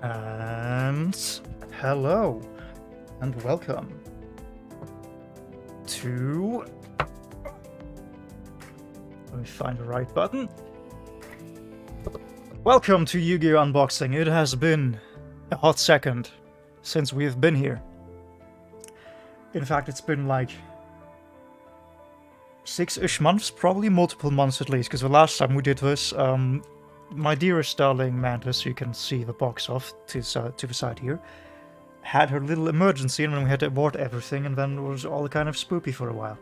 And hello, and welcome to... Let me find the right button. Welcome to Yu-Gi-Oh! Unboxing. It has been a hot second since we've been here. In fact, it's been like 6-ish months, probably multiple months at least, because the last time we did this, my dearest darling Mantis, you can see the box off to the side here, had her little emergency and then we had to abort everything and then it was all kind of spoopy for a while.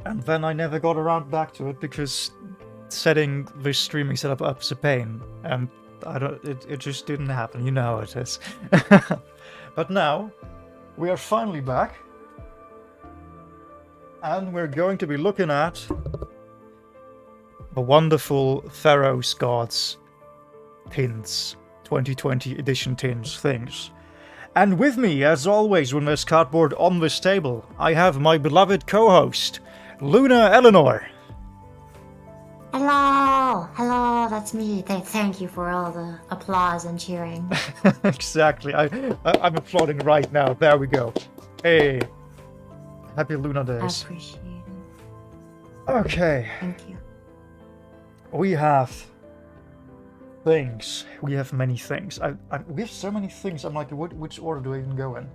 And then I never got around back to it because setting the streaming setup up is a pain and it just didn't happen, you know how it is. But now, we are finally back and we're going to be looking at the wonderful Pharaoh's Gods tins, 2020 edition tins things. And with me, as always, when there's cardboard on this table, I have my beloved co-host, Luna Eleanor. Hello! Hello, that's me. Thank you for all the applause and cheering. Exactly, I'm applauding right now. There we go. Hey, happy Luna I days. appreciate it. Okay. Thank you. We have things. We have many things. We have so many things. I'm like, which order do I even go in?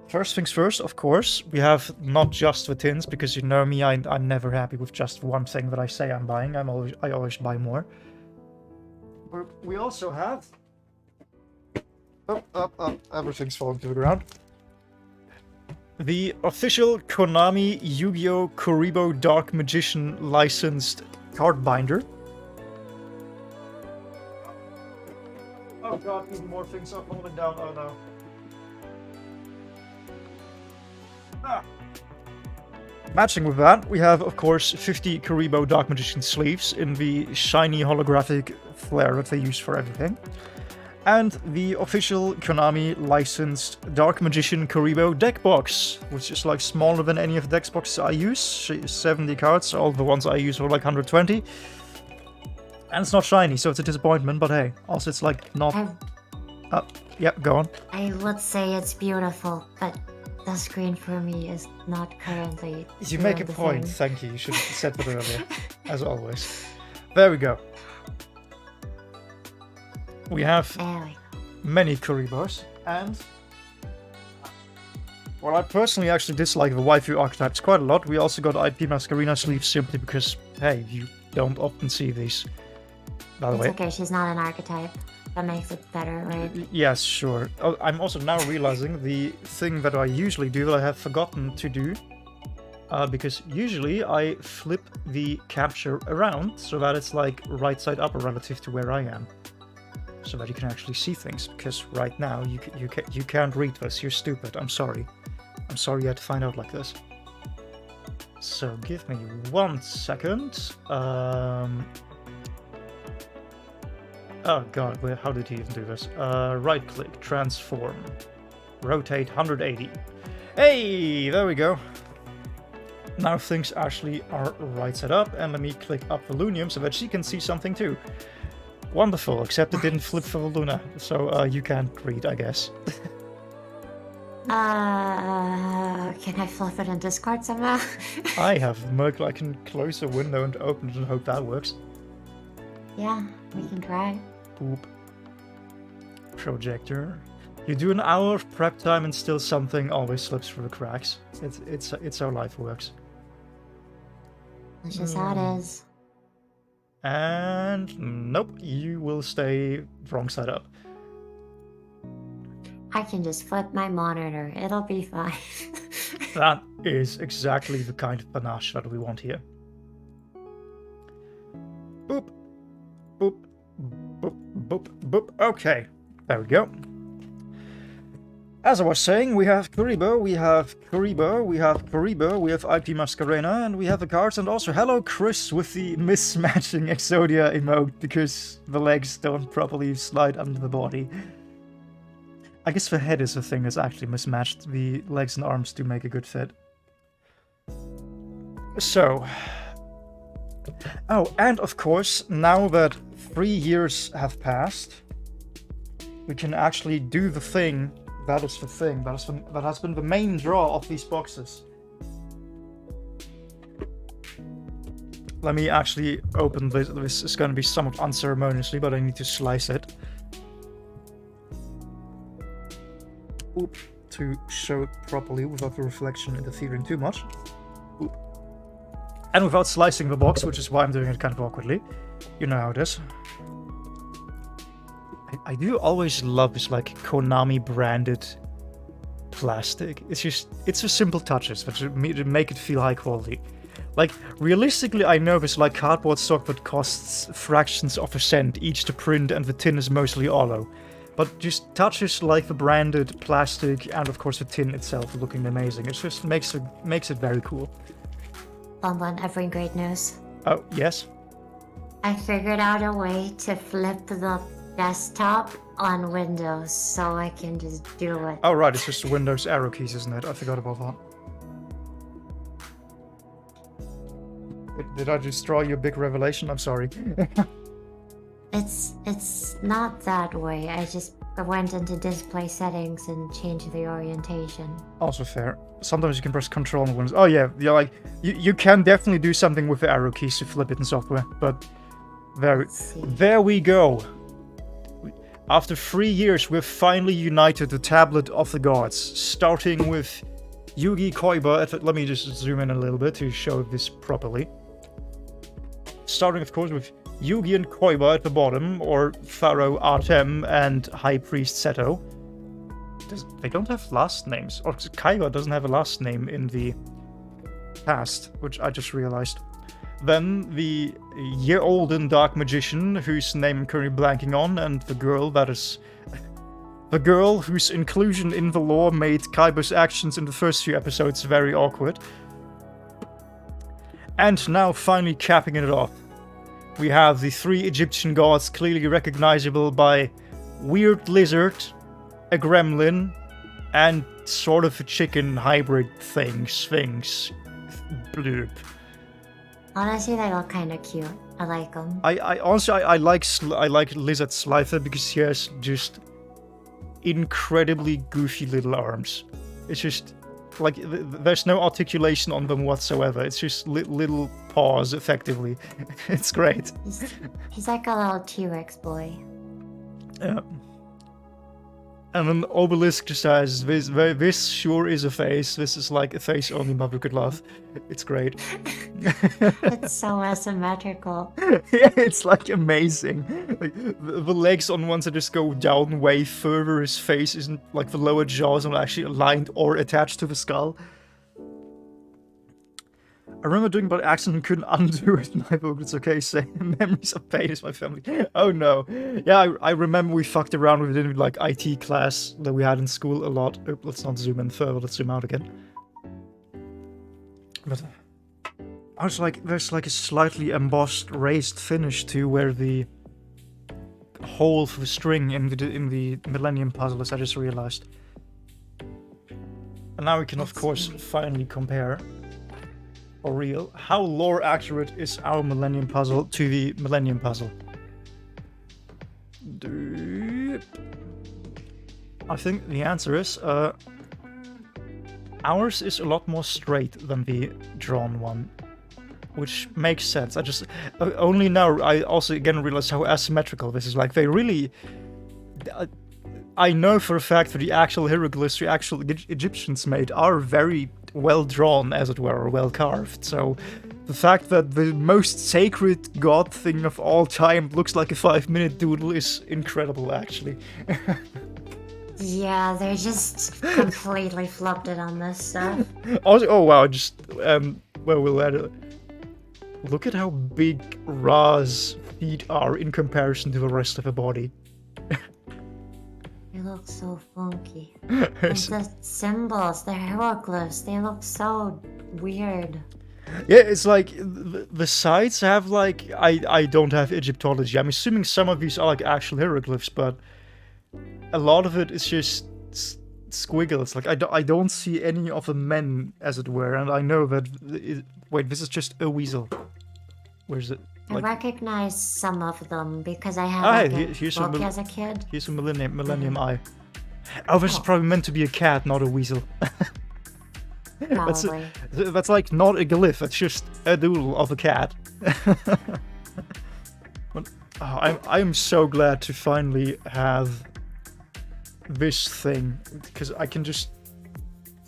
First things first, of course, we have not just the tins, because you know me, I'm never happy with just one thing that I say I'm buying. I always buy more. But we also have... everything's falling to the ground. The official Konami Yu-Gi-Oh! Kuribo Dark Magician licensed card binder. Oh god, even more things are falling down, oh no. Matching with that, we have, of course, 50 Kuribo Dark Magician sleeves in the shiny holographic flair that they use for everything. And the official Konami licensed Dark Magician Kuribo deck box, which is like smaller than any of the deck boxes I use. 70 cards, all the ones I use are like 120. And it's not shiny, so it's a disappointment, but hey, also it's like not... yeah, go on. I would say it's beautiful, but the screen for me is not currently... You make a point, thank you. You should have said that earlier, as always. There we go. We have many Kuribos, and well, I personally actually dislike the waifu archetypes quite a lot. We also got IP Masquerena sleeves simply because, hey, you don't often see these. By the way. It's okay, she's not an archetype. That makes it better, right? Yes, sure. Oh, I'm also now realizing the thing that I usually do that I have forgotten to do. Because usually I flip the capture around so that it's like right side up relative to where I am. So that you can actually see things, because right now you can't read this. You're stupid. I'm sorry. I'm sorry you had to find out like this. So give me 1 second. Oh god, how did he even do this? Right click, transform, rotate 180. Hey, there we go. Now things actually are right set up, and let me click up Volunium so that she can see something too. Wonderful, except it didn't flip for Luna, so you can't read, I guess. Can I flip it in Discord somehow? I have Merc, I can close a window and open it and hope that works. Yeah, we can try. Boop. Projector. You do an hour of prep time and still something always slips through the cracks. It's how life works. That's just how it is. And nope, you will stay wrong side up. I can just flip my monitor. It'll be fine. That is exactly the kind of panache that we want here. Boop. Boop. Boop. Boop. Boop. Okay. There we go. As I was saying, we have Kuriboh, we have Kuriboh, we have Kuriboh, we have IP Masquerena, and we have the cards, and also hello Chris with the mismatching Exodia emote, because the legs don't properly slide under the body. I guess the head is the thing that's actually mismatched. The legs and arms do make a good fit. So... Oh, and of course, now that 3 years have passed, we can actually do the thing. That is the thing. That has been the main draw of these boxes. Let me actually open this. This is going to be somewhat unceremoniously, but I need to slice it. Oop, to show it properly without the reflection interfering too much. Oop. And without slicing the box, which is why I'm doing it kind of awkwardly. You know how it is. I do always love this like Konami branded plastic. It's a simple touches that make it feel high quality. Like realistically, I know this like cardboard stock that costs fractions of a cent each to print, and the tin is mostly hollow. But just touches like the branded plastic and of course the tin itself looking amazing. It just makes it very cool. Bonbon, I bring great news. Oh yes. I figured out a way to flip the desktop on Windows so I can just do it. Oh right, it's just the Windows arrow keys, isn't it? I forgot about that. Did I destroy your big revelation? I'm sorry. It's not that way. I just went into display settings and changed the orientation. Also fair. Sometimes you can press Control on Windows. Oh yeah, like you can definitely do something with the arrow keys to flip it in software, but there we go. After 3 years, we've finally united the Tablet of the Gods, starting with Yugi Koiba. Let me just zoom in a little bit to show this properly. Starting, of course, with Yugi and Koiba at the bottom, or Pharaoh Artem and High Priest Seto. They don't have last names, or Kaiba doesn't have a last name in the past, which I just realized. Then the year-olden Dark Magician, whose name I'm currently blanking on, and the girl that is... The girl whose inclusion in the lore made Kaiba's actions in the first few episodes very awkward. And now finally capping it off, we have the 3 Egyptian gods clearly recognizable by weird lizard, a gremlin, and sort of a chicken hybrid thing, Sphinx. Bloop. Honestly, they look kind of cute. I like them. I like Lizard Slifer because he has just incredibly goofy little arms. It's just like there's no articulation on them whatsoever. It's just little paws, effectively. It's great. He's like a little T-Rex boy. Yeah. And then Obelisk just says, this sure is a face. This is like a face only mother could love. It's great. It's so asymmetrical. Yeah, it's like amazing. Like the legs on one side just go down way further. His face isn't like the lower jaws are actually aligned or attached to the skull. I remember doing by accident and couldn't undo it. My book, it's okay, say memories of pain is my family. Oh no. Yeah, I remember we fucked around with it in like IT class that we had in school a lot. Let's not zoom in further, let's zoom out again. But I was like, there's like a slightly embossed raised finish to where the hole for the string in the Millennium Puzzle is, I just realized. And now we can, of course, finally compare, for real, how lore accurate is our Millennium Puzzle to the Millennium Puzzle. I think the answer is, ours is a lot more straight than the drawn one, which makes sense. I just, only now I also again realize how asymmetrical this is. Like, they really, I know for a fact that the actual hieroglyphs the actual Egyptians made are very well drawn, as it were, or well carved. So the fact that the most sacred god thing of all time looks like a 5-minute doodle is incredible, actually. Yeah, they just completely flubbed it on this stuff. Also, oh wow, just, well, we'll add it. Look at how big Ra's feet are in comparison to the rest of the body. They look so funky. And the symbols, the hieroglyphs, they look so weird. Yeah, it's like the sides have like, I don't have Egyptology. I'm assuming some of these are like actual hieroglyphs, but a lot of it is just squiggles. Like I don't see any of the men, as it were, and I know that. Wait, this is just a weasel. Where's it? I recognize some of them because I had like a book as a kid. Here's a Millennium Eye. Oh, this is probably meant to be a cat, not a weasel. Probably. That's like not a glyph. It's just a doodle of a cat. I'm so glad to finally have this thing, because I can just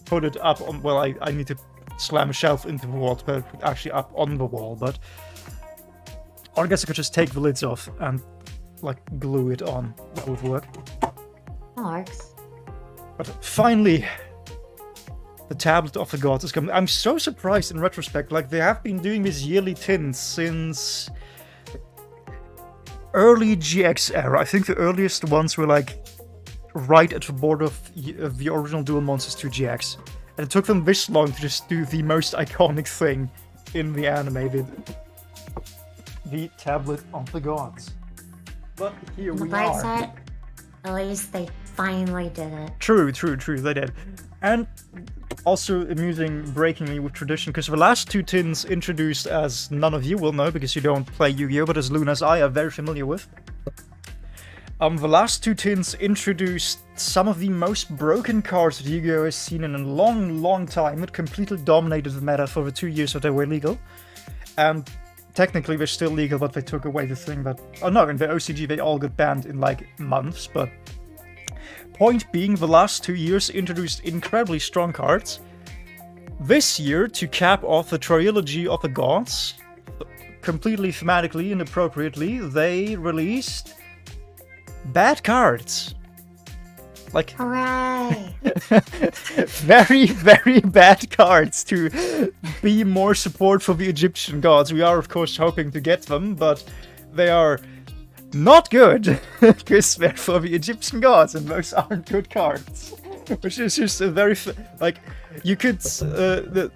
put it up on. Well, I need to slam a shelf into the wall to put it actually up on the wall, but. Or I guess I could just take the lids off and, like, glue it on. That would work. That works. But finally, the Tablet of the Gods is coming. I'm so surprised in retrospect. Like, they have been doing these yearly tins since early GX era. I think the earliest ones were, like, right at the border of the original Duel Monsters 2 GX. And it took them this long to just do the most iconic thing in the anime. The Tablet of the Gods. But here we bright are. side, at least they finally did it. True, they did. And also amusing, breaking me with tradition, because the last two tins introduced, as none of you will know because you don't play Yu-Gi-Oh, but as Luna's I are very familiar with. The last two tins introduced some of the most broken cards that Yu-Gi-Oh has seen in a long time. It completely dominated the meta for the 2 years that they were legal. And technically, they're still legal, but they took away the thing that... Oh no, in the OCG they all got banned in, like, months, but... Point being, the last 2 years introduced incredibly strong cards. This year, to cap off the Trilogy of the Gods, completely thematically and appropriately, they released... bad cards. Like... Hooray! very bad cards to be more support for the Egyptian gods. We are, of course, hoping to get them, but they are not good, because they're for the Egyptian gods, and those aren't good cards. Which is just a very... like, you could...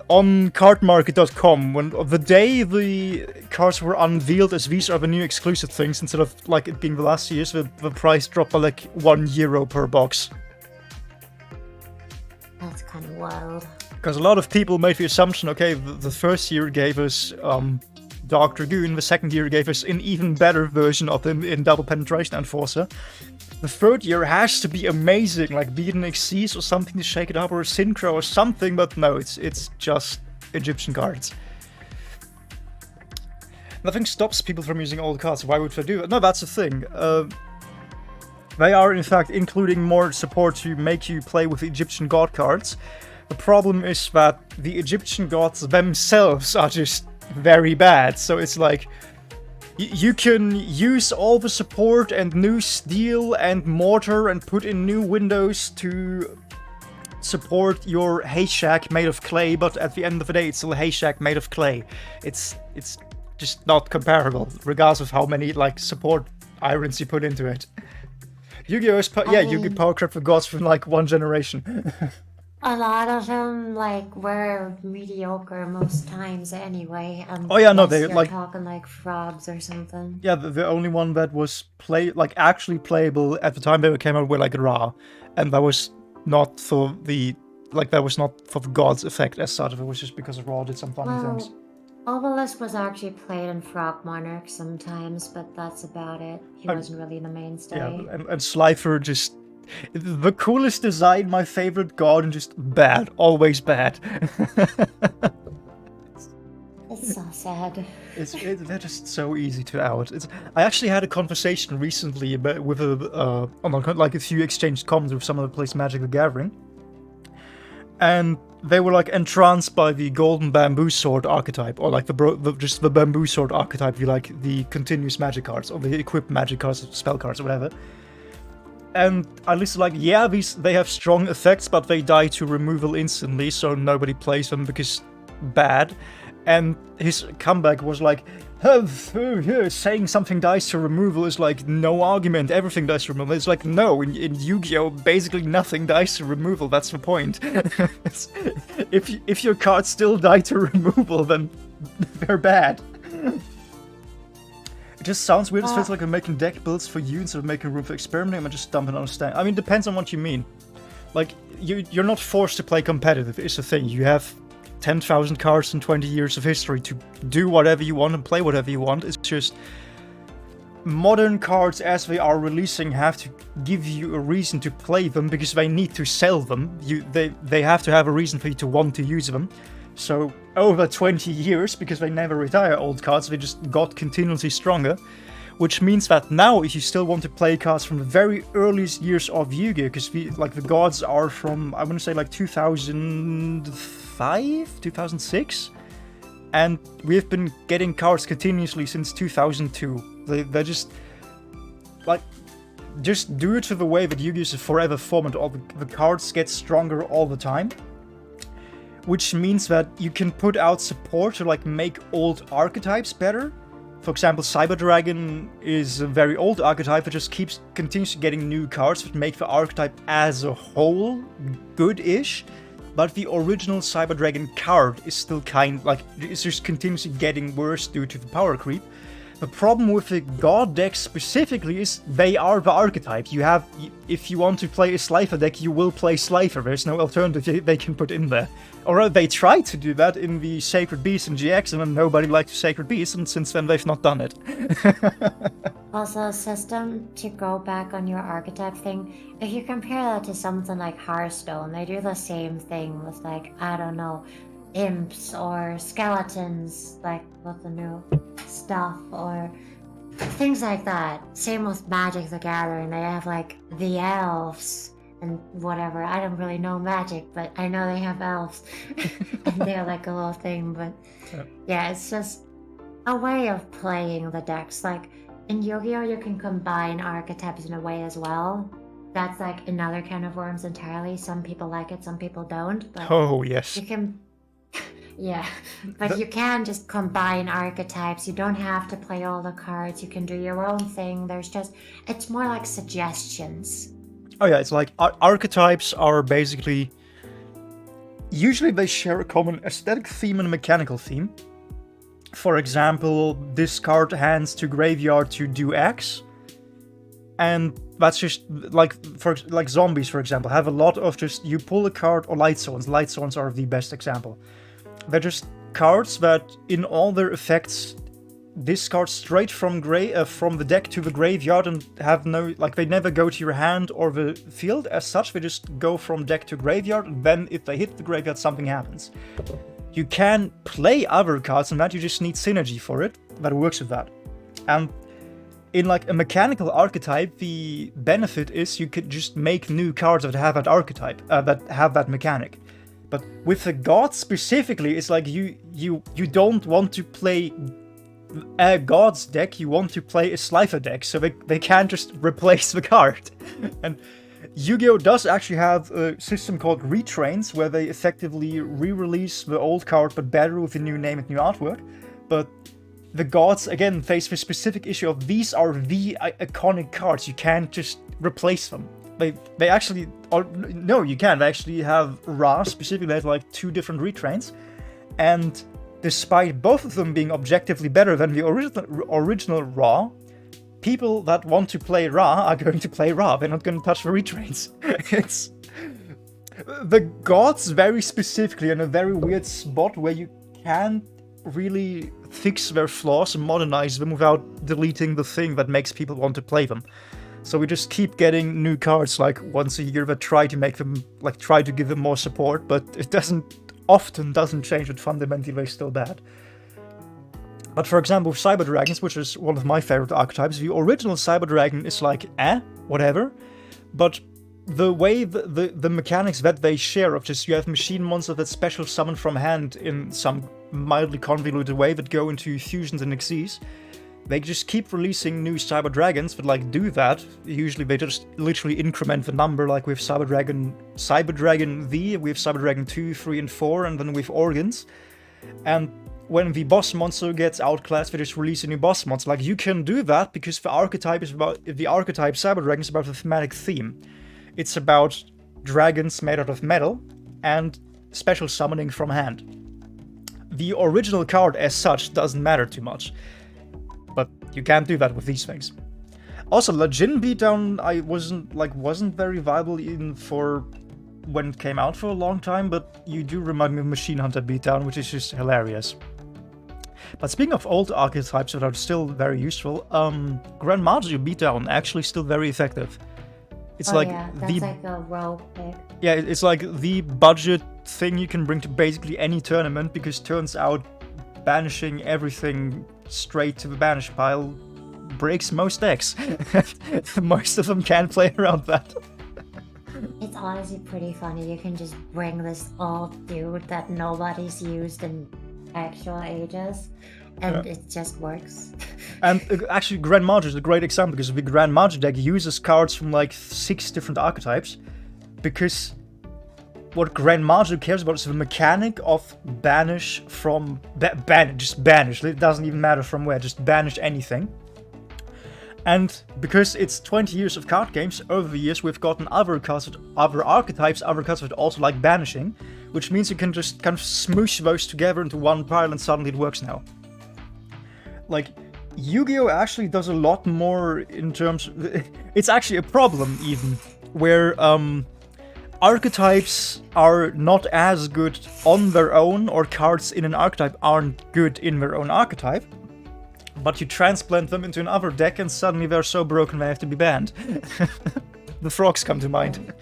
on cardmarket.com, when the day the cards were unveiled as these are the new exclusive things, instead of, like, it being the last years, the price dropped by, like, €1 per box. That's kind of wild. Because a lot of people made the assumption, okay, the first year gave us Dark Dragoon, the second year gave us an even better version of them in Double Penetration Enforcer. The third year has to be amazing, like be it an Xyz or something to shake it up, or a Synchro or something, but no, it's just Egyptian cards. Nothing stops people from using old cards. Why would they do it? No, that's the thing. They are, in fact, including more support to make you play with Egyptian god cards. The problem is that the Egyptian gods themselves are just very bad. So it's like, you can use all the support and new steel and mortar and put in new windows to support your Hayshak made of clay, but at the end of the day, it's still a Hayshak made of clay. It's just not comparable, regardless of how many, like, support irons you put into it. Yu-Gi-Oh! Yu-Gi-Oh! Power Crept for gods from, like, one generation. a lot of them like were mediocre most times anyway, Oh yeah, no, unless they you're like talking like frogs or something. yeah, the only one that was actually playable at the time they came out were like Ra, and that was not for the that was not for the gods effect as such. It was just because Ra did some funny things. Well, Obelisk was actually played in Frog Monarch sometimes, but that's about it. He I'm- wasn't really the mainstay. Yeah, and Slifer just the coolest design, my favorite god, and just bad, always bad. It's so sad. They're just so easy to out. I actually had a conversation recently about, with a few exchanged comments with someone who plays Magic the Gathering, and they were like entranced by the golden bamboo sword archetype, or like just the bamboo sword archetype, like the continuous magic cards or the equipped magic cards, spell cards, or whatever. And I listened like, yeah, they have strong effects, but they die to removal instantly, so nobody plays them because bad. And his comeback was like, saying something dies to removal is like no argument, everything dies to removal. It's like, no, in Yu-Gi-Oh! Basically nothing dies to removal, that's the point. If your cards still die to removal, then they're bad. It just sounds weird. It feels like I'm making deck builds for you instead of making room for experimenting. I'm just dumping on a stand. I mean, depends on what you mean. Like, you're not forced to play competitive, it's the thing. You have 10,000 cards and 20 years of history to do whatever you want and play whatever you want. It's just modern cards as they are releasing have to give you a reason to play them because they need to sell them. They have to have a reason for you to want to use them. So over 20 years, because they never retire old cards, they just got continuously stronger. Which means that now, if you still want to play cards from the very earliest years of Yu-Gi-Oh, because the gods are from, I want to say like 2005, 2006, and we've been getting cards continuously since 2002. They're just just do it to the way that Yu-Gi-Oh is a forever format. All the cards get stronger all the time, which means that you can put out support to like make old archetypes better. For example, Cyber Dragon is a very old archetype that just continues getting new cards that make the archetype as a whole good-ish, but the original Cyber Dragon card is still it's just continuously getting worse due to the power creep. The problem with the God decks specifically is they are the archetype. If you want to play a Slifer deck, you will play Slifer. There's no alternative they can put in there. Or they tried to do that in the Sacred Beast and GX, and then nobody liked Sacred Beast, and since then they've not done it. Also, a system to go back on your archetype thing, if you compare that to something like Hearthstone, they do the same thing with like, I don't know, imps or skeletons, like with the new stuff, or things like that. Same with Magic the Gathering, they have like the elves and whatever. I don't really know Magic, but I know they have elves and they're like a little thing. But yeah, it's just a way of playing the decks. Like in Yu-Gi-Oh, you can combine archetypes in a way as well. That's like another can of worms entirely. Some people like it, some people don't. But Oh, yes. you can, yeah, but you can just combine archetypes. You don't have to play all the cards. You can do your own thing. It's more like suggestions. Oh yeah, it's like archetypes are basically... Usually they share a common aesthetic theme and a mechanical theme. For example, discard hands to graveyard to do X. And that's just like zombies, for example, have a lot of just you pull a card, or light swords. Light swords are the best example. They're just cards that, in all their effects, discard straight from the deck to the graveyard and have no, they never go to your hand or the field as such. They just go from deck to graveyard, and then if they hit the graveyard, something happens. You can play other cards and that you just need synergy for it that works with that. And in like a mechanical archetype, the benefit is you could just make new cards that have that archetype, that have that mechanic. But with the gods specifically, it's like you don't want to play a God's deck, you want to play a Slifer deck, so they can't just replace the card. And Yu-Gi-Oh! Does actually have a system called Retrains, where they effectively re-release the old card but better with a new name and new artwork. But the gods, again, face the specific issue of these are the iconic cards, you can't just replace them. they actually, or no, you can. They actually have Ra specifically has like 2 different retrains, and despite both of them being objectively better than the original Ra, people that want to play Ra are going to play Ra. They're not going to touch the retrains. It's the gods very specifically in a very weird spot where you can't really fix their flaws and modernize them without deleting the thing that makes people want to play them. So we just keep getting new cards like once a year that try to make them, like try to give them more support, but it often doesn't change it fundamentally, they're still bad. But for example, with Cyber Dragons, which is one of my favorite archetypes, the original Cyber Dragon is like, whatever, but the way the mechanics that they share of just you have machine monsters that special summon from hand in some mildly convoluted way that go into fusions and Xyzs, they just keep releasing new Cyber Dragons that like do that. Usually they just literally increment the number, like with Cyber Dragon V, we have Cyber Dragon 2, 3, and 4, and then with Organs. And when the boss monster gets outclassed, they just release a new boss monster. Like you can do that because the archetype Cyber Dragon is about a thematic theme. It's about dragons made out of metal and special summoning from hand. The original card as such doesn't matter too much, but you can't do that with these things. Also, Lajin Beatdown wasn't very viable even for when it came out for a long time, but you do remind me of Machine Hunter Beatdown, which is just hilarious. But speaking of old archetypes that are still very useful, Grand Mazu Beatdown actually still very effective. It's that's like a rogue pick. Yeah, it's like the budget thing you can bring to basically any tournament, because turns out banishing everything straight to the banish pile breaks most decks. Most of them can't play around that. It's honestly pretty funny. You can just bring this old dude that nobody's used in actual ages, and it just works. And actually, Grand Magi is a great example, because the Grand Magi deck uses cards from like 6 different archetypes, because what Grand Magi cares about is the mechanic of banish from... just banish. It doesn't even matter from where, just banish anything. And because it's 20 years of card games, over the years we've gotten other cards, other archetypes, other cards that also like banishing, which means you can just kind of smoosh those together into one pile and suddenly it works now. Like, Yu-Gi-Oh! Actually does a lot more in terms of... It's actually a problem, even, where archetypes are not as good on their own, or cards in an archetype aren't good in their own archetype, but you transplant them into another deck and suddenly they're so broken they have to be banned. The frogs come to mind.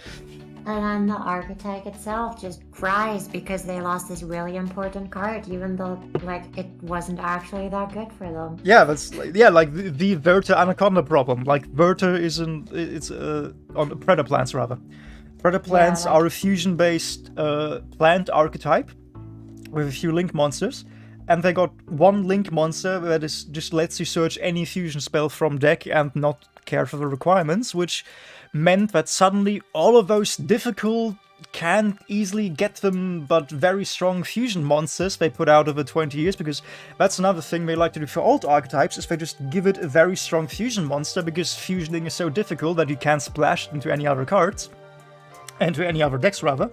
And then the archetype itself just cries because they lost this really important card, even though like it wasn't actually that good for them. Yeah, that's like the Verta Anaconda problem. Like Verta on Predaplants rather. Predaplants are a fusion-based plant archetype with a few link monsters, and they got one link monster that just lets you search any fusion spell from deck and not care for the requirements, which meant that suddenly all of those difficult, can't easily get them, but very strong fusion monsters they put out over 20 years, because that's another thing they like to do for old archetypes, is they just give it a very strong fusion monster, because fusioning is so difficult that you can't splash it into any other cards, into any other decks rather.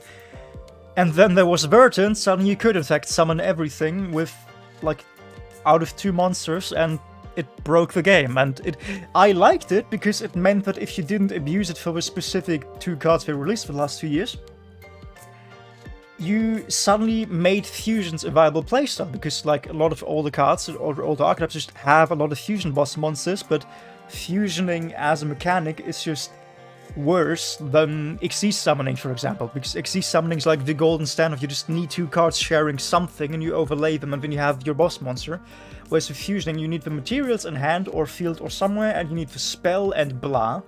And then there was Verta, and suddenly you could in fact summon everything with, like, out of 2 monsters, and it broke the game. And I liked it because it meant that if you didn't abuse it for the specific 2 cards they released for the last 2 years, you suddenly made fusions a viable playstyle, because like a lot of older cards or older archetypes just have a lot of fusion boss monsters, but fusioning as a mechanic is just worse than Xyz summoning, for example, because Xyz summoning is like the golden standard. You just need 2 cards sharing something and you overlay them and then you have your boss monster. Whereas with fusioning you need the materials in hand or field or somewhere, and you need the spell and blah,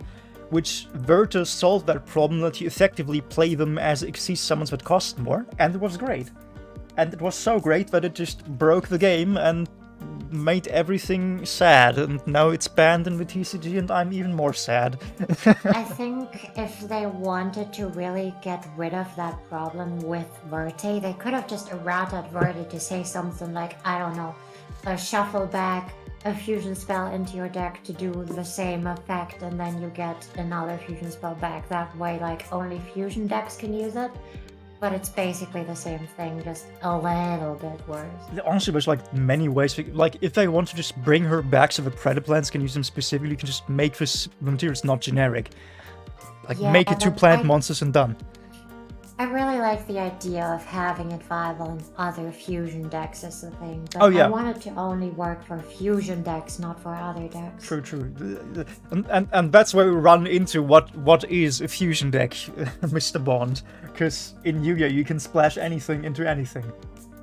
which Verta solved that problem, that you effectively play them as Xyz summons that cost more, and it was great. And it was so great that it just broke the game and made everything sad, and now it's banned in the TCG and I'm even more sad. I think if they wanted to really get rid of that problem with Verta, they could have just errated Verta to say something like, I don't know, shuffle back a fusion spell into your deck to do the same effect, and then you get another fusion spell back. That way, like, only fusion decks can use it. But it's basically the same thing, just a little bit worse. Honestly, there's like many ways. Like, if they want to just bring her back so the Predaplants can use them specifically, you can just make this materials not generic. Like, Yeah, make it two but plant monsters and done. I really like the idea of having it viable in other fusion decks as the thing. But Oh, yeah. I want it to only work for fusion decks, not for other decks. True. And that's where we run into what is a fusion deck, Mr. Bond. Because in Yu-Gi-Oh! You can splash anything into anything.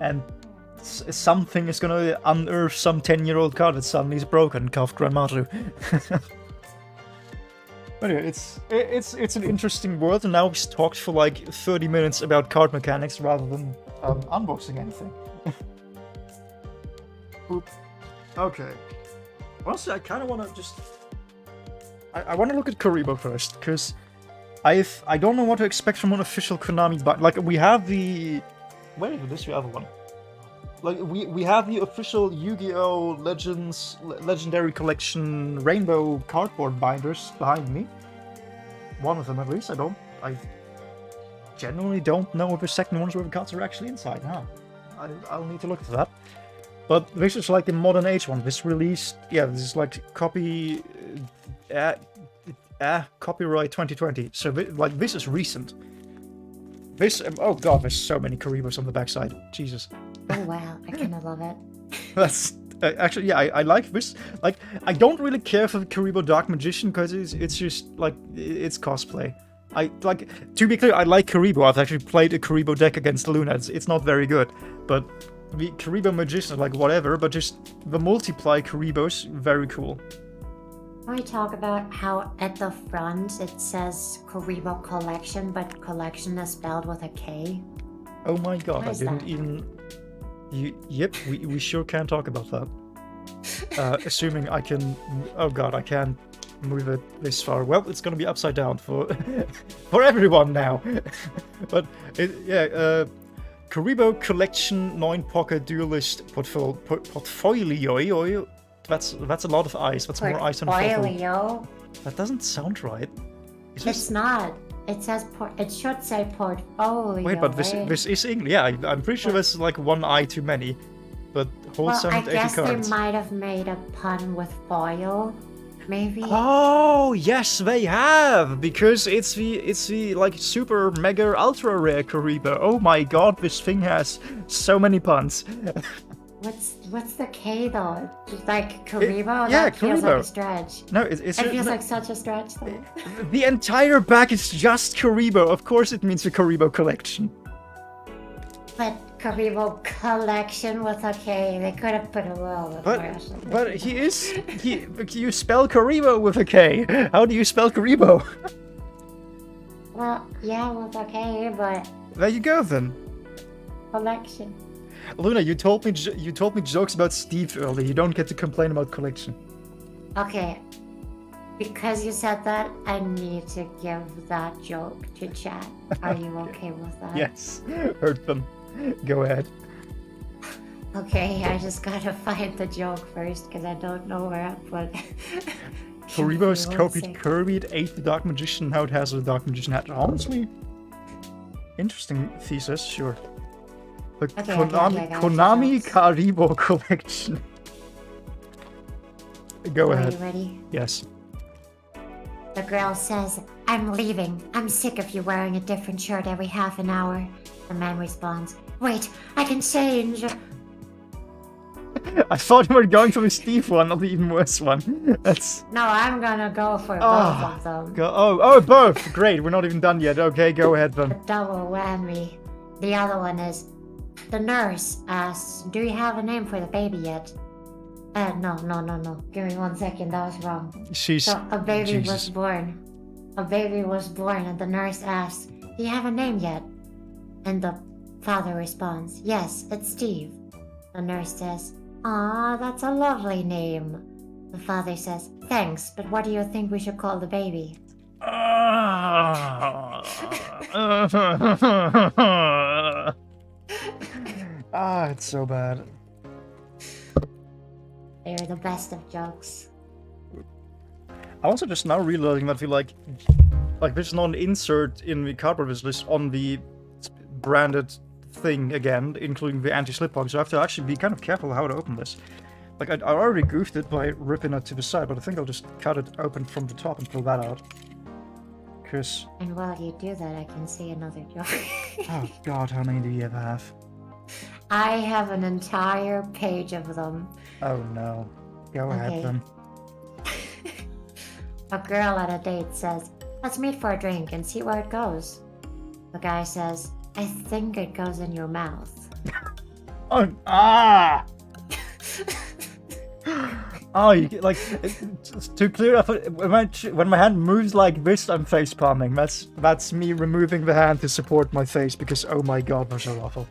And something is gonna unearth some 10-year-old card that suddenly is broken, Kauf Grandmaru. But anyway, it's an interesting world, and now we've talked for like 30 minutes about card mechanics rather than unboxing anything. Oop. Okay. Honestly, I kind of want to just... I want to look at Karibo first, because I don't know what to expect from an official Konami... But like, we have the... Where is the other one? Like, we have the official Yu-Gi-Oh! Legendary Collection Rainbow cardboard binders behind me. One of them, at least. I genuinely don't know if the second one's where the cards are actually inside. Huh? I'll need to look at that. But this is like the modern age one. This released... Yeah, this is like copyright 2020. So, like, this is recent. This... Oh god, there's so many Karibos on the backside. Jesus. Oh wow, I kind of love it. That's actually, yeah, I like this. Like, I don't really care for the Karibo Dark Magician because it's just like it's cosplay. I like, to be clear, I like Karibo. I've actually played a Karibo deck against Luna. It's not very good, but the Karibo Magician, like, whatever. But just the multiply Karibos, very cool. Can we talk about how at the front it says Karibo Collection, but collection is spelled with a K? Oh my god, Why I is didn't that? even... Yep, we sure can talk about that. Assuming I can... Oh god, I can't move it this far. Well, it's gonna be upside down for for everyone now. But, Karibo Collection 9-pocket Duelist Portfolio. That's a lot of ice. That's more ice than a photo. Portfolio? That doesn't sound right. Is this... It's not. It says it should say portfolio. Wait, but right? this is English. Yeah, I'm pretty sure there's like one I too many. But whole Well, I 780 guess cards. they might have made a pun with foil, maybe. Oh yes, they have, because it's the like super mega ultra rare Karibo. Oh my god, this thing has so many puns. What's the K though? Like Karibo? yeah, That feels like Karibo. a stretch. No, it's It feels no, like such a stretch though. the entire back is just Karibo. Of course, it means the Karibo collection. But Karibo Collection with a K, they could have put a little bit more. But you spell Karibo with a K. How do you spell Karibo? Well, yeah, with a K, but There you go then. collection. Luna, you told me jokes about Steve earlier. You don't get to complain about collection. Okay. Because you said that, I need to give that joke to chat. Are you okay with that? Yes, heard them. Go ahead. Okay, I just gotta find the joke first because I don't know where I put it. Karibo's Give me one copied sec. Kirby, it ate the Dark Magician, now it has a Dark Magician hat. Honestly, interesting thesis, sure. The Okay, Konami, I got Konami jokes. Karibo collection. Go Are ahead. you ready? Yes. The girl says, I'm leaving. I'm sick of you wearing a different shirt every half an hour. The man responds, wait, I can change. I thought you were going for the Steve one, not the even worse one. That's... No, I'm gonna go for Ah, both of them. Oh, both! Great, we're not even done yet. Okay, go ahead A then. double whammy. The other one is, the nurse asks, do you have a name for the baby yet? No. Give me 1 second, that was wrong. She's... So a baby was Jesus. born. A baby was born and the nurse asks, do you have a name yet? And the father responds, yes, it's Steve. The nurse says, aw, that's a lovely name. The father says, thanks, but what do you think we should call the baby? Ah, it's so bad. They're the best of jokes. I also just now realizing that we like there's not an insert in the cardboard list on the branded thing again, including the anti-slip box. So I have to actually be kind of careful how to open this. Like I already goofed it by ripping it to the side, but I think I'll just cut it open from the top and pull that out. Cause And while you do that, I can see another joke. oh god, how many do you have? I have an entire page of them. Oh no. Go ahead Okay. then. A girl at a date says, "Let's meet for a drink and see where it goes." The guy says, "I think it goes in your mouth." Oh ah! Oh, you get, like to clear up when my hand moves like this, I'm face palming. That's me removing the hand to support my face because oh my god, they're so awful.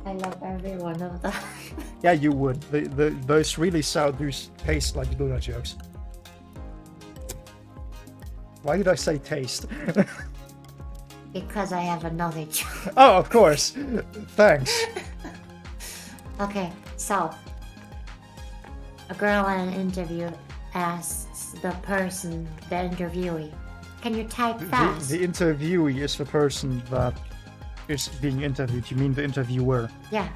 I love every one of them. Yeah, you would. Those really sound taste like donut jokes. Why did I say taste? Because I have another joke. Oh, of course. Thanks. Okay, so a girl in an interview asks the person, the interviewee, "Can you type fast?" The interviewee is the person that is being interviewed. You mean the interviewer? Yeah.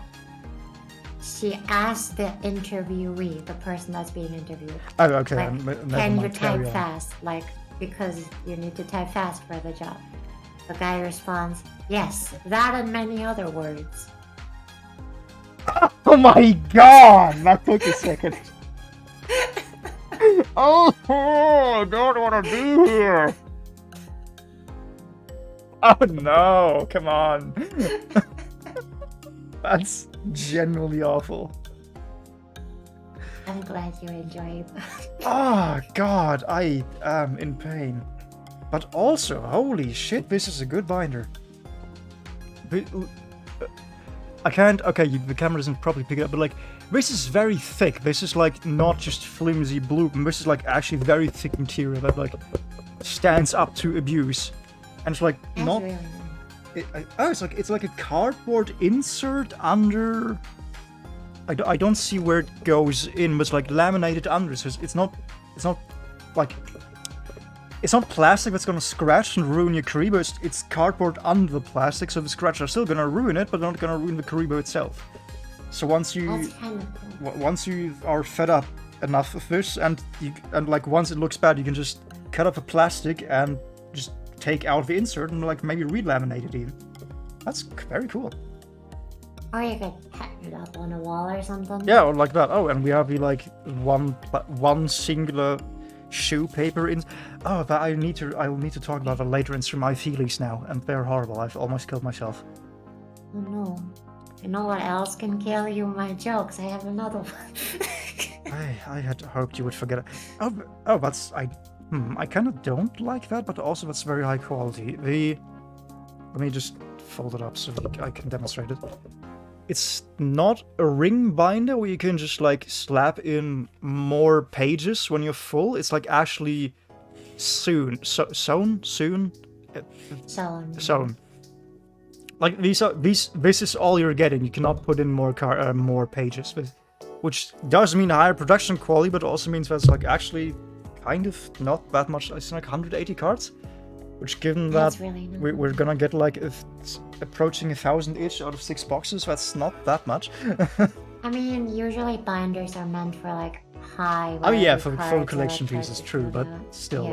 She asked the interviewee, the person that's being interviewed, Oh, okay. like, never "Can you mind, carry type on. fast?" Like, because you need to type fast for the job. The guy responds, "Yes, that and many other words." Oh my god! That took a second. Oh, I don't want to be here. Oh no! Come on. That's genuinely awful. I'm glad you enjoyed. Oh god, I am in pain. But also, holy shit, this is a good binder. I can't. Okay, the camera doesn't probably pick it up, but like, this is very thick. This is like not just flimsy blue. This is like actually very thick material that like stands up to abuse, and it's like That's not. really nice. It's like a cardboard insert under. I don't see where it goes in, but it's like laminated under. So it's not like. It's not plastic that's gonna scratch and ruin your Karibo, it's cardboard under the plastic, so the scratches are still gonna ruin it, but not gonna ruin the Karibo itself. So once That's you kind of cool. once you are fed up enough of this, and like once it looks bad, you can just cut up the plastic and just take out the insert and like maybe re-laminate it even. That's very cool. Or you could hang it up on a wall or something. Yeah, or like that. Oh, and we have the like one singular shoe paper in. Oh, that I'll need to talk about that later in my feelings now, and they're horrible. I've almost killed myself. Oh no. You know what else can kill you? My jokes. I have another one. I had hoped you would forget it. Oh, that's I kind of don't like that, but also that's very high quality. Let me just fold it up so that I can demonstrate it. It's not a ring binder where you can just like slap in more pages when you're full. It's like actually sewn. Like this is all you're getting. You cannot put in more pages, which does mean higher production quality, but also means that's like actually kind of not that much. It's like 180 cards, which given That's that really nice. we're gonna get like approaching 1,000 each out of 6 boxes, that's not that much. I mean, usually binders are meant for like high. Oh yeah, value for cards collection that are pieces, try to true, put but out. still,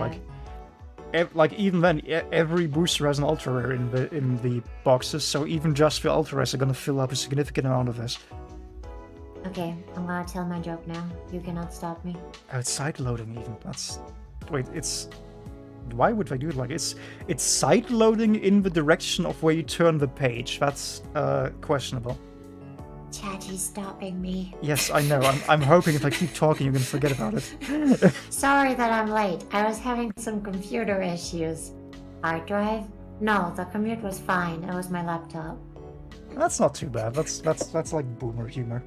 Yeah. like even then, every booster has an ultra rare in the boxes, so even just the ultra rares are gonna fill up a significant amount of this. Okay, I'm gonna tell my joke now. You cannot stop me. Oh, it's side loading even. It's. Why would I do it like it's side loading in the direction of where you turn the page. That's questionable. Chatty's stopping me. Yes, I know. I'm hoping if I keep talking, you're gonna forget about it. Sorry that I'm late. I was having some computer issues. Hard drive? No, the commute was fine. It was my laptop. That's not too bad. That's like boomer humor.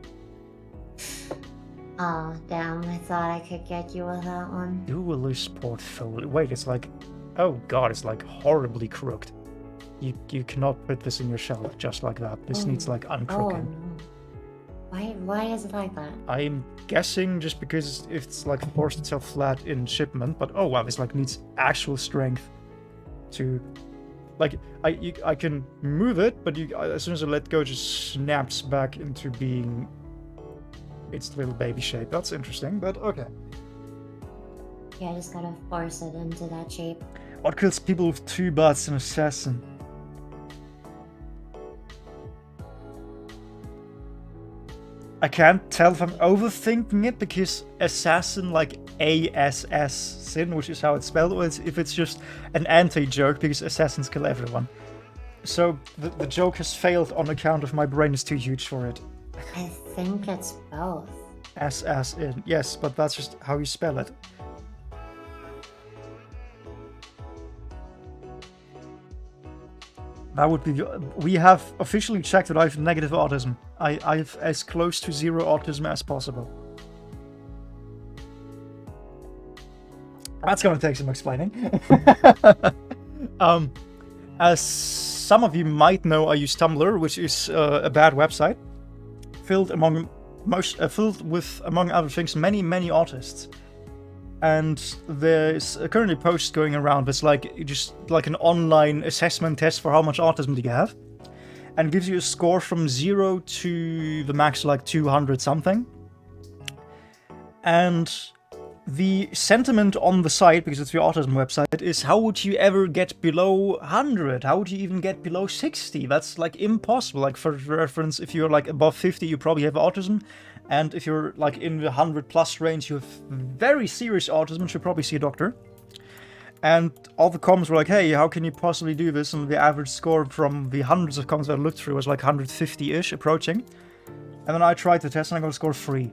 Oh, damn. I thought I could get you with that one. Duelist portfolio. Wait, it's like, oh god, it's like horribly crooked. You cannot put this in your shelf just like that. This needs like Oh, uncrooking. no. Why is it like that? I'm guessing just because it's like forced itself flat in shipment, but oh wow, this like needs actual strength to, like, I can move it, but as soon as I let go, it just snaps back into being its little baby shape. That's interesting, but okay. Yeah, I just gotta force it into that shape. What kills people with 2 butts? An assassin. I can't tell if I'm overthinking it because assassin, like ASS-sin, which is how it's spelled, or if it's just an anti-joke because assassins kill everyone. So the joke has failed on account of my brain is too huge for it. I think it's both. S-in. Yes, but that's just how you spell it. That would be... We have officially checked that I have negative autism. I have as close to 0 autism as possible. That's gonna take some explaining. As some of you might know, I use Tumblr, which is a bad website, filled with, among other things, many autists. And there's currently a post going around that's like just like an online assessment test for how much autism do you have, and gives you a score from 0 to the max, like 200 something. And the sentiment on the site, because it's the autism website, is how would you ever get below 100? How would you even get below 60? That's like impossible. Like for reference, if you're like above 50, you probably have autism. And if you're like in the 100+ range, you have very serious autism and should probably see a doctor. And all the comments were like, hey, how can you possibly do this? And the average score from the hundreds of comments I looked through was like 150-ish, approaching. And then I tried the test and I got a score 3.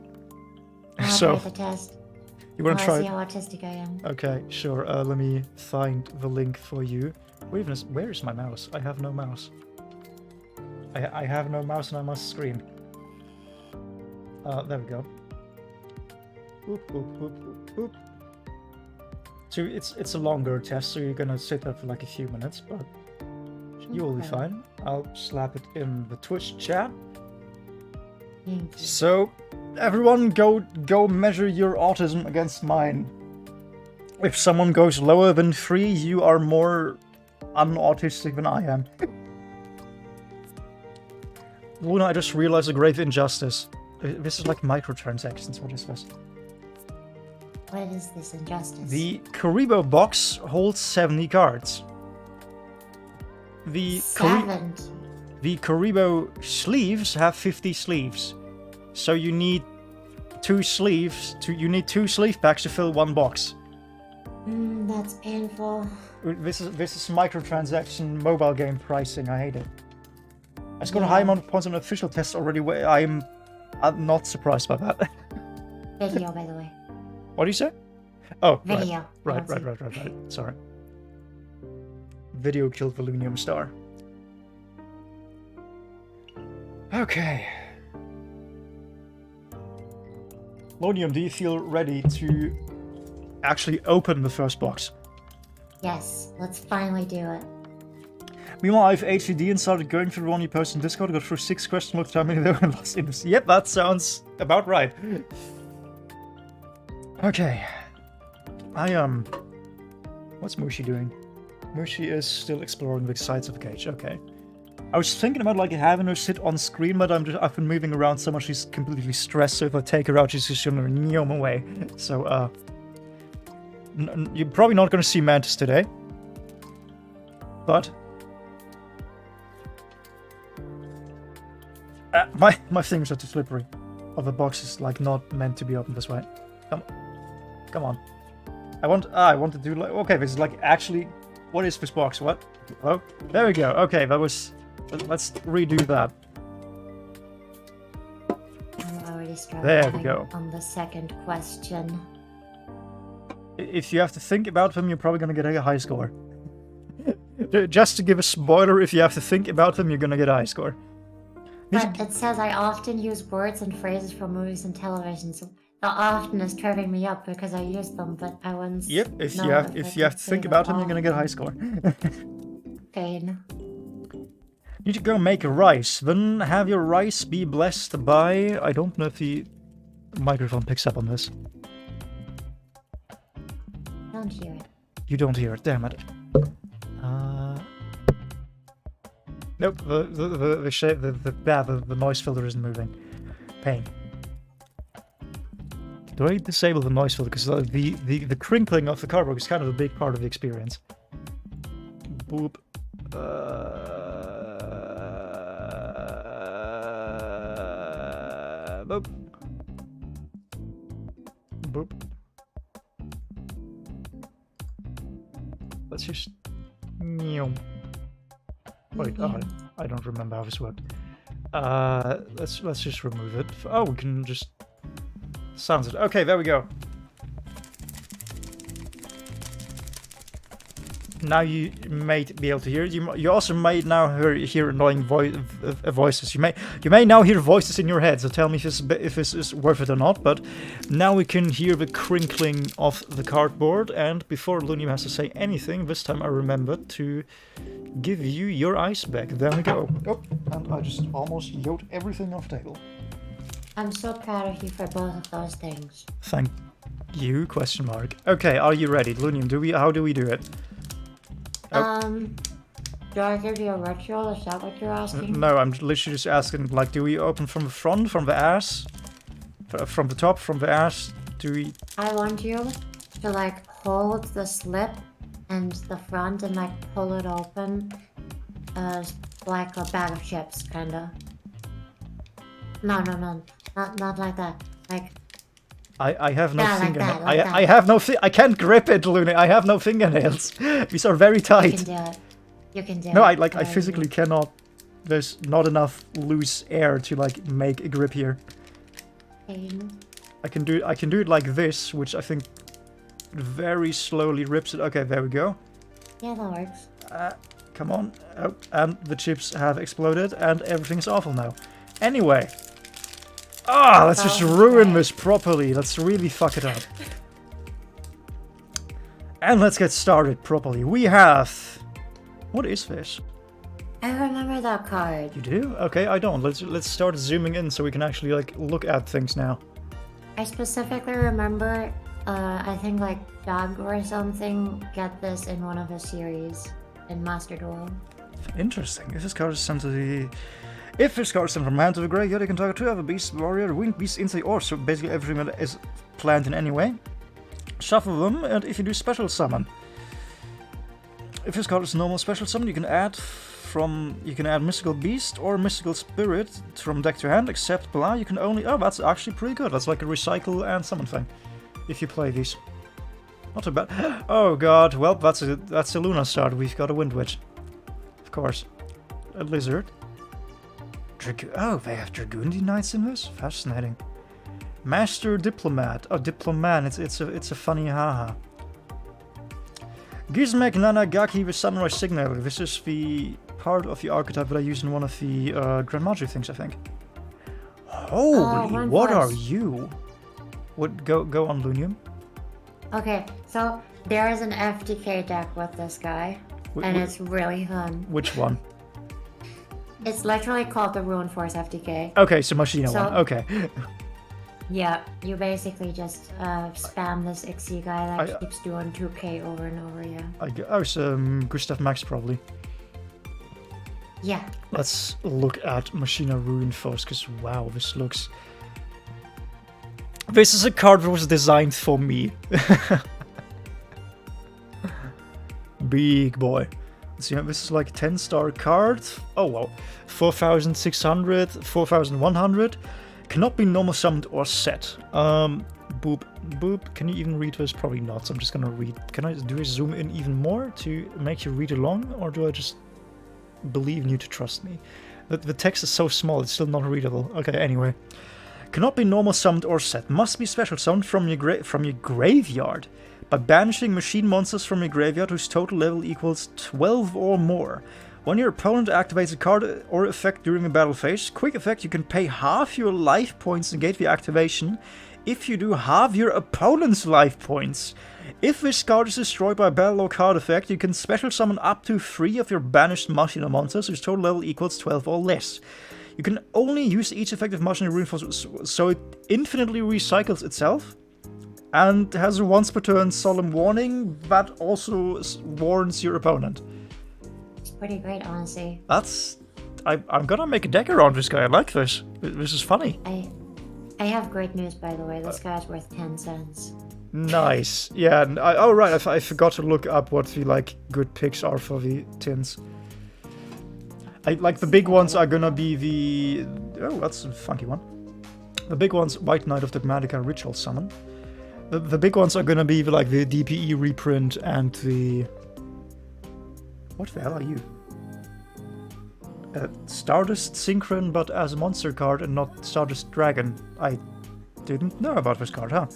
I'll try the test. You want to try? See how autistic I am. Okay, sure. Let me find the link for you. Wait, where is my mouse? I have no mouse. I have no mouse and I must scream. There we go. Boop, boop, boop, boop, boop. So it's a longer test, so you're gonna sit there for like a few minutes, but you will be fine. I'll slap it in the Twitch chat. So, everyone go measure your autism against mine. If someone goes lower than 3, you are more unautistic than I am. Luna, I just realized a grave injustice. This is like microtransactions. What is this? What is this injustice? The Karibo box holds 70 cards. The Karibo sleeves have 50 sleeves. So you need 2 sleeves. You need 2 sleeve packs to fill 1 box. That's painful. This is microtransaction mobile game pricing. I hate it. I scored a high amount of points on official tests already. I'm not surprised by that. Video, by the way. What do you say? Oh, video. Right. Sorry. Video killed Volunium Star. Okay. Lonium, do you feel ready to actually open the first box? Yes, let's finally do it. Meanwhile, I have HCD and started going through the one you posted in Discord. I got through 6 questions, looked how many there were and lost interest. Yep, that sounds about right. Okay. What's Mushi doing? Mushi is still exploring the sides of the cage. Okay. I was thinking about like having her sit on screen, but I've been moving around so much she's completely stressed. So if I take her out, she's just gonna neom away. So you're probably not gonna see Mantis today, but my fingers are too slippery. Oh, the box is like not meant to be opened this way. Come on. I want to do like, okay, this is like actually, what is this box? What? Oh, there we go. Okay, that was. Let's redo that. I'm already struggling there we go. On the second question. If you have to think about them, you're probably gonna get a high score. Just to give a spoiler, if you have to think about them, you're gonna get a high score. But it says I often use words and phrases from movies and television, so the often is tripping me up because I use them, but I wouldn't. Yep, if you have to think about them, you're gonna get a high score. Pain. Need to go make rice. Then have your rice be blessed by... I don't know if the microphone picks up on this. Don't hear it. You don't hear it, damn it. Nope, the noise filter isn't moving. Pain. Do I disable the noise filter? Because the crinkling of the cardboard is kind of a big part of the experience. Boop. Boop. Boop. Let's just... Wait, oh, I don't remember how this worked. Let's just remove it. Oh, we can just... Sounds it. Okay, there we go. Now you may be able to hear it. You also may now hear annoying voices. You may now hear voices in your head. So tell me if this is worth it or not. But now we can hear the crinkling of the cardboard. And before Lunium has to say anything, this time I remembered to give you your ice back. There we go. Oh, and I just almost yoked everything off the table. I'm so proud of you for both of those things. Thank you? Question mark. Okay, are you ready, Lunium? How do we do it? Do I give you a ritual? Is that what you're asking? No, I'm literally just asking, like, do we open from the front, from the ass? From the top, from the ass? Do we... I want you to, like, hold the slip and the front and, like, pull it open as, like, a bag of chips, kinda. No, not like that. Like... I have no fingernails. Like that. I have no I can't grip it, Luna. I have no fingernails. These are very tight. You can do it. You can do it. No, I physically cannot. There's not enough loose air to like make a grip here. I can do it like this, which I think very slowly rips it. Okay, there we go. Yeah, that works. Come on. Oh, and the chips have exploded and everything's awful now. Anyway. Let's just ruin this properly. Let's really fuck it up. And let's get started properly. We have... What is this? I remember that card. You do? Okay, I don't. Let's start zooming in so we can actually like look at things now. I specifically remember, I think like Doug or something get this in one of his series in Master Duel. Interesting. If this card is sent to the... If this card is sent from hand to the graveyard, you can target 2 other beast warrior, winged beast inside, or so basically everything that is planned in any way. Shuffle them, and if you do special summon. If this card is normal special summon, you can add mystical beast or mystical spirit from deck to hand, except blah, you can only... Oh, that's actually pretty good. That's like a recycle and summon thing. If you play these. Not too bad. Oh god, well, that's a Lunastar. We've got a Wind Witch. Of course. A lizard. Oh, they have Dragoon Knights in this? Fascinating. Master Diplomat. Oh, Diplomat. It's a funny haha. Gizmek Nanagaki with Samurai Signal. This is the part of the archetype that I use in one of the Grand Magic things, I think. Holy, what are you? What? Go on, Lunium. Okay, so there is an FTK deck with this guy, and it's really fun. Which one? It's literally called the Ruin Force FTK. Okay, so Machina one. Okay. Yeah, you basically just spam this Ixie guy that keeps doing 2k over and over, yeah. Oh, it's Gustav Max probably. Yeah. Let's look at Machina Ruin Force, because wow, this looks... This is a card that was designed for me. Big boy. So yeah, this is like a 10-star card. Oh wow. 4,600, 4,100. Cannot be normal summoned or set. Boop, boop. Can you even read this? Probably not. So I'm just gonna read. Do I zoom in even more to make you read along? Or do I just believe in you to trust me? The text is so small, it's still not readable. Okay, anyway. Cannot be normal summoned or set. Must be special summoned from your graveyard. By banishing machine monsters from your graveyard whose total level equals 12 or more. When your opponent activates a card or effect during a battle phase, quick effect, you can pay half your life points to negate the activation. If you do, halve your opponent's life points. If this card is destroyed by a battle or card effect, you can special summon up to 3 of your banished Machina monsters whose total level equals 12 or less. You can only use each effective Machina reinforcement, so it infinitely recycles itself. And has a once per turn solemn warning that also warns your opponent. It's pretty great, honestly. I'm gonna make a deck around this guy. I like this. This is funny. I have great news, by the way. This guy's worth 10 cents. Nice. Yeah. Oh right. I forgot to look up what the good picks are for the tins. The big ones are gonna be the. Oh, that's a funky one. The big ones, White Knight of Dogmatica Ritual Summon. The big ones are gonna be the DPE reprint and the. What the hell are you? Stardust Synchron, but as a monster card and not Stardust Dragon. I didn't know about this card, huh?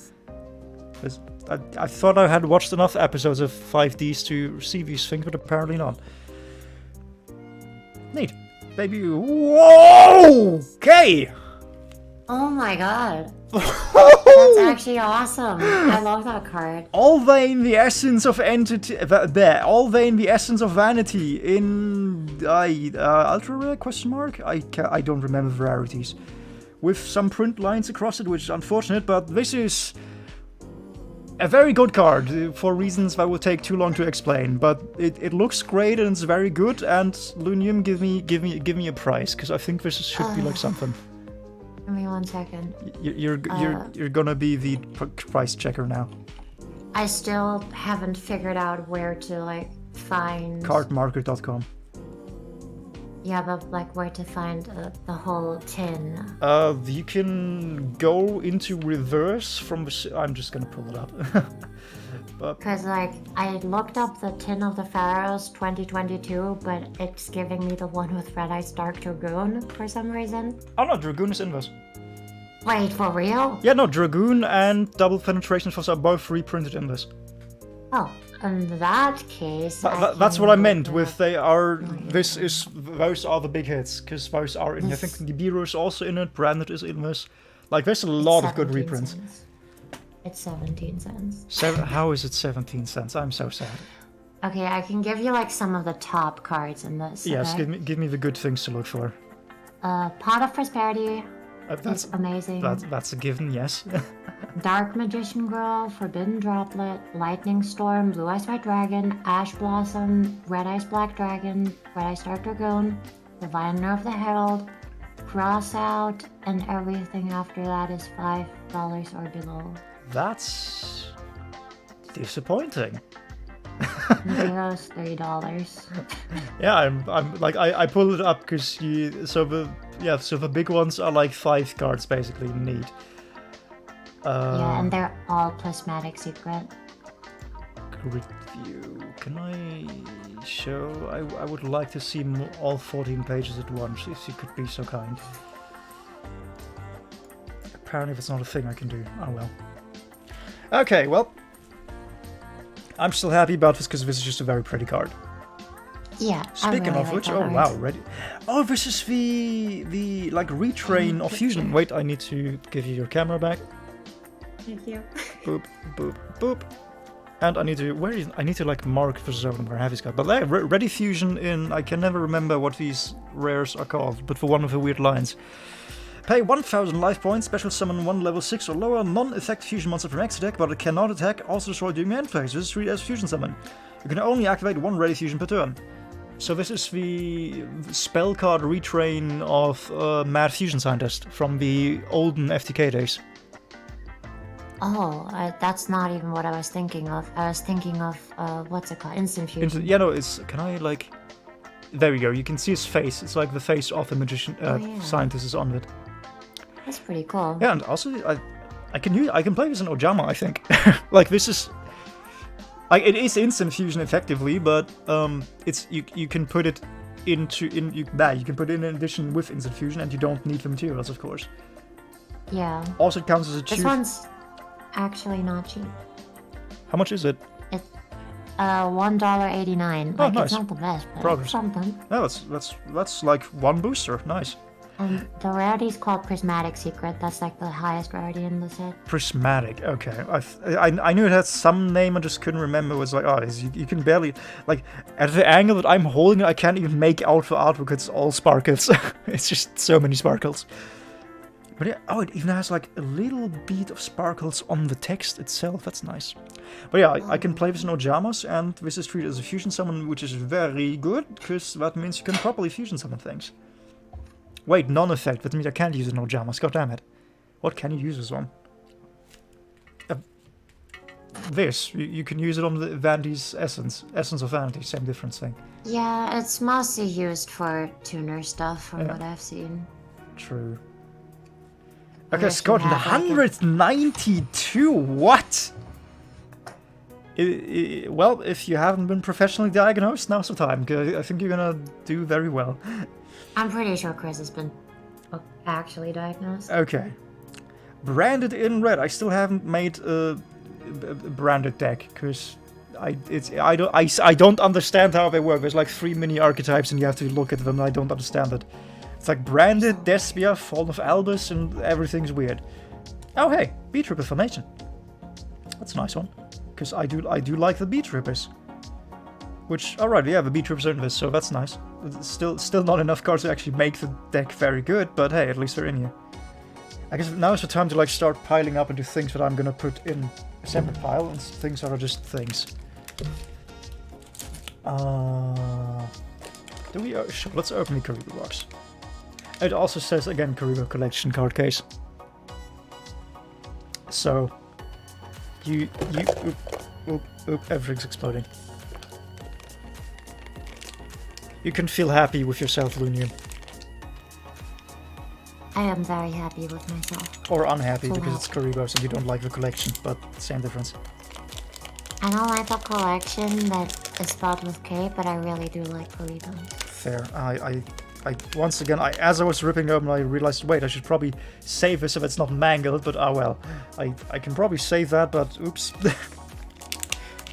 I thought I had watched enough episodes of 5Ds to see these things, but apparently not. Neat. Baby. Whoa! Okay! Oh my god. That's actually awesome. I love that card. Alvain, the essence of entity. Alvain, the essence of vanity in ultra rare question mark. I don't remember the rarities. With some print lines across it, which is unfortunate, but this is a very good card for reasons that will take too long to explain. But it looks great and it's very good. And Lunium, give me a price because I think this should be something. Give me 1 second. You're gonna be the price checker now. I still haven't figured out where to find Cardmarket.com. Yeah, but where to find the whole tin. You can go into reverse from the. I'm just gonna pull it up. Because I looked up the Tin of the Pharaohs 2022, but it's giving me the one with Red Eyes Dark Dragoon for some reason. Oh no, Dragoon is in this. Wait, for real? Yeah, no, Dragoon and Double Penetration Force are both reprinted in this. Oh, in that case... that's what I meant with they are... Those are the big hits, because those are in... I think Nibiru is also in it, Branded is in this. There's a lot of good reprints. Cents. It's 17 cents. How is it 17 cents? I'm so sad. Okay, I can give you some of the top cards in this. Yes, okay? give me the good things to look for. Pot of Prosperity. That's amazing. That's a given, yes. Dark Magician Girl, Forbidden Droplet, Lightning Storm, Blue Eyes White Dragon, Ash Blossom, Red Eyes Black Dragon, Red Eyes Dark Dragoon, Diviner of the Herald, Cross Out, and everything after that is $5 or below. That's disappointing. Zero's $3. Yeah, I pulled it up because so the big ones are 5 cards basically neat. Yeah, and they're all Plasmatic Secret. Grid view. Can I show? I would like to see all 14 pages at once, if you could be so kind. Apparently that's not a thing I can do. Oh well. Okay, well. I'm still happy about this because this is just a very pretty card. Yeah. Speaking of which, oh wow, ready. Oh, this is the retrain of fusion. Wait, I need to give you your camera back. Thank you. Boop, boop, boop. And I need to mark the zone where I have this guy. But there, ready fusion in. I can never remember what these rares are called, but for one of the weird lines. Pay 1000 life points, special summon 1 level 6 or lower, non-effect fusion monster from extra deck, but it cannot attack, also destroy during the end phase. This is treated as fusion summon. You can only activate 1 ready fusion per turn. So this is the spell card retrain of Mad Fusion Scientist from the olden FTK days. Oh, that's not even what I was thinking of. I was thinking of, what's it called? Instant Fusion. Yeah, no, can I there we go, you can see his face. It's the face of the magician, scientist is on it. That's pretty cool. Yeah, and also I can play this in Ojama, I think. This is it is instant fusion effectively, but it's you can put it you can put it in addition with instant fusion, and you don't need the materials, of course. Yeah. Also, it counts as a cheap. This one's actually not cheap. How much is it? It's $1.89. Oh, nice. It's not the best, but Progress. it's something. No, that's 1 booster. Nice. The rarity is called Prismatic Secret. That's like the highest rarity in the set. Prismatic, okay. I knew it had some name, I just couldn't remember. It was like, oh, you can barely, like, at the angle that I'm holding it, I can't even make out the artwork. It's all sparkles. It's just so many sparkles. But yeah, oh, it even has like a little bit of sparkles on the text itself. That's nice. But yeah, I can play this in Ojamas, and this is treated as a fusion summon, which is very good, because that means you can properly fusion summon things. Wait, non-effect. That means I can't use it in Ojamas. God damn it. What can you use this on? This. You can use it on the Vandy's Essence. Essence of Vandy. Same difference thing. Yeah, it's mostly used for tuner stuff from what I've seen. True. Or Okay, if you Scotland, have, like, 192. What? Well, if you haven't been professionally diagnosed, now's the time. 'Cause I think you're gonna do very well. I'm pretty sure Chris has been actually diagnosed. Okay. Branded in red. I still haven't made a branded deck because I don't understand how they work. There's like 3 mini archetypes and you have to look at them. And I don't understand it. It's like branded, Despia, Fall of Albus, and everything's weird. Oh hey, Beatripper formation. That's a nice one. Because I do like the Beatrippers. Which, alright, yeah, the Beatrippers are in this, so that's nice. It's still not enough cards to actually make the deck very good, but hey, at least they're in here. I guess now is the time to like start piling up into things that I'm gonna put in a separate pile, and things that are just things. Sure, let's open the Karibo box. It also says, again, Karibo Collection card case. So, oop, everything's exploding. You can feel happy with yourself, Lunium. I am very happy with myself. Or unhappy So because it's Karibos and you don't like the collection, but same difference. I don't like the collection that is spelled with K, but I really do like Karibo. Fair. I once again, as I was ripping open, I realized, wait, I should probably save this so it's not mangled, but oh well. I can probably save that, but oops.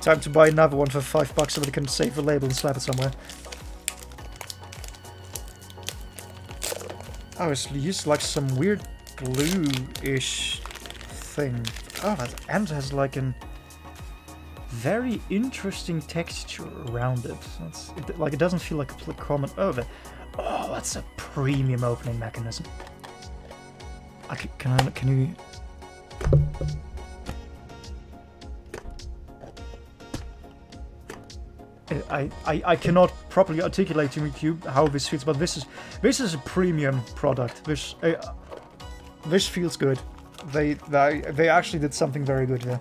Time to buy another one for $5 so that I can save the label and slap it somewhere. Oh, it's used like some weird glue-ish thing. Oh, that end has like an very interesting texture around it. It doesn't feel like a common. Oh, that's a premium opening mechanism. Can you? I cannot properly articulate to you how this feels, but this is a premium product. This feels good. They actually did something very good here.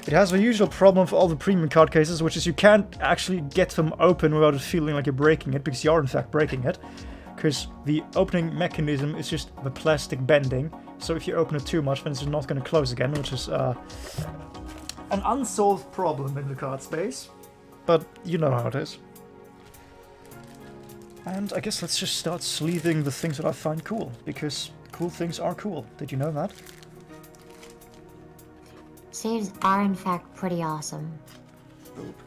It has the usual problem for all the premium card cases, which is you can't actually get them open without it feeling like you're breaking it, because you are in fact breaking it. Because the opening mechanism is just the plastic bending, so if you open it too much, then it's not going to close again, which is an unsolved problem in the card space. But you know how it is. And I guess let's just start sleeving the things that I find cool, because cool things are cool. Did you know that? Saves are in fact pretty awesome. Oop.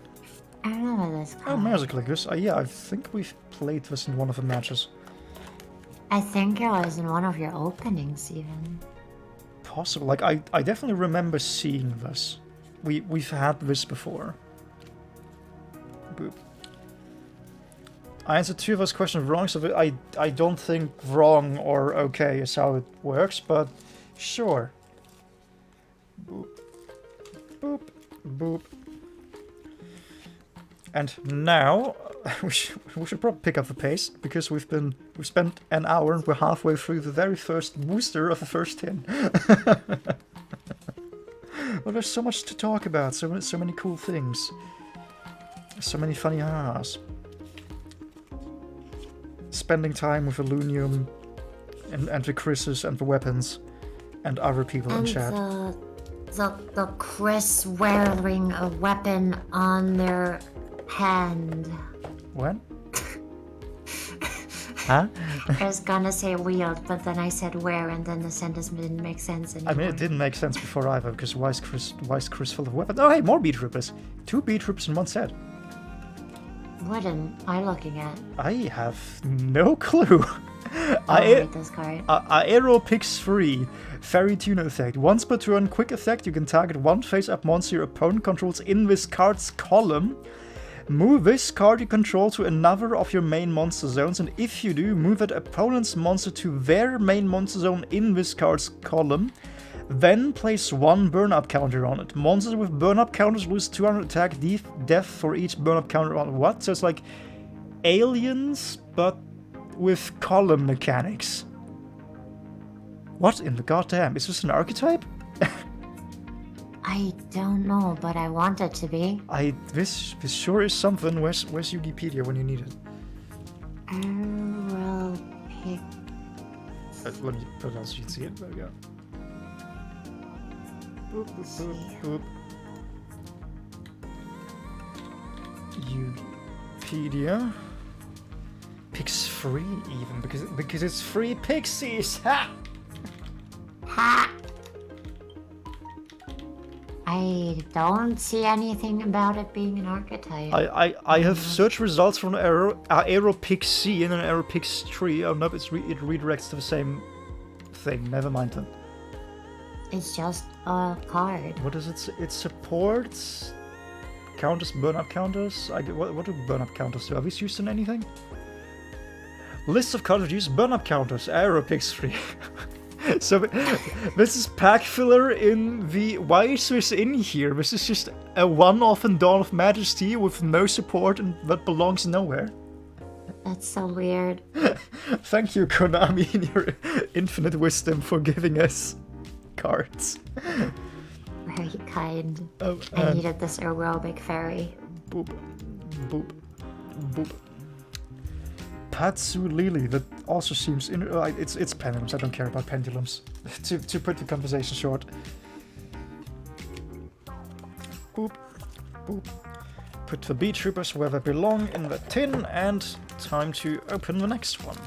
I remember this card. Oh, Merziclicus. Yeah, I think we've played this in one of the matches. I think it was in one of your openings even. Possible. Like, I definitely remember seeing this. We've had this before. Boop. I answered 2 of those questions wrong, so I don't think wrong or okay is how it works, but sure. Boop. Boop. Boop. And now we should probably pick up the pace, because we've spent an hour and we're halfway through the very first booster of the first tin. Well, there's so much to talk about, so many cool things. So many funny ha-has. Spending time with the Lunium and the Chris's and the weapons and other people in chat. The Chris wearing a weapon on their hand. What? Huh? I was gonna say wield, but then I said wear, and then the sentence didn't make sense anymore. I mean, it didn't make sense before either, because why is Chris full of weapons? Oh, hey, more Beatrippers. 2 Beatrippers in one set. What am I looking at? I have no clue. read this card. Aero Pix 3, Fairy Tuna effect. Once per turn, quick effect, you can target one face-up monster your opponent controls in this card's column. Move this card you control to another of your main monster zones, and if you do, move that opponent's monster to their main monster zone in this card's column. Then place one burn-up counter on it. Monsters with burn-up counters lose 200 attack death for each burn-up counter on what? So it's like aliens, but with column mechanics. What in the goddamn? Is this an archetype? I don't know, but I want it to be. This sure is something. Where's Wikipedia when you need it? Aero Pix. Let me put it on so you can see it. There we go. Boop, boop, boop, boop. Wikipedia. Pix free even because it's free pixies. Ha! Ha! I don't see anything about it being an archetype. I have search results from Aero Pix C and an Aero Pix 3. Oh no, it redirects to the same thing. Never mind then. It's just a card. What does it say? It supports counters, burn-up counters. What do burn-up counters do? Are these used in anything? List of cards used burn-up counters. Aero Pix 3. So this is pack filler in the... Why is this in here? This is just a one-off in Dawn of Majesty with no support and that belongs nowhere. That's so weird. Thank you, Konami, in your infinite wisdom for giving us cards. Very kind. Oh, I needed this aerobic fairy. Boop, boop, boop. Patsu Lily, that also seems... it's pendulums, I don't care about pendulums. to put the conversation short. Boop, boop. Put the bee troopers where they belong in the tin, and time to open the next one.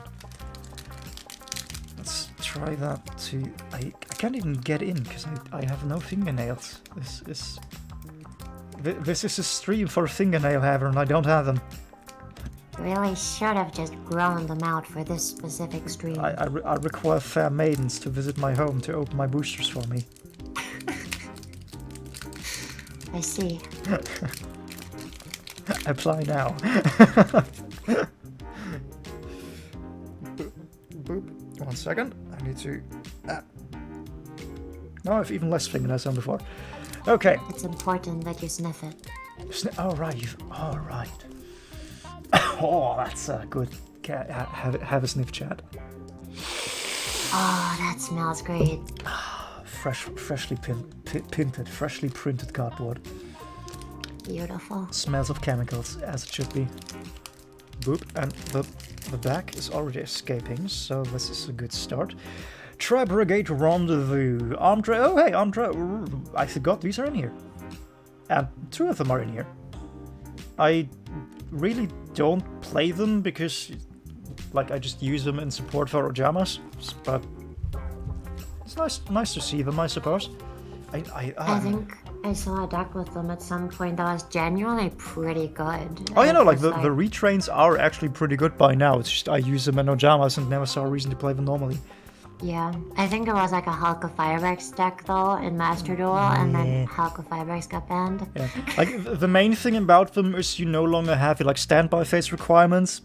Let's try that to... I can't even get in, because I have no fingernails. This is a stream for fingernail haver, and I don't have them. Really should have just grown them out for this specific stream. I require fair maidens to visit my home to open my boosters for me. I see. Apply now. Boop. 1 second. I need to... No, I have even less fingernails than before. Okay. It's important that you sniff it. Oh, right. Oh, right. Oh, that's good. Have a sniff, chat. Oh, that smells great. Freshly printed cardboard. Beautiful. Smells of chemicals, as it should be. Boop, and the back is already escaping, so this is a good start. Tri-Brigade Rendezvous. Oh, hey, I forgot these are in here. And 2 of them are in here. I really don't play them because, like, I just use them in support for Ojamas, but it's nice to see them, I suppose. I think I saw a deck with them at some point that was genuinely pretty good. Oh, you know, like the retrains are actually pretty good by now. It's just I use them in Ojamas and never saw a reason to play them normally. Yeah, I think it was like a Hulk of Firebricks deck though in Master Duel, and then Hulk of Firebricks got banned. Yeah, like the main thing about them is you no longer have like standby phase requirements,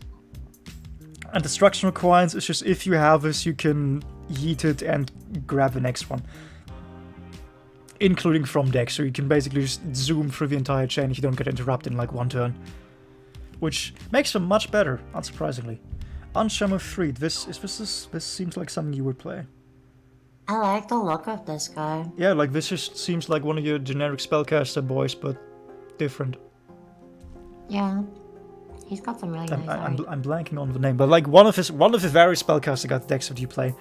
and destruction requirements. It's just if you have this, you can yeet it and grab the next one, including from deck. So you can basically just zoom through the entire chain if you don't get interrupted in like 1 turn, which makes them much better, unsurprisingly. Unshamu Freed, this seems like something you would play. I like the look of this guy. Yeah, like this just seems like one of your generic spellcaster boys, but different. Yeah, he's got some really nice art. I'm blanking on the name, but like one of his various spellcaster got decks that you play.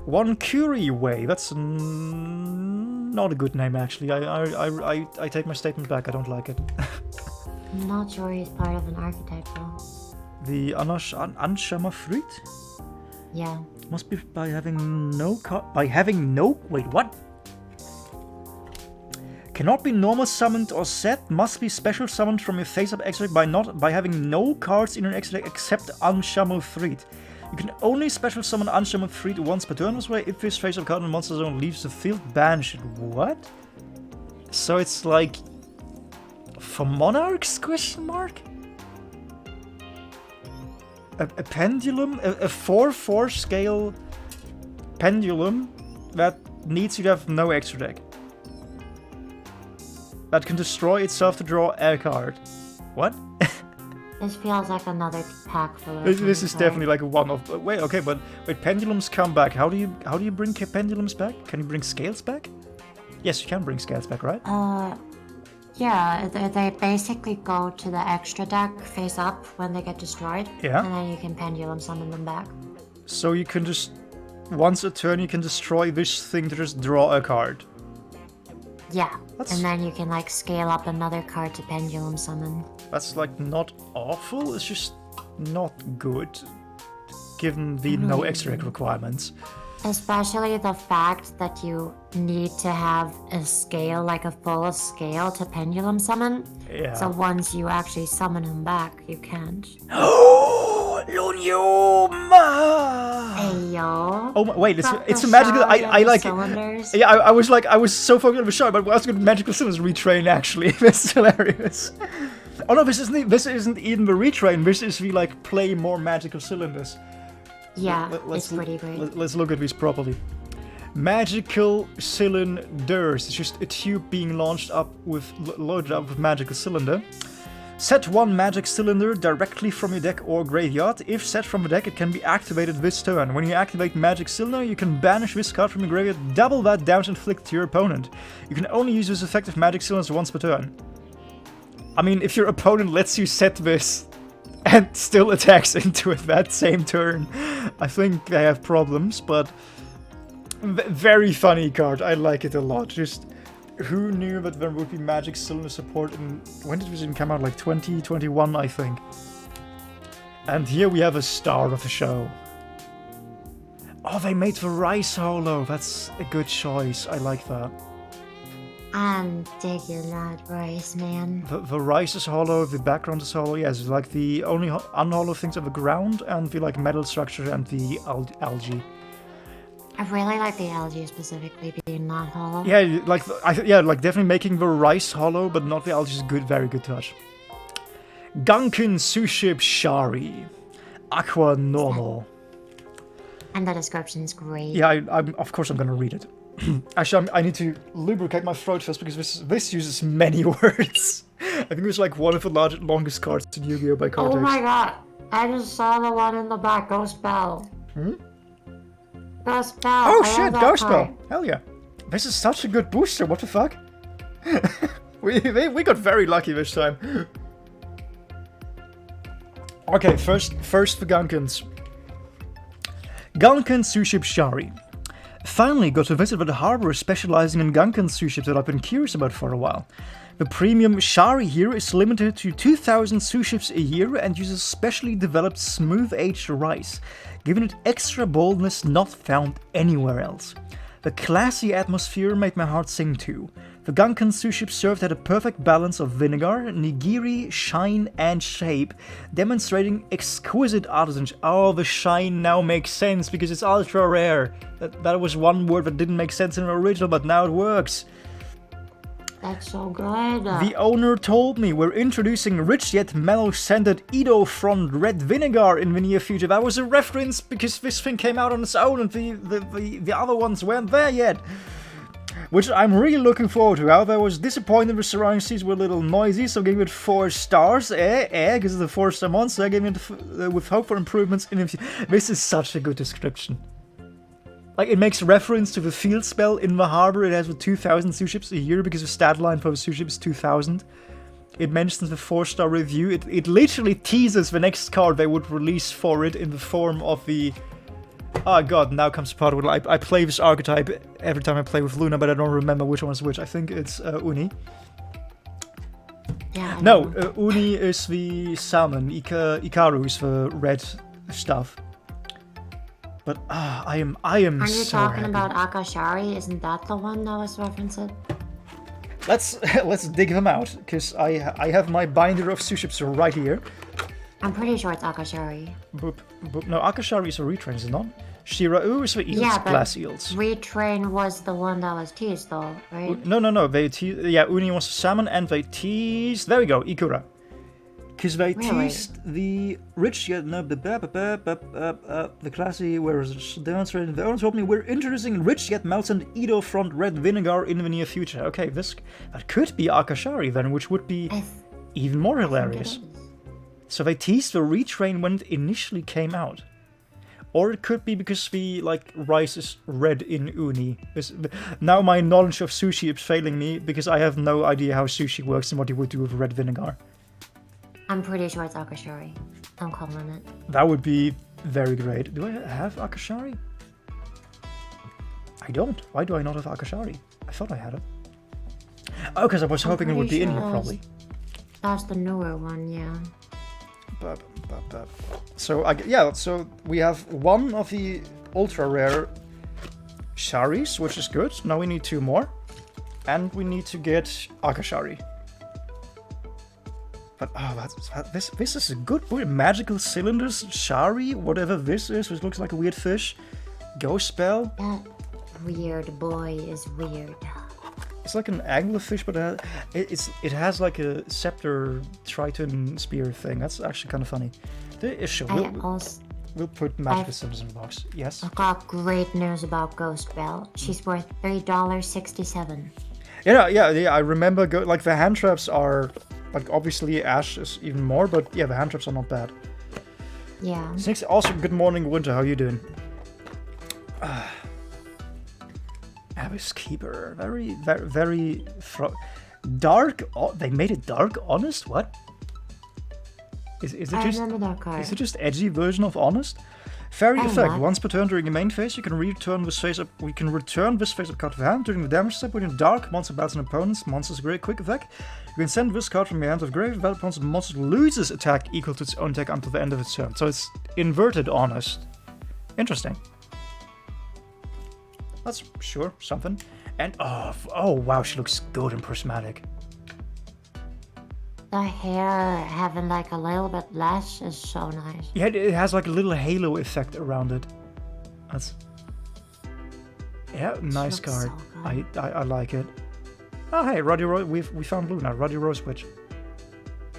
One Curie Way, that's not a good name actually. I take my statement back. I don't like it. I'm not sure he's part of an archetype though. The Anshama Fruit? Yeah. Must be by having no wait, what? Cannot be normal summoned or set, must be special summoned from your face-up extra deck by having no cards in your extra deck except Anshamu Fruit. You can only special summon Unshaman 3 once per turn this way. If this face of card in the monster zone leaves the field, banish it. What? So it's like for monarchs? Question mark? A pendulum, a 4/4 scale pendulum that needs you to have no extra deck. That can destroy itself to draw a card. What? This feels like another pack full of This is definitely like a one-off. Wait, okay, but wait, pendulums come back. How do you bring pendulums back? Can you bring scales back? Yes, you can bring scales back, right? Yeah, they basically go to the extra deck face up when they get destroyed. Yeah. And then you can pendulum summon them back. So you can just once a turn you can destroy this thing to just draw a card. Yeah, That's- and then you can like scale up another card to pendulum summon. That's like not awful. It's just not good, given the no extra deck requirements. Especially the fact that you need to have a scale, like a full scale to pendulum summon. Yeah. So once you actually summon him back, you can't. Oh, Lunyoma! Hey yo. Oh my, wait, it's Got a the magical. shard I and the like. cylinders. Yeah, I was so focused on the shard, but I was going to magical cylinders retrain actually. That's hilarious. Oh no, this isn't even the retrain. This is the like play more magical cylinders. Yeah, Let's it's pretty great. Let's look at these properly. Magical cylinders. It's just a tube being launched up with loaded up with magical cylinder. Set one magic cylinder directly from your deck or graveyard. If set from the deck, it can be activated this turn. When you activate magic cylinder, you can banish this card from your graveyard, double that damage inflicted to your opponent. You can only use this effective magic cylinders once per turn. I mean, if your opponent lets you set this and still attacks into it that same turn, I think they have problems, but very funny card. I like it a lot. Just who knew that there would be magic cylinder support in, when did this even come out? Like 2021, I think. And here we have a star of the show. Oh, they made the Rice Holo. That's a good choice. I like that. I'm digging that rice, man. The rice is hollow, the background is hollow. Yes, like the only unhollow things are the ground and the like metal structure and the algae. I really like the algae specifically being not hollow. Yeah, like like definitely making the rice hollow, but not the algae is good, very good touch. Gunkin Suship Shari, Aqua Normal. And the description's great. Yeah, I'm of course I'm gonna read it. Actually, I need to lubricate my throat first because this uses many words. I think it's like one of the longest cards in Yu-Gi-Oh! By Cortex. Oh my god! I just saw the one in the back. Go spell. Go spell. Oh I love shit, that Ghost card. Spell! Hell yeah. This is such a good booster, what the fuck? we got very lucky this time. Okay, first the Gunkins. Gunkin Suship Shari. Finally got to visit the harbor specializing in Gunkin suship that I've been curious about for a while. The premium Shari here is limited to 2,000 suships a year and uses specially developed smooth-aged rice, giving it extra boldness not found anywhere else. The classy atmosphere made my heart sing too. The Gunkin suship served at a perfect balance of vinegar, nigiri, shine, and shape, demonstrating exquisite artisanship. Oh, the shine now makes sense because it's ultra rare. That was one word that didn't make sense in the original, but now it works. That's so good. The owner told me we're introducing rich yet mellow-scented Edo Front Red Vinegar in the near future. That was a reference because this thing came out on its own and the other ones weren't there yet. Which I'm really looking forward to. However, I was disappointed the surrounding scenes were a little noisy, so I gave it 4 stars. Because it's a 4-star monster. I gave it with hope for improvements in the future. This is such a good description. Like, it makes reference to the field spell in the harbor. It has with 2,000 suship a year because the stat line for the suship is 2,000. It mentions the 4-star review. It literally teases the next card they would release for it in the form of the... Oh god, now comes the part where I play this archetype every time I play with Luna, but I don't remember which one is which. I think it's Uni. Yeah. No, Uni is the salmon. Ikaru is the red stuff. But I am Aren't you so talking happy. about Akashari? Isn't that the one that was referenced? Let's dig them out, because I have my binder of suships right here. I'm pretty sure it's Akashari. Boop, boop. No, Akashari is a retrain, is it not? Shirau is for eels, Yeah, but glass eels. Retrain was the one that was teased, though, right? No. Yeah, Uni was a salmon, and they teased. There we go, Ikura. Because they Really? teased the rich, yeah, no, the classy, whereas demonstrating the owners told me we're introducing rich yet melted Edo front red vinegar in the near future. Okay, that could be Akashari then, which would be even more hilarious. So they teased the retrain when it initially came out. Or it could be because the rice is red in uni. Now my knowledge of sushi is failing me because I have no idea how sushi works and what you would do with red vinegar. I'm pretty sure it's Akashari. I'm calling it. That would be very great. Do I have Akashari? I don't. Why do I not have Akashari? I thought I had it. Oh, because I was hoping it would be in here, probably. That's the newer one, yeah. So, so we have one of the ultra rare Sharis, which is good. Now we need 2 more. And we need to get Akashari. But, this is a good boy. Magical cylinders, Shari, whatever this is, which looks like a weird fish. Ghost spell. That weird boy is weird. It's like an anglerfish, but it has like a scepter Triton spear thing. That's actually kind of funny. The issue. We'll put magical symbols in the box. Yes. I've got great news about Ghost Belle. She's worth $3.67. Yeah. I remember. The hand traps are obviously Ash is even more, but yeah, the hand traps are not bad. Yeah. Snakes. Also, good morning, Winter. How are you doing? Abyss Keeper, very dark. They made it dark, honest. What? Is it I just? remember that card. Is it just edgy version of honest? Fairy effect. Once per turn during the main phase, you can return this face up. We can return this face up card to the hand during the damage step. When in dark, monster battles an opponent's monster's great quick effect. You can send this card from your hand to the grave. If that opponent's monster loses attack equal to its own attack until the end of its turn. So it's inverted honest. Interesting. That's sure something. And oh wow, she looks good and prismatic. The hair having a little bit less is so nice. Yeah, it has like a little halo effect around it. That's nice card. So I like it. Oh hey, Ruddy Rose, we found Luna, Ruddy Rose Witch.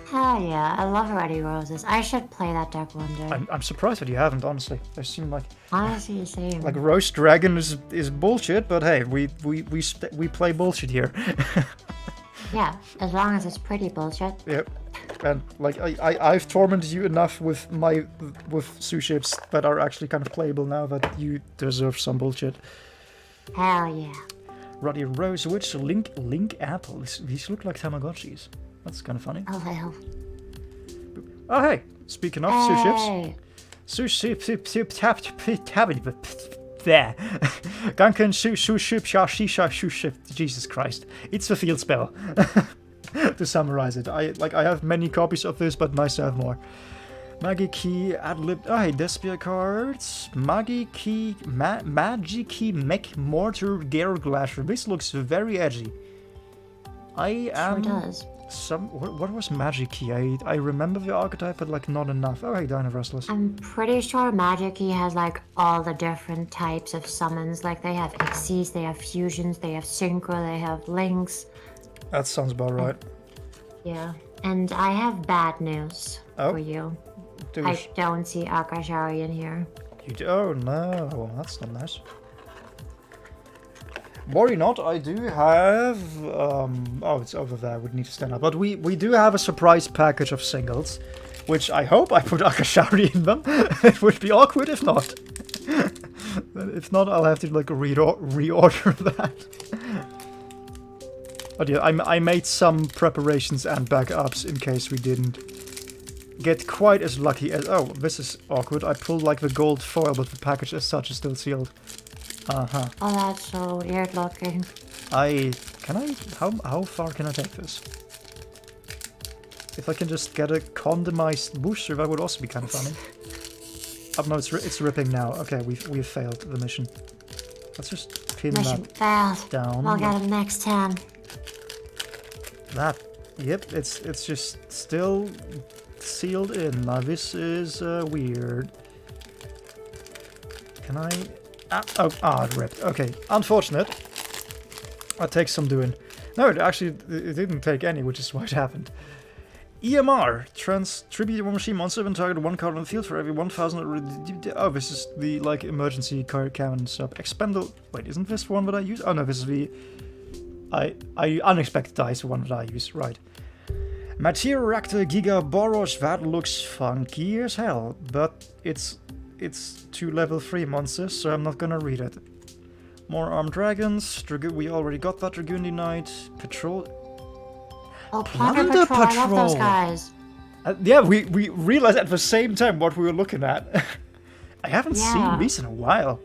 Hell yeah, I love Ruddy Roses. I should play that deck one day. I'm surprised that you haven't, honestly. They seem like Honestly, the same. like Roast Dragon is bullshit, but hey, we play bullshit here. Yeah, as long as it's pretty bullshit. Yep. And I've tormented you enough with suships that are actually kind of playable now that you deserve some bullshit. Hell yeah. Ruddy Rose Witch, Link Apple. These look like Tamagotchis. That's kind of funny. Oh hell. Oh hey, speaking of suships. There. Ganken Shuship. Jesus Christ. It's a field spell. To summarize it. I have many copies of this, but nice to have more. Magi Key, Adlib. Oh hey, Despia cards. Magi Key, Magi Key, Mech Mortar, Gare Glasher. This looks very edgy. I am. Sure does. What was Magic Key? I remember the archetype, but not enough. Oh hey, Dino Restless. I'm pretty sure Magic Key has all the different types of summons. They have Xyz, they have fusions, they have synchro, they have links. That sounds about right. Yeah. And I have bad news for you. I don't see Akashari in here. Oh no, that's not nice. Worry not, I do have... it's over there, I would need to stand up. But we do have a surprise package of singles, which I hope I put Akashari in them. It would be awkward if not. If not, I'll have to reorder that. But yeah, I made some preparations and backups in case we didn't get quite as lucky as... Oh, this is awkward. I pulled the gold foil, but the package as such is still sealed. Uh-huh. Oh, that's so weird looking. How far can I take this? If I can just get a condomized booster, that would also be kind of funny. Oh no, it's ripping now. Okay, we've failed the mission. Let's just pin Mission that failed. down. We'll get it next time. Yep, it's just still sealed in. Now this is weird. Can I... it ripped. Okay, unfortunate. That takes some doing. No, it didn't take any, which is what happened. EMR. Tribute one machine monster when target one card on the field for every 1000... Oh, this is the, like, emergency card cannon sub. Expendable... Wait, isn't this the one that I use? Oh, no, this is the... Unexpected dice, the one that I use. Right. Materioractor Giga Boros. That looks funky as hell, but it's 2 level 3 monsters, so I'm not gonna read it. More armed dragons. We already got that. Dragoon Knight. Patrol. Oh, Plunder Patrol. I love those guys. Yeah, we realized at the same time what we were looking at. I haven't seen these in a while.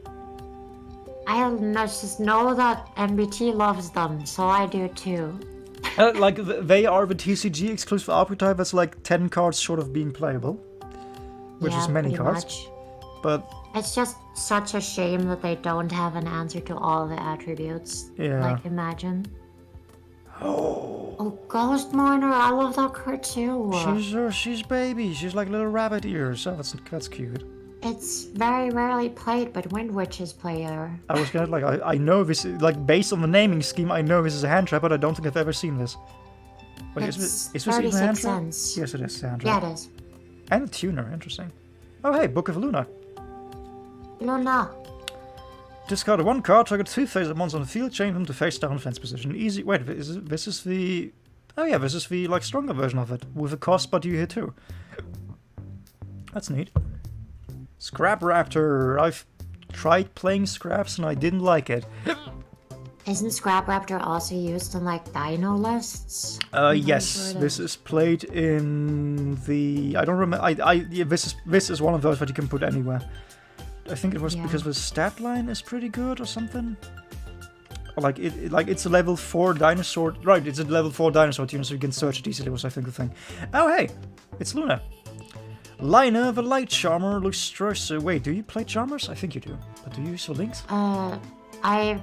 I just know that MBT loves them, so I do too. Like, they are the TCG exclusive archetype that's like 10 cards short of being playable. Which is many cards. Much. But... It's just such a shame that they don't have an answer to all the attributes. Yeah. Like, imagine. Oh, Ghost Mourner, I love that card too. She's baby. She's like little rabbit ears. Oh, that's cute. It's very rarely played, but Wind Witches play her. I was gonna I know this, like, based on the naming scheme, I know this is a hand trap, but I don't think I've ever seen this. Wait, is this even a hand trap? Yes, it is a hand trap. Yeah, it is. And a tuner, interesting. Oh, hey, Book of Luna. Luna. Discard 1 card, target 2 face monsters on the field, change them to face down fence position. Easy. Wait, this is the... Oh yeah, this is the, like, stronger version of it, with a cost, but you hit 2. That's neat. Scrap Raptor. I've tried playing Scraps and I didn't like it. Isn't Scrap Raptor also used in, like, Dino lists? Yes. This is played in the... I don't remember... yeah, this is one of those that you can put anywhere. I think it was because the stat line is pretty good or something. Like it's a level 4 dinosaur. Right, it's a level 4 dinosaur tuner, so you can search it easily. Was I think the thing. Oh hey, it's Luna. Lina, the Light Charmer, looks stressed. Wait, do you play Charmers? I think you do. But do you use the links? I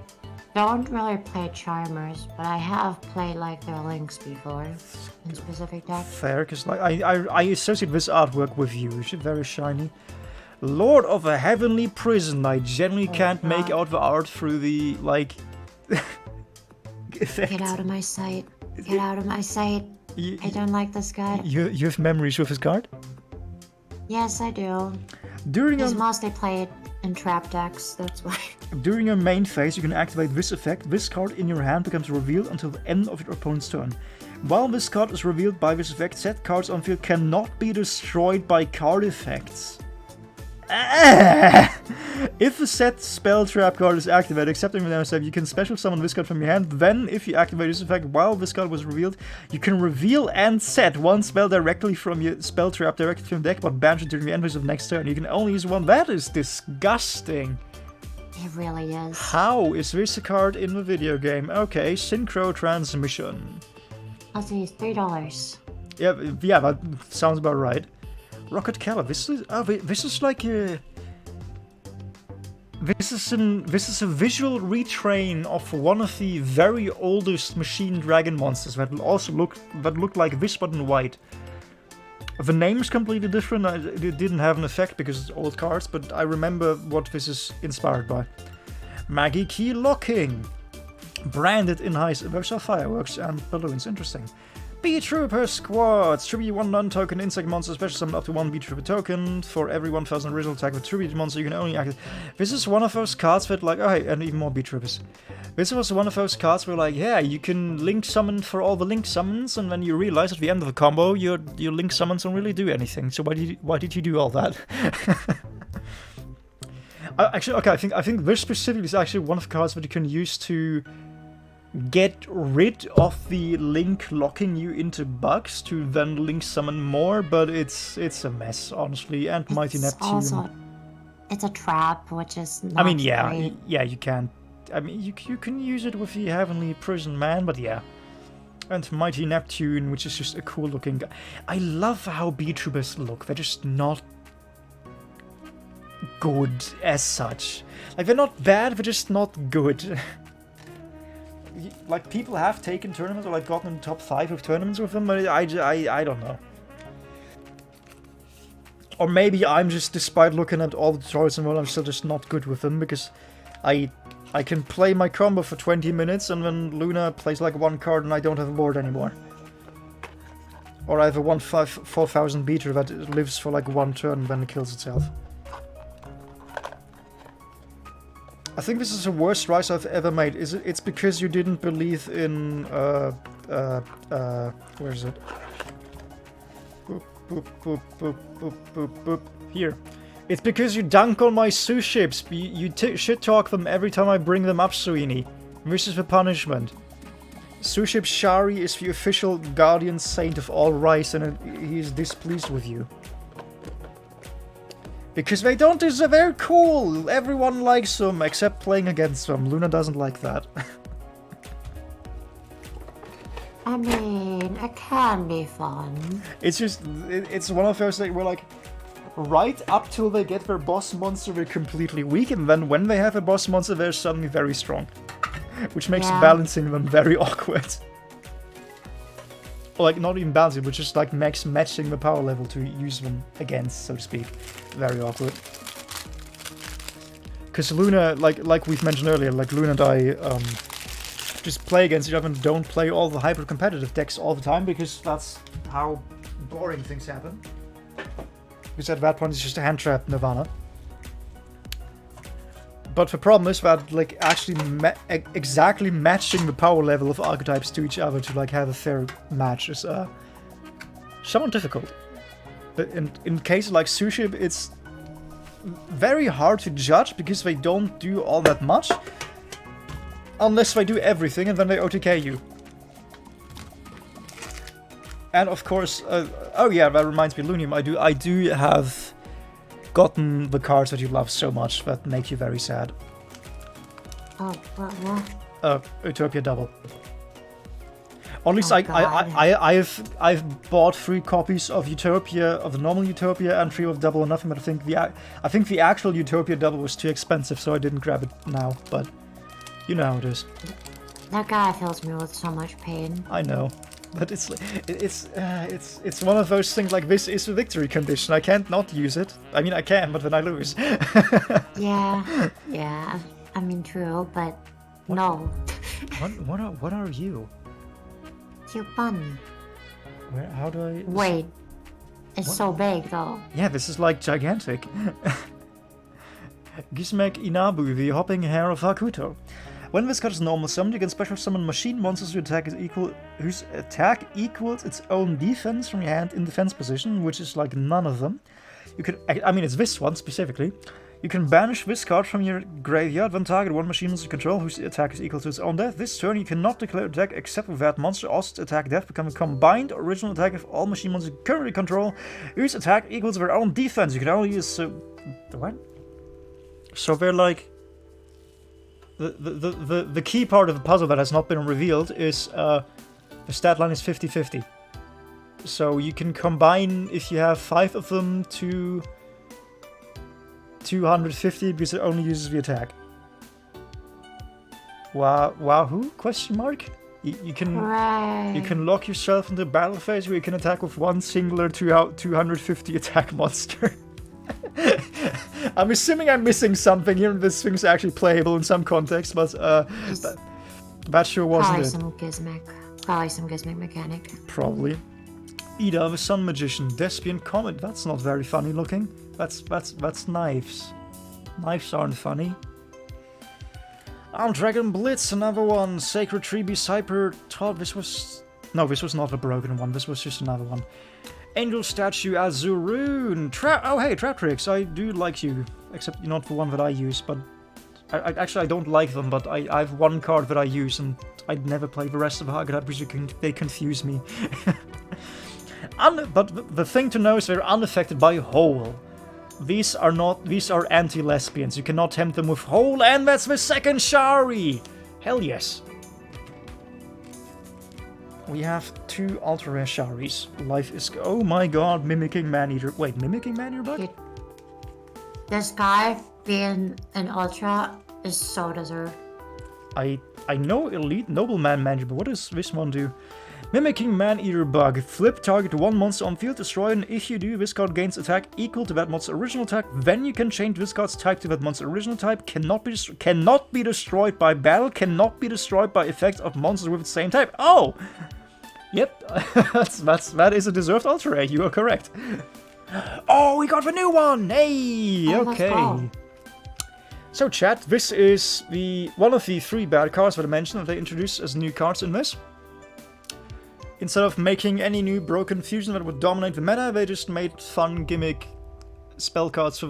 don't really play Charmers, but I have played like their links before in specific decks. Fair, because like I associate this artwork with you. It's very shiny. Lord of a Heavenly Prison. I generally can't make out the art through the, like... effect. Get out of my sight. Get out of my sight. I don't like this guy. You have memories with his card? Yes, I do. He's mostly played in trap decks, that's why. During your main phase, you can activate this effect. This card in your hand becomes revealed until the end of your opponent's turn. While this card is revealed by this effect, set cards on field cannot be destroyed by card effects. If a set spell trap card is activated, except in the step, you can special summon this card from your hand. Then, if you activate this effect while this card was revealed, you can reveal and set one spell directly from your spell trap directly from the deck, but banish it during the end phase of next turn. You can only use one. That is disgusting. It really is. How is this a card in the video game? Okay, Synchro Transmission. Let's see, $3. Yeah, that sounds about right. Rocket Keller. This is like a... This is a visual retrain of one of the very oldest machine dragon monsters that will also look like this but in white. The name is completely different. It didn't have an effect because it's old cards, but I remember what this is inspired by. Maggie Key Locking. Branded in high versus fireworks and balloons. Interesting. B-Trooper Squads. Tribute 1 non-token insect monster, special summon up to 1 B-Trooper token. For every 1000 original attack with tribute monster, you can only activate. This is one of those cards that, like, oh, hey, and even more B-Troopers. This was one of those cards where, like, yeah, you can link summon for all the link summons, and then you realize at the end of the combo, your link summons don't really do anything. So why did you do all that? Actually, okay, I think this specifically is actually one of the cards that you can use to get rid of the link locking you into bugs to then link summon more, but it's a mess, honestly. And Mighty Neptune. It's a trap, which is not I mean, yeah, great. Yeah, you can. I mean, you can use it with the Heavenly Prison Man, but yeah. And Mighty Neptune, which is just a cool looking guy. I love how B-Troopers look. They're just not good as such. Like, they're not bad, they're just not good. Like, people have taken tournaments or like gotten in the top 5 of tournaments with them, but I don't know. Or maybe I'm just, despite looking at all the tutorials and what, I'm still just not good with them, because I can play my combo for 20 minutes and then Luna plays like one card and I don't have a board anymore. Or I have a 1/4000 beater that lives for like one turn and then it kills itself. I think this is the worst Rise I've ever made. It's because you didn't believe in where is it? Boop, boop, boop, boop, boop, boop, boop. Here. It's because you dunk on my Su ships. You shit talk them every time I bring them up, Suini. This is the punishment. Su ship Shari is the official guardian saint of all Rise, and he is displeased with you. Because they don't deserve. They're cool. Everyone likes them except playing against them. Luna doesn't like that. I mean, it can be fun. It's just, it's one of those things where, like, right up till they get their boss monster, they're completely weak, and then when they have a boss monster, they're suddenly very strong. Which makes balancing them very awkward. Or, like, not even balancing, but just, like, matching the power level to use them against, so to speak. Very awkward. Because Luna, like we've mentioned earlier, like, Luna and I, just play against each other and don't play all the hyper-competitive decks all the time, because that's how boring things happen. Because at that point it's just a hand trap Nirvana. But the problem is that, like, actually exactly matching the power level of archetypes to each other to, like, have a fair match is somewhat difficult. But in cases like Su ship, it's very hard to judge because they don't do all that much. Unless they do everything and then they OTK you. And of course, oh yeah, that reminds me, Lunium, I do have gotten the cards that you love so much that make you very sad. Oh, what? Utopia double. Or at least I've bought 3 copies of Utopia, of the normal Utopia, and 3 of Double or Nothing, but I think the actual Utopia double was too expensive, so I didn't grab it now, but you know how it is. That guy fills me with so much pain. I know. But it's one of those things, like, this is a victory condition. I can't not use it. I mean, I can, but then I lose. yeah. I mean, true, but no. What are you? Cute bunny. Where? How do I? Wait. It's so big, though. Yeah, this is like gigantic. Gizmek Inabu, the hopping hare of Hakuto. When this card is normal summoned, you can special summon machine monsters whose attack equals its own defense from your hand in defense position, which is like none of them. You can, I mean, it's this one specifically. You can banish this card from your graveyard when target one machine monster you control whose attack is equal to its own death. This turn you cannot declare attack except with that monster. Also, its attack death become a combined original attack of all machine monsters you currently control whose attack equals their own defense. You can only use what? So they're like the key part of the puzzle that has not been revealed is the stat line is 50-50. So you can combine, if you have 5 of them, to 250 because it only uses the attack. Wahoo? Question mark? You can lock yourself into a battle phase where you can attack with one singular 250 attack monster. I'm assuming I'm missing something here. This thing's actually playable in some context, but that sure wasn't it. Probably some Gizmek mechanic. Probably. Ida, the Sun Magician, Despian Comet. That's not very funny looking. That's knives. Knives aren't funny. Dragon Blitz, another one. Sacred Tree Cyper. This was not a broken one. This was just another one. Angel Statue Azuroon. Oh hey, Trap Tricks. I do like you, except you're not the one that I use. But I don't like them. But I have one card that I use, and I'd never play the rest of the archetype because they confuse me. But the thing to know is they're unaffected by Hole. These are anti-lesbians. You cannot tempt them with Hole, and that's the second Shari! Hell yes. We have 2 ultra rare Sharis. Life is... Oh my god, Mimicking Maneater. Wait, Mimicking Maneater bug? This guy being an ultra is so deserved. I I know Elite Nobleman Manager, but what does this one do? Mimicking Man-Eater Bug. Flip target one monster on field, destroy it, and if you do, this card gains attack equal to that monster's original type. Then you can change this card's type to that monster's original type. Cannot be destroyed by battle. Cannot be destroyed by effect of monsters with the same type. Oh! Yep, that is a deserved ultra rare. You are correct. Oh, we got the new one! Hey! Oh, Okay. So chat, this is one of the 3 bad cards that I mentioned that they introduced as new cards in this. Instead of making any new broken fusion that would dominate the meta, they just made fun gimmick spell cards for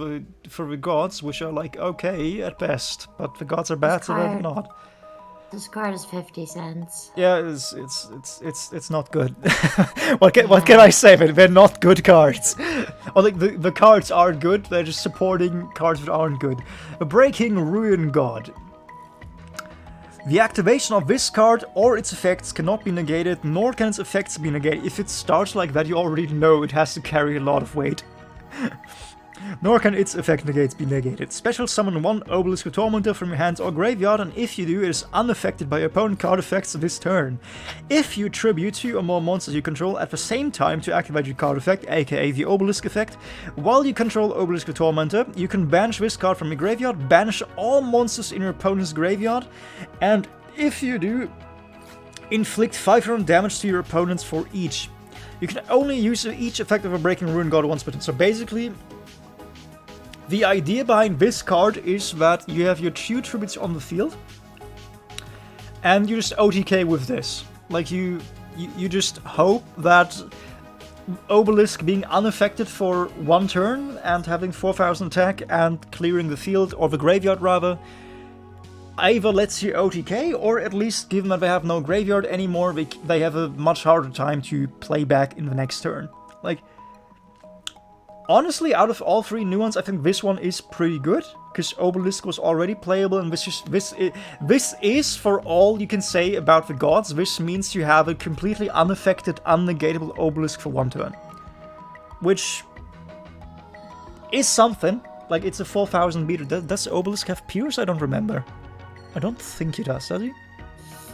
the gods, which are like okay at best, but the gods are bad, so they're not. This card is 50 cents. Yeah, it's not good. What can I say? They're not good cards. Or like the cards are good, they're just supporting cards that aren't good. A Breaking Ruin God. The activation of this card or its effects cannot be negated, nor can its effects be negated. If it starts like that, you already know it has to carry a lot of weight. Nor can its effect negates be negated. Special summon 1 Obelisk Tormentor from your hand or graveyard, and if you do, it is unaffected by opponent card effects this turn. If you tribute 2 or more monsters you control at the same time to activate your card effect, aka the Obelisk effect, while you control Obelisk Tormentor, you can banish this card from your graveyard, banish all monsters in your opponent's graveyard, and if you do, inflict 500 damage to your opponents for each. You can only use each effect of a Breaking Ruin God once per turn. So basically, the idea behind this card is that you have your 2 tributes on the field, and you just OTK with this. Like you just hope that Obelisk being unaffected for 1 turn and having 4000 attack and clearing the field, or the graveyard rather, either lets you OTK, or at least, given that they have no graveyard anymore, they have a much harder time to play back in the next turn. Like, honestly, out of all 3 new ones, I think this one is pretty good, because Obelisk was already playable, and this is, for all you can say about the gods, this means you have a completely unaffected, unnegatable Obelisk for 1 turn. Which is something. Like, it's a 4000 beater. Does Obelisk have Pierce? I don't remember. I don't think he does he?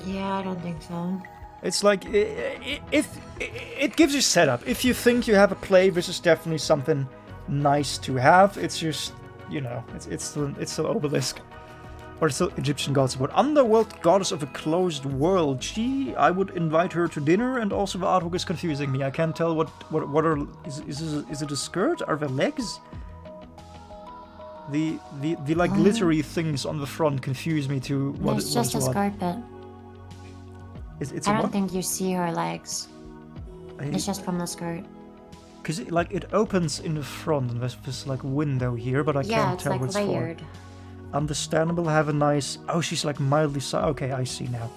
Yeah, I don't think so. It's like, if it gives you setup. If you think you have a play, this is definitely something nice to have. It's just, you know, it's still Obelisk. Or it's still Egyptian god support. Underworld Goddess of a Closed World. Gee, I would invite her to dinner, and also the artwork is confusing me. I can't tell what are, is it a skirt? Are there legs? The like glittery things on the front confuse me to what it's just a skirt bit. It's I a don't what? think you see her legs. It's just from the skirt. Because it opens in the front, and there's this like window here, but I can't tell what it's Yeah, it's like layered. for. Understandable, have a nice... Oh, she's like mildly... Okay, I see now.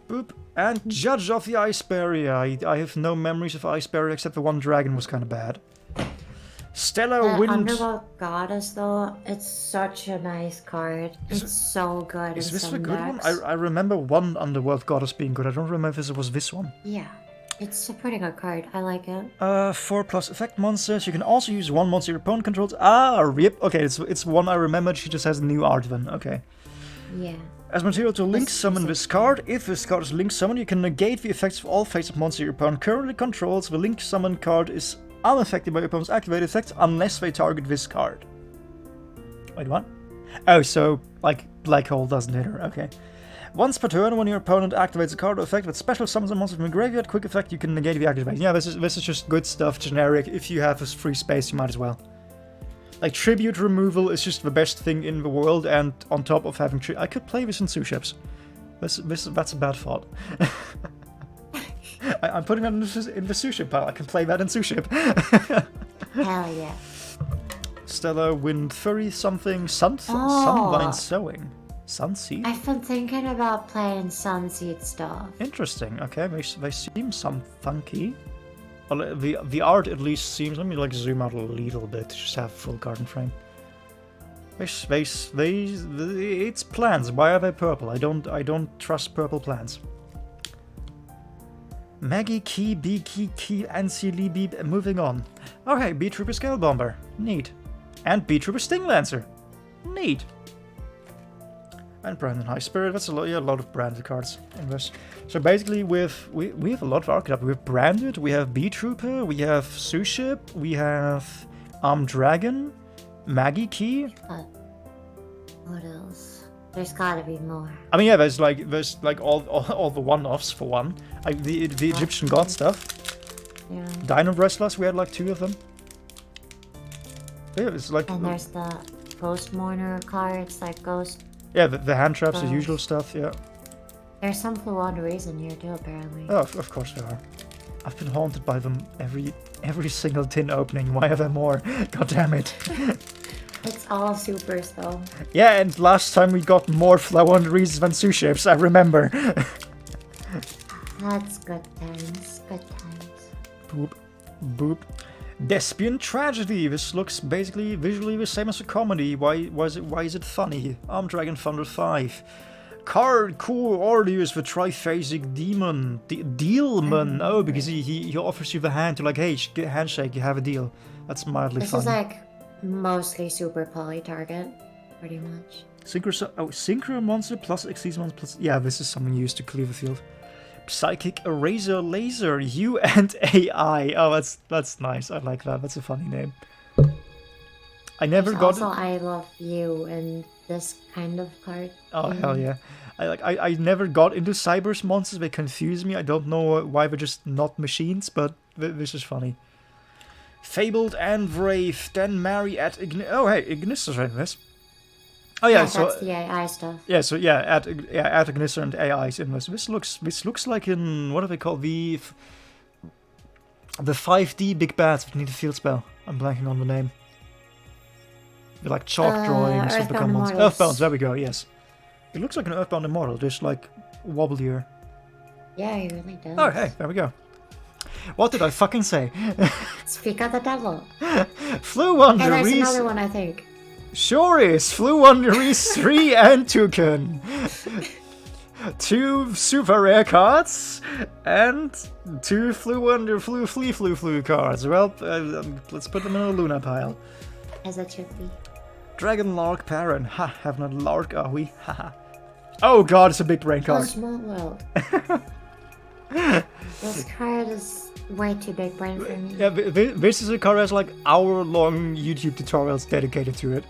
Boop. And Judge of the Ice Barrier. I have no memories of Ice Barrier, except the one dragon was kind of bad. Stellar Wind... Underworld Goddess, though, it's such a nice card. It's so good. Is in this some the good decks. one? I remember one Underworld Goddess being good. I don't remember if it was this one. Yeah, it's a pretty good card. I like it. 4+ effect monsters. You can also use 1 monster your opponent controls. Ah, yep. Okay, it's one I remembered. She just has a new art then. Okay. Yeah. As material to link summon this card, if this card is link summoned, you can negate the effects of all face-up monsters your opponent currently controls. The link summon card is unaffected by your opponent's activated effects unless they target this card. Wait, what? Oh, so, like, Black Hole doesn't hit her. Okay. Once per turn, when your opponent activates a card or effect that special summons a monster from your graveyard, quick effect, you can negate the activation. Yeah, this is just good stuff, generic. If you have this free space, you might as well. Like, tribute removal is just the best thing in the world, and on top of having I could play this in Suships. That's a bad thought. I'm putting that in the Suship pile. I can play that in Suship. Hell yeah. Stellar Wind Furry something. Sunvine Sowing. Sunseed? I've been thinking about playing Sunseed stuff. Interesting. Okay, they seem some funky. Well, the art at least seems... Let me like zoom out a little bit to just have full garden frame. It's plants. Why are they purple? I don't trust purple plants. Maggie Key, B Key, Ansi Lee Beeb. Moving on. Okay, B-Trooper Scale Bomber. Neat. And B-Trooper Sting Lancer. Neat. And Brandon High Spirit. That's a lot. Yeah, a lot of branded cards in this. So basically, we have a lot of archetypes. We have Branded. We have Bee Trooper. We have Suship. We have Armed Dragon. Maggie Key. What else? There's gotta be more. I mean, yeah, there's like all the one-offs for one. Like the Egyptian god stuff. Yeah. Dino Wrestlers. We had like 2 of them. Yeah, it's like. And there's the Ghost Mourner cards, like Ghost. Yeah, the hand traps, the Ghost. usual stuff. Yeah. There's some Fluanderies in here too, apparently. Oh, of course there are. I've been haunted by them every single tin opening. Why are there more? God damn it. It's all supers though. Yeah, and last time we got more Fluanderies than Suships, I remember. That's good times. Good times. Boop. Boop. Despian Tragedy. This looks basically visually the same as a comedy. Why is it funny? Armed Dragon Thunder 5. Card Cool Ordeus, the triphasic demon. Dealman. Oh, because he offers you the hand to like, hey, handshake, you have a deal. That's mildly This funny. is like mostly super poly target, pretty much. Synchro monster plus Xyz monster plus. Yeah, this is something used to clear the field. Psychic Eraser Laser, you and AI. Oh, that's nice. I like that. That's a funny name. I never There's got also it. I love you and this kind of card. Oh hell yeah! I never got into Cyber's monsters. They confuse me. I don't know why they're just not machines, but this is funny. Fabled and Brave, then marry at Oh hey, Ignis is in this. Oh yeah, so that's the AI stuff. yeah, so yeah, add Ignister and AIs in this. This looks like in what do they call the 5D big bats that need a field spell. I'm blanking on the name. They're like chalk drawings of become monsters. Earthbound, there we go. Yes, it looks like an Earthbound Immortal, just like wobblier. Yeah, he really does. Oh hey, there we go. What did I fucking say? Speak of the devil. Flew on And there's the another one, I think. Sure is. Flew on Reese 3 and Toucan. 2 super rare cards and 2 flew cards. Well, let's put them in a Luna pile. As it should be. Dragon Lark Parent. Ha, have not Lark, are we? Haha. Oh god, it's a big brain Oh, card. small world. This card is way too big brain for me. Yeah, this is a card that has like hour-long YouTube tutorials dedicated to it.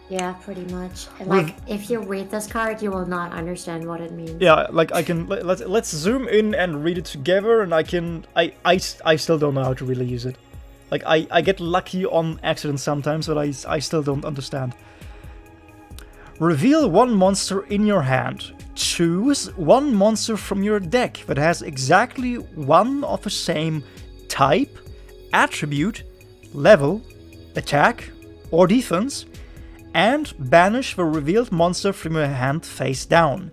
Yeah, pretty much. Like, if you read this card, you will not understand what it means. Yeah, like I can let's zoom in and read it together, and I still don't know how to really use it. Like I get lucky on accident sometimes, but I still don't understand. Reveal one monster in your hand. Choose one monster from your deck that has exactly one of the same type, attribute, level, attack, or defense, and banish the revealed monster from your hand face down.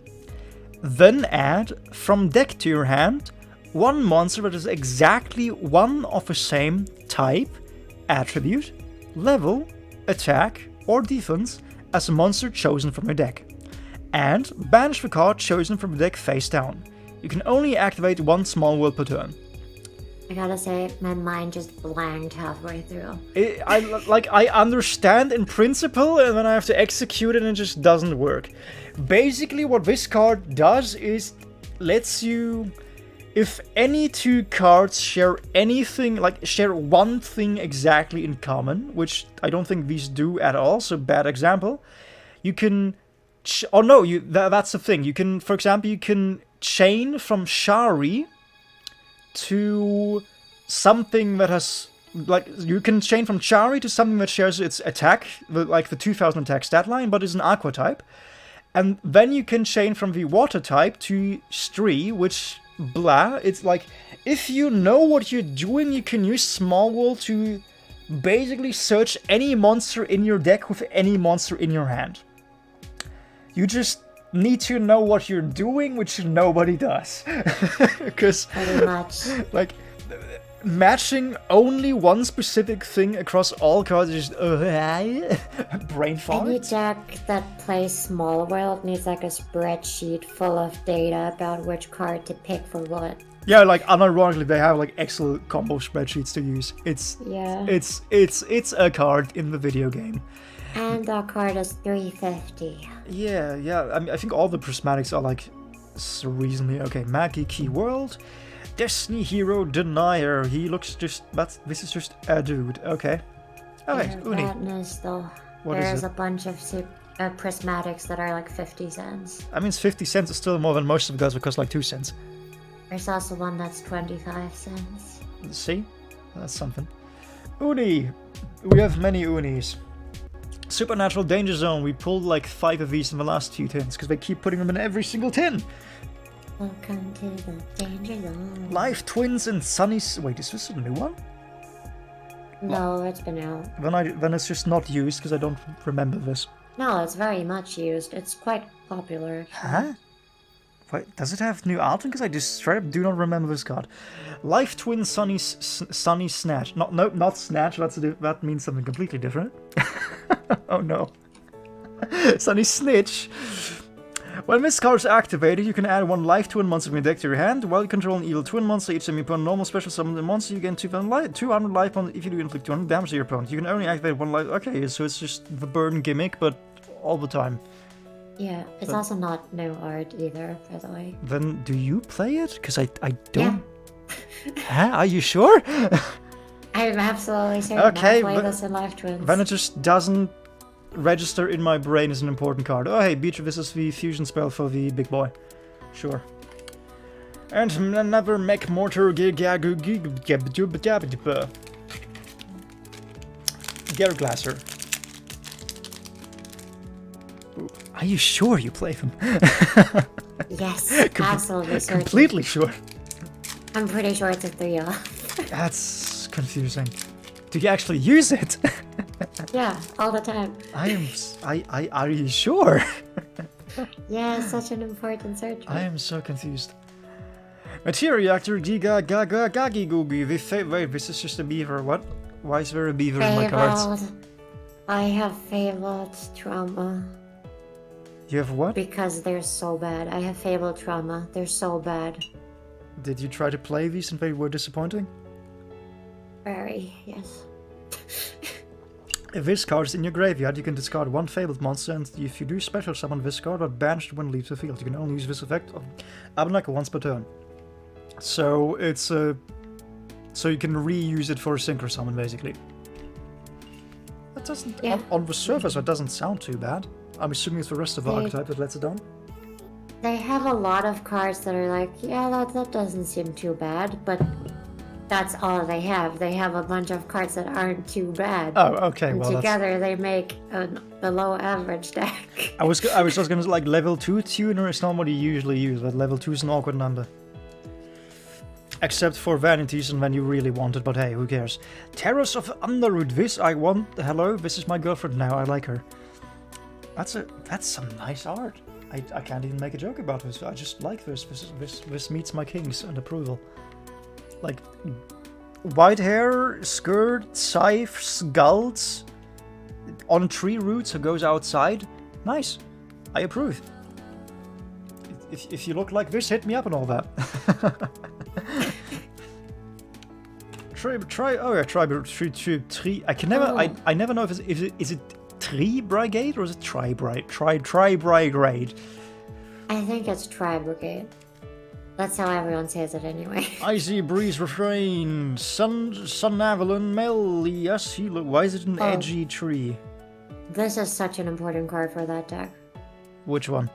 Then add, from deck to your hand, one monster that is exactly one of the same type, attribute, level, attack, or defense as a monster chosen from your deck. And banish the card chosen from the deck face down. You can only activate one small world per turn. I gotta say, my mind just blanked halfway through. I understand in principle, and then I have to execute it and it just doesn't work. Basically what this card does is lets you, if any 2 cards share anything, like share one thing exactly in common, which I don't think these do at all, so bad example, you can, that's the thing, you can, for example, you can chain from Shari to something that has, like, you can chain from Chari to something that shares its attack, like the 2000 attack stat line, but is an aqua type. And then you can chain from the water type to Stree, which, blah, it's like, if you know what you're doing, you can use Small World to basically search any monster in your deck with any monster in your hand. You just need to know what you're doing, which nobody does. Because, Pretty much. like, matching only one specific thing across all cards is just brain fart. Any deck that plays Small World needs like a spreadsheet full of data about which card to pick for what. Yeah, like unironically, they have like Excel combo spreadsheets to use. Yeah. It's a card in the video game. And our card is 350. Yeah. I mean, I think all the prismatics are like reasonably okay. Maggie Key World, Destiny Hero Denier. He looks just. This is just a dude. Okay. Okay, Yeah, Uni. that is though. What is There's it? a bunch of prismatics that are like 50 cents. I mean, 50 cents is still more than most of the guys would cost like 2 cents. There's also one that's 25 cents. See? That's something. Uni! We have many Unis. Supernatural Danger Zone. We pulled like 5 of these in the last few tins because they keep putting them in every single tin. Welcome to the danger zone. Live Twins and Sunny. Wait, is this a new one? No, it's been out. Then it's just not used because I don't remember this. No, it's very much used. It's quite popular. Huh? Wait, does it have new art? Because I just straight up do not remember this card. Life Twin Sunny Snatch. Not Snatch. That means something completely different. Oh no. Sunny Snitch. When this card is activated, you can add 1 life twin monster from your deck to your hand. While you control an evil twin monster, each time you put a normal special summon the monster, you gain 200 life on if you do inflict 200 damage to your opponent. You can only activate 1 life. Okay, so it's just the burn gimmick, but all the time. Yeah, it's also not new art either, by the way. Then do you play it? Because I don't. Yeah. Huh? Are you sure? I'm absolutely certain Okay, I play but this in Life Twins. then it just doesn't register in my brain as an important card. Oh hey, Beach, this is the fusion spell for the big boy. Sure. And another mech mortar Glasser. Are you sure you play them? Yes, absolutely certain. Completely sure. I'm pretty sure it's a 3-off. That's confusing. Do you actually use it? Yeah, all the time. Are you sure? Yeah, it's such an important search. I am so confused. Material Reactor Giga Gaga Gagi Googie. Wait, this is just a beaver. What? Why is there a beaver in my cards? Fabled. I have Fabled Trauma You have what? because they're so bad. I have Fabled Trauma. They're so bad. Did you try to play these and they were disappointing? Very, yes. If this card is in your graveyard, you can discard 1 Fabled monster, and if you do special summon this card, but banished when it leaves the field. You can only use this effect of Abenaki once per turn. So it's so you can reuse it for a synchro summon, basically. That doesn't Yeah. on the surface it doesn't sound too bad. I'm assuming it's the rest of the archetype that lets it down. They have a lot of cards that are like, yeah, that doesn't seem too bad, but that's all they have. They have a bunch of cards that aren't too bad. Oh, okay. And Well, that's, together they make a below average deck. I was just gonna like level 2 tuner is not what you usually use, but level 2 is an awkward number. Except for vanities and when you really want it, but hey, who cares? Terrors of Underwood. This I want. Hello, this is my girlfriend now. I like her. That's some nice art. I can't even make a joke about this. I just like this. This meets my kings and approval. Like white hair, skirt, scythe, skulls, on tree roots who goes outside. Nice. I approve. If you look like this, hit me up and all that. Tree. I can never. Oh. I never know if is it Tree Brigade or is it Tri Brigade? I think it's Tri-Brigade. That's how everyone says it anyway. Icy Breeze Refrain. Sun Avalon Melius. Why is it an edgy tree? This is such an important card for that deck. Which one?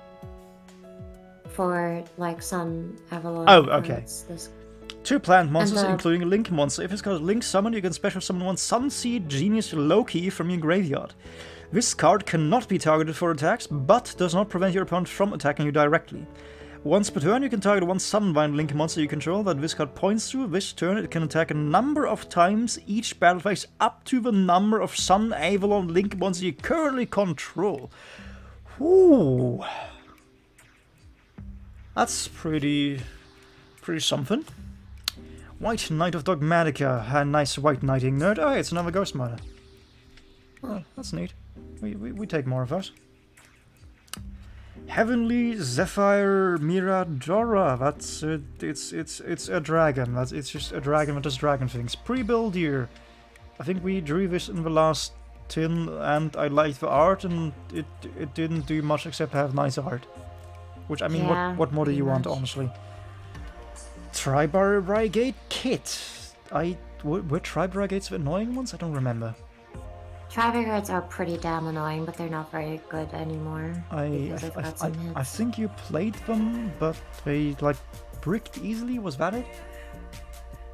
For, like, Sun Avalon. Oh, okay. It's this. 2 plant monsters, And, including a Link monster. If it's got a Link summon, you can special summon 1 Sunseed Genius Loki from your graveyard. This card cannot be targeted for attacks, but does not prevent your opponent from attacking you directly. Once per turn, you can target 1 Sunbind Link monster you control that this card points to. This turn, it can attack a number of times each battle phase up to the number of Sun Avalon Link monsters you currently control. Ooh. That's pretty something. White Knight of Dogmatica, a nice white knighting nerd. Oh, it's another Ghost Miner. Oh, that's neat. We take more of those. Heavenly Zephyr Miradora. That's it's a dragon. It's just a dragon that does dragon things. Pre-build year. I think we drew this in the last tin, and I liked the art, and it didn't do much except have nice art. Which, I mean, Yeah, what more do pretty you want, much. honestly? Tribar Brigade kit. Were Tribar Brigades the annoying ones? I don't remember. Tri-Brigades are pretty damn annoying, but they're not very good anymore. Because they've got some I hits. think you played them, but they like bricked easily. Was that it?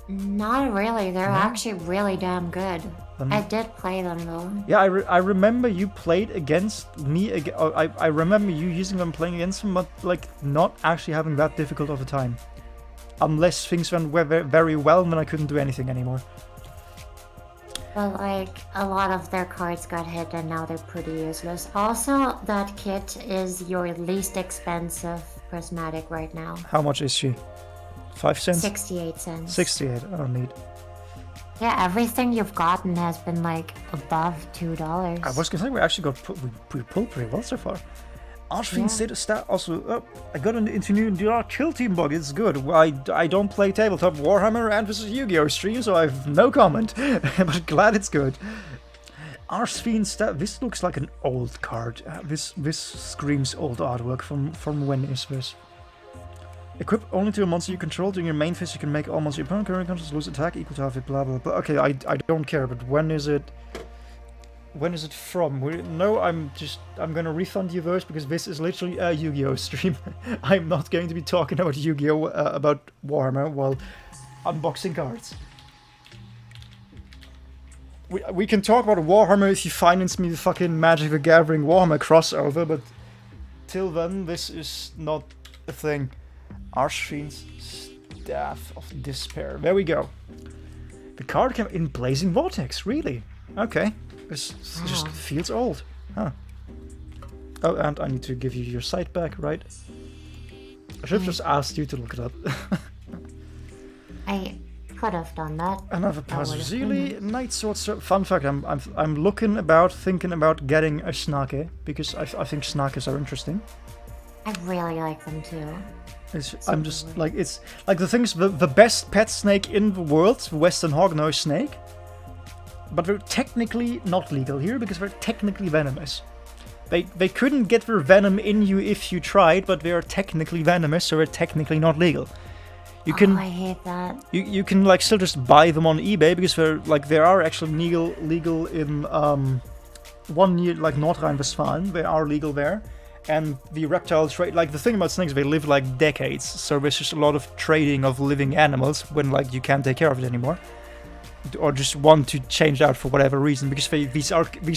Not really. They're No? actually really damn good. Then- I did play them though. Yeah, I remember you played against me. I remember you using them, playing against them, but like not actually having that difficult of a time. Unless things went very well, and then I couldn't do anything anymore. But like a lot of their cards got hit and now they're pretty useless. Also, that kit is your least expensive prismatic right now. How much is she? 5 cents? 68 cents. 68. I don't need. Yeah, everything you've gotten has been like above $2. I was gonna say we actually got we pulled pretty well so far. Archfiend Yeah. status stat also. I got into new kill team bug. It's good. I don't play tabletop Warhammer and vs Yu-Gi-Oh stream, so I have no comment. But glad it's good. Archfiend stat. This looks like an old card. This screams old artwork. From when is this? Equip only to a monster you control. During your main phase, you can make all monster your opponent current controls lose attack equal to half it. Blah blah blah. Okay, I don't care. But when is it? When is it from? No, I'm gonna refund you those because this is literally a Yu-Gi-Oh stream. I'm not going to be talking about Yu-Gi-Oh about Warhammer while unboxing cards. We can talk about Warhammer if you finance me the fucking Magic the Gathering Warhammer crossover, but till then, this is not a thing. Archfiend's Staff of Despair. There we go. The card came in Blazing Vortex, really? Okay. This just Wow. feels old. Huh. Oh, and I need to give you your site back, right? I should have just asked you to look it up. I could have done that. Another That would've Pazuzili, Night Sword. Fun fact: I'm thinking about getting a Snake because I think Snakes are interesting. I really like them too. I'm just like it's like the thing is the best pet snake in the world, the Western Hognose snake. But they're technically not legal here because they're technically venomous. They couldn't get their venom in you if you tried, but they are technically venomous, so they're technically not legal. You can I hate that. you can like still just buy them on eBay because they are actually legal in 1 year like North Rhine-Westphalia. They are legal there. And the reptile trade, like the thing about snakes, they live like decades, so there's just a lot of trading of living animals when like you can't take care of it anymore. Or just want to change out for whatever reason, because these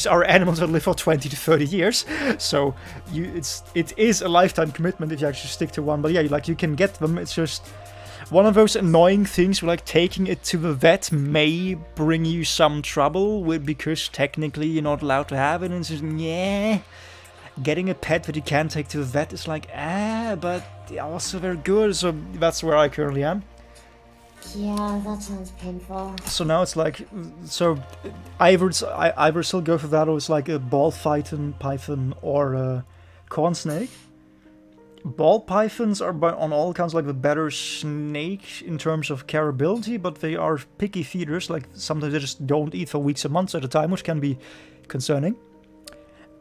are animals that live for 20 to 30 years, so it is a lifetime commitment if you actually stick to one. But yeah, like you can get them. It's just one of those annoying things where like taking it to the vet may bring you some trouble because technically you're not allowed to have it, and it's just yeah. Getting a pet that you can't take to the vet is like but also they're good, so that's where I currently am. Yeah, that sounds painful. So now it's like, so either still go for that, or it's like a ball python or a corn snake. Ball pythons are on all accounts like the better snake in terms of careability, but they are picky feeders. Like sometimes they just don't eat for weeks and months at a time, which can be concerning.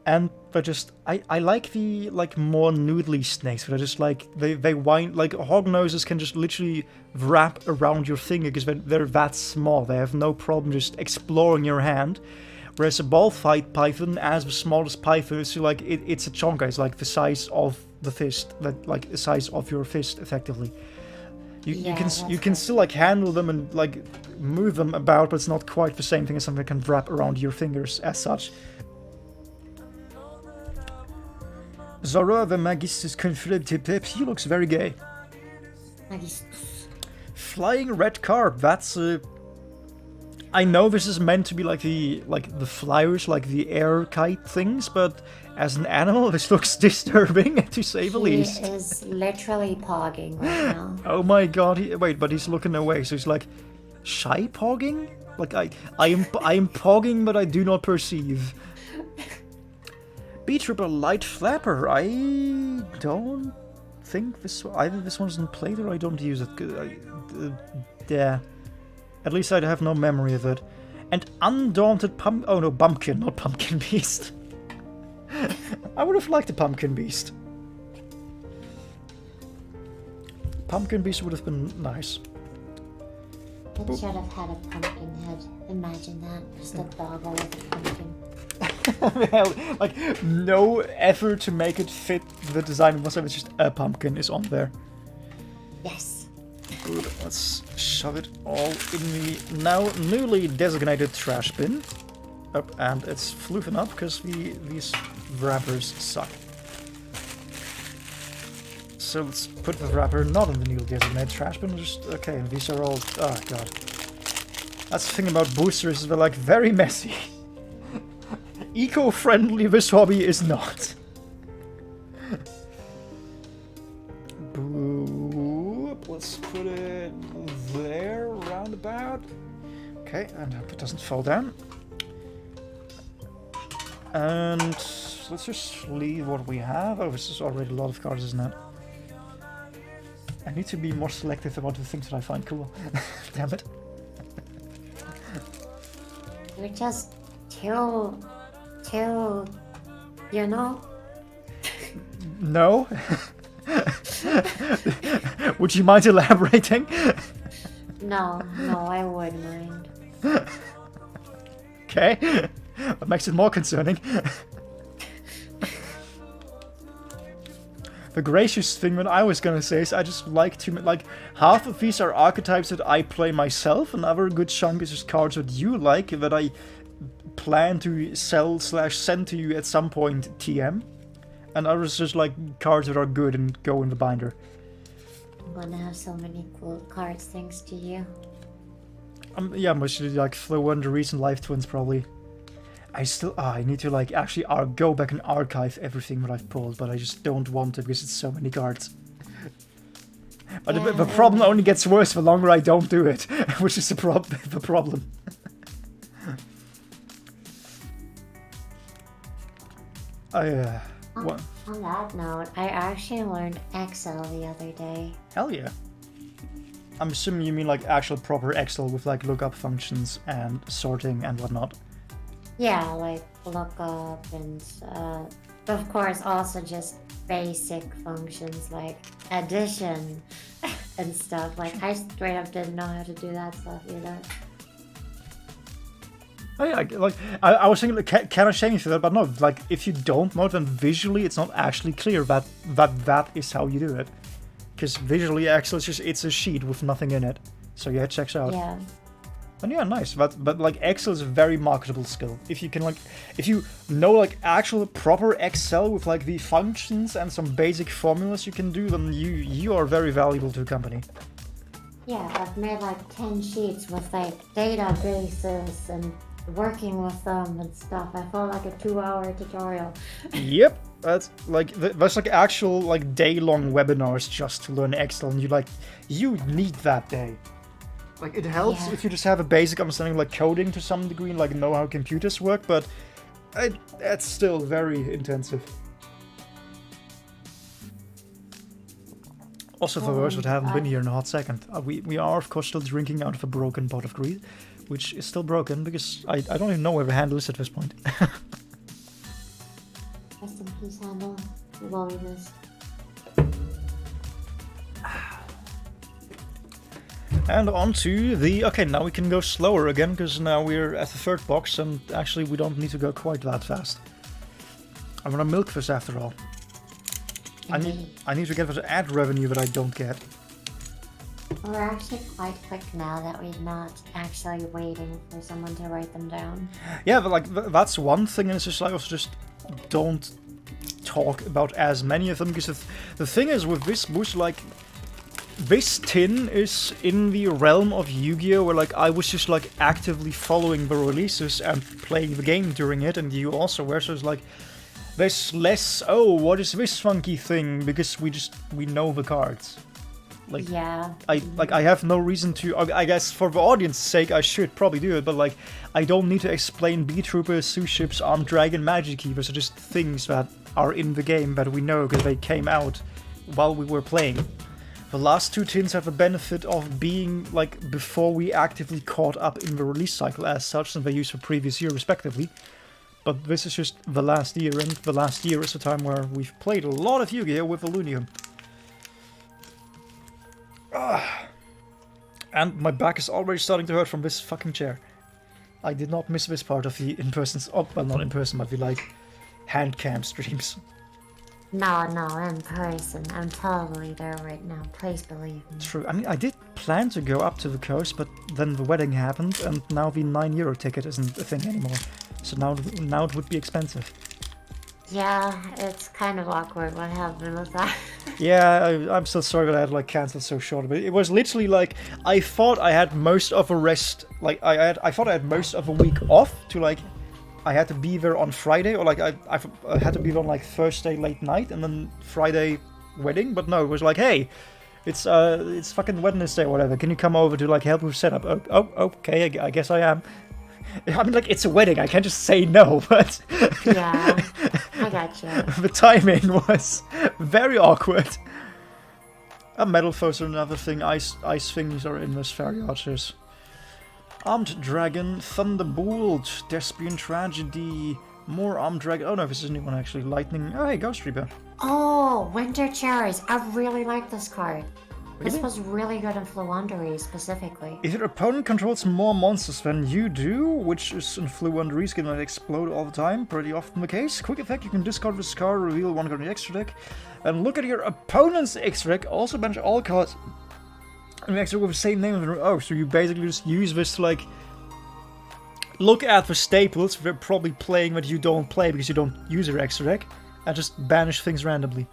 And they're just, I like the like more noodly snakes, but I just like they wind like hog noses can just literally wrap around your finger because they're that small. They have no problem just exploring your hand. Whereas a ball fight python, as the smallest python, is like it's a chonka. It's like the size of the fist, like the size of your fist, effectively. You can still like handle them and like move them about, but it's not quite the same thing as something that can wrap around your fingers as such. Zora the Magistus Confident, he looks very gay. Flying red carp, that's I know this is meant to be like the flyers, like the air kite things, but as an animal this looks disturbing to say the least. He is literally pogging right now. Oh my god, wait, but he's looking away, so he's like shy pogging? Like I am pogging but I do not perceive. B-Tripper Light Flapper. I don't think either this one isn't played or I don't use it. Yeah. At least I have no memory of it. And Undaunted Bumpkin, not Pumpkin Beast. I would have liked a Pumpkin Beast. Pumpkin Beast would have been nice. It should have had a pumpkin head. Imagine that. Just a dog with a pumpkin. Well, like, no effort to make it fit the design whatsoever, it's just a pumpkin is on there. Yes. Good, let's shove it all in the now newly designated trash bin. Oh, and it's floofing up because these wrappers suck. So let's put the wrapper not in the newly designated trash bin, just, okay, these are all, oh god. That's the thing about boosters, they're like very messy. Eco-friendly this hobby is not. Boop. Let's put it there, roundabout. Okay, and hope it doesn't fall down. And let's just leave what we have. Oh, this is already a lot of cards, isn't it? I need to be more selective about the things that I find cool. Damn it. You're just too, you know? No? Would you mind elaborating? No, I wouldn't mind. Okay. That makes it more concerning. The gracious thing that I was gonna say is I just like to, like, half of these are archetypes that I play myself, another good chunk is just cards that you like, that I plan to sell/send to you at some point TM. And others just like cards that are good and go in the binder. I'm gonna have so many cool cards thanks to you. Yeah, mostly like Flow and the recent Life Twins probably. I need to like actually go back and archive everything that I've pulled, but I just don't want to because it's so many cards. But Yeah, the problem only gets worse the longer I don't do it, which is the problem. What? On that note, I actually learned Excel the other day. Hell yeah. I'm assuming you mean like actual proper Excel with like lookup functions and sorting and whatnot. Yeah, like lookup and of course also just basic functions like addition and stuff. Like I straight up didn't know how to do that stuff either. Oh yeah, like I was thinking, like, kind of shaming for that, but no, like if you don't know, then visually it's not actually clear that is how you do it. Because visually Excel is just, it's a sheet with nothing in it. So yeah, it checks out. Yeah. And yeah, nice. But like Excel is a very marketable skill. If you can if you know like actual proper Excel with like the functions and some basic formulas you can do, then you are very valuable to a company. Yeah, I've made like 10 sheets with like databases and working with them and stuff. I felt like a 2-hour tutorial. Yep, that's like that's like actual like day-long webinars just to learn Excel, and you need that day. Like it helps if you just have a basic understanding of like coding to some degree and like know how computers work, but that's still very intensive. Also, for those that haven't been here in a hot second, we are of course still drinking out of a broken pot of greed, which is still broken because I don't even know where the handle is at this point. Rest in peace, handle. You will be missed. And on to the... Okay, now we can go slower again, because now we're at the third box, and actually we don't need to go quite that fast. I'm gonna milk this after all. I need to get this ad revenue that I don't get. We're actually quite quick now that we're not actually waiting for someone to write them down. Yeah, but like that's one thing, and it's just like also just don't talk about as many of them, because the thing is with this boost, like this tin is in the realm of Yu-Gi-Oh! Where like I was just like actively following the releases and playing the game during it, and you also were, so it's like there's less, oh, what is this funky thing, because we know the cards. Like, yeah. I have no reason to, I guess for the audience's sake I should probably do it, but like I don't need to explain B-Troopers, Sous-Ships, Armed Dragon, Magic Keepers are just things that are in the game that we know because they came out while we were playing. The last two tins have the benefit of being like before we actively caught up in the release cycle as such, and they use the previous year respectively. But this is just the last year, and the last year is a time where we've played a lot of Yu-Gi-Oh! With Illunium. And my back is already starting to hurt from this fucking chair. I did not miss this part of the in-person, well, not in-person, but the like hand cam streams. No, in person. I'm totally there right now. Please believe me. True. I mean, I did plan to go up to the coast, but then the wedding happened, and now the €9 ticket isn't a thing anymore. So now it would be expensive. Yeah, it's kind of awkward what happened with that. Yeah, I'm so sorry that I had to like cancel so short. But it was literally like I thought I had most of a rest. Like I thought I had most of a week off to like. I had to be there on Friday, or like I had to be there on like Thursday late night, and then Friday wedding. But no, it was like, hey, it's fucking Wednesday or whatever. Can you come over to like help with setup? Oh, okay, I guess I am. I mean, like, it's a wedding. I can't just say no, but... Yeah, I got you. The timing was very awkward. A metal foes are another thing. Ice things are in this fairy archers. Armed Dragon, Thunderbolt, Despian Tragedy, more Armed Dragon. Oh no, this is a new one actually. Lightning. Oh hey, Ghost Reaper. Oh, Winter Cherries. I really like this card. Really? This was really good in Fluandery specifically. If your opponent controls more monsters than you do, which is in Fluandery, can explode all the time, pretty often the case. Quick effect, you can discard this card, reveal one card in the extra deck, and look at your opponent's extra deck. Also banish all cards in the extra deck with the same name. Oh, so you basically just use this to like look at the staples they're probably playing that you don't play because you don't use your extra deck, and just banish things randomly.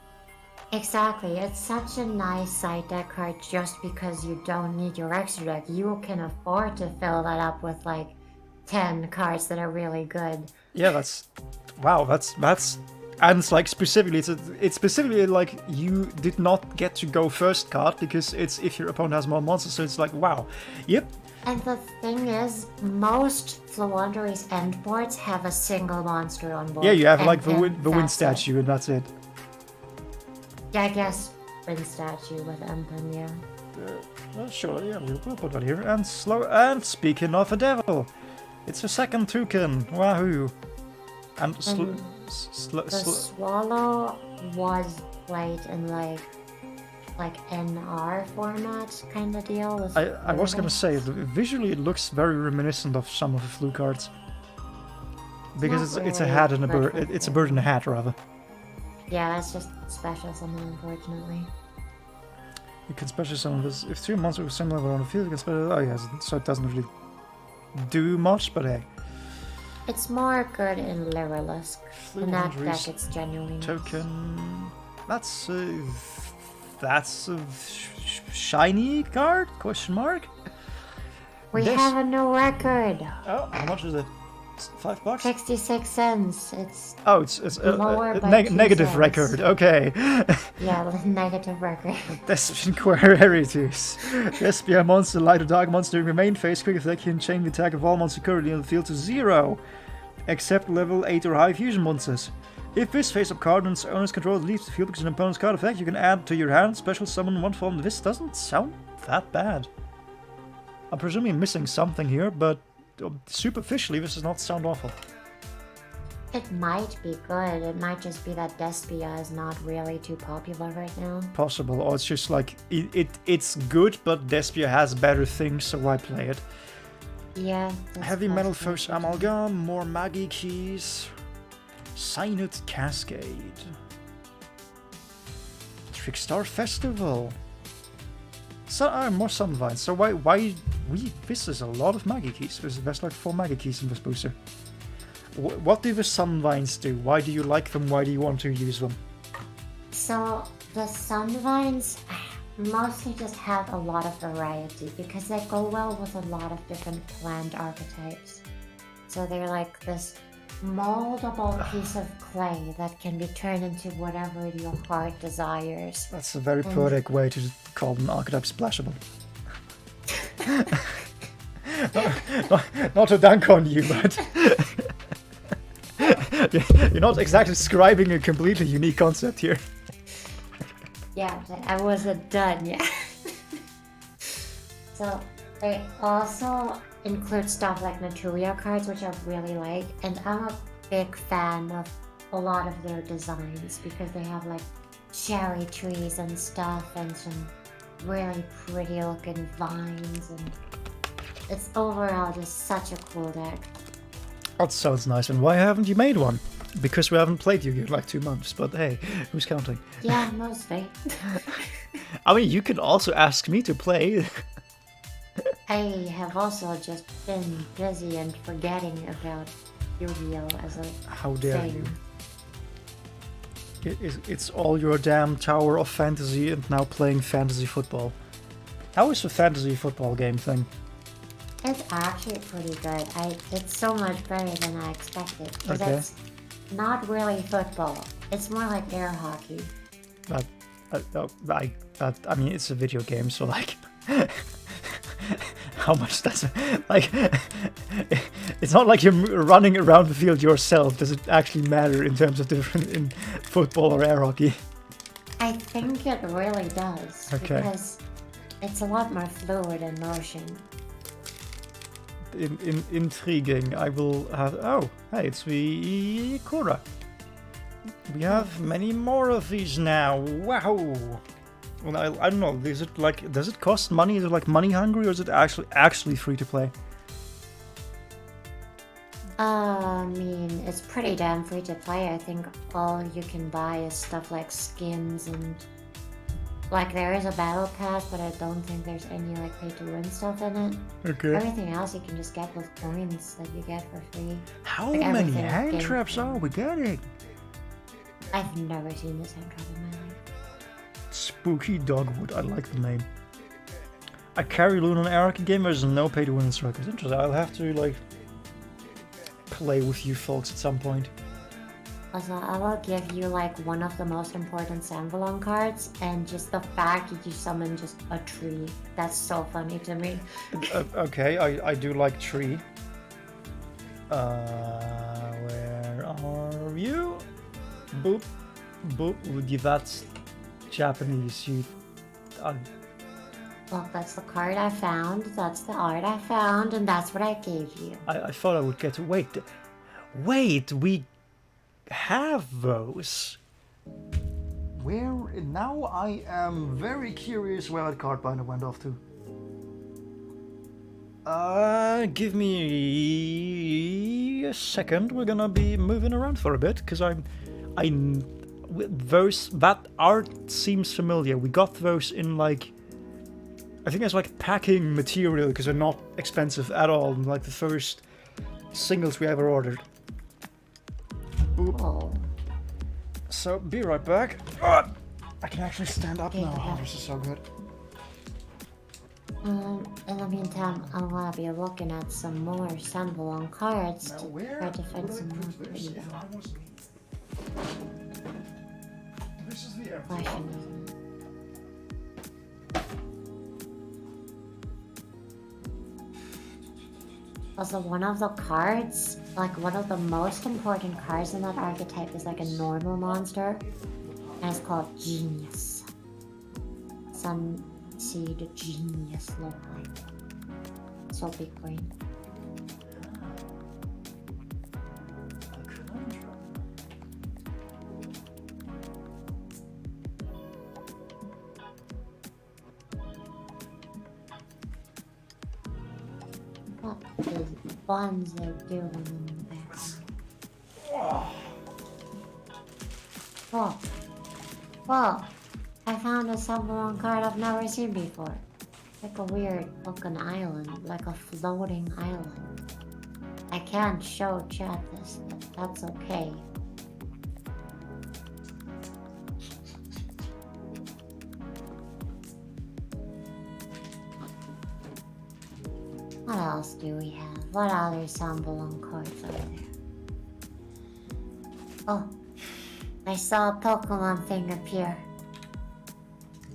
Exactly, it's such a nice side deck card just because you don't need your extra deck. You can afford to fill that up with like 10 cards that are really good. Yeah, that's and it's like specifically it's specifically like you did not get to go first card because it's if your opponent has more monsters, so it's like wow. Yep. And the thing is, most Fluandery's end boards have a single monster on board. Yeah, you have like the wind it. statue and that's it. Yeah, I guess Wind Statue with Empen, yeah. Well, sure, yeah, we'll put that here. And speaking of a devil, it's the second toucan. Wahoo! And the Swallow was played in like NR format kind of deal. I was gonna say, visually it looks very reminiscent of some of the Flu cards. Because it's a hat and a bird. It's a bird and a hat, rather. Yeah, that's just special summon, unfortunately. You can special summon this. If two monsters with same level on the field, you can special. Oh, yes, so it doesn't really do much, but hey. It's more good in Lyrilisk. In that deck, it's genuinely nice. Token. That's a shiny card? Question mark? We have a new record. Oh, how much is it? $5? 66 cents. It's a negative cents. Record. Okay. Yeah, negative record. Despian Queritus. Despia monster, light or dark monster during the main phase. Quick effect can change the attack of all monsters currently on the field to 0, except level 8 or high fusion monsters. If this face-up card and its owner's control leaves the field because of an opponent's card effect, you can add to your hand special summon one form. This doesn't sound that bad. I'm presuming missing something here, but superficially, this does not sound awful. It might be good. It might just be that Despia is not really too popular right now. Possible, or it's just like it's good, but Despia has better things, so why play it? Yeah. Heavy Metal Foes Amalgam, more Magi Keys, Cyanide Cascade, Trickstar Festival. So, more Sunvines. So why this is a lot of Magi Keys. There's like 4 Magi Keys in this booster. What do the Sunvines do? Why do you like them? Why do you want to use them? So the Sunvines mostly just have a lot of variety because they go well with a lot of different plant archetypes. So they're like this moldable piece of clay that can be turned into whatever your heart desires. That's a very poetic way to call an archetype splashable. not to dunk on you, but you're not exactly describing a completely unique concept here. Yeah, but I wasn't done yet. So they also include stuff like Naturia cards, which I really like, and I'm a big fan of a lot of their designs because they have like cherry trees and stuff and some really pretty looking vines, and it's overall just such a cool deck. That sounds nice. And why haven't you made one? Because we haven't played Yu-Gi-Oh! In like 2 months, but hey, who's counting? Yeah, mostly. I mean, you could also ask me to play. I have also just been busy and forgetting about Yu-Gi-Oh! As a How dare thing. you? It's all your damn Tower of Fantasy and now playing fantasy football. How is the fantasy football game thing? It's actually pretty good. It's so much better than I expected. Because Okay. it's not really football. It's more like air hockey. I mean, it's a video game, so like, how much does it, like? It's not like you're running around the field yourself. Does it actually matter in terms of different in football or air hockey? I think it really does. Okay. Because it's a lot more fluid in motion. Intriguing. I will have. Oh, hey, it's the Kura. We have many more of these now. Wow. Well, I don't know. Is it like? Does it cost money? Is it like money hungry, or is it actually free to play? I mean, it's pretty damn free to play. I think all you can buy is stuff like skins and... Like, there is a battle pass, but I don't think there's any, like, pay-to-win stuff in it. Okay. Everything else you can just get with coins that you get for free. How Like many everything hand game- traps are we getting? I've never seen this hand trap in my life. Spooky Dogwood. I like the name. I carry Luna on Eric game. There's no pay-to-win instructors. Interesting. I'll have to like play with you folks at some point. Also, I will give you like one of the most important Sanvalon cards, and just the fact that you summon just a tree. That's so funny to me. Okay, I do like tree. Where are you? Boop, boop. Would that's Japanese. You. Look, that's the card I found, that's the art I found, and that's what I gave you. I thought I would get to wait. Wait, we have those. Where now? I am very curious where that card binder went off to. Give me a second. We're gonna be moving around for a bit because those that art seems familiar. We got those in like. I think it's like packing material because they're not expensive at all. Like the first singles we ever ordered. Boop. Oh, So be right back. I can actually stand up Okay, now. okay. Oh, this is so good. in the meantime, I'm gonna be looking at some more Sanvalon cards to try to find some more pretty This is the air. questions. Also, one of the cards, like one of the most important cards in that archetype is like a normal monster, and it's called Genius. Sunseed Genius look like. So big brain. What is Bonzo doing in the background? Whoa. Whoa. I found a Sanvalon card I've never seen before. Like a weird looking island, like a floating island. I can't show chat this, but that's okay. What else do we have? What other Sanvalon cards are there? Oh, I saw a Pokemon thing appear.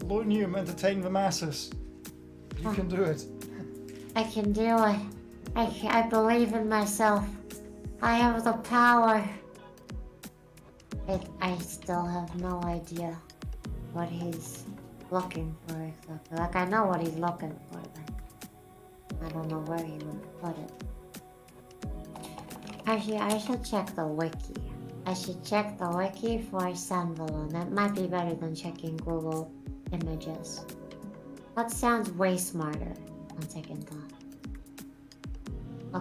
Lunium, entertain the masses. You can do it. I can do it. I believe in myself. I have the power. I still have no idea what he's looking for exactly. Like, I know what he's looking for, but I don't know where he would put it. Actually, I should check the wiki. I should check the wiki for Sunvalon. That might be better than checking Google Images. That sounds way smarter on second thought.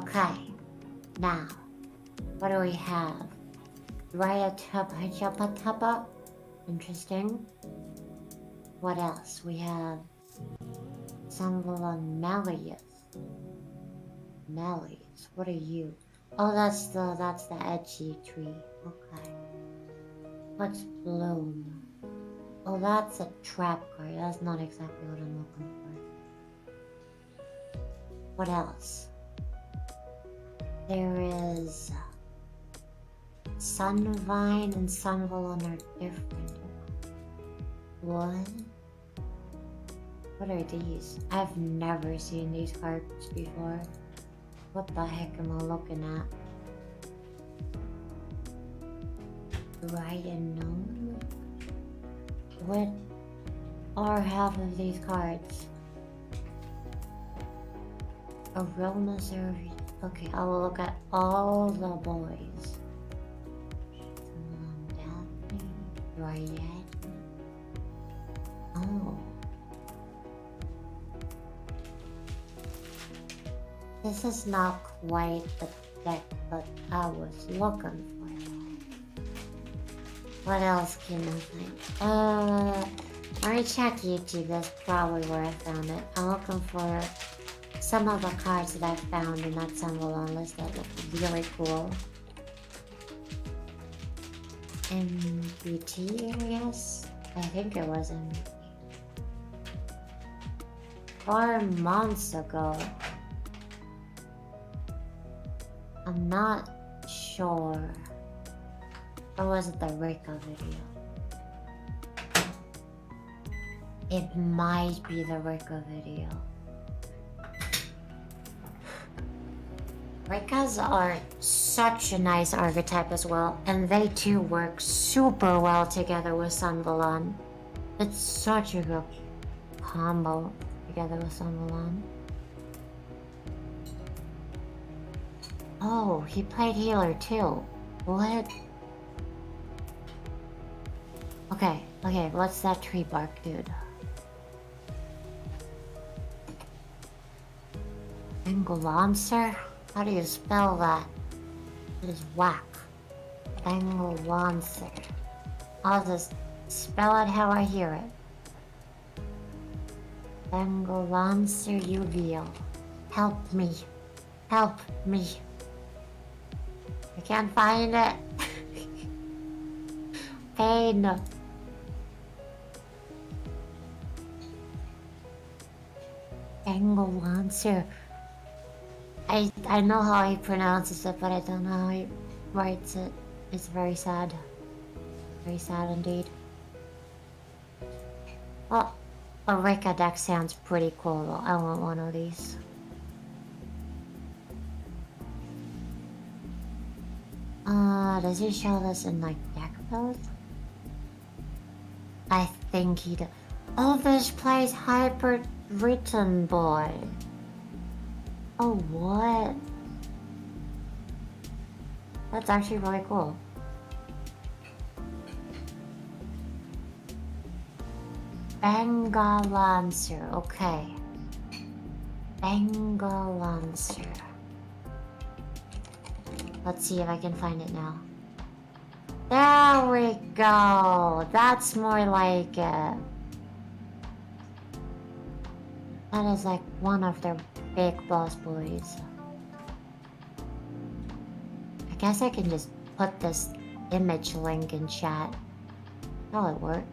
Okay, now, what do we have? Rayatapa. Interesting. What else? We have Sunvalon Melius. Melius, what are you? Oh, that's the edgy tree. Okay. What's bloom? Oh, that's a trap card. That's not exactly what I'm looking for. What else? There is Sunvine and Sunvalon are different. What? What are these? I've never seen these cards before. What the heck am I looking at? Right and known? What are half of these cards? Arona Service. Okay, I will look at all the boys. Daphne, Dryad. Oh. This is not quite the deck that I was looking for. What else can I find? Let me check YouTube. That's probably where I found it. I'm looking for some of the cards that I found in that Sunvalon list that look really cool. MBT, I guess? I think it was MBT. 4 months ago. I'm not sure. Or was it the Rika video? It might be the Rika video. Rikas are such a nice archetype as well, and they too work super well together with Sunvalon. It's such a good combo together with Sunvalon. Oh, he played healer too. What? Okay, what's that tree bark dude? Bengalancer? How do you spell that? It is whack. Bengalancer. I'll just spell it how I hear it. Bengalancer Yu-Gi-Oh! Help me. Help me. I can't find it. Pain. Bengalancer. I know how he pronounces it, but I don't know how he writes it. It's very sad. Very sad indeed. Well, a Rika deck sounds pretty cool though. I want one of these. Does he show this in like deck build? I think he does. Oh, this plays Hyper Written Boy. Oh, what? That's actually really cool. Bengalancer, okay. Bengalancer. Let's see if I can find it now. There we go. That's more like it. That is like one of their big boss boys. I guess I can just put this image link in chat. Will it work?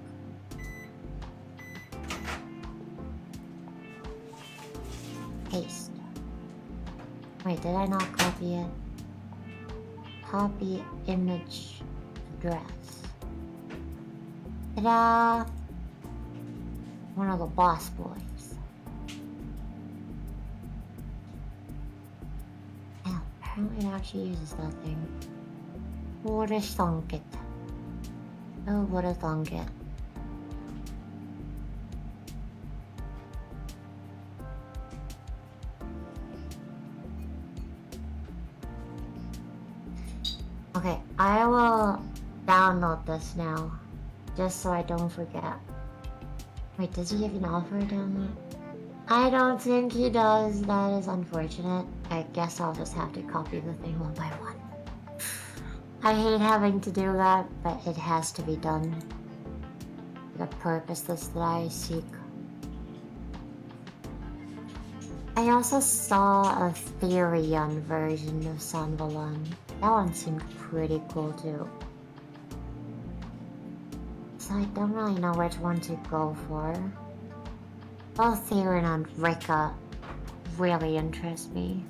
Paste. Wait, did I not copy it? Copy image address. Ta-da! One of the boss boys. Oh, apparently it actually uses that thing. Who would have thunk it? Who would have thunk it? Okay, I will download this now, just so I don't forget. Wait, does he even offer a download? I don't think he does. That is unfortunate. I guess I'll just have to copy the thing one by one. I hate having to do that, but it has to be done. The purposes that I seek. I also saw a Therion version of San Valon. That one seemed pretty cool too. So I don't really know which one to go for. Both Therion and Rika really interest me.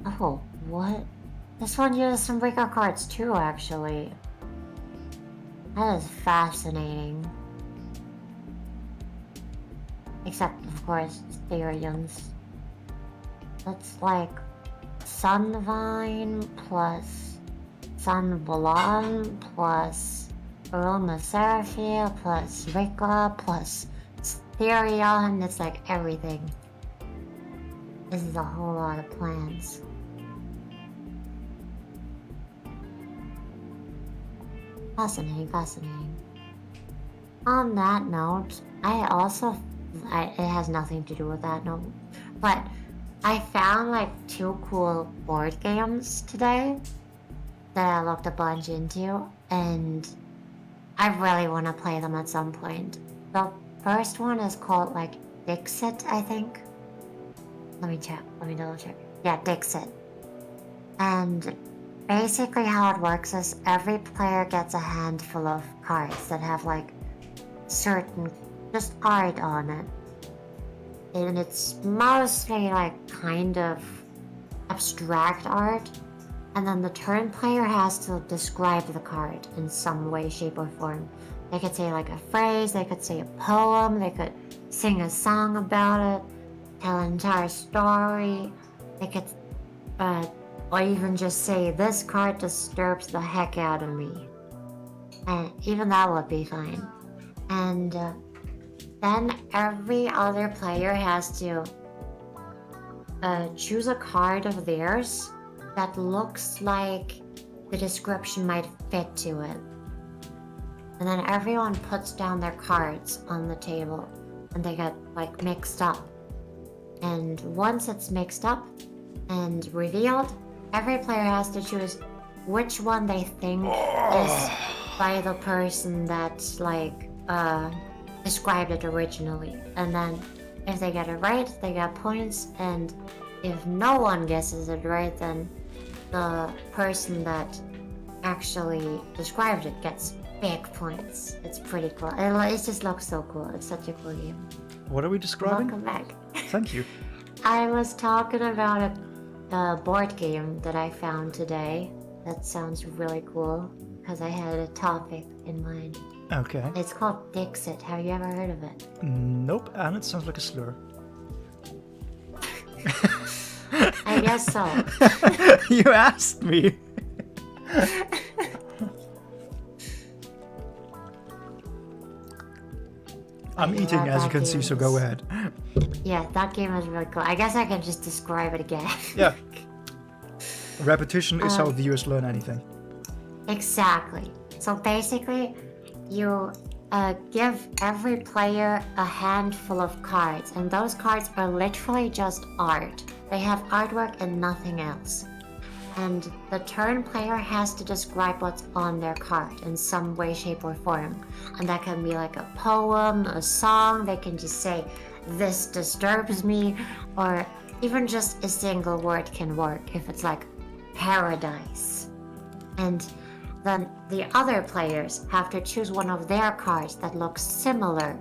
Oh, what? This one uses some Rika cards too, actually. That is fascinating. Except, of course, Therion's. That's like Sunvine plus Sunvalon plus Aroma Seraphia plus Rika plus Therion. It's like everything. This is a whole lot of plans. Fascinating, fascinating. On that note, it has nothing to do with that note, but I found like 2 cool board games today that I looked a bunch into, and I really want to play them at some point. The first one is called like Dixit, I think. Let me check. Let me double check. Yeah, Dixit. And basically how it works is every player gets a handful of cards that have like certain just art on it. And it's mostly like kind of abstract art. And then the turn player has to describe the card in some way, shape, or form. They could say like a phrase, they could say a poem, they could sing a song about it, tell an entire story, they could or even just say, this card disturbs the heck out of me. And even that would be fine. And then every other player has to choose a card of theirs that looks like the description might fit to it. And then everyone puts down their cards on the table and they get like mixed up. And once it's mixed up and revealed, every player has to choose which one they think is by the person that like described it originally. And then if they get it right, they get points, and if no one guesses it right, then the person that actually described it gets big points. It's pretty cool. It just looks so cool. It's such a cool game. What are we describing? Welcome back. Thank you. I was talking about a board game that I found today. That sounds really cool because I had a topic in mind. Okay. It's called Dixit. Have you ever heard of it? Nope, and it sounds like a slur. I guess so. You asked me. I'm eating, as you can see, so go ahead. Yeah, that game is really cool. I guess I can just describe it again. Yeah. Repetition is how viewers learn anything. Exactly. So basically, you give every player a handful of cards, and those cards are literally just art. They have artwork and nothing else. And the turn player has to describe what's on their card in some way, shape, or form. And that can be like a poem, a song, they can just say, this disturbs me, or even just a single word can work if it's like paradise. And then the other players have to choose one of their cards that looks similar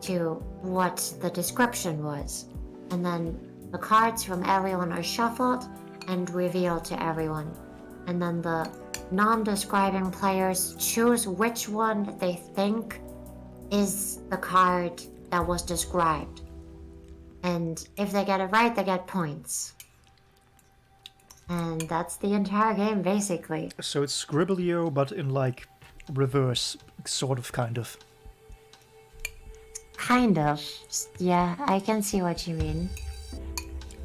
to what the description was. And then the cards from everyone are shuffled and revealed to everyone. And then the non-describing players choose which one they think is the card that was described. And if they get it right, they get points. And that's the entire game, basically. So it's Scribblio, but in like reverse, sort of, kind of. Kind of. Yeah, I can see what you mean.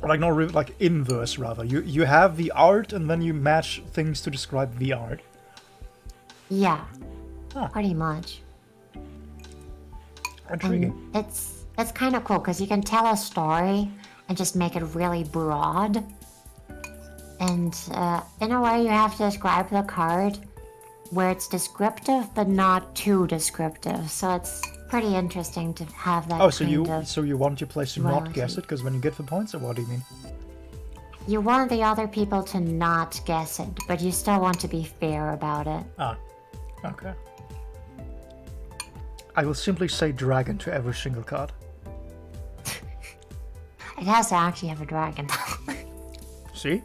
Or like not like inverse rather. You have the art and then you match things to describe the art. Yeah, Huh. pretty much. Intriguing. And it's kind of cool because you can tell a story and just make it really broad. And in a way, you have to describe the card where it's descriptive but not too descriptive. So it's pretty interesting to have that. Oh, so you want your players to not guess it because when you get the points, or what do you mean? You want the other people to not guess it, but you still want to be fair about it. Ah, okay. I will simply say dragon to every single card. It has to actually have a dragon. See?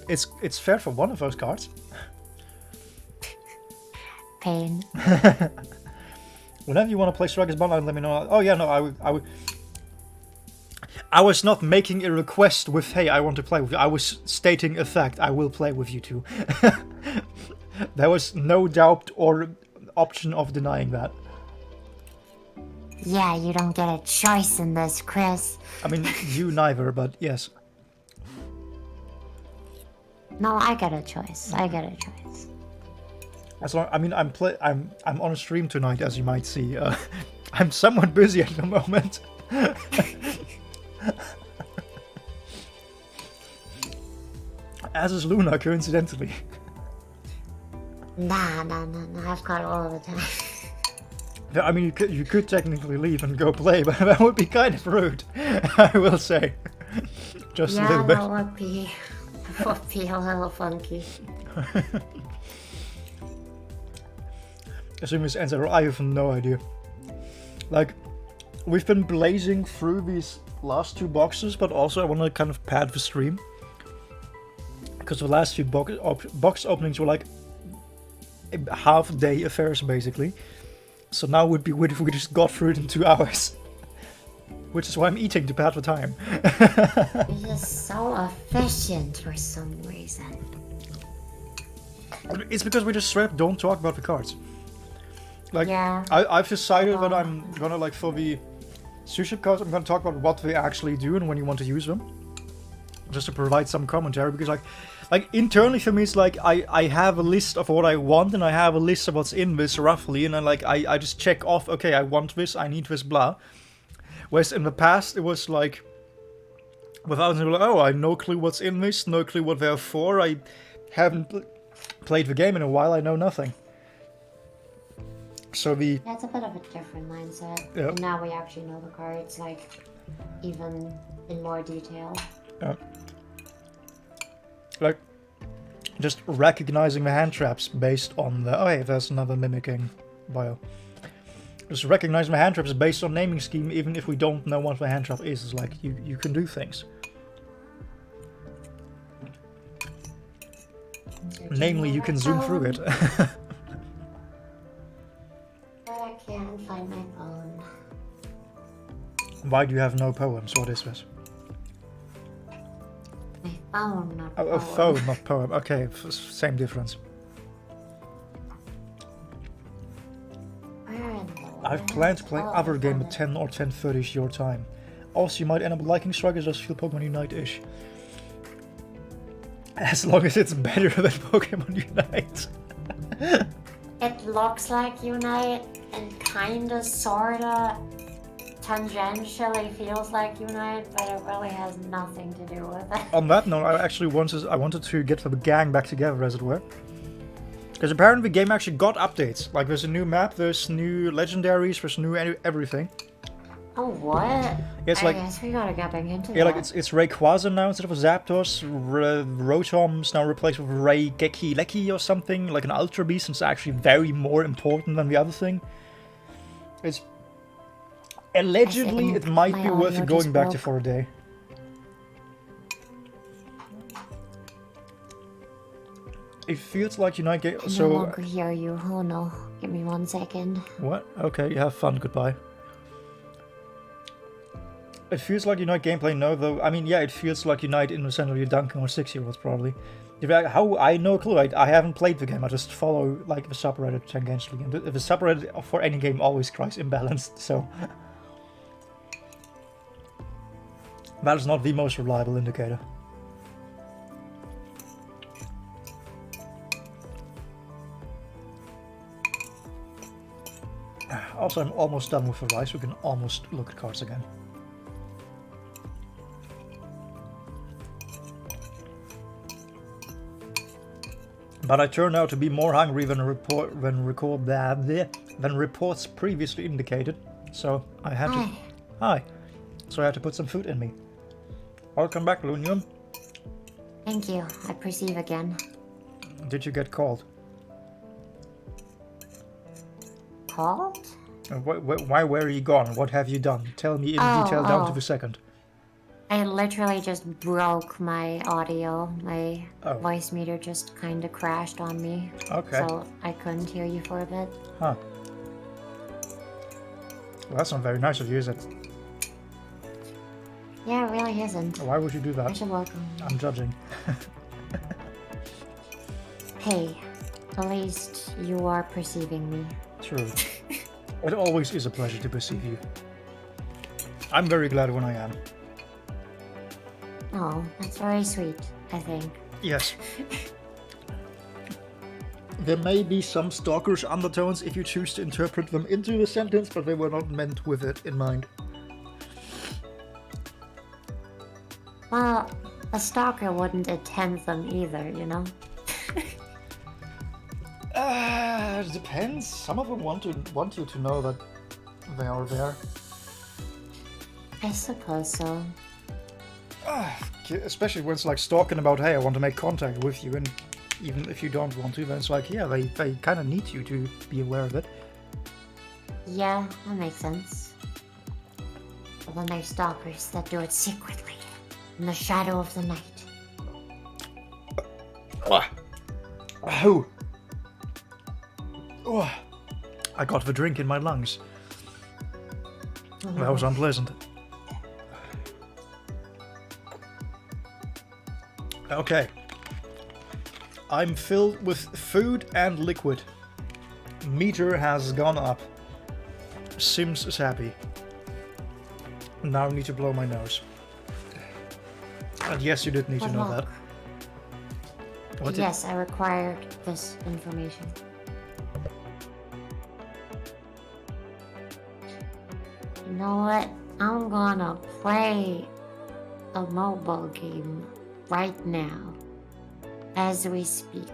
It's fair for one of those cards. Pain. Whenever you want to play Strikers Bondline, let me know. Oh yeah, no, I was not making a request with, hey, I want to play with you. I was stating a fact. I will play with you too. There was no doubt or option of denying that. Yeah, you don't get a choice in this, Chris. I mean, you neither, but yes. No, I get a choice. I get a choice. As long, I mean, I'm on a stream tonight, as you might see. I'm somewhat busy at the moment. As is Luna, coincidentally. Nah, I've got all the time. I mean, you could technically leave and go play, but that would be kind of rude, I will say. Just a little bit. Yeah, that would be a little funky. As soon as it ends, I have no idea. Like, we've been blazing through these last two boxes, but also I want to kind of pad the stream. Because the last few box openings were like half-day affairs, basically. So now would be weird if we just got through it in 2 hours. Which is why I'm eating to pad the time. You're just so efficient for some reason. It's because we just straight up don't talk about the cards. Like, Yeah. I've decided that I'm gonna, like, for the sushi cards, I'm gonna talk about what they actually do and when you want to use them. Just to provide some commentary, because, like internally for me, it's like, I have a list of what I want, and I have a list of what's in this, roughly, and then, like, I just check off, okay, I want this, I need this, blah. Whereas in the past, it was like, without like, oh, I have no clue what's in this, no clue what they're for, I haven't played the game in a while, I know nothing. So That's a bit of a different mindset. Yep. And now we actually know the cards, like, even in more detail. Like, just recognizing the hand traps based on the... Oh, hey, there's another mimicking bio. Just recognizing the hand traps based on naming scheme, even if we don't know what the hand trap is like, you can do things. Namely, you can zoom through it. But I can't find my phone. Why do you have no poems? What is this? My phone, not Oh, a poem. phone, not poem. Okay, same difference. Where in the I've world? planned to play Oh, other game found at it. 10 or 10:30 your time. Also, you might end up liking Strikers, just feel Pokemon Unite-ish. As long as it's better than Pokemon Unite. It looks like Unite and kinda, sorta, tangentially feels like Unite, but it really has nothing to do with it. On that note, I wanted to get the gang back together, as it were. Because apparently the game actually got updates. Like, there's a new map, there's new legendaries, there's new everything. Oh, what? It's I like, guess we gotta get back into yeah, that. like it's Rayquaza now instead of a Zapdos. Rotom's now replaced with Raigeki or something, like an Ultra Beast, and it's actually very more important than the other thing. It's allegedly it might my be worth audio it going just back to broke. for a day. It feels like Unite game. I no So longer hear you. Oh no. Give me 1 second. what? Okay, you have fun. Goodbye. It feels like Unite gameplay, no, though. I mean, yeah, it feels like Unite in the sense of you're dunking on 6-year-olds, probably. How? I no clue. I haven't played the game. I just follow, like, the subreddit tangentially. And the subreddit for any game always cries imbalanced, so... That is not the most reliable indicator. Also, I'm almost done with the rice. We can almost look at cards again. But I turned out to be more hungry than reports previously indicated. So I had to. Hi. So I had to put some food in me. Welcome back, Lunium. Thank you. I perceive again. Did you get called? Called? Why were you gone? What have you done? Tell me in detail down to the second. I literally just broke my audio. My voice meter just kind of crashed on me. Okay. So I couldn't hear you for a bit. Huh. Well, that's not very nice of you, is it? Yeah, it really isn't. Why would you do that? You're welcome. I'm judging. Hey, at least you are perceiving me. True. It always is a pleasure to perceive you. I'm very glad when I am. Oh, that's very sweet, I think. Yes. There may be some stalkerish undertones if you choose to interpret them into the sentence, but they were not meant with it in mind. Well, a stalker wouldn't attempt them either, you know? It depends. Some of them want you to know that they are there. I suppose so. Especially when it's like stalking about, hey, I want to make contact with you, and even if you don't want to, then it's like, yeah, they kind of need you to be aware of it. Yeah, that makes sense. But then there's stalkers that do it secretly, in the shadow of the night. Oh! Oh, I got the drink in my lungs. That was unpleasant. Okay. I'm filled with food and liquid. Meter has gone up. Sims is happy. Now I need to blow my nose. And yes, you did need to know that. Yes, I required this information. You know what? I'm gonna play a mobile game right now, as we speak.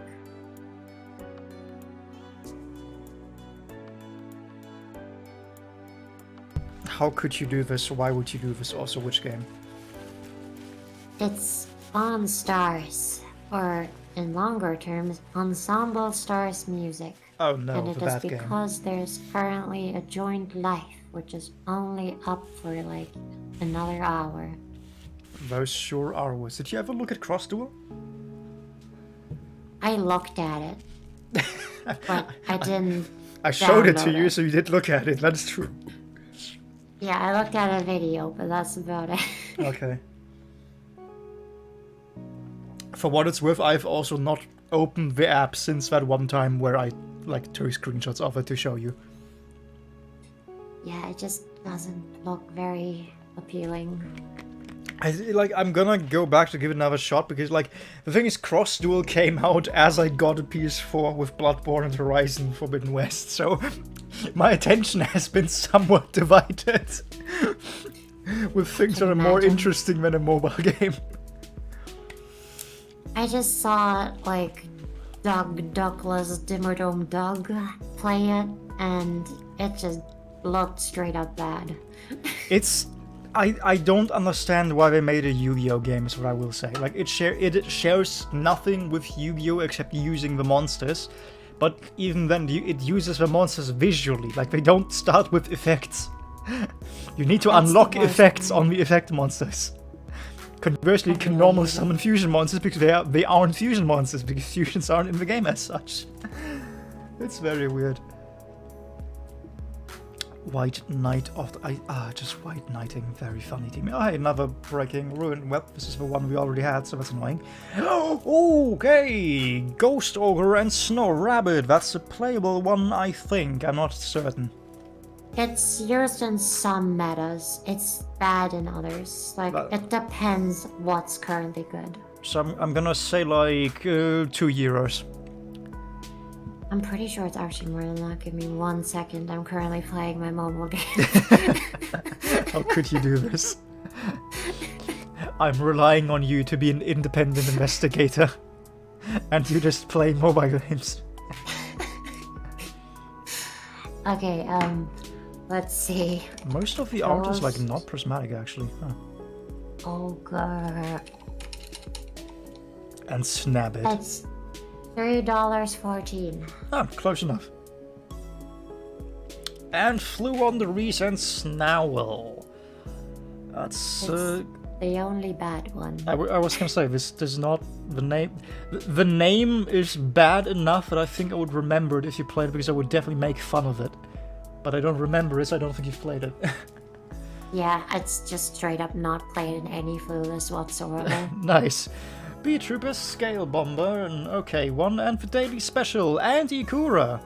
How could you do this? Why would you do this? Also, which game? It's Pawn Stars, or in longer terms, Ensemble Stars Music. Oh no, and it the is bad game. because there's currently a joint life, which is only up for like another hour. Those sure are words. Did you ever look at Cross Duel? I looked at it, but I didn't. I showed it to download you, it. so you did look at it. That's true. Yeah, I looked at a video, but that's about it. Okay. For what it's worth, I've also not opened the app since that one time where I like took screenshots of it to show you. Yeah, it just doesn't look very appealing. I'm gonna go back to give it another shot because the thing is, Cross Duel came out as I got a PS4 with Bloodborne and Horizon Forbidden West, so my attention has been somewhat divided with things that are more interesting than a mobile game. I just saw Doug Douglas Dimmerdome Doug play it, and it just looked straight up bad. I don't understand why they made a Yu-Gi-Oh game, is what I will say. It shares nothing with Yu-Gi-Oh except using the monsters, but even then it uses the monsters visually. They don't start with effects. You need to unlock effects on the effect monsters. Conversely, you can normal summon fusion monsters because they aren't fusion monsters, because fusions aren't in the game as such. It's very weird. White Knight of the... just White Knighting. Very funny team. Oh, hey, another Breaking Ruin. Well, this is the one we already had, so that's annoying. Okay! Ghost Ogre and Snow Rabbit. That's a playable one, I think. I'm not certain. It's used in some metas. It's bad in others. Like, it depends what's currently good. So I'm gonna say like €2. I'm pretty sure it's actually more than that. Give me 1 second. I'm currently playing my mobile game. How could you do this? I'm relying on you to be an independent investigator. And you just play mobile games. Okay, let's see. Most of the art is like not prismatic actually. Huh. Ogre. And snap it. It's $3.14. Ah, close enough. And Flew on the Reese and Snowell. That's the only bad one. I was gonna say this is not the name. The name is bad enough that I think I would remember it if you played it, because I would definitely make fun of it. But I don't remember it, so I don't think you've played it. Yeah, it's just straight up not played in any Clueless whatsoever. Nice. B-Trooper, Scale Bomber, and okay, one, and for Daily Special, and Ikura.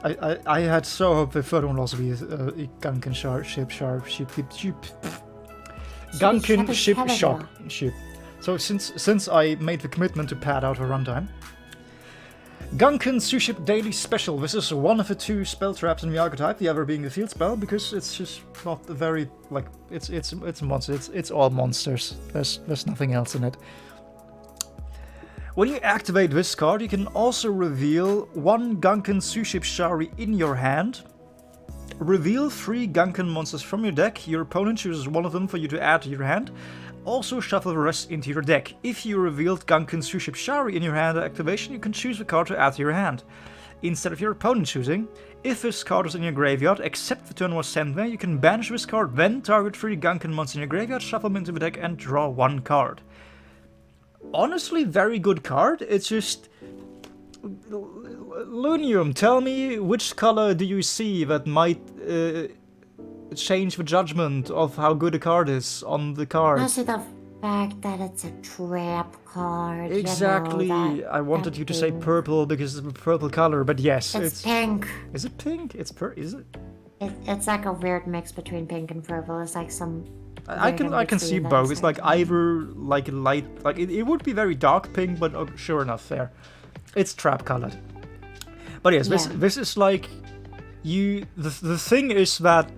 I had so hoped the third one would also be Gunkin Ship. So since I made the commitment to pad out a runtime, Gunkin Suship Daily Special. This is one of the 2 spell traps in the archetype, the other being the field spell, because it's just not a very like it's a monster. It's all monsters. There's nothing else in it. When you activate this card, you can also reveal 1 Gunkin Suship Shari in your hand. Reveal 3 Gunkin monsters from your deck. Your opponent chooses one of them for you to add to your hand. Also shuffle the rest into your deck. If you revealed Gunkin Suship Shari in your hand at activation, you can choose the card to add to your hand, instead of your opponent choosing. If this card was in your graveyard, except the turn was sent there, you can banish this card, then target 3 Gunkin monsters in your graveyard, shuffle them into the deck, and draw 1 card. Honestly, very good card. It's just... Lunium, tell me which color do you see that might change the judgment of how good a card is on the card? Also the fact that it's a trap card. Exactly. You know, I wanted you to say purple because it's a purple color, but yes, it's pink. Is it pink? Is it? It's like a weird mix between pink and purple. It's like some... I can see both. It's like either like light, like it would be very dark pink, but sure enough, fair. It's trap colored. But yes, Yeah. this is like you. The thing is that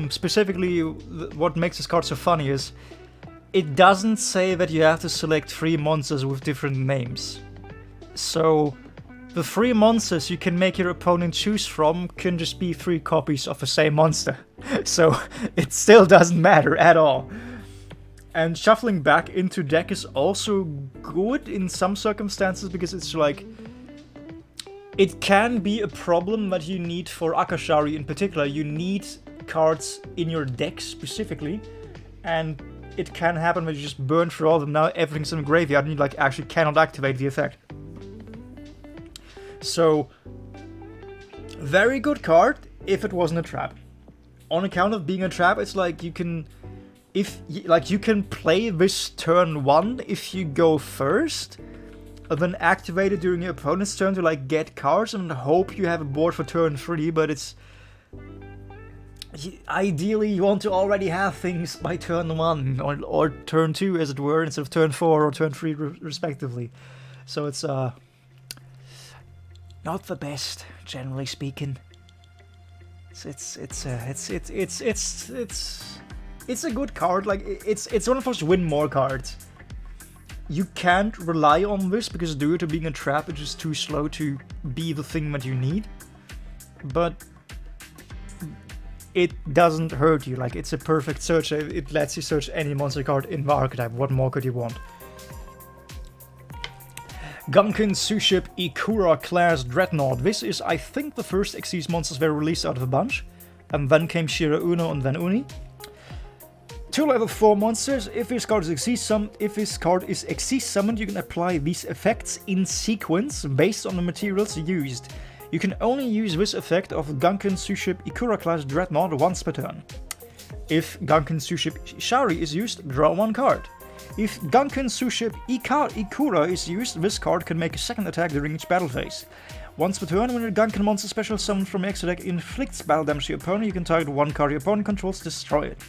specifically what makes this card so funny is it doesn't say that you have to select 3 monsters with different names. So the 3 monsters you can make your opponent choose from can just be 3 copies of the same monster. So it still doesn't matter at all. And shuffling back into deck is also good in some circumstances, because it's like... It can be a problem that you need for Akashari in particular. You need cards in your deck specifically, and it can happen when you just burn through all of them. Now everything's in the graveyard and you like actually cannot activate the effect. So, very good card if it wasn't a trap. On account of being a trap, it's like you can... you can play this turn 1 if you go first, and then activate it during your opponent's turn to like get cards and hope you have a board for turn 3, but it's... Ideally you want to already have things by turn 1, or turn 2 as it were, instead of turn 4 or turn 3 respectively. So it's not the best, generally speaking. It's a good card. Like it's one of those win more cards. You can't rely on this because due to being a trap, it's just too slow to be the thing that you need. But it doesn't hurt you. Like it's a perfect search. It lets you search any monster card in the archetype. What more could you want? Gunkin Suship Ikura class Dreadnought. This is, I think, the first Xyz monsters were released out of a bunch. And then came Shira Uno and then Uni. 2 level 4 monsters. If this card is Xyz summoned, you can apply these effects in sequence based on the materials used. You can only use this effect of Gunkin Suship Ikura class Dreadnought once per turn. If Gunkin Suship Shari is used, draw 1 card. If Gunkin Suship Ikura is used, this card can make a second attack during each battle phase. Once per turn, when a Gunkan monster special summoned from your extra deck inflicts battle damage to your opponent, you can target one card your opponent controls to destroy it.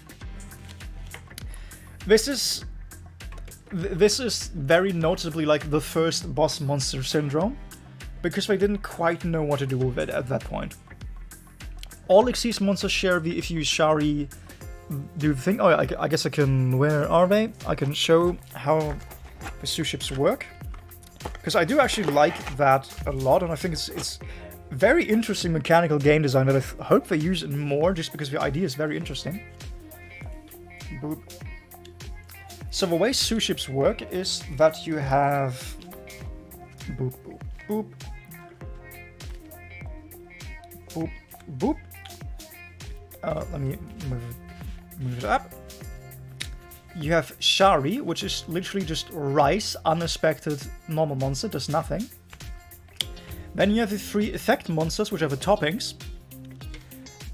This is very noticeably like the first boss monster syndrome, because they didn't quite know what to do with it at that point. All Xyz monsters share the if you use Shari do the thing. Oh yeah, I guess I can... Where are they? I can show how the two ships work. Because I do actually like that a lot, and I think it's very interesting mechanical game design that I hope they use it more, just because the idea is very interesting. Boop. So the way Sue ships work is that you have... Boop, boop, boop. Boop, boop. Let me move it up. You have Shari, which is literally just rice, uninspected normal monster, does nothing. Then you have the 3 effect monsters, which are the toppings.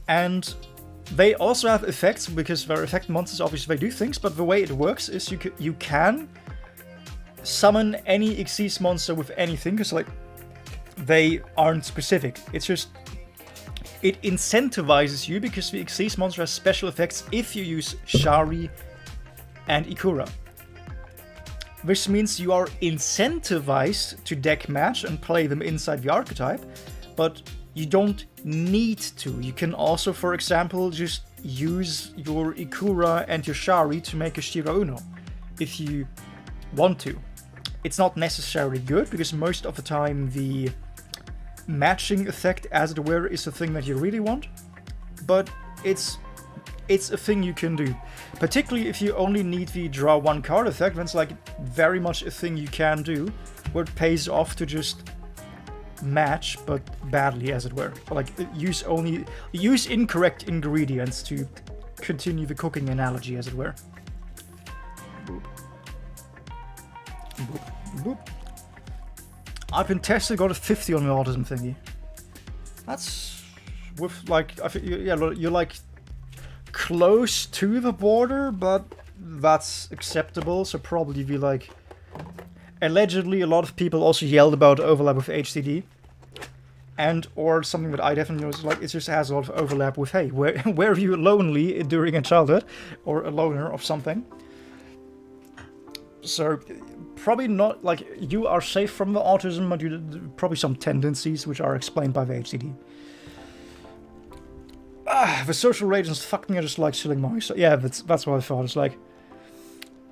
And they also have effects, because they're effect monsters, obviously they do things, but the way it works is you can summon any Xyz monster with anything, because like they aren't specific. It's just... It incentivizes you, because the Xyz monster has special effects if you use Shari and Ikura. Which means you are incentivized to deck match and play them inside the archetype, but you don't need to. You can also, for example, just use your Ikura and your Shari to make a Shiro Uno, if you want to. It's not necessarily good, because most of the time the matching effect, as it were, is the thing that you really want, but it's a thing you can do. Particularly if you only need the draw one card effect, then it's like very much a thing you can do, where it pays off to just match, but badly, as it were. Or like use incorrect ingredients, to continue the cooking analogy, as it were. Boop. Boop. Boop. I've been tested, got a 50 on the autism thingy. That's with like, I think, yeah, you're like close to the border, but that's acceptable. So probably be like, allegedly a lot of people also yelled about overlap with HCD, and or something that I definitely know is like, it just has a lot of overlap with, hey, were you lonely during a childhood, or a loner of something? So probably not, like, you are safe from the autism, but you probably some tendencies which are explained by the HCD. The social radiance fucked me, I just like chilling more. So yeah, that's what I thought. It's like,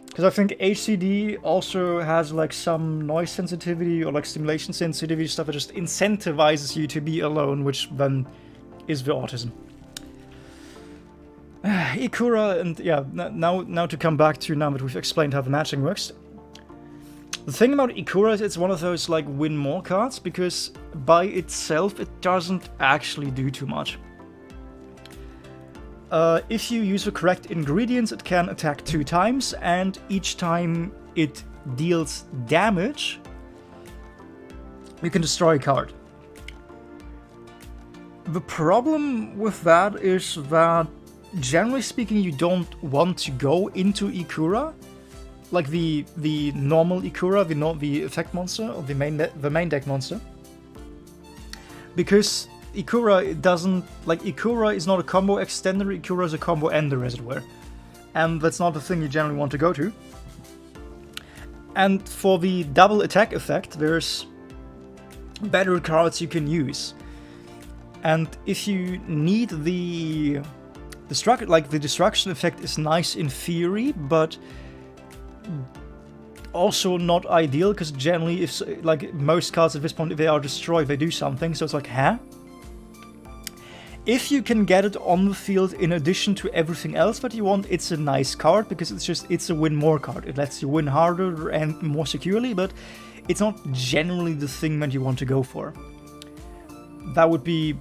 because I think HCD also has like some noise sensitivity or like stimulation sensitivity stuff that just incentivizes you to be alone, which then is the autism. Ikura, and yeah, now to come back to, now that we've explained how the matching works. The thing about Ikura is it's one of those like win more cards, because by itself it doesn't actually do too much. If you use the correct ingredients, it can attack 2 times, and each time it deals damage, you can destroy a card. The problem with that is that, generally speaking, you don't want to go into Ikura, like the normal Ikura, the effect monster, or the main deck monster, because Ikura doesn't, like, Ikura is not a combo extender, Ikura is a combo ender, as it were. And that's not the thing you generally want to go to. And for the double attack effect, there's better cards you can use. And if you need the destruction effect is nice in theory, but also not ideal, because generally, if like most cards at this point, if they are destroyed, they do something, so it's like, huh? If you can get it on the field in addition to everything else that you want, it's a nice card, because it's a win more card. It lets you win harder and more securely, but it's not generally the thing that you want to go for. That would be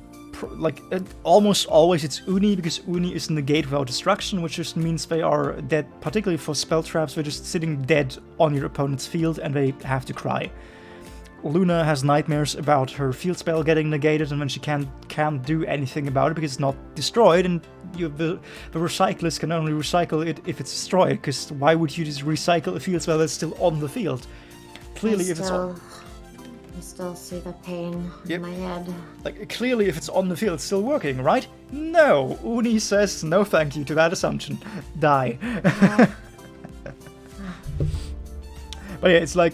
like almost always it's Uni, because Uni is negate without destruction, which just means they are dead. Particularly for spell traps, they're just sitting dead on your opponent's field and they have to cry. Luna has nightmares about her field spell getting negated, and then she can't do anything about it because it's not destroyed, and the recyclist can only recycle it if it's destroyed, because why would you just recycle a field spell that's still on the field? Clearly, if it's on... I still see the pain Yep. in my head. Like, clearly if it's on the field, it's still working, right? No! Uni says no thank you to that assumption. Die. Uh, But yeah, it's like...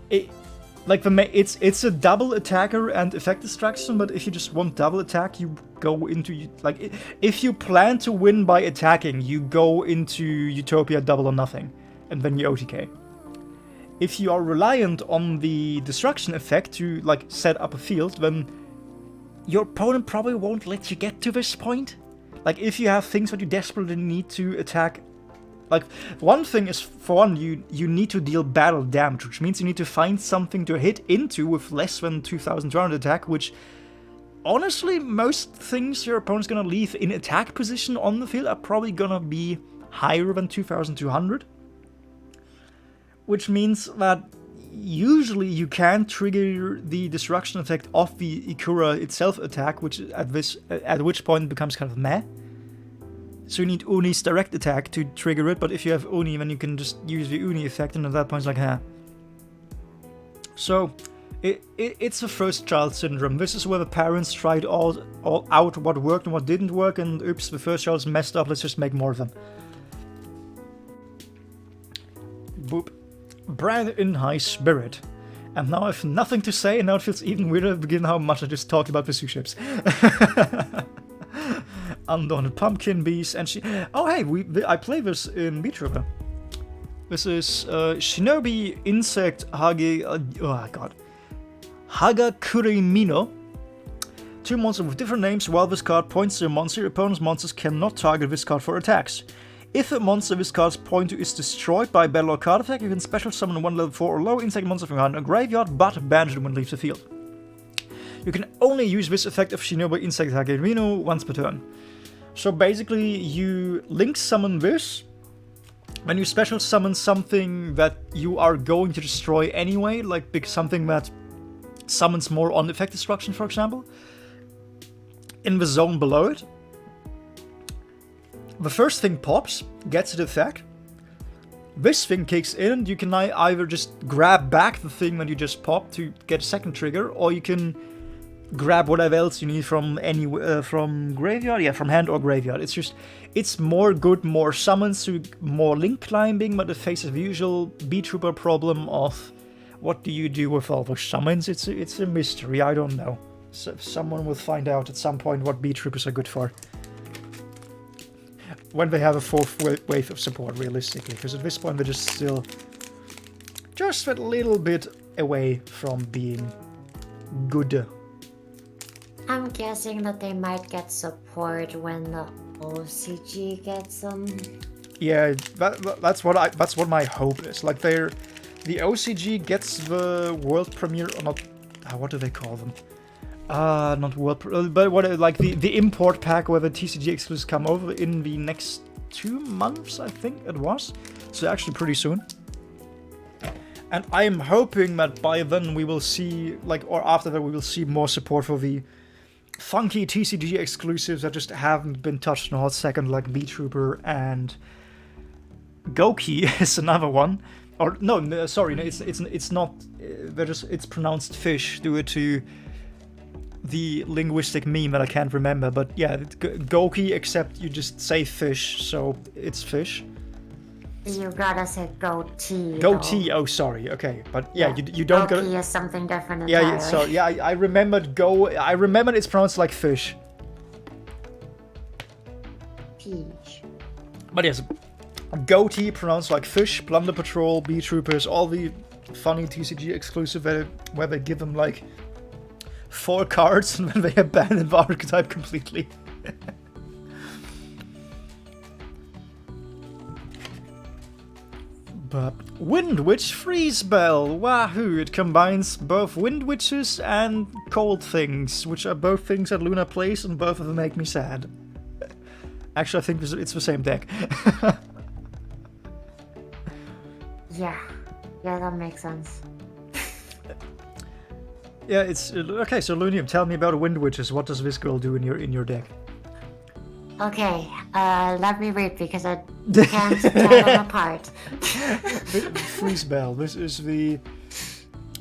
It's a double attacker and effect distraction, but if you just want double attack, you go into... Like, if you plan to win by attacking, you go into Utopia double or nothing, and then you OTK. If you are reliant on the destruction effect to, like, set up a field, then your opponent probably won't let you get to this point. Like, if you have things that you desperately need to attack... Like, one thing is, for one, you need to deal battle damage, which means you need to find something to hit into with less than 2,200 attack, which... Honestly, most things your opponent's gonna leave in attack position on the field are probably gonna be higher than 2,200. Which means that usually you can trigger the destruction effect of the Ikura itself attack, which at which point it becomes kind of meh. So you need Uni's direct attack to trigger it, but if you have Uni, then you can just use the Uni effect, and at that point it's like, huh. So, it's a first child syndrome. This is where the parents tried all out what worked and what didn't work, and oops, the first child's messed up, let's just make more of them. Boop. Bran in high spirit. And now I have nothing to say, and now it feels even weirder given how much I just talked about the Sue ships. Undaunted Pumpkin Beast, and she... Oh hey, I play this in Beat Trooper. This is Shinobi Insect Hage... oh god. Hagakurimino. Two monsters with different names. While this card points to a monster, your opponent's monsters cannot target this card for attacks. If a monster this card's point to is destroyed by a battle or card effect, you can special summon one level 4 or low insect monster from behind a graveyard, but banish it when it leaves the field. You can only use this effect of Shinobi Insect Hagirino once per turn. So basically, you link summon this, when you special summon something that you are going to destroy anyway, like something that summons more on effect destruction, for example, in the zone below it. The first thing pops, gets its effect. This thing kicks in, and you can either just grab back the thing that you just popped to get a second trigger, or you can grab whatever else you need from from graveyard, yeah, from hand or graveyard. It's more good, more summons to more link climbing, but it faces the usual Beat Trooper problem of what do you do with all those summons? It's a mystery. I don't know. So someone will find out at some point what Beat Troopers are good for. When they have a fourth wave of support, realistically, because at this point they're just still just a little bit away from being good. I'm guessing that they might get support when the OCG gets them. Yeah, that's what my hope is. Like the OCG gets the world premiere, or not? What do they call them? Not world, but what, like the import pack where the TCG exclusives come over in the next 2 months, I think it was. So actually pretty soon. And I'm hoping that by then we will see, or after that we will see more support for the funky TCG exclusives that just haven't been touched in a hot second, like Beat Trooper and Goki is another one. Or no, sorry, it's not. It's pronounced fish due to the linguistic meme that I can't remember. But yeah, Goki, except you just say fish, so it's fish. You gotta say goatee. Goatee. Oh, sorry. Okay, but yeah, you don't go. Goatee is something different Yeah, entirely. so yeah, I remembered I remembered it's pronounced like fish. Peach. But yes, Goatee pronounced like fish, Plunder Patrol, Beat Troopers, all the funny TCG exclusive where they give them like 4 cards and then they abandon the archetype completely. But Wind Witch Freeze Bell, wahoo! It combines both Wind Witches and Cold Things, which are both things that Luna plays, and both of them make me sad. Actually, I think it's the same deck. Yeah, that makes sense. Yeah, it's okay. So Lunium, tell me about Wind Witches. What does this girl do in your deck? Okay, let me read because I can't tell them apart. Freeze Bell. This is the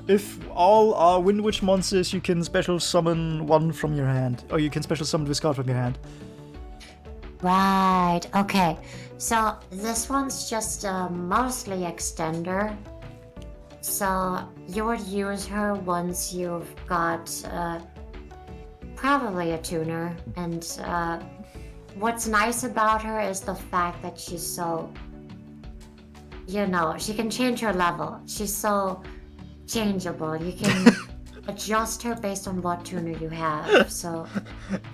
If all are Wind Witch monsters, you can special summon one from your hand. Or you can special summon this card from your hand. Right, okay. So this one's just mostly extender. So you would use her once you've got probably a tuner. And what's nice about her is the fact that she's so, you know, she can change her level. She's so changeable. You can adjust her based on what tuner you have. So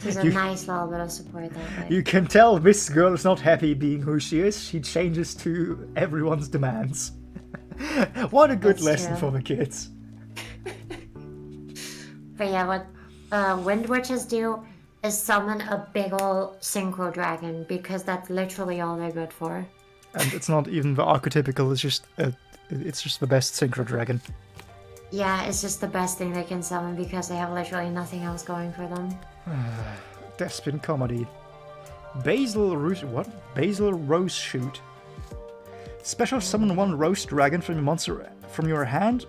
she's a nice little bit of support that way. You can tell this girl is not happy being who she is. She changes to everyone's demands. What a good That's lesson true. for the kids. But yeah, what Wind Witches do is summon a big ol' synchro dragon because that's literally all they're good for. And it's not even the archetypical, it's just the best synchro dragon. Yeah, it's just the best thing they can summon because they have literally nothing else going for them. Despin Comedy. Basil Rose Shoot. Special summon one roast dragon from your monster from your hand.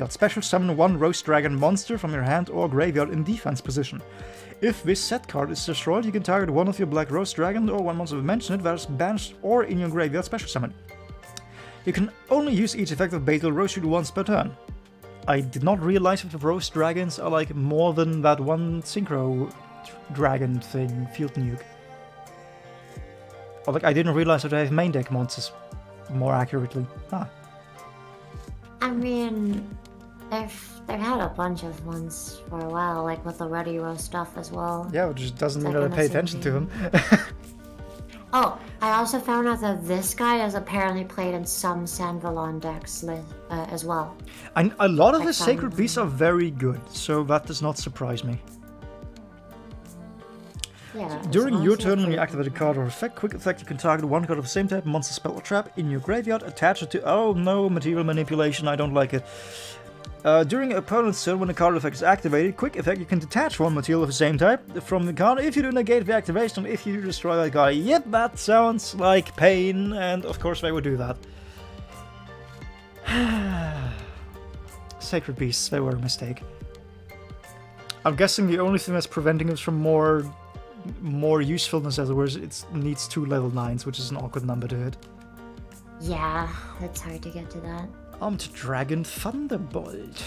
Special summon one roast dragon monster from your hand or graveyard in defense position. If this set card is destroyed, you can target one of your black roast dragon or one monster mentioned that is banished or in your graveyard special summon. You can only use each effect of Basil Rose Shoot once per turn. I did not realize that the roast dragons are like more than that one synchro dragon thing, Field Nuke. Or like I didn't realize that I have main deck monsters more accurately. I mean, they've had a bunch of ones for a while, like with the Ready Roast stuff as well. Yeah, it just doesn't It's mean like that I in pay the same attention to them. Oh, I also found out that this guy is apparently played in some Sandvalon decks as well. And a lot of the Like sacred beasts are very good, so that does not surprise me. Yeah. it's During your mostly turn, when you for- activate a card or effect, quick effect, you can target one card of the same type, monster, spell, or trap in your graveyard, attach it to. Oh no, material manipulation, I don't like it. During your opponent's turn, when a card effect is activated, quick effect, you can detach one material of the same type from the card. If you do negate the activation, if you destroy that guy. Yep, that sounds like pain, and of course they would do that. Sacred beasts, they were a mistake. I'm guessing the only thing that's preventing us from more usefulness, as it were, it needs 2 level 9s, which is an awkward number to hit. Yeah, it's hard to get to that. Armed Dragon Thunderbolt.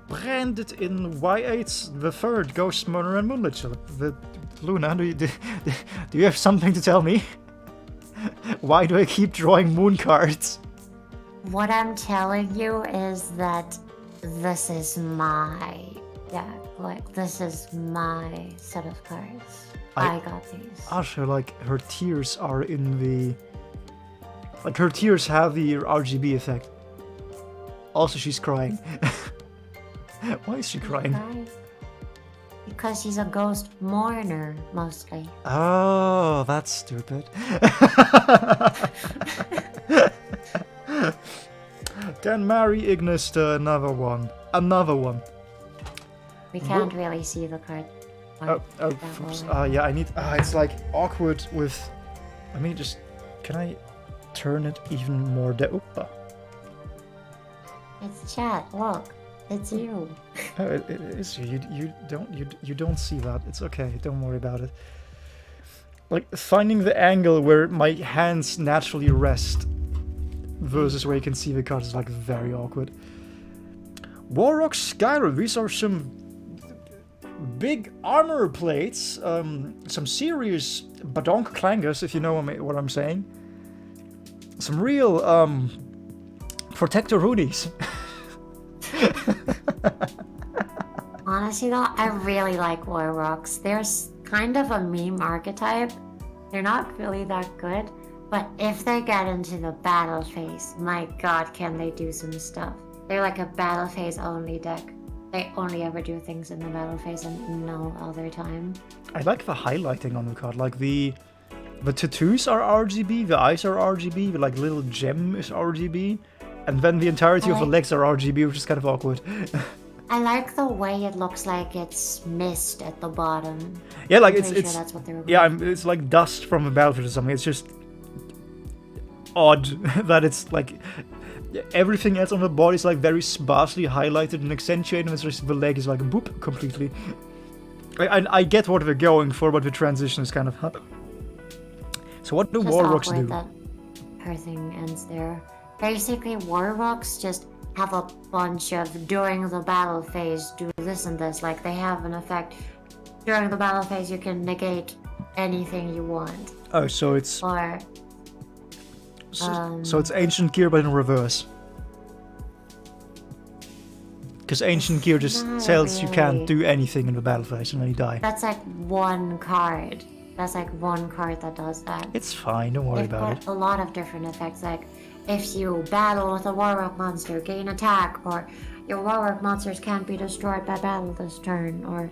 Branded in Y8's the third Ghost Murder and Moonlit Shell. Luna, do you have something to tell me? Why do I keep drawing moon cards? What I'm telling you is that this is my deck. Like, this is my set of cards. I got these. Also, like, her tears are in the... Like, her tears have the RGB effect. Also, she's crying. Why is she crying? Right? Because she's a ghost mourner, mostly. Oh, that's stupid. Then marry Ignis to another one. Another one. We can't really see the card. Oh, oops. Yeah, I need... it's like awkward with... Let me just... Can I turn it even more down? It's chat, look. It's you. Oh, it is you. You don't see that. It's okay. Don't worry about it. Like finding the angle where my hands naturally rest versus where you can see the cards is like very awkward. Warrock Skyrim. These are some big armor plates. Some serious badonk clangers, if you know what I'm saying. Some real protector hoodies. Honestly though, I really like Warrocks. They're kind of a meme archetype. They're not really that good, but if they get into the battle phase, my god, can they do some stuff. They're like a battle phase only deck. They only ever do things in the battle phase and no other time. I like the highlighting on the card. Like the tattoos are RGB, the eyes are RGB, the like little gem is RGB, and then the entirety of the legs are RGB, which is kind of awkward. I like the way it looks like it's mist at the bottom. Yeah, like I'm it's pretty sure that's what they were yeah, going it's like dust from a battlefield or something. It's just odd that it's like everything else on the body is like very sparsely highlighted and accentuated, and it's just the leg is like boop completely. I get what they're going for, but the transition is kind of hard. So what do Just Warlocks awkward do? that her thing ends there. Basically, Warlocks just have a bunch of during the battle phase do this and this. Like they have an effect during the battle phase. You can negate anything you want, Oh, so it's or so it's Ancient Gear but in reverse. Because Ancient Gear just not tells you can't really. do anything in the battle phase and then you die. that's like one card. That's like one card that does that. It's fine, don't worry They've about got it. a lot of different effects, like if you battle with a Warlock monster, gain attack, or your Warlock monsters can't be destroyed by battle this turn, or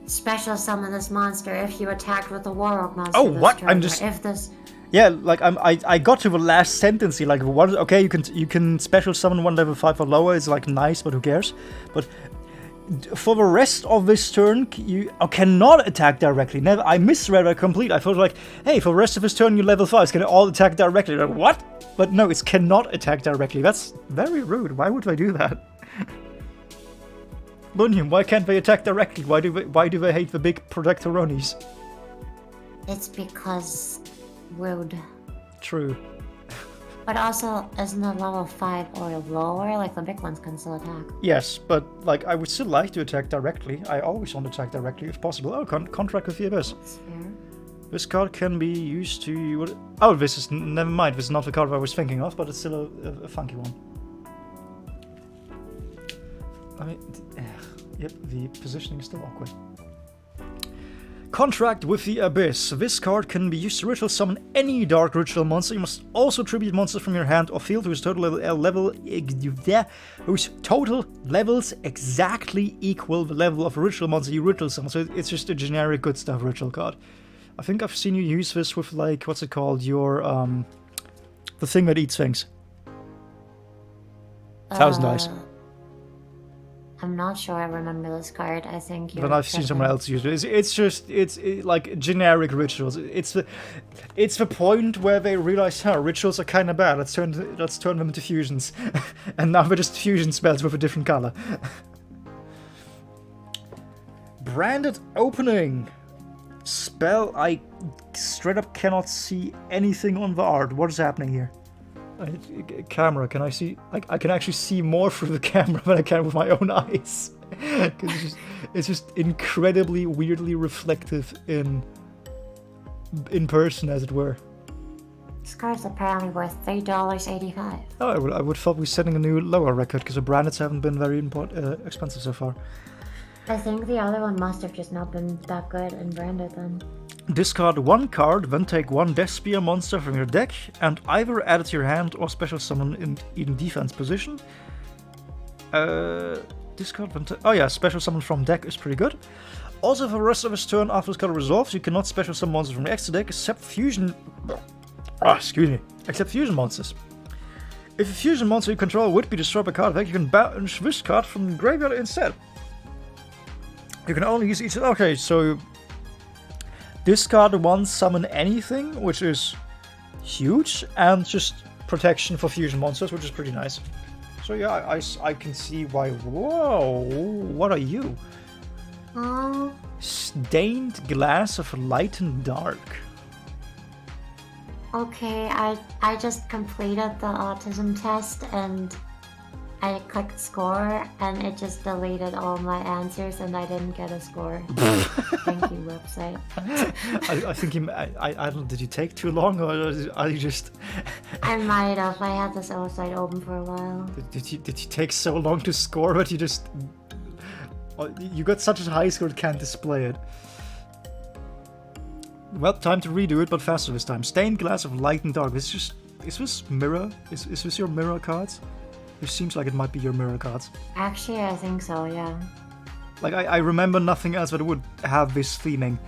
special summon this monster if you attacked with a Warlock monster Oh, this what? turn, I'm or just- if this... Yeah, like I got to the last sentence here, like what? Okay, you can special summon one level 5 or lower. It's like nice, but who cares? But for the rest of this turn, you cannot attack directly. Never. I misread it completely. I thought like, hey, for the rest of this turn, you level 5. It's gonna all attack directly. Like, what? But no, it cannot attack directly. That's very rude. Why would they do that? Lunium, why can't they attack directly? Why do they hate the big Protectoronis? It's because rude. True. But also, isn't it level 5 or lower? Like the big ones can still attack. Yes, but like I would still like to attack directly. I always want to attack directly if possible. Oh, contract with the Abyss. That's fair. This card can be used to... What, oh, this is... Never mind, this is not the card I was thinking of, but it's still a funky one. I mean... Yep, the positioning is still awkward. Contract with the Abyss. This card can be used to ritual summon any dark ritual monster. You must also tribute monsters from your hand or field whose total whose total levels exactly equal the level of a ritual monster you ritual summon. So it's just a generic good stuff ritual card. I think I've seen you use this with like what's it called? Your the thing that eats things. 1,000 dice. I'm not sure I remember this card. I think you're... But I've seen someone else use it. It's like generic rituals. It's the point where they realize, rituals are kind of bad. Let's turn them into fusions, and now they're just fusion spells with a different color. Branded opening spell. I straight up cannot see anything on the art. What is happening here? Camera, can I see? I can actually see more through the camera than I can with my own eyes. Because it's just incredibly weirdly reflective in person, as it were. This card's apparently worth $3.85. Oh, I would thought we were setting a new lower record because the brandeds haven't been very expensive so far. I think the other one must have just not been that good and branded then. Discard one card, then take one Death Spear monster from your deck and either add it to your hand or special summon in defense position. Discard then oh yeah, special summon from deck is pretty good. Also, for the rest of his turn after this card resolves, you cannot special summon monsters from your extra deck except fusion... except fusion monsters. If a fusion monster you control would be destroyed by card effect, you can banish this card from the graveyard instead. You can only use each... Okay, so... Discard one, summon anything, which is huge, and just protection for fusion monsters, which is pretty nice. So yeah, I can see why... Whoa, what are you? Oh, Stained Glass of Light and Dark. okay. I just completed the autism test and I clicked score and it just deleted all my answers and I didn't get a score. Thank you, website. I think I don't know, did you take too long, or are you just... I might have. I had this website open for a while. Did you take so long to score that you just... You got such a high score it can't display it. Well, time to redo it, but faster this time. Stained Glass of Light and Dark. Is this mirror? Is this your mirror cards? It seems like it might be your mirror cards. Actually, I think so, yeah. Like, I remember nothing else that would have this theming.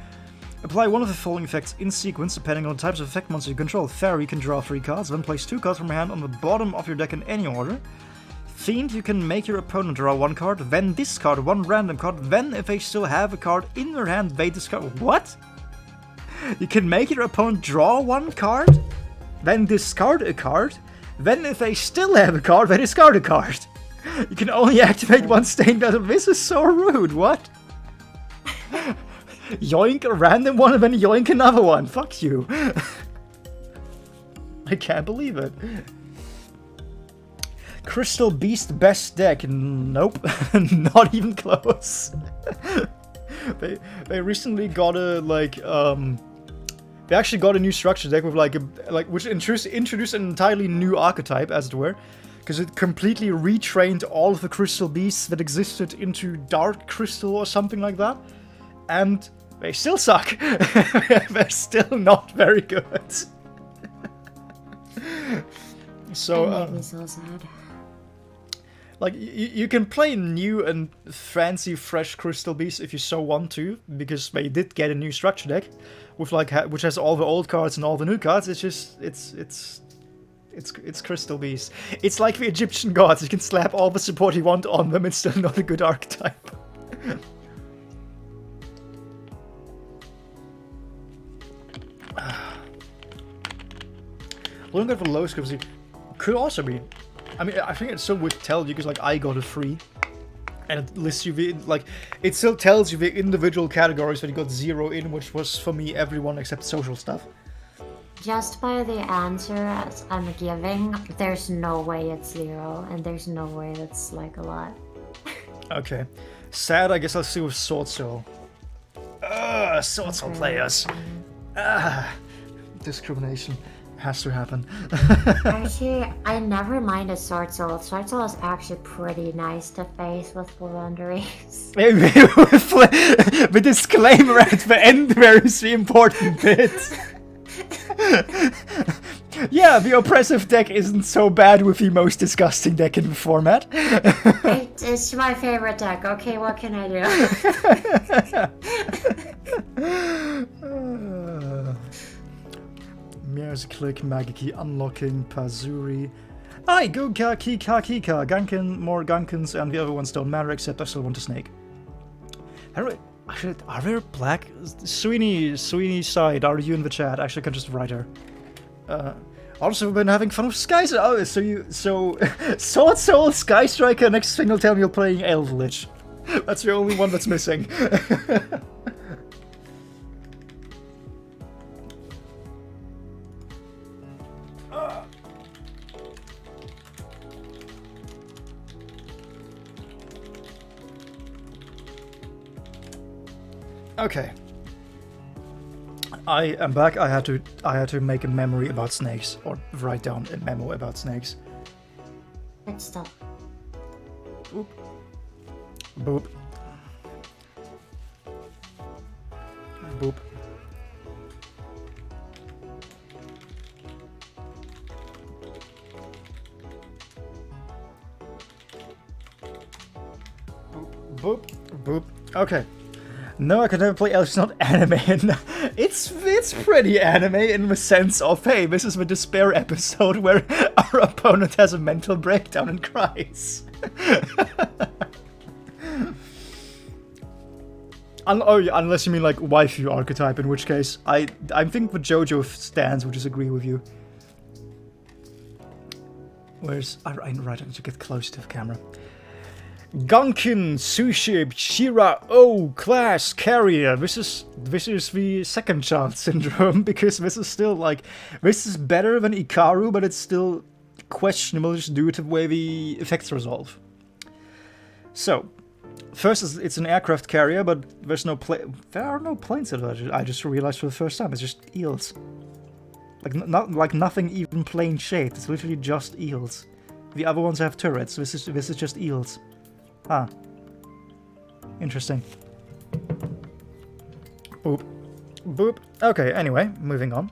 Apply one of the following effects in sequence, depending on the types of effect monster you control. Fairy, you can draw 3 cards, then place 2 cards from your hand on the bottom of your deck in any order. Fiend, you can make your opponent draw 1 card, then discard 1 random card, then if they still have a card in their hand, they discard... What? You can make your opponent draw 1 card, then discard a card, Then if they still have a card, they discard a card. You can only activate one stained metal. This is so rude, what? Yoink a random one and then yoink another one. Fuck you. I can't believe it. Crystal Beast best deck. Nope. Not even close. They recently got a they actually got a new structure deck with which introduced an entirely new archetype, as it were, because it completely retrained all of the Crystal Beasts that existed into Dark Crystal or something like that, and they still suck. They're still not very good. So that made me so sad. Like, you can play new and fancy fresh Crystal Beasts if you so want to, because they did get a new structure deck with which has all the old cards and all the new cards. It's just it's Crystal Beasts. It's like the Egyptian gods. You can slap all the support you want on them. It's still not a good archetype. Looking at the low scripts could also be. I mean, I think it still would tell you, because like I got a free, and it lists you it still tells you the individual categories that you got 0 in, which was for me everyone except social stuff. Just by the answer as I'm giving, there's no way it's 0, and there's no way that's like a lot. Okay, sad. I guess I'll see with Sword Soul. Sword Soul players. Discrimination. Has to happen. Actually, I never minded Sword Soul. Sword Soul is actually pretty nice to face with Boundaries. The disclaimer at the end where is the important bit. Yeah, the oppressive deck isn't so bad with the most disgusting deck in the format. It's my favorite deck. Okay, what can I do? Mirror's Click, Magiki, Unlocking, Pazuri. Aye, go Kika, Ganken, more Gankens, and the other ones don't matter, except I still want a snake. Are there black? Sweeney side, are you in the chat? Actually, I can just write her. Also, we've been having fun with Sky. Oh, so Sword Soul, Sky Striker, next thing you'll tell me you're playing Eldritch. That's the only one that's missing. Okay. I am back. I had to make a memory about snakes, or write down a memo about snakes. Good stuff. Boop. Boop. Boop. Boop. Boop. Boop. Okay. No, I could never play Eldritch. It's not anime. It's pretty anime in the sense of, hey, this is the despair episode where our opponent has a mental breakdown and cries. Unless you mean like waifu archetype, in which case I think the JoJo stands would disagree with you. Where's I need to get close to the camera. Gunkin, Sushib, Shira, O, Class, Carrier. This is the second child syndrome, because this is still like, this is better than Ikaru, but it's still questionable just due to the way the effects resolve. So, first it's an aircraft carrier, but there are no planes in it. I just realized for the first time, it's just eels. Like nothing even plane shaped. It's literally just eels. The other ones have turrets. This is just eels. Ah. Interesting. Boop. Boop. Okay, anyway, moving on.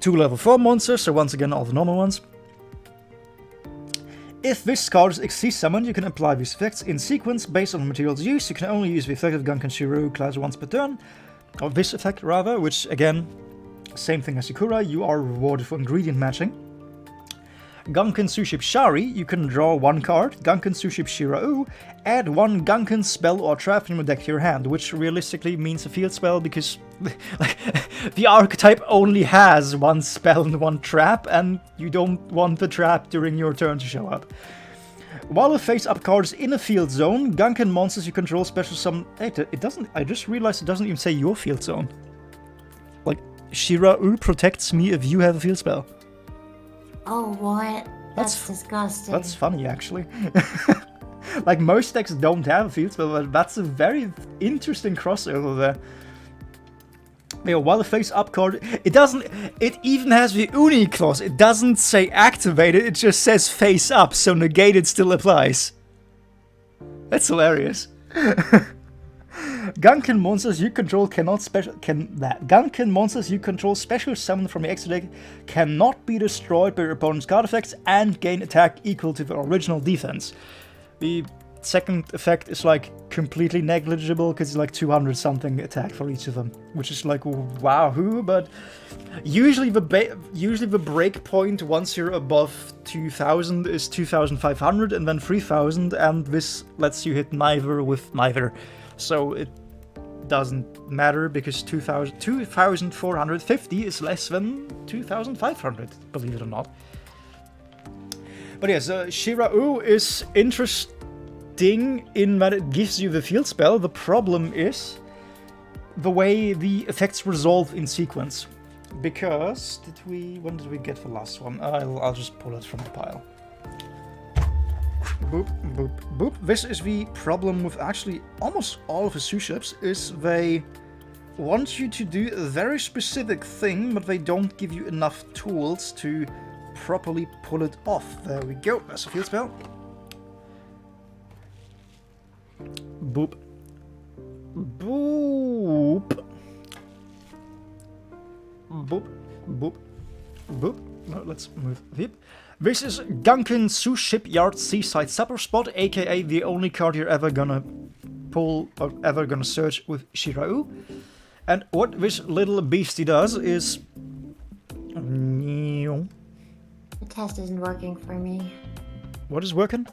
Two level 4 monsters, so once again all the normal ones. If this card is XC summoned, you can apply these effects in sequence based on the materials used. You can only use the effect of Gunkan Shiro class once per turn. Or this effect rather, which again, same thing as Sakura, you are rewarded for ingredient matching. Gunkan Suship Shari, you can draw 1 card. Gunkan Suship Shirao, add 1 Gunkan spell or trap from your deck to your hand, which realistically means a field spell because like, the archetype only has 1 spell and 1 trap, and you don't want the trap during your turn to show up. While a face-up card is in a field zone, Gunkan monsters you control special summon... Hey, it doesn't... I just realized it doesn't even say your field zone. Like, Shirao protects me if you have a field spell. Oh, what? That's disgusting. That's funny, actually. Like, most decks don't have a field spell, but that's a very interesting crossover there. Yeah, while the face-up card... It even has the Uni clause. It doesn't say activated, it just says face-up, so negated still applies. That's hilarious. Gunkan monsters you control Gunkan monsters you control special summon from your extra deck cannot be destroyed by your opponent's card effects and gain attack equal to the original defense. The second effect is like completely negligible because it's like 200 something attack for each of them, which is like wahoo. But usually the break point once you're above 2000 is 2500 and then 3000, and this lets you hit neither with neither. So it doesn't matter because 2450 is less than 2500, believe it or not. But yes, Shirao is interesting in that it gives you the field spell. The problem is the way the effects resolve in sequence. Because when did we get the last one? I'll just pull it from the pile. Boop, boop, boop. This is the problem with actually almost all of the Suships, is they want you to do a very specific thing, but they don't give you enough tools to properly pull it off. There we go. That's a field spell. Boop. Boop. Boop. Boop. Boop. No, let's move. Yep. This is Gunkan Su Shipyard Seaside Supper Spot, aka the only card you're ever gonna pull or ever gonna search with Shirao. And what this little beastie does is... The test isn't working for me. What is working?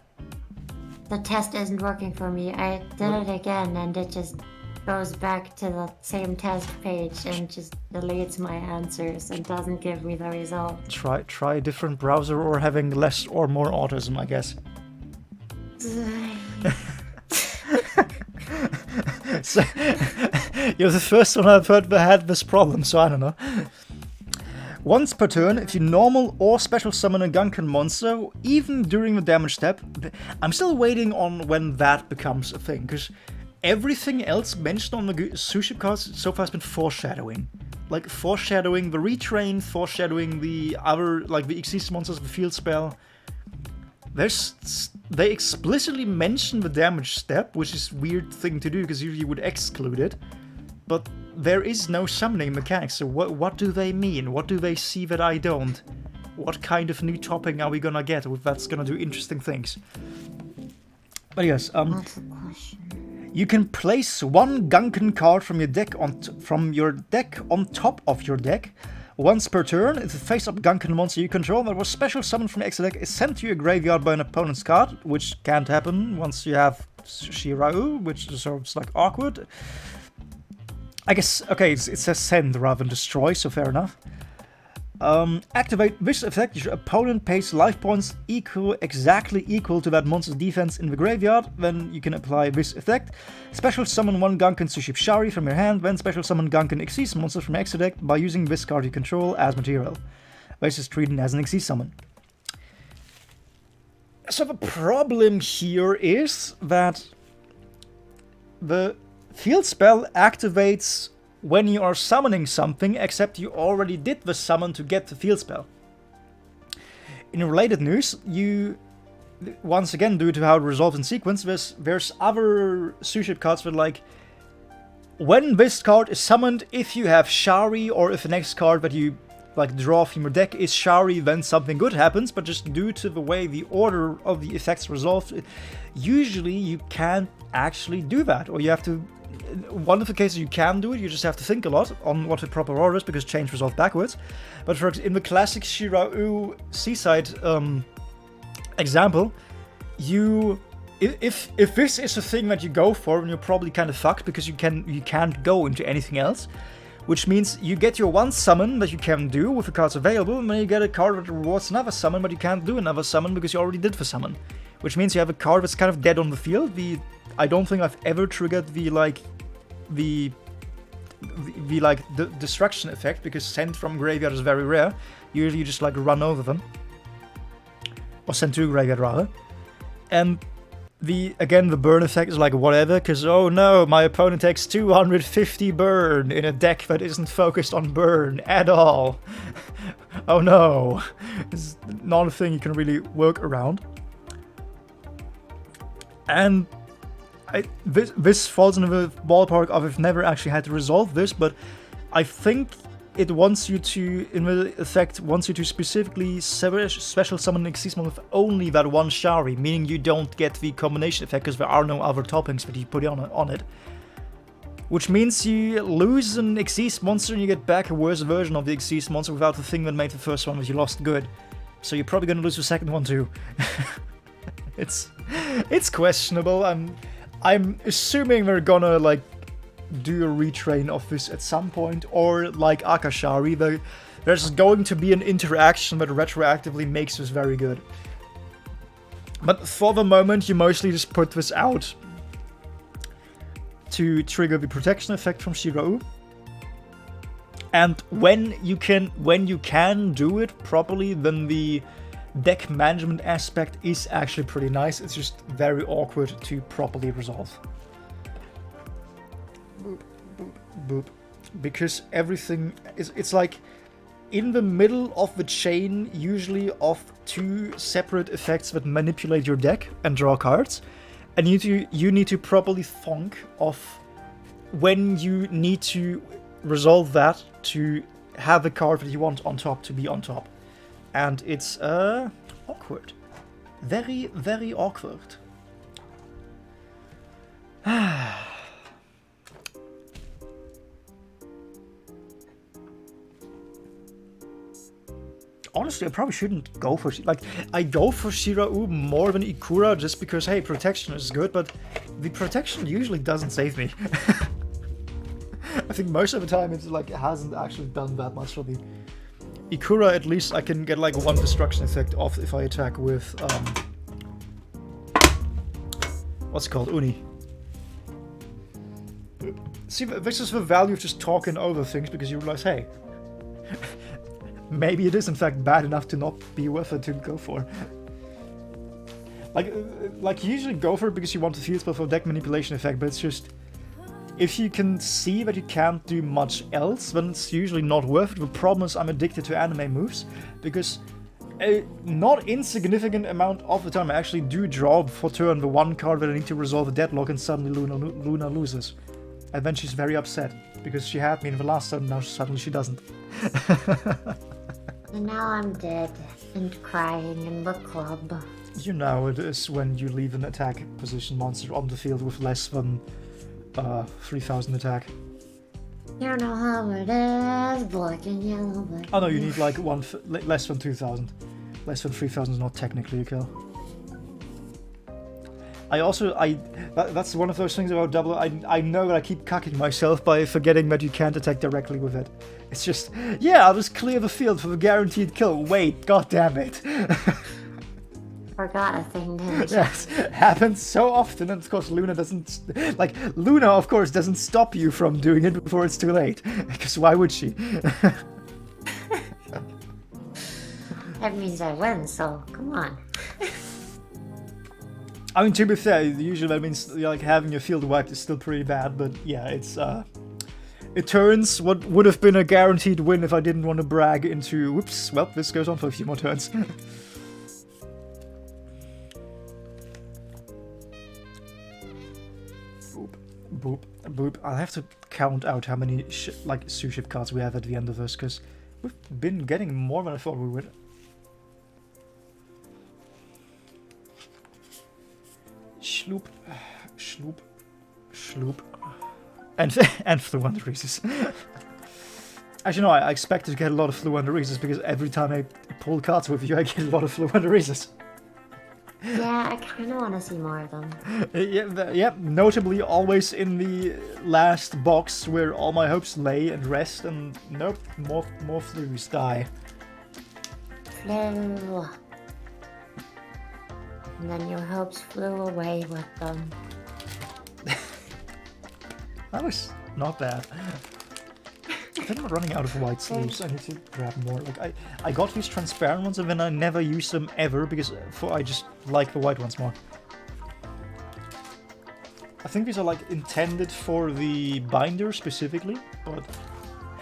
The test isn't working for me. I did it again and it just goes back to the same test page and just deletes my answers and doesn't give me the result. Try a different browser or having less or more autism, I guess. So, you're the first one I've heard that had this problem, so I don't know. Once per turn, if you normal or special summon a Gunkan monster, even during the damage step, I'm still waiting on when that becomes a thing, because everything else mentioned on the Suship cards so far has been foreshadowing. Like, foreshadowing the retrain, foreshadowing the other, like the Xyz monsters, the field spell. They explicitly mention the damage step, which is a weird thing to do, because usually you would exclude it. But there is no summoning mechanics, so what do they mean? What do they see that I don't? What kind of new topping are we gonna get that's gonna do interesting things? But yes, That's the question. You can place 1 Gunkan card from your deck on top of your deck. Once per turn, if the face-up Gunkan monster you control that was special summoned from extra deck is sent to your graveyard by an opponent's card, which can't happen once you have Shirao, which is sort of like awkward. I guess, okay, it says send rather than destroy, so fair enough. Activate this effect. Your opponent pays life points exactly equal to that monster's defense in the graveyard. Then you can apply this effect. Special summon 1 Gunkan Suship Shari from your hand. Then special summon Gunkan Xyz monster from extra deck by using this card you control as material. This is treated as an Xyz summon. So the problem here is that the field spell activates when you are summoning something, except you already did the summon to get the field spell. In related news, you, once again, due to how it resolves in sequence, there's other Suship cards that like, when this card is summoned, if you have Shari, or if the next card that you like draw from your deck is Shari, then something good happens, but just due to the way the order of the effects resolve, usually you can't actually do that, or you have to one of the cases you can do it, you just have to think a lot on what the proper order is, because change resolves backwards. But in the classic Shirau Seaside example, if this is a thing that you go for, then you're probably kind of fucked, because you can't go into anything else. Which means you get your one summon that you can do with the cards available, and then you get a card that rewards another summon, but you can't do another summon because you already did the summon. Which means you have a card that's kind of dead on the field. I don't think I've ever triggered the destruction effect, because send from graveyard is very rare. Usually you just like run over them. Or send to graveyard rather. And the burn effect is like whatever, because oh no, my opponent takes 250 burn in a deck that isn't focused on burn at all. Oh no. It's not a thing you can really work around. And this falls into the ballpark of I've never actually had to resolve this, but I think it wants you to, in the effect, wants you to specifically special summon an Xyz with only that one Shari, meaning you don't get the combination effect because there are no other toppings that you put on it. Which means you lose an Xyz monster and you get back a worse version of the Xyz monster without the thing that made the first one that you lost good. So you're probably going to lose the second one too. It's questionable. I'm assuming they're gonna like do a retrain of this at some point, or like Akashari, there's going to be an interaction that retroactively makes this very good. But for the moment, you mostly just put this out to trigger the protection effect from Shirau. And when you can do it properly, then the deck management aspect is actually pretty nice. It's just very awkward to properly resolve. Boop, boop, boop. Because everything is, it's like in the middle of the chain, usually of two separate effects that manipulate your deck and draw cards, and you need to properly think of when you need to resolve that to have the card that you want on top to be on top. And it's awkward. Very, very awkward. Honestly, I probably shouldn't go for... Like, I go for Shirau more than Ikura just because, hey, protection is good, but the protection usually doesn't save me. I think most of the time it's like, it hasn't actually done that much for me. Ikura, at least I can get like one destruction effect off if I attack with, what's it called? Uni. See, this is the value of just talking over things, because you realize, hey, maybe it is in fact bad enough to not be worth it to go for. Like you usually go for it because you want the field spell for deck manipulation effect, but it's just, if you can see that you can't do much else, then it's usually not worth it. The problem is I'm addicted to anime moves, because a not insignificant amount of the time I actually do draw for turn the one card that I need to resolve a deadlock, and suddenly Luna loses. And then she's very upset, because she had me in the last turn, now suddenly she doesn't. And now I'm dead and crying in the club. You know it is when you leave an attack position monster on the field with less than 3,000 attack. You know how it is, black and yellow, black. Oh no, you need like less than 2,000. Less than 3,000 is not technically a kill. That's one of those things about double. I know that I keep cucking myself by forgetting that you can't attack directly with it. It's just, yeah, I'll just clear the field for the guaranteed kill. Wait, god damn it. Forgot a thing, didn't you? Yes, happens so often, and of course Luna doesn't... Like, Luna, of course, doesn't stop you from doing it before it's too late. Because why would she? That means I win, so come on. I mean, to be fair, usually that means like having your field wiped is still pretty bad, but yeah, it's it turns what would have been a guaranteed win if I didn't want to brag into, whoops, well, this goes on for a few more turns. Boop, boop, boop. I'll have to count out how many like Suship cards we have at the end of this, because we've been getting more than I thought we would. Schloop, schloop, schloop. And and Fluwundereases. Actually, no, I expected to get a lot of Fluwundereases because every time I pull cards with you, I get a lot of Fluwundereases. Yeah, I kind of want to see more of them. Yeah, notably always in the last box where all my hopes lay and rest, and nope, more Flus die. Flew. And then your hopes flew away with them. That was not bad. I think I'm running out of white sleeves. I need to grab more. Like I got these transparent ones and then I never use them ever because I just like the white ones more. I think these are like intended for the binder specifically, but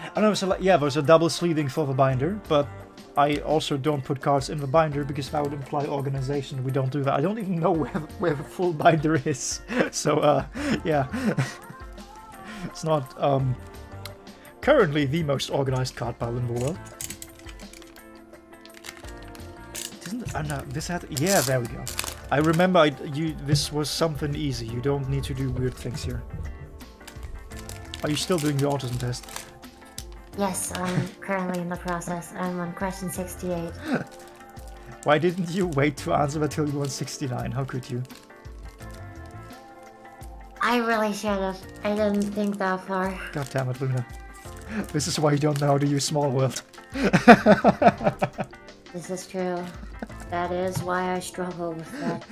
I don't know. So like, yeah, there's a double sleeving for the binder, but I also don't put cards in the binder because that would imply organization. We don't do that. I don't even know where the full binder is. So yeah, it's not currently the most organized card pile in the world. This had... Yeah, there we go. I remember this was something easy. You don't need to do weird things here. Are you still doing the autism test? Yes, I'm currently in the process. I'm on question 68. Why didn't you wait to answer until you were 69? How could you? I really should have. I didn't think that far. God damn it, Luna. This is why you don't know how to use Small World. This is true. That is why I struggle with that.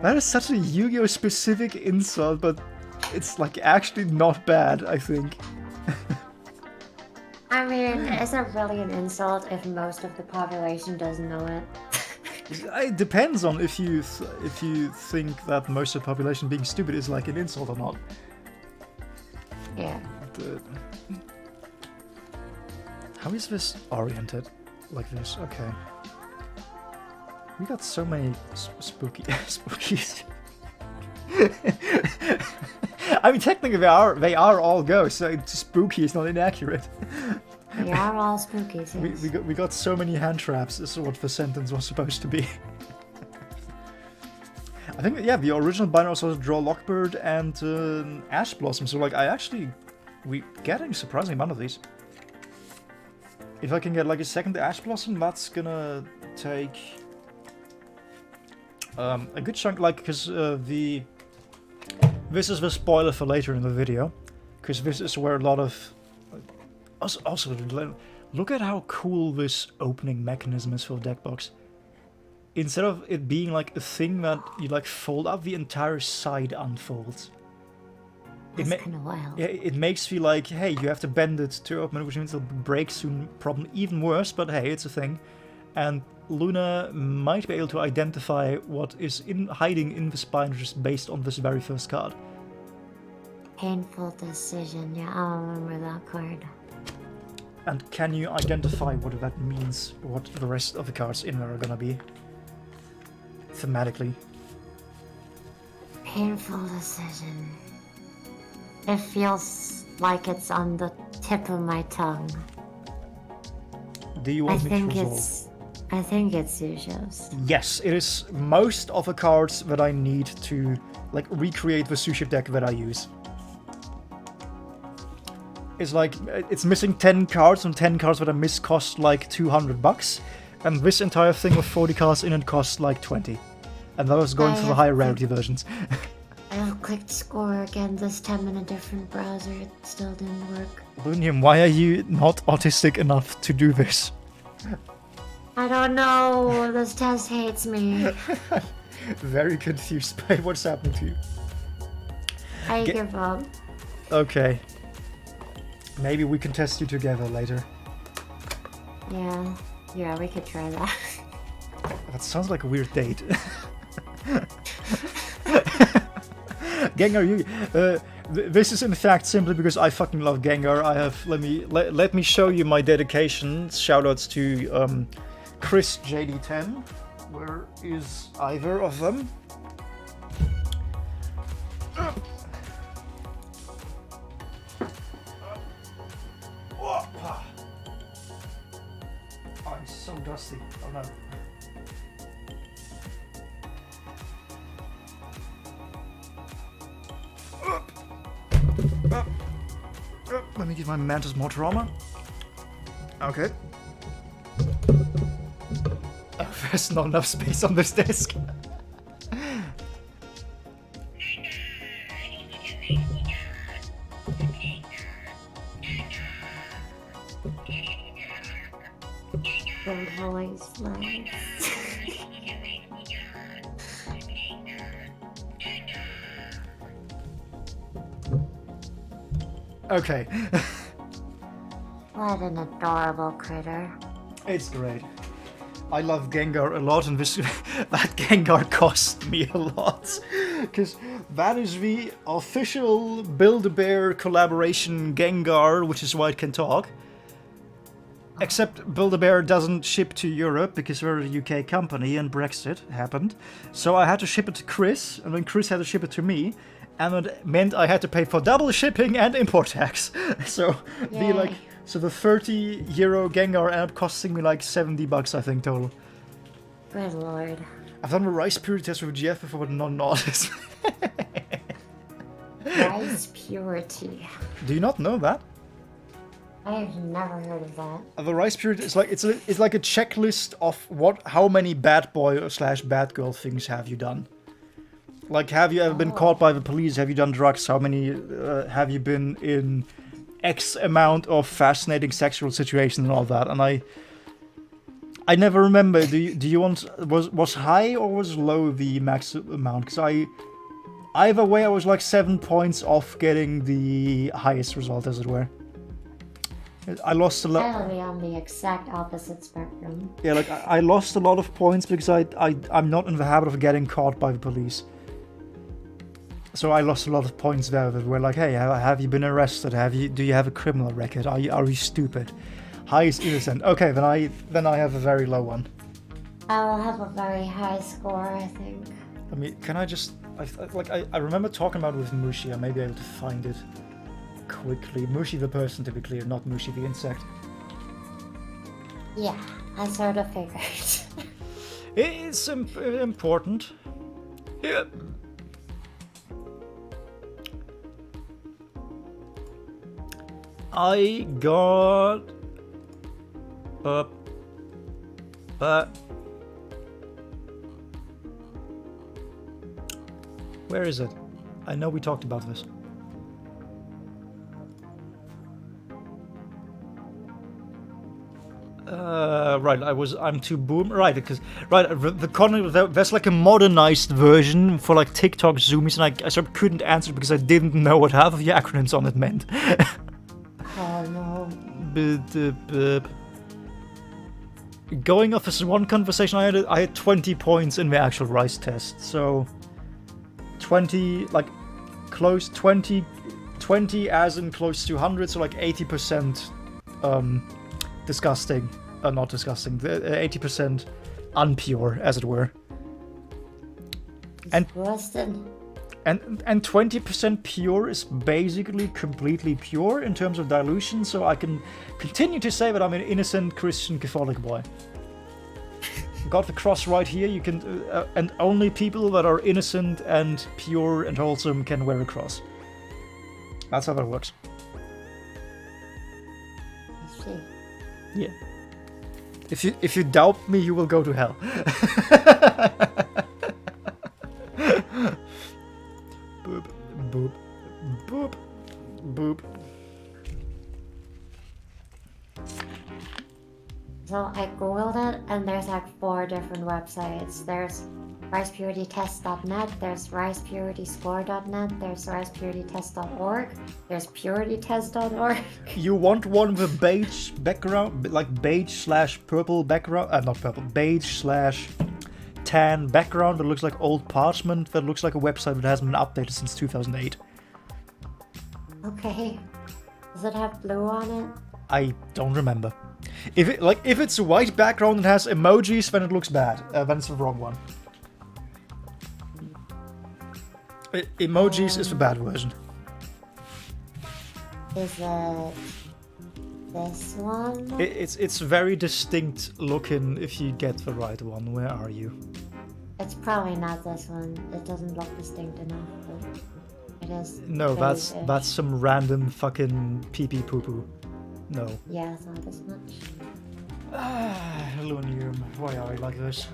That is such a Yu-Gi-Oh! Specific insult, but it's like actually not bad, I think. I mean, is it really an insult if most of the population doesn't know it? It depends on if you think that most of the population being stupid is like an insult or not. Yeah. How is this oriented? Like this, okay. We got so many spookies. I mean, technically they are all ghosts, so spooky is not inaccurate. We are all spookies, yes. We got so many hand traps. This is what the sentence was supposed to be. I think, yeah, the original binder also has Draw Lockbird and Ash Blossom, so like we getting a surprising amount of these. If I can get like a second Ash Blossom, that's gonna take a good chunk, like, because this is the spoiler for later in the video, because this is where a lot of... Also, look at how cool this opening mechanism is for the deck box. Instead of it being like a thing that you like fold up, the entire side unfolds. That's kind of wild. Yeah, it makes you like, hey, you have to bend it to open it, which means it'll break soon, problem even worse, but hey, it's a thing. And Luna might be able to identify what is hiding in this binder just based on this very first card. Painful decision, yeah, I'll remember that card. And can you identify what that means, what the rest of the cards in there are gonna be? Thematically. Painful decision. It feels like it's on the tip of my tongue. Do you want me to resolve? I think it's Susho's. Yes, it is most of the cards that I need to like recreate the Susho deck that I use. It's like, it's missing 10 cards, and 10 cards that I miss cost like $200, and this entire thing with 40 cards in it costs like 20. And that was going for the higher rarity versions. I clicked score again, this time in a different browser, it still didn't work. Lunium, why are you not autistic enough to do this? I don't know, this test hates me. Very confused by what's happening to you. I give up. Okay. Maybe we can test you together later. Yeah, we could try that. That sounds like a weird date. Gengar, this is in fact simply because I fucking love Gengar. I have let me show you my dedication. Shoutouts to Chris JD10. Where is either of them? Oh, I'm so dusty. Oh no. Up. me give my Mantis more trauma. Okay. Oh, there's not enough space on this desk. The voice lines. Okay. What an adorable critter. It's great. I love Gengar a lot, and this that Gengar cost me a lot, because that is the official Build-A-Bear collaboration Gengar, which is why it can talk. Except Build-A-Bear doesn't ship to Europe because we're a UK company and Brexit happened. So I had to ship it to Chris, and then Chris had to ship it to me, and it meant I had to pay for double shipping and import tax. So Yay. the 30 euro Gengar ended up costing me like $70, I think, total. Good lord. I've done a rice purity test with GF before, but not this. Rice purity. Do you not know that? I've never heard of that. The rice purity is like it's like a checklist of how many bad boy / bad girl things have you done. Like, have you ever been caught by the police? Have you done drugs? How many have you been in X amount of fascinating sexual situations and all that? And I never remember. Do you want was high or was low the max amount? Because either way I was like 7 points off getting the highest result, as it were. I lost a lot. I'll be on the exact opposite spectrum. Yeah, like I lost a lot of points because I'm not in the habit of getting caught by the police. So I lost a lot of points there that were like, hey, have you been arrested? Do you have a criminal record? Are you stupid? High is innocent. Okay, then I have a very low one. I will have a very high score, I think. I mean, can I just I remember talking about it with Mushi. I may be able to find it quickly. Mushi the person, to be clear, not Mushi the insect. Yeah, I sort of figured. It's important. Yeah. I got where is it? I know we talked about this. Right, I'm too boom. Right, because the content, there's like a modernized version for like TikTok zoomies, and I sort of couldn't answer because I didn't know what half of the acronyms on it meant. Oh no. Going off this one conversation I had 20 points in the actual rice test, so 20 as in close to 100, so like 80% disgusting, not disgusting, 80% unpure, as it were. And 20% pure is basically completely pure in terms of dilution, so I can continue to say that I'm an innocent Christian Catholic boy. Got the cross right here. You can, and only people that are innocent and pure and wholesome can wear a cross. That's how that works. I see. Yeah. If you doubt me, you will go to hell. Boop, boop, boop, boop. So I googled it, and there's like 4 different websites. There's ricepuritytest.net, there's ricepuritiscore.net, there's ricepuritytest.org, there's puritytest.org. You want one with beige background, like beige/purple background? Not purple, beige/tan background that looks like old parchment, that looks like a website that hasn't been updated since 2008. Okay. Does it have blue on it? I don't remember. If it's a white background and has emojis, then it looks bad. Then it's the wrong one. Emojis is the bad version. Is it this one? It's very distinct looking if you get the right one. Where are you? It's probably not this one. It doesn't look distinct enough. But... It is. No, that's very-ish. some random fucking pee-pee poo-poo. No. Yeah, I thought as much. Lunium, why are you like this?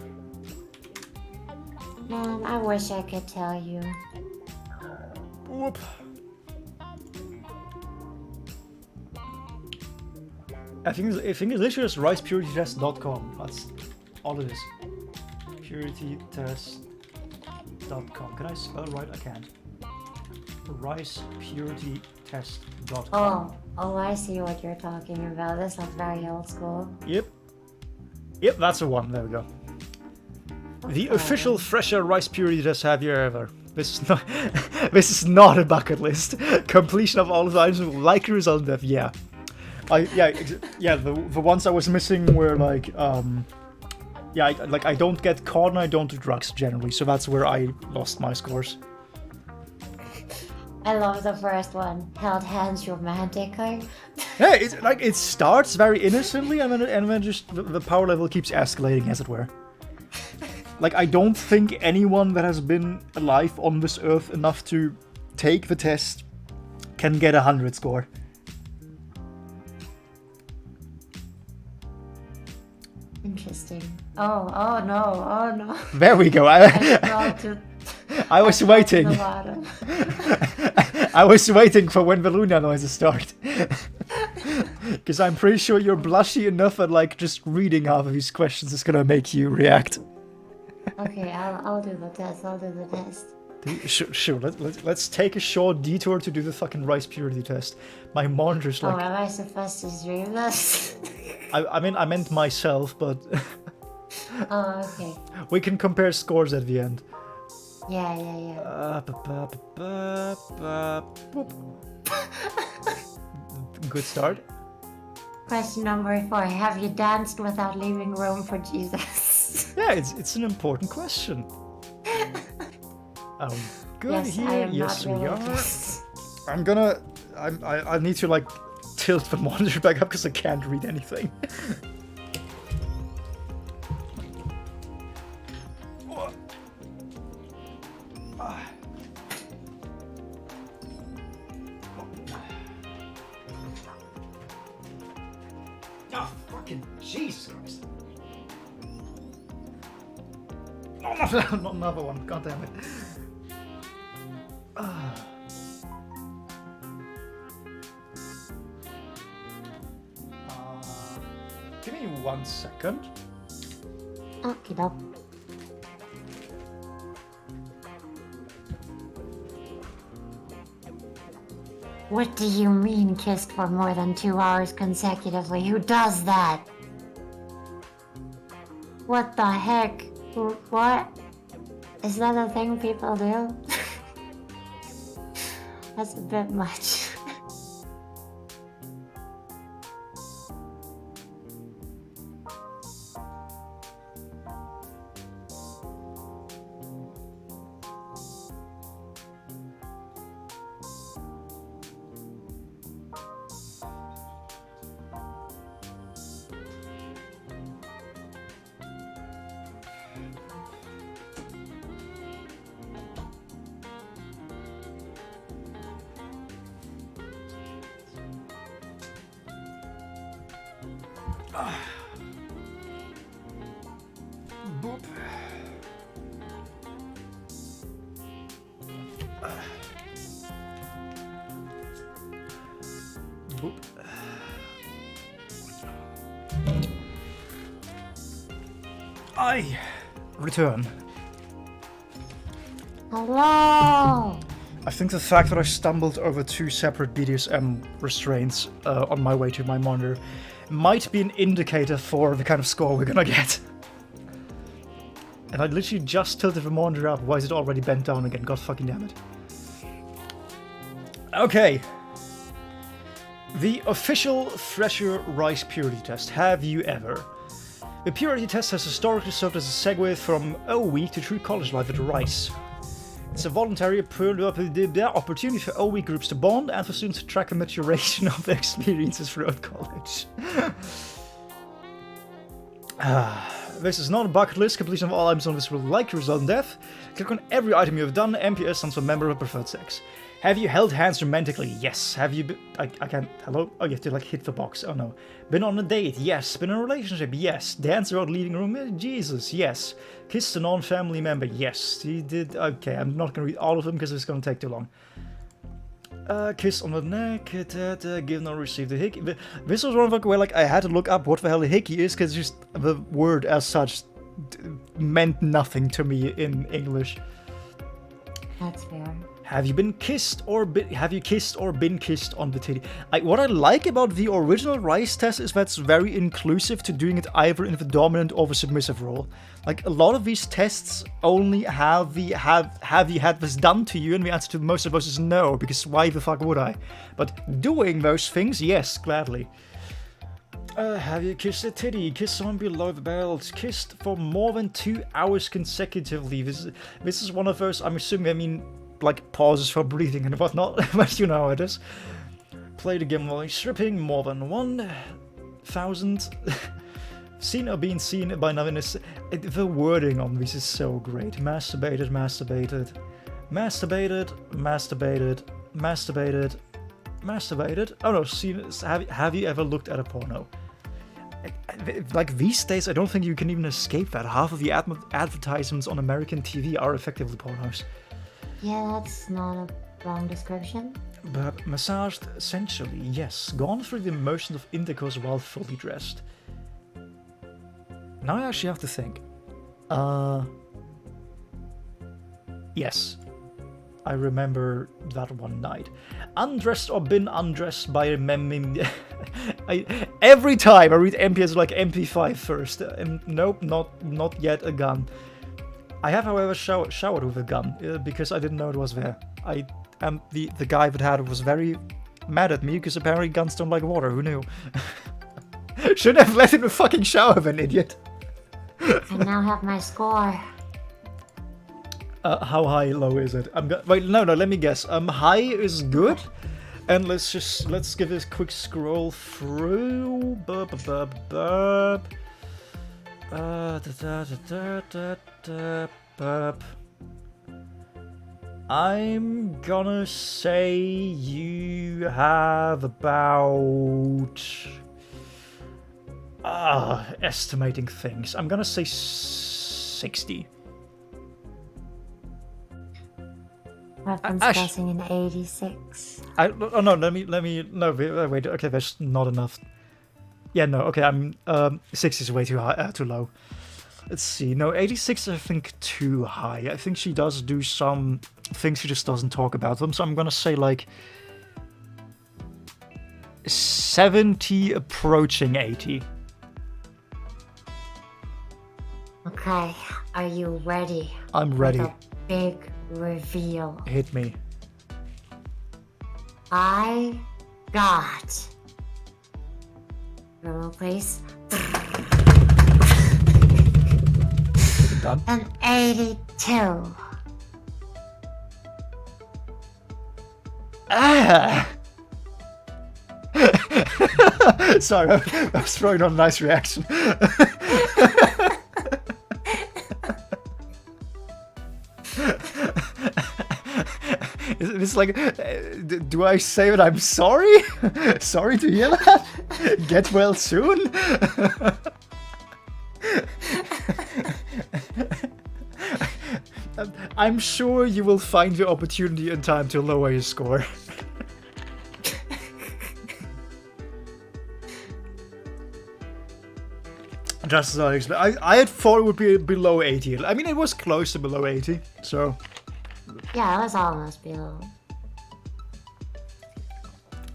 Man, I wish I could tell you. Whoop. I think it's literally just ricepuritytest.com. That's all it is. Puritytest.com. Can I spell it right? I can't. Ricepuritytest.com. Oh, I see what you're talking about. This is very old school. Yep. Yep, that's the one. There we go. The Okay. official Fresher Rice Purity Test have you ever. This is not this is not a bucket list. Completion of all the items will likely result in death. Yeah. The ones I was missing were like I don't get caught and I don't do drugs generally, so that's where I lost my scores. I love the first one. Held hands romantically. Yeah, it's like it starts very innocently and then just the power level keeps escalating, as it were. Like, I don't think anyone that has been alive on this earth enough to take the test can get 100 score. Interesting. Oh no. There we go. I scrolled to I was the waiting. bottom. I was waiting for when the Luna noises start. Because I'm pretty sure you're blushy enough that, like, just reading half of these questions is gonna make you react. Okay, I'll do the test. I'll do the test. Sure, let's take a short detour to do the fucking rice purity test. My monitor's like... Oh, am I supposed to stream this? I meant myself, but... Oh, okay. we can compare scores at the end. Yeah. Good start. Question number 4. Have you danced without leaving room for Jesus? Yeah, it's an important question. Good Yes, here. I am Yes, not we are. religious. I need to, like, tilt the monitor back up because I can't read anything. Oh, fucking Jesus Christ. No, not another one. God damn it. Give me 1 second. Okie doke. What do you mean kissed for more than 2 hours consecutively? Who does that? What the heck? What? Is that a thing people do? That's a bit much. Boop. Boop. I return. Hello! I think the fact that I stumbled over 2 separate BDSM restraints on my way to my monitor might be an indicator for the kind of score we're gonna get. And I literally just tilted the monitor up. Why is it already bent down again? God fucking damn it. Okay. The official Thresher Rice Purity Test. Have you ever? The Purity Test has historically served as a segue from OE to true college life at Rice. It's a voluntary opportunity for OE groups to bond and for students to track a maturation of their experiences throughout college. This is not a bucket list. Completion of all items on this will likely result in death. Click on every item you have done. MPS stands for member of preferred sex. Have you held hands romantically? Yes. Have you been... I can't... Hello? Oh, you have to, like, hit the box. Oh, no. Been on a date? Yes. Been in a relationship? Yes. Dance around leading room? Jesus, yes. Kissed a non-family member? Yes. He did... Okay, I'm not gonna read all of them because it's gonna take too long. Kiss on the neck, give no receive the hickey. This was one of the where, like, I had to look up what the hell a hickey is because just the word as such meant nothing to me in English. That's fair. Have you kissed or been kissed on the titty? What I like about the original Rice test is that's very inclusive to doing it either in the dominant or the submissive role. Like, a lot of these tests only have you had this done to you, and the answer to most of those is no, because why the fuck would I? But doing those things, yes, gladly. Have you kissed a titty? Kissed someone below the belt? Kissed for more than 2 hours consecutively? This is one of those, I'm assuming, like, pauses for breathing and whatnot, but you know how it is. Played a game while stripping more than 1,000. Seen or been seen by nothing. The wording on this is so great. Masturbated, masturbated, masturbated, masturbated, masturbated, masturbated. Oh no, seen. Have you ever looked at a porno? Like, these days, I don't think you can even escape that. Half of the advertisements on American TV are effectively pornos. Yeah, that's not a wrong description. But massaged sensually, yes. Gone through the motions of intercourse while fully dressed. Now I actually have to think. Yes. I remember that one night. Undressed or been undressed by a mem... Every time I read MPS like MP5 first. Nope, not yet a gun. I have, however, showered with a gun, because I didn't know it was there. The guy that had it was very mad at me, because apparently guns don't like water, who knew? Shouldn't have let him in the fucking shower, an idiot. I now have my score. How high, low is it? Wait, no, let me guess. High is good, and let's give this a quick scroll through. I'm gonna say you have about... estimating things. I'm gonna say 60. Weapons passing in 86. Oh no, let me, no, wait, okay, that's not enough. Yeah, no, okay, 60 is way too high, too low. Let's see, no, 86 I think too high. I think she does do some things, she just doesn't talk about them, so I'm gonna say like 70 approaching 80. Okay, are you ready? I'm ready. For the big reveal. Hit me. I got... Roll, please. Done. An 82. Ah! Sorry, I was throwing on a nice reaction. It's like, do I say that I'm sorry? Sorry to hear that? Get well soon? I'm sure you will find the opportunity in time to lower your score. Just as I expect. I had thought it would be below 80. I mean, it was close to below 80, so... Yeah, it was almost below.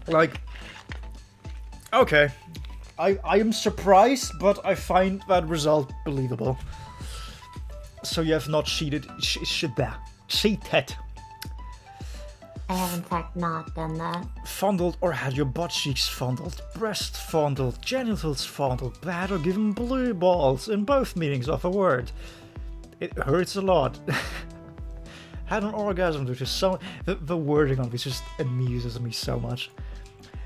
Like... Okay. I am surprised, but I find that result believable. So you have not cheated. Cheated. I have in fact not done that. Fondled or had your butt cheeks fondled, breast fondled, genitals fondled, bad or given blue balls in both meanings of a word. It hurts a lot. Had an orgasm, which is so... The wording on this just amuses me so much.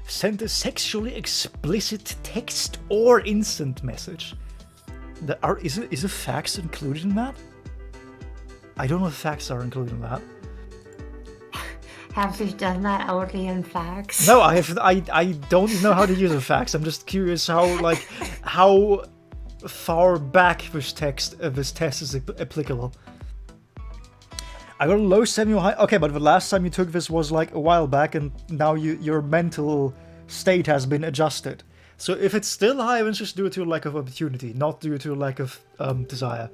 Sent a sexually explicit text or instant message. Is the facts included in that? I don't know if facts are included in that. Have you done that only in facts? No, I have. I don't even know how to use a fax. I'm just curious how far back this test is applicable. I got a low, semi, high. Okay, but the last time you took this was like a while back, and now your mental state has been adjusted. So if it's still high, then just due to a lack of opportunity, not due to a lack of desire.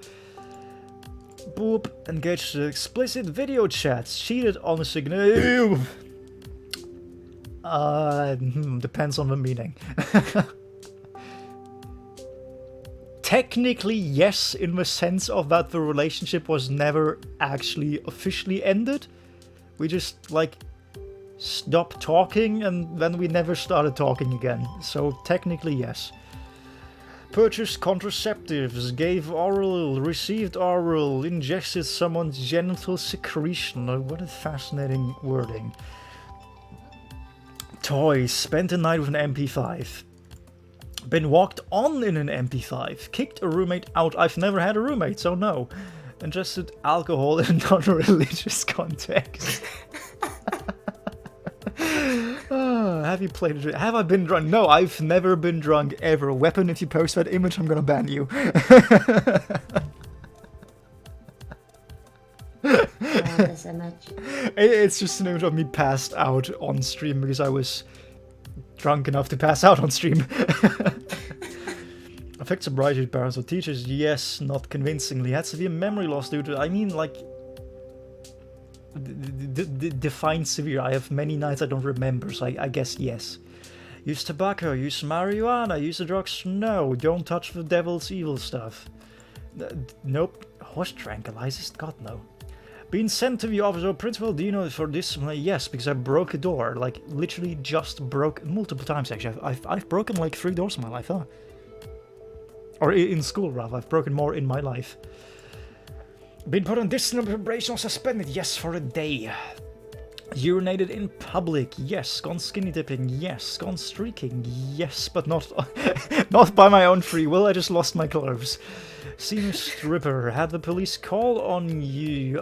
Boop. Engaged explicit video chats. Cheated on a signal. Depends on the meaning. Technically, yes, in the sense of that the relationship was never actually officially ended. We just, like, stopped talking and then we never started talking again. So, technically, yes. Purchased contraceptives, gave oral, received oral, ingested someone's genital secretion. Oh, what a fascinating wording. Toys, spent a night with an MP5. Been walked on in an MP5. Kicked a roommate out. I've never had a roommate, so no. Ingested alcohol in a non-religious context. Have you played it? Have I been drunk? No, I've never been drunk ever. Weapon, if you post that image, I'm gonna ban you. This image. It's just an image of me passed out on stream because I was drunk enough to pass out on stream. Affect sobriety with parents or teachers? Yes, not convincingly. Had severe memory loss due to... I mean, like... define severe. I have many nights I don't remember, so I guess yes. Use tobacco, use marijuana, use the drugs? No, don't touch the devil's evil stuff. Nope. Horse tranquilizers? God, no. Been sent to the office or principal, do you know for this? Yes, because I broke a door. Like, literally just broke multiple times, actually. I've broken like 3 doors in my life, huh? Or in school, rather. I've broken more in my life. Been put on disciplinary probation or suspended? Yes, for a day. Urinated in public? Yes. Gone skinny dipping? Yes. Gone streaking? Yes, but not not by my own free will. I just lost my clothes. Seen a stripper? Had the police call on you?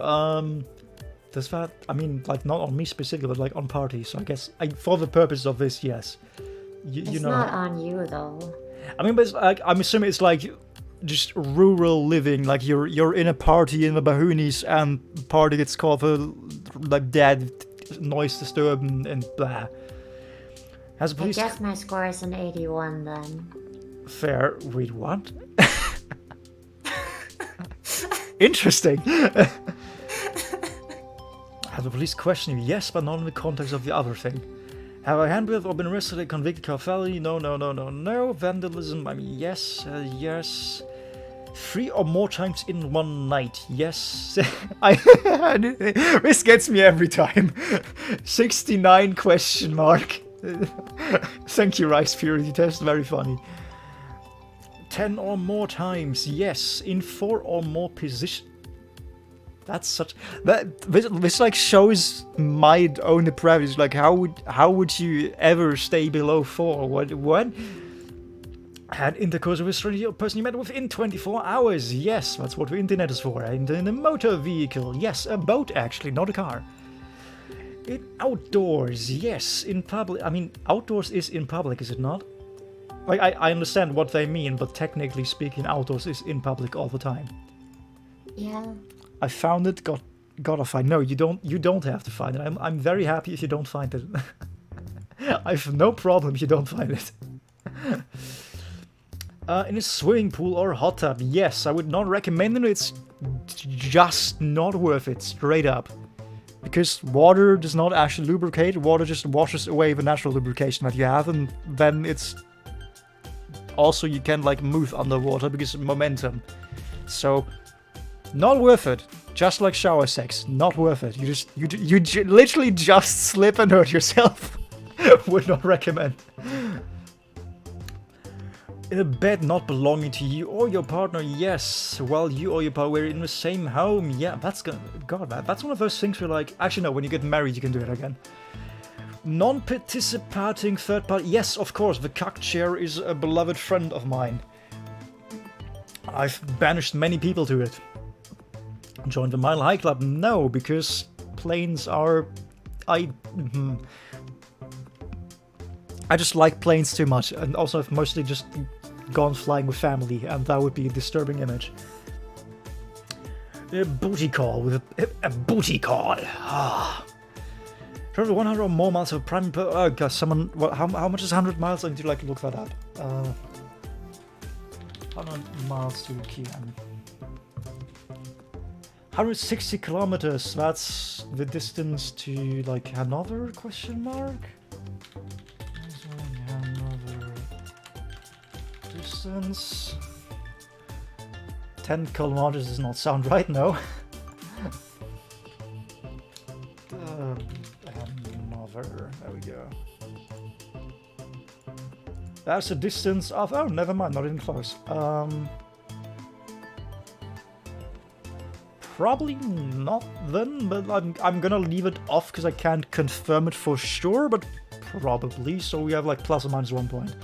Does that? I mean, like not on me specifically, but like on parties. So I guess for the purpose of this, yes. It's not on you though. I mean, but it's like, I'm assuming it's like just rural living, like you're in a party in the Bahoonies and party gets called for like dead, noise disturbing and blah. Has the police... I guess my score is an 81 then. Fair. Wait, what? Interesting. Have the police questioned you? Yes, but not in the context of the other thing. Have I handled or been arrested and convicted of felony? No. Vandalism? I mean, yes. Yes. 3 or more times in one night? Yes. This gets me every time. 69 question mark. Thank you, Rice Purity Test. Very funny. 10 or more times? Yes. In 4 or more positions? That's such this like shows my own depravity. Like how would you ever stay below 4? What? Had intercourse with a stranger person you met within 24 hours? Yes, that's what the internet is for. And in a motor vehicle? Yes, a boat actually, not a car. In outdoors? Yes, in public. I mean, outdoors is in public, is it not? Like I understand what they mean, but technically speaking, outdoors is in public all the time. Yeah. I found it. Gotta find. No, you don't have to find it. I'm very happy if you don't find it. I have no problem if you don't find it. In a swimming pool or hot tub? Yes, I would not recommend it. It's just not worth it, straight up. Because water does not actually lubricate. Water just washes away the natural lubrication that you have, and then it's also you can like move underwater because of momentum. So. Not worth it. Just like shower sex. Not worth it. You literally just slip and hurt yourself. Would not recommend. In a bed not belonging to you or your partner? Yes. Well, you or your partner were in the same home? Yeah, that's gonna... God, that's one of those things where like... Actually, no, when you get married, you can do it again. Non-participating third party? Yes, of course. The cuck chair is a beloved friend of mine. I've banished many people to it. Joined the Mile High Club? No, because planes are... I just like planes too much, and also I've mostly just gone flying with family, and that would be a disturbing image. A booty call with a booty call. Travel 100 or more miles of prime. Oh gosh, someone. What? How much is 100 miles? I need to like look that up. 100 miles to Kiev. 160 kilometers. That's the distance to like Hanover? Question mark. Hanover distance. 10 kilometers does not sound right, no. Hanover, there we go. That's a distance of, oh, never mind, not even close. Probably not then, but I'm gonna leave it off because I can't confirm it for sure, but probably, so we have like plus or minus 1 point.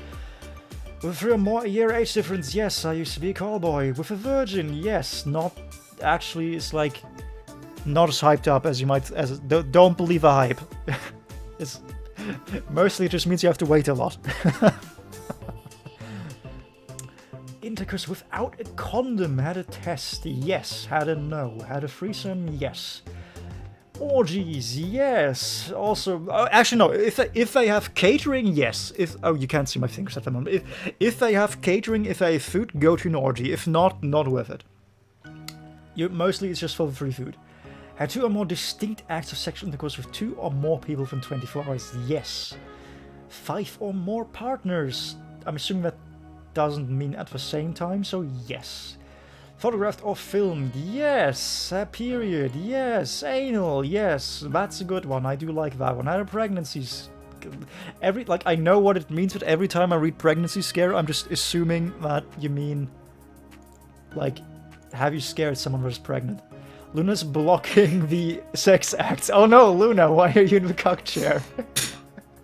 With 3 or more a year age difference, yes, I used to be a callboy. With a virgin, yes, not actually, it's like not as hyped up as you might, don't believe a hype. It's mostly it just means you have to wait a lot. Intercourse without a condom, had a test, yes, had a no, had a threesome, yes. Orgies, yes. Also, actually no. If they have catering, yes. You can't see my fingers at the moment. If they have catering, if they have food, go to an orgy. If not, not worth it. Mostly it's just for the free food. Had 2 or more distinct acts of sexual intercourse with 2 or more people within 24 hours, yes. 5 or more partners. I'm assuming that doesn't mean at the same time, so yes. Photographed or filmed, yes. Period, yes. Anal, yes. That's a good one. I do like that one. Had a pregnancies. I know what it means, but every time I read pregnancy scare, I'm just assuming that you mean, like, have you scared someone who's pregnant? Luna's blocking the sex acts. Oh no, Luna, why are you in the cock chair?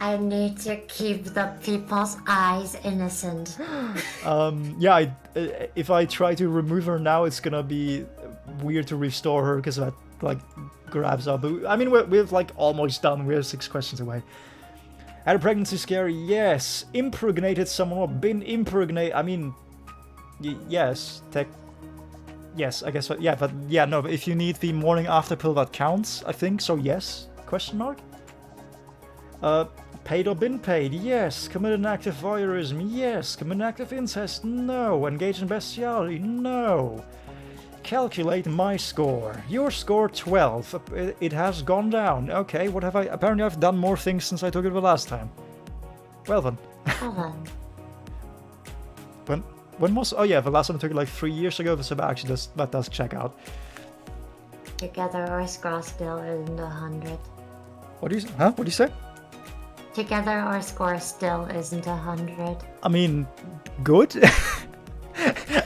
I need to keep the people's eyes innocent. Yeah, if I try to remove her now, it's gonna be weird to restore her because that like grabs up. I mean, we're like almost done. We're 6 questions away. Had a pregnancy scare? Yes. Impregnated someone or been impregnated? I mean, yes. Yes, I guess. Yeah, but yeah, no. But if you need the morning after pill, that counts. I think so. Yes? Question mark. Paid or been paid? Yes. Committed an act of voyeurism? Yes. Committed an act of incest? No. Engaged in bestiality? No. Calculate my score. Your score 12. It has gone down. Okay, what have I... Apparently I've done more things since I took it the last time. Well then. When was... Oh yeah, the last time I took it like 3 years ago, so actually that does check out. Together or score still isn't 100. What do you... Huh? What do you say? Together our score still isn't 100. I mean, good.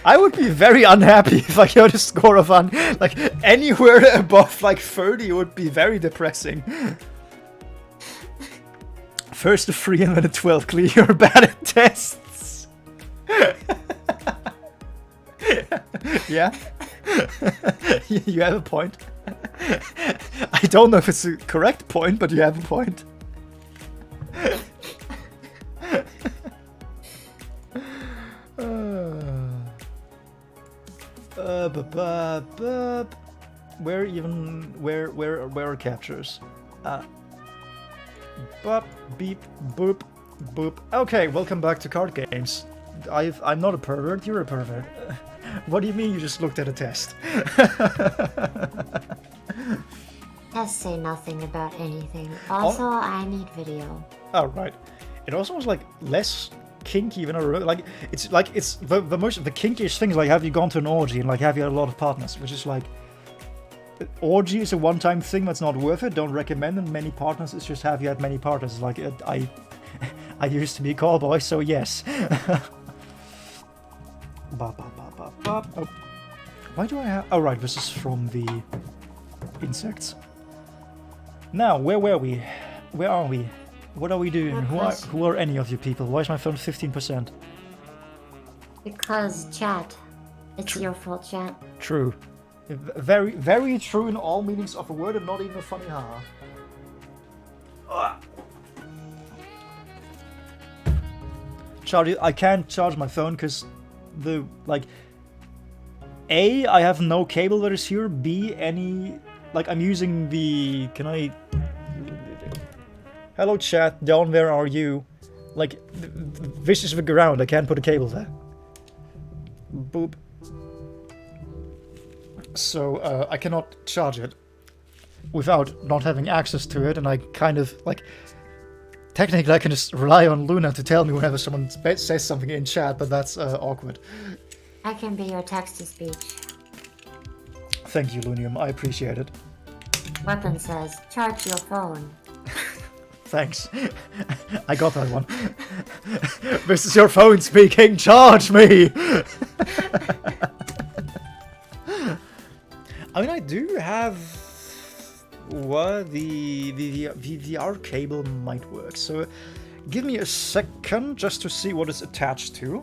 I would be very unhappy if I got a score of like anywhere above like 30 would be very depressing. First a 3 and then a 12. Clear your bad at tests. Yeah. You have a point. I don't know if it's a correct point, but you have a point. Where are captures? Bop, beep, boop, boop. Okay, welcome back to card games. I'm not a pervert, you're a pervert. What do you mean you just looked at a test? Tests say nothing about anything. Also, I need video. Oh, right. It also was like less kinky than it's the kinkiest thing is like, have you gone to an orgy and like have you had a lot of partners, which is like, orgy is a one-time thing that's not worth it, don't recommend them. Many partners, it's just have you had many partners. Like I used to be a callboy, so yes. Oh. Why do I have... Oh right, this is from the insects. Now, where were we? Where are we? What are we doing? Who are any of you people? Why is my phone 15%? Because chat. It's your fault, chat. True. Very, very true in all meanings of a word, and not even a funny haha. Charge. I can't charge my phone because the A, I have no cable that is here. B, I'm using the. Can I? Hello, chat. Down where are you? This is the ground. I can't put a cable there. Boop. So I cannot charge it without not having access to it, and I kind of technically I can just rely on Luna to tell me whenever someone says something in chat, but that's awkward. I can be your text-to-speech. Thank you, Lunium. I appreciate it. Weapon says, charge your phone. Thanks. I got that one. This is your phone speaking. Charge me. I mean, I do have the VR cable might work. So, give me a second just to see what it's attached to.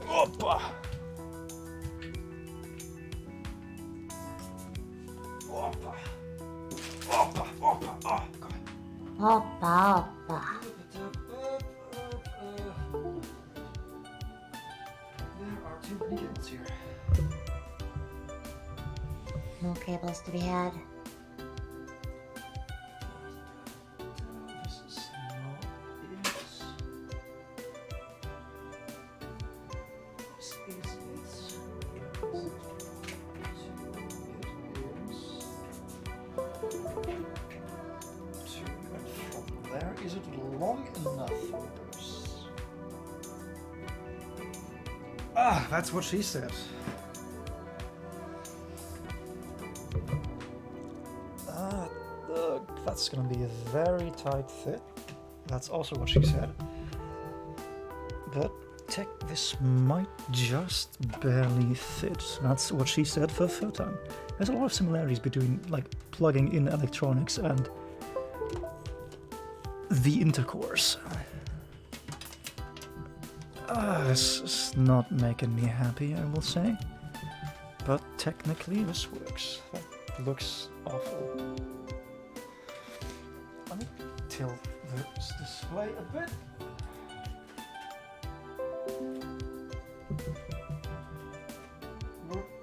Opa. Opa. Opa. Opa. Oh, God. Opa, opa. There are too many kids here. No cables to be had. This is not it. This is it. To and from there. Is it long enough for this? Ah, that's what she said. That's gonna be a very tight fit. That's also what she said. But this might just barely fit. That's what she said for the third time. There's a lot of similarities between plugging in electronics and the intercourse. This is not making me happy, I will say. But technically this works. That looks awful. Let me tilt this display a bit.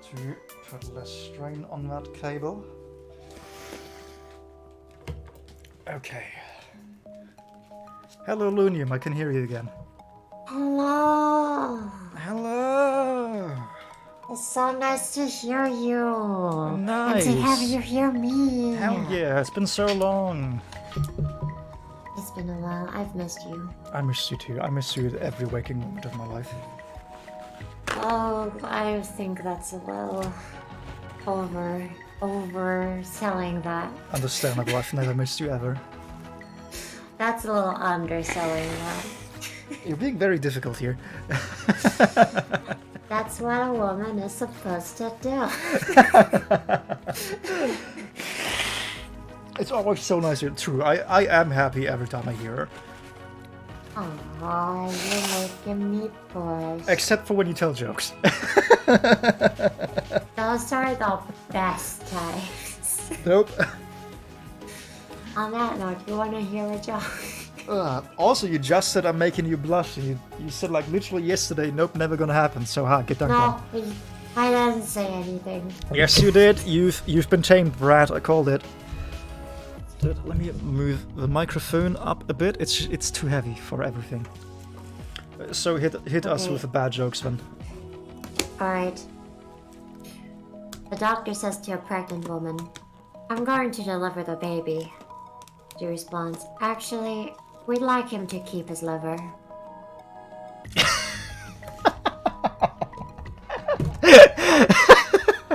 To put less strain on that cable. Okay. Hello, Lunium, I can hear you again. Hello. Hello. It's so nice to hear you. Nice. And to have you hear me. Hell yeah, it's been so long. It's been a while. I've missed you. I miss you too. I miss you at every waking moment of my life. Oh, I think that's a little overselling that. Understandable, I've never missed you ever. That's a little underselling that. You're being very difficult here. That's what a woman is supposed to do. It's always so nice. True, I am happy every time I hear her. Oh, you're making me push. Except for when you tell jokes. Those are the best times. Nope. On that note, you want to hear a joke? Also, you just said I'm making you blush. You said literally yesterday, nope, never gonna happen. So get done. No, I didn't say anything. Yes, you did. You've been tamed, Brad. I called it. Let me move the microphone up a bit. It's too heavy for everything. So hit us with the bad jokes then. Alright. The doctor says to a pregnant woman, "I'm going to deliver the baby." She responds, "Actually, we'd like him to keep his liver."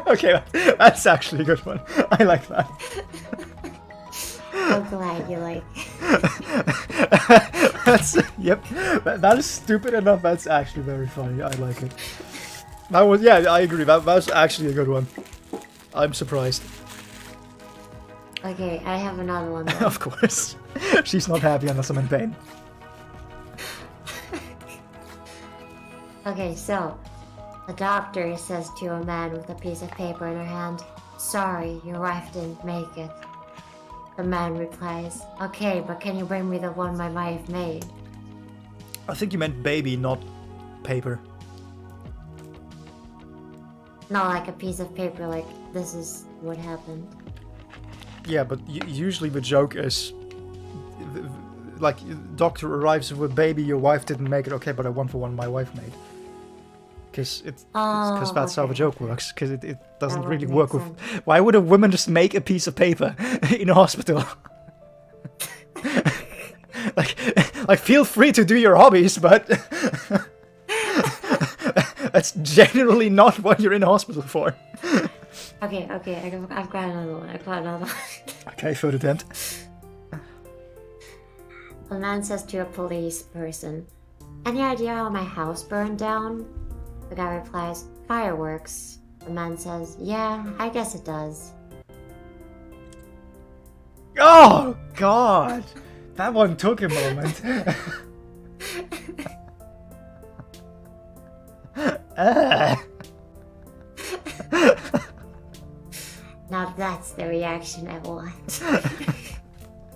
Okay, that's actually a good one. I like that. I'm glad you like. Yep. That is stupid enough. That's actually very funny. I like it. I agree. That was actually a good one. I'm surprised. Okay, I have another one. Though. Of course. She's not happy unless I'm in pain. Okay, so the doctor says to a man with a piece of paper in her hand, "Sorry, your wife didn't make it." The man replies, "Okay, but can you bring me the one my wife made?" I think you meant baby, not paper. No, like a piece of paper, like this is what happened. Yeah, but usually the joke is like doctor arrives with a baby, your wife didn't make it. Okay, but I want the one my wife made. Because that's how the joke works. Because it doesn't really work with. Why would a woman just make a piece of paper in a hospital? like feel free to do your hobbies, but that's generally not what you're in a hospital for. Okay, I've got another one. Okay, third attempt. A man says to a police person, "Any idea how my house burned down?" The guy replies, "Fireworks." The man says, "Yeah, I guess it does." Oh, God! That one took a moment. Now that's the reaction I want.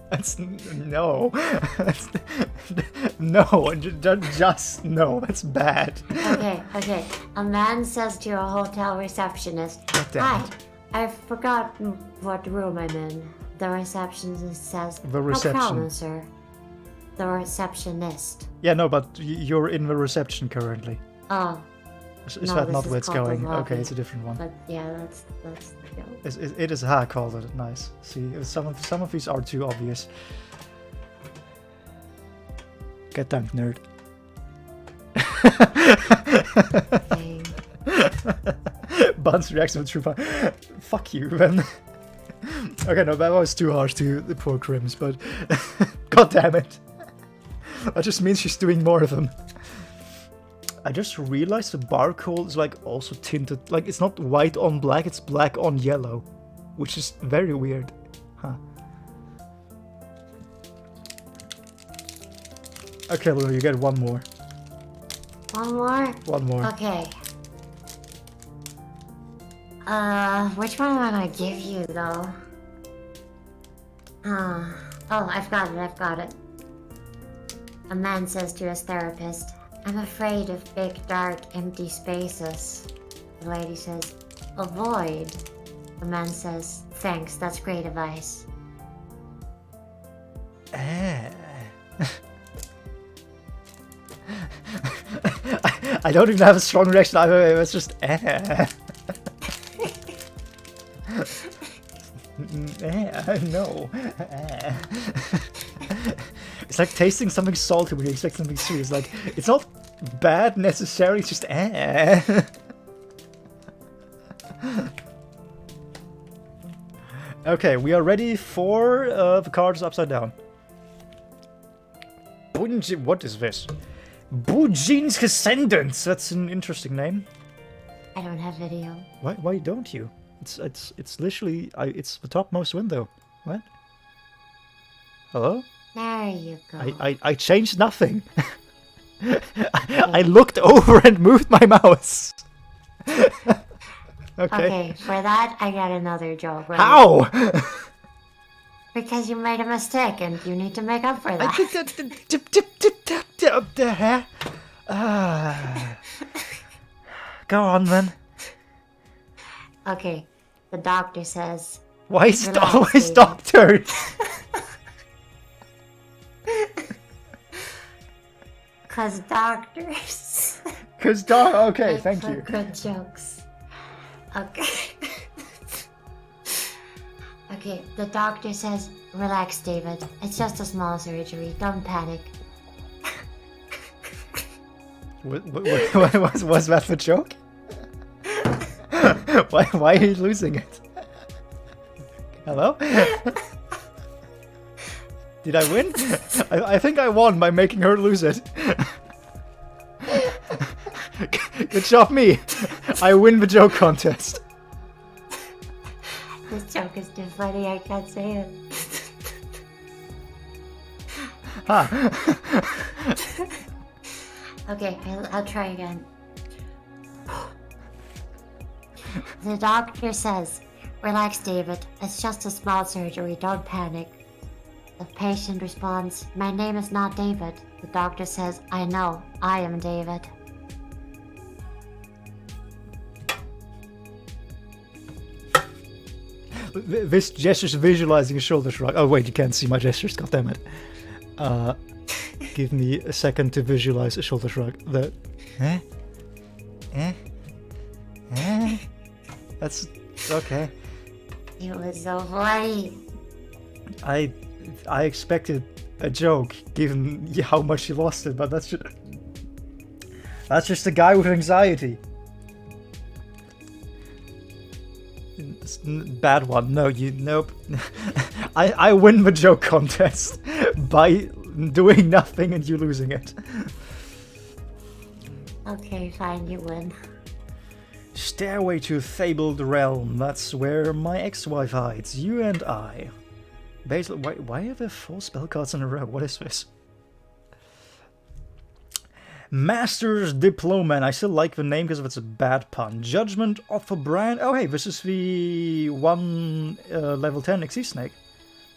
That's no. That's, no, just no. That's bad. Okay. A man says to a hotel receptionist, "Hi, I've forgotten what room I'm in." The receptionist says, The reception. "No problem, sir." The receptionist. Yeah, no, but you're in the reception currently. Oh, Is No, that this not is where it's called the going? lobby. Okay, it's a different one. but yeah, that's the joke. It is how I called it. Nice. See, some of these are too obvious. Get dunked, nerd. Dang. Bun's reaction was true fun. Fuck you, then. Okay, no, that was too harsh to the poor Crims, but god damn it. That just means she's doing more of them. I just realized the barcode is like also tinted, like it's not white on black, it's black on yellow, which is very weird. Huh. Okay, Luna, you get one more. One more? One more. Okay. Which one am I gonna give you though? Oh, I've got it. A man says to his therapist, "I'm afraid of big, dark, empty spaces." The lady says, "Avoid." The man says, "Thanks, that's great advice." I don't even have a strong reaction either, it's just no. It's like tasting something salty when you expect something sweet. It's like, it's not bad necessarily, it's just Okay, we are ready for the cards upside down. What is this? Bujin's Descendants! That's an interesting name. I don't have video. Why don't you? It's literally it's the topmost window. What? Hello? There you go. I changed nothing. I looked over and moved my mouse. Okay. For that, I got another joke. Right? How? Because you made a mistake and you need to make up for that. Go on then. Okay, the doctor says... Why is it Relax, always David. doctors? Cause doctors... Okay, make thank for you. Good jokes. Okay. Okay, the doctor says, "Relax, David. It's just a small surgery. Don't panic." Was that the joke? Why are you losing it? Hello? Did I win? I think I won by making her lose it. Good job, me. I win the joke contest. This joke is too funny, I can't say it. Huh. Okay, I'll try again. The doctor says, relax, David. It's just a small surgery. Don't panic. The patient responds, my name is not David. The doctor says, I know. I am David. This gesture's visualizing a shoulder shrug. Oh wait, you can't see my gestures, goddammit. Give me a second to visualize a shoulder shrug. That's okay. It was so funny. I expected a joke, given how much you lost it, but that's just a guy with anxiety. Bad one. No, nope. I win the joke contest by doing nothing and you losing it. Okay, fine, you win. Stairway to Fabled Realm. That's where my ex-wife hides. You and I. Basil, why are there 4 spell cards in a row? What is this? Master's Diploma, and I still like the name because of it's a bad pun. Judgment of a Brand. Oh hey, this is the one level 10 Exceed Snake.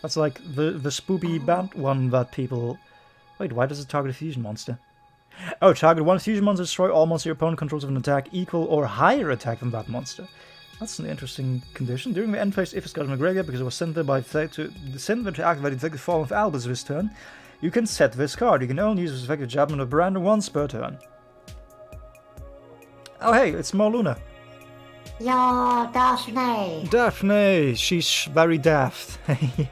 That's like the spoopy bad one that people... Wait, why does it target a fusion monster? Oh, target one fusion monster, destroy all monster your opponent controls with an attack equal or higher attack than that monster. That's an interesting condition. During the end phase, if it's got in the graveyard because it was sent there by fate to activate the effective form of Albus this turn, you can set this card. You can only use this effective Judgment of Brand once per turn. Oh hey, it's Morluna. Yo, Daphne! Daphne! She's very daft. I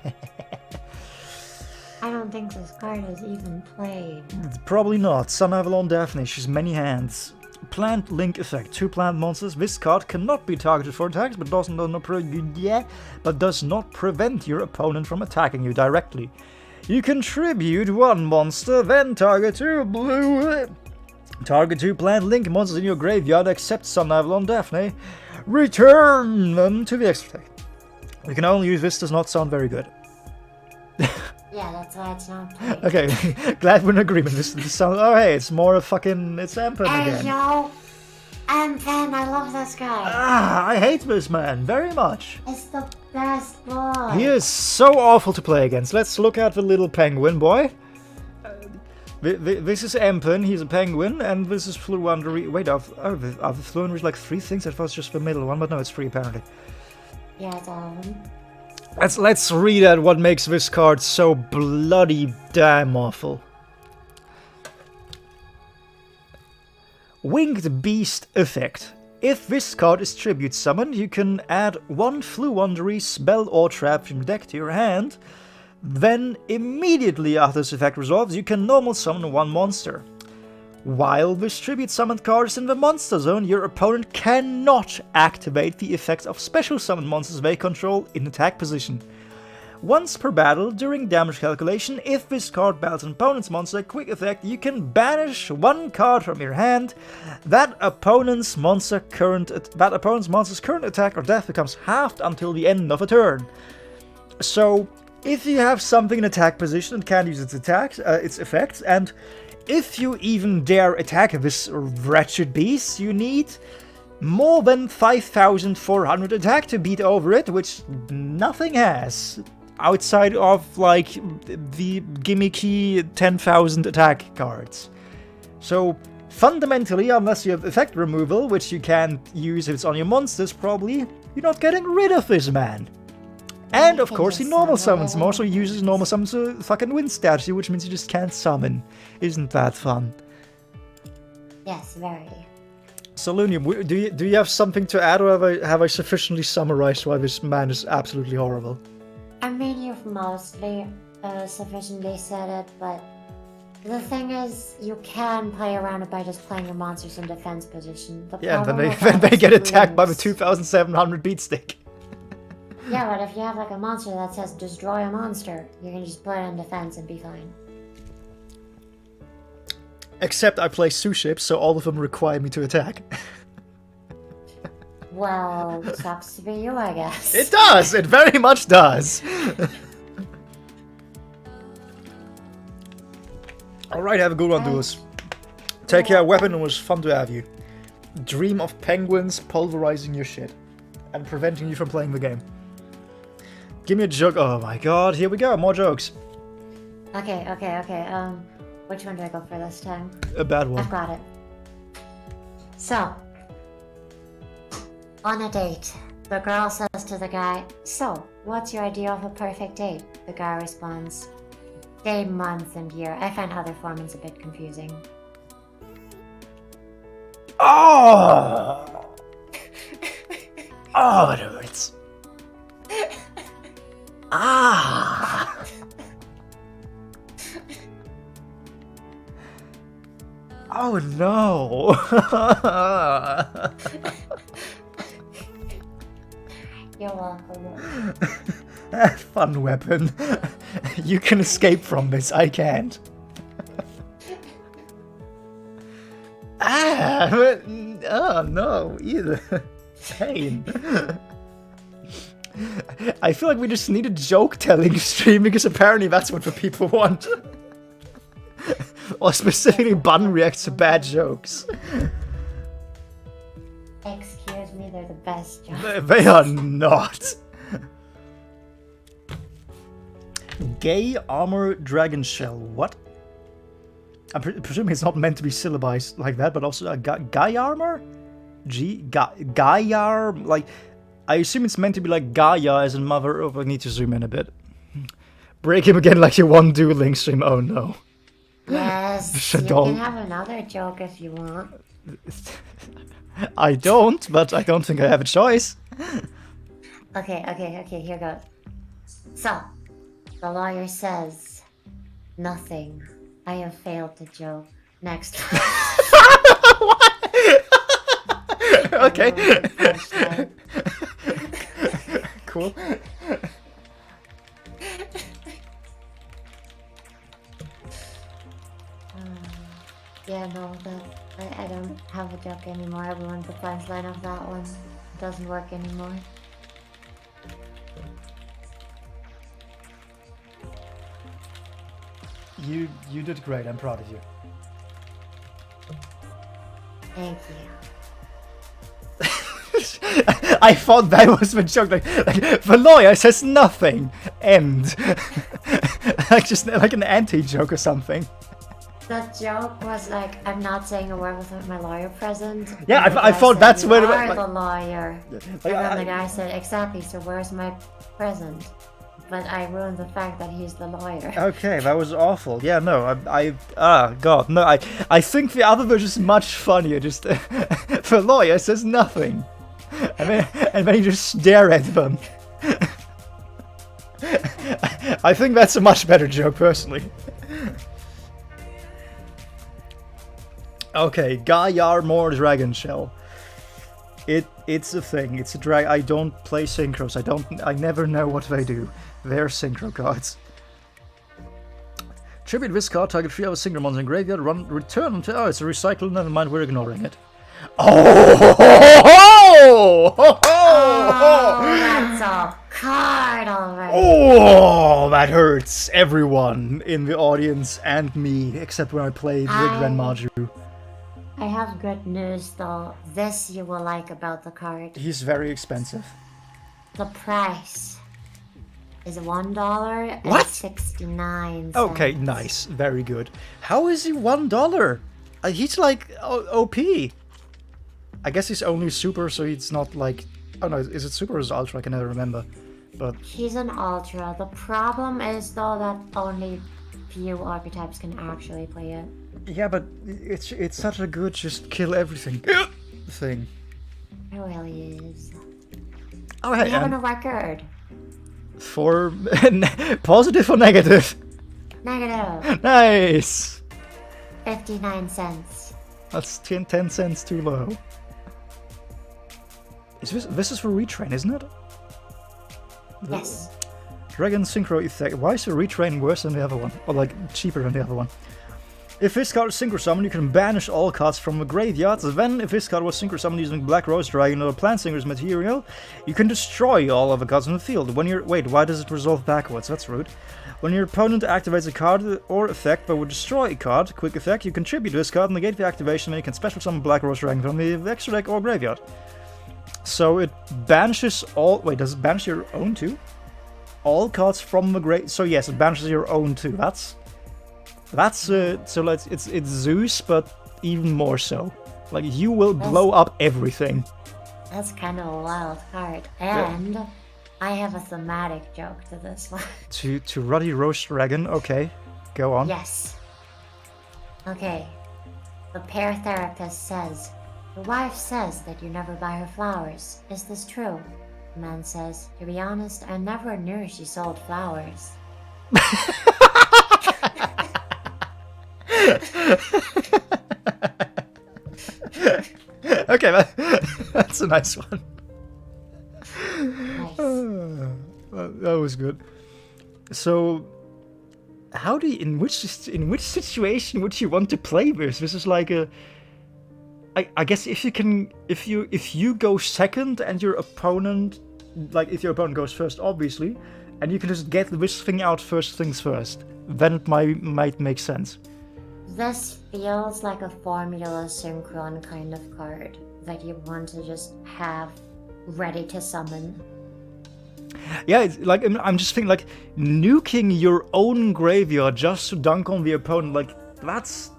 don't think this card is even played. Probably not. Sun Avalon Daphne. She's many hands. Plant Link effect. 2 plant monsters. This card cannot be targeted for attacks, but does not prevent your opponent from attacking you directly. You contribute 1 monster, then target 2 plant Link monsters in your graveyard except Sun Avalon Daphne. Return them to the extra deck. You can only use this. Does not sound very good. Yeah, that's why it's not played. Okay, glad we're in agreement. This sounds... Oh hey, it's more a fucking... It's Empen again. Hey yo! Empen, I love this guy. Ah, I hate this man very much. It's the best boy. He is so awful to play against. Let's look at the little penguin boy. This is Empen, he's a penguin, and this is Fluandry. Wait, are the Fluandries like 3 things? I thought it was just the middle one, but no, it's 3 apparently. Yeah, it's all of them. Let's read out what makes this card so bloody damn awful. Winged Beast effect. If this card is tribute summoned, you can add 1 Fluandry spell or trap from your deck to your hand. Then, immediately after this effect resolves, you can normal summon 1 monster. While this tribute summoned card is in the monster zone, your opponent cannot activate the effects of special summoned monsters they control in attack position. Once per battle, during damage calculation, if this card battles an opponent's monster, quick effect, you can banish 1 card from your hand. That opponent's monster's current attack or death becomes halved until the end of a turn. So, if you have something in attack position and can't use its effects, and if you even dare attack this wretched beast, you need more than 5,400 attack to beat over it, which nothing has. Outside of, like, the gimmicky 10,000 attack cards. So, fundamentally, unless you have effect removal, which you can't use if it's on your monsters, probably, you're not getting rid of this man. And, of course, he normal summons more, so he uses normal summons to fucking win statue, which means you just can't summon. Isn't that fun? Yes, very. So, Lunium, do you have something to add, or have I sufficiently summarized why this man is absolutely horrible? I mean, you've mostly sufficiently said it, but the thing is, you can play around it by just playing your monsters in defense position. Yeah, and then they get attacked by the 2,700 beat stick. Yeah, but if you have like a monster that says destroy a monster, you can just put it in defense and be fine. Except I play Sue ships, so all of them require me to attack. Well, sucks to be you, I guess. It does! It very much does! Alright, have a good one, duels. Take care, weapon, it was fun to have you. Dream of penguins pulverizing your shit. and preventing you from playing the game. Give me a joke. Oh my god, here we go, more jokes. Okay. Which one do I go for this time? A bad one. I've got it. So, on a date, the girl says to the guy, "So, what's your idea of a perfect date?" The guy responds, "Day, month, and year." I find other formats a bit confusing. Oh! Oh, it hurts. Ah! Oh no! You're welcome. Fun weapon. You can escape from this, I can't. Oh no, either. Pain. I feel like we just need a joke-telling stream because apparently that's what the people want. Or specifically Bun reacts to bad jokes. Excuse me, they're the best jokes. They are not. Gay armor dragon shell. What? I'm presuming it's not meant to be syllabized like that, but also guy armor? Gaia? Like, I assume it's meant to be like Gaia as in mother of... I need to zoom in a bit. Break him again like you won dueling stream. Oh no. Yes, you can have another joke if you want. I don't, but I don't think I have a choice. Okay, here goes. So, the lawyer says, "Nothing. I have failed to joke." Next. What? Okay. Cool. Yeah, no, I don't have a joke anymore. Everyone's the punchline of that one. It doesn't work anymore. You did great. I'm proud of you. Thank you. I thought that was the joke. Like the lawyer says nothing. End. Just like an anti-joke or something. The joke was like, I'm not saying a word without my lawyer present. Yeah, I thought said, that's where... You are like, the lawyer. like, And then the guy said, exactly, so where's my present? But I ruined the fact that he's the lawyer. Okay, that was awful. Yeah, no, God, no, I think the other version is much funnier. Just the lawyer says nothing, and then you just stare at them. I think that's a much better joke, personally. Okay, Gaia more Dragon Shell. It's a thing. It's a drag. I don't play synchros. I never know what they do. They're synchro cards. Tribute this card. Target 3 other synchro monsters in graveyard. Return until... Oh, it's a recycle. Never mind. We're ignoring it. Oh! That's a card already. Oh, that hurts everyone in the audience and me, except when I played with Renmaju. I have good news though. This you will like about the card. He's very expensive. The price is $1 and What? 69 cents. Okay, nice. Very good. How is he $1? He's like OP. I guess he's only super, so he's not like... Oh no, is it super or is it ultra? I can never remember. But he's an ultra. The problem is though that only few archetypes can actually play it. yeah, but it's such a good just kill everything thing. It really is. Oh hey, We have a record. for positive or negative? Negative. Nice. 59 cents. That's 10 cents too low. Is this is for retrain, isn't it? Yes. Dragon Synchro Effect. Why is the retrain worse than the other one? Or like cheaper than the other one? If this card is Synchro Summon, you can banish all cards from the graveyard. Then, if this card was Synchro Summon using Black Rose Dragon or Plant Singer's material, you can destroy all other cards in the field. When you're... Wait, why does it resolve backwards? That's rude. When your opponent activates a card or effect but would destroy a card, quick effect, you contribute to this card, negate the activation, and you can special summon Black Rose Dragon from the extra deck or graveyard. So it banishes all. Wait, does it banish your own too? All cards from the grave. So yes, it banishes your own too. That's so it's Zeus, but even more so. Like you will blow up everything. That's kind of a wild card. And I have a thematic joke to this one. To Ruddy Roast Dragon. Okay, go on. Yes. Okay. The pair therapist says, "The wife says that you never buy her flowers. Is this true?" The man says, "To be honest, I never knew she sold flowers." Okay, that's a nice one. Nice. That was good. So, how do you, in which situation would you want to play this? This is like a. I guess if you go second and your opponent, like if your opponent goes first, obviously, and you can just get this thing out first things first, then it might make sense. This feels like a Formula Synchron kind of card that you want to just have ready to summon. Yeah, it's like I'm just thinking like nuking your own graveyard just to dunk on the opponent. Like that's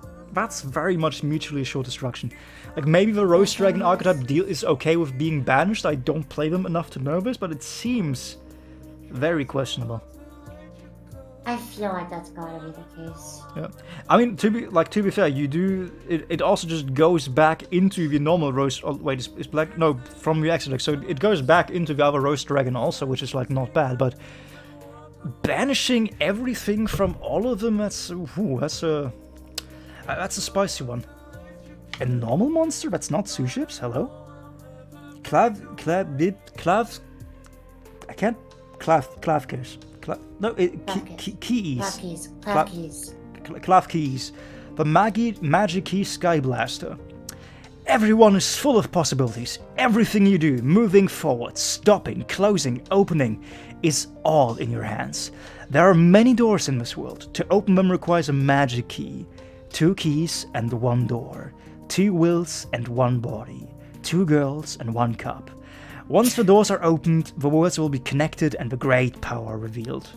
very much mutually assured destruction. Like maybe the Roast Dragon archetype deal is okay with being banished. I don't play them enough to know this, but it seems very questionable. I feel like that's gotta be the case. Yeah, I mean to be fair, you do it also just goes back into the normal roast. Oh, wait, it's black. No, from the extra deck, so it goes back into the other Roast Dragon also, which is like not bad. But banishing everything from all of them, that's a spicy one. A normal monster that's not two ships. Hello, Clavcase. Clavkeys, the Magic Key Sky Blaster. Everyone is full of possibilities. Everything you do, moving forward, stopping, closing, opening, is all in your hands. There are many doors in this world. To open them requires a magic key. 2 keys and 1 door. 2 wills and 1 body. 2 girls and 1 cup. Once the doors are opened, the worlds will be connected and the great power revealed.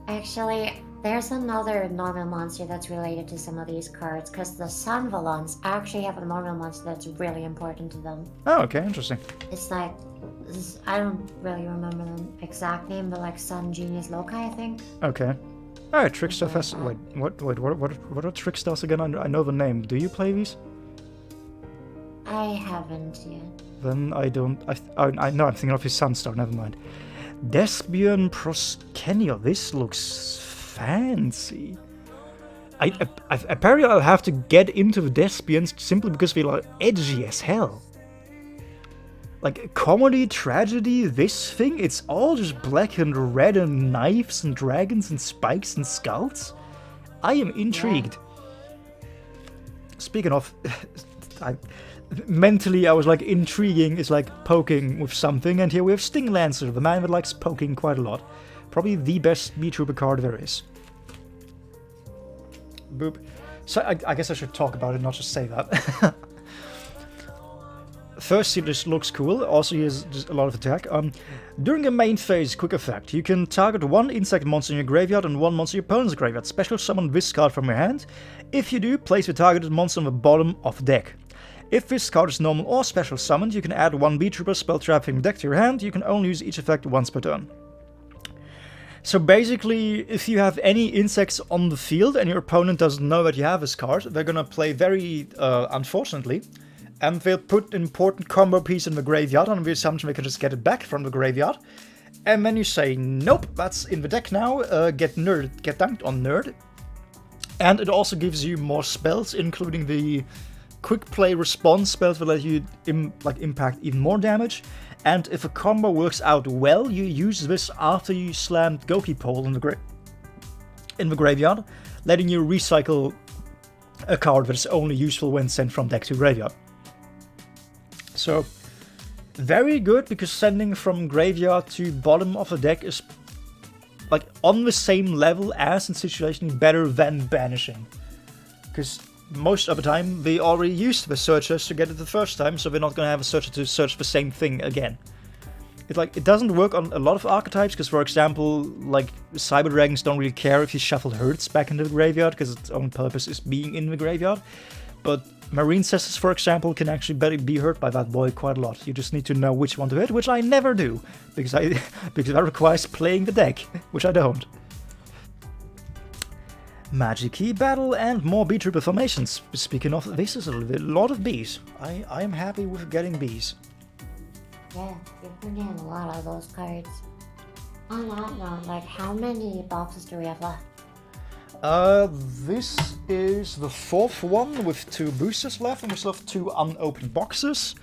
Actually, there's another normal monster that's related to some of these cards, because the Sunvalons actually have a normal monster that's really important to them. Oh, okay, interesting. It's like, I don't really remember the exact name, but like Sun Genius Loci, I think. Okay. Alright, Trickstar has... Wait, what are Trickstars again? I know the name. Do you play these? I haven't yet. Then I don't... I know, I'm thinking of his Sunstar, never mind. Despian Proskenio, this looks fancy. Apparently I'll have to get into the Despians simply because they're like edgy as hell. Like comedy, tragedy, this thing, it's all just black and red and knives and dragons and spikes and skulls. I am intrigued. Yeah. Speaking of... mentally I was like intriguing is like poking with something, and here we have Sting Lancer, the man that likes poking quite a lot. Probably the best B-Trooper card there is. Boop. So I guess I should talk about it, not just say that. First, he just looks cool. Also, he has just a lot of attack. During a main phase, quick effect. You can target 1 insect monster in your graveyard and 1 monster in your opponent's graveyard. Special summon this card from your hand. If you do, place the targeted monster on the bottom of the deck. If this card is normal or special summoned, you can add 1 B-Trooper spell trap from the deck to your hand. You can only use each effect once per turn. So basically, if you have any insects on the field and your opponent doesn't know that you have this card, they're gonna play very unfortunately, and they'll put an important combo piece in the graveyard on the assumption they can just get it back from the graveyard. And then you say, nope, that's in the deck now, get dunked on nerd. And it also gives you more spells, including the quick play response spells that let you impact even more damage. And if a combo works out well, you use this after you slammed Goki Pole in the graveyard, letting you recycle a card that is only useful when sent from deck to graveyard. So, very good, because sending from graveyard to bottom of the deck is like on the same level as in situation better than banishing. Because most of the time we already used the searchers to get it the first time, so we're not gonna have a searcher to search the same thing again. It doesn't work on a lot of archetypes, because for example, like Cyber Dragons don't really care if you shuffle Herds back into the graveyard, because its own purpose is being in the graveyard. But Marine Cestus, for example, can actually be hurt by that boy quite a lot. You just need to know which one to hit, which I never do, because that requires playing the deck, which I don't. Magic Key Battle and more B-Trooper formations. Speaking of, this is a lot of bees. I am happy with getting bees. Yeah, you've been getting a lot of those cards. On that note, like, how many boxes do we have left? This is the 4th one with 2 boosters left, and we still have 2 unopened boxes.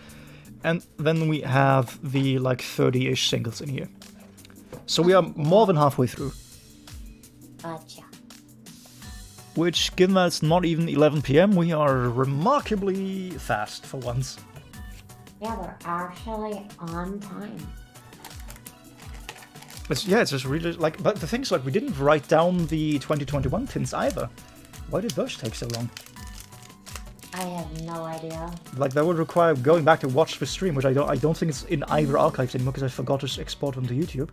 And then we have the, like, 30-ish singles in here. So we are more than halfway through. Gotcha. Which, given that it's not even 11 PM, we are remarkably fast for once. Yeah, we're actually on time. It's just really, like, but the thing is, like, we didn't write down the 2021 tins either. Why did those take so long? I have no idea. Like, that would require going back to watch the stream, which I don't think it's in either archives anymore, because I forgot to export them to YouTube.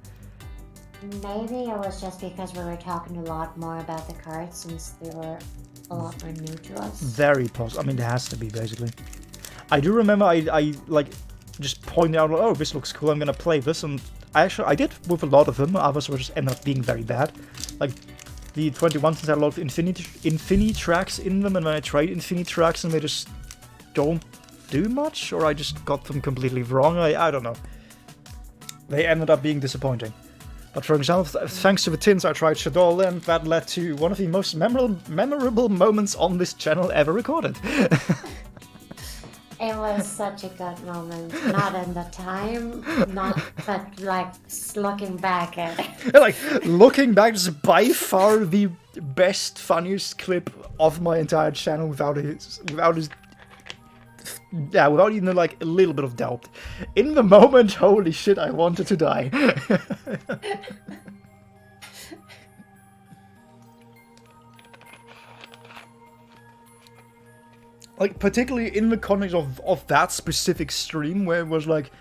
Maybe it was just because we were talking a lot more about the cards, since they were a lot more new to us. Very possible. I mean, it has to be, basically. I do remember I like, just pointed out, oh, this looks cool, I'm gonna play this, and I did with a lot of them. Others were just ended up being very bad. Like, the 21 had a lot of Infinity tracks in them, and when I tried Infinity tracks and they just don't do much, or I just got them completely wrong, I don't know. They ended up being disappointing. But for example, thanks to the tins, I tried Shaddoll, and that led to one of the most memorable moments on this channel ever recorded. It was such a good moment. Not in the time, but like looking back at it. Like, looking back, this is by far the best, funniest clip of my entire channel without even like a little bit of doubt. In the moment, holy shit, I wanted to die. Like, particularly in the context of that specific stream, where it was like,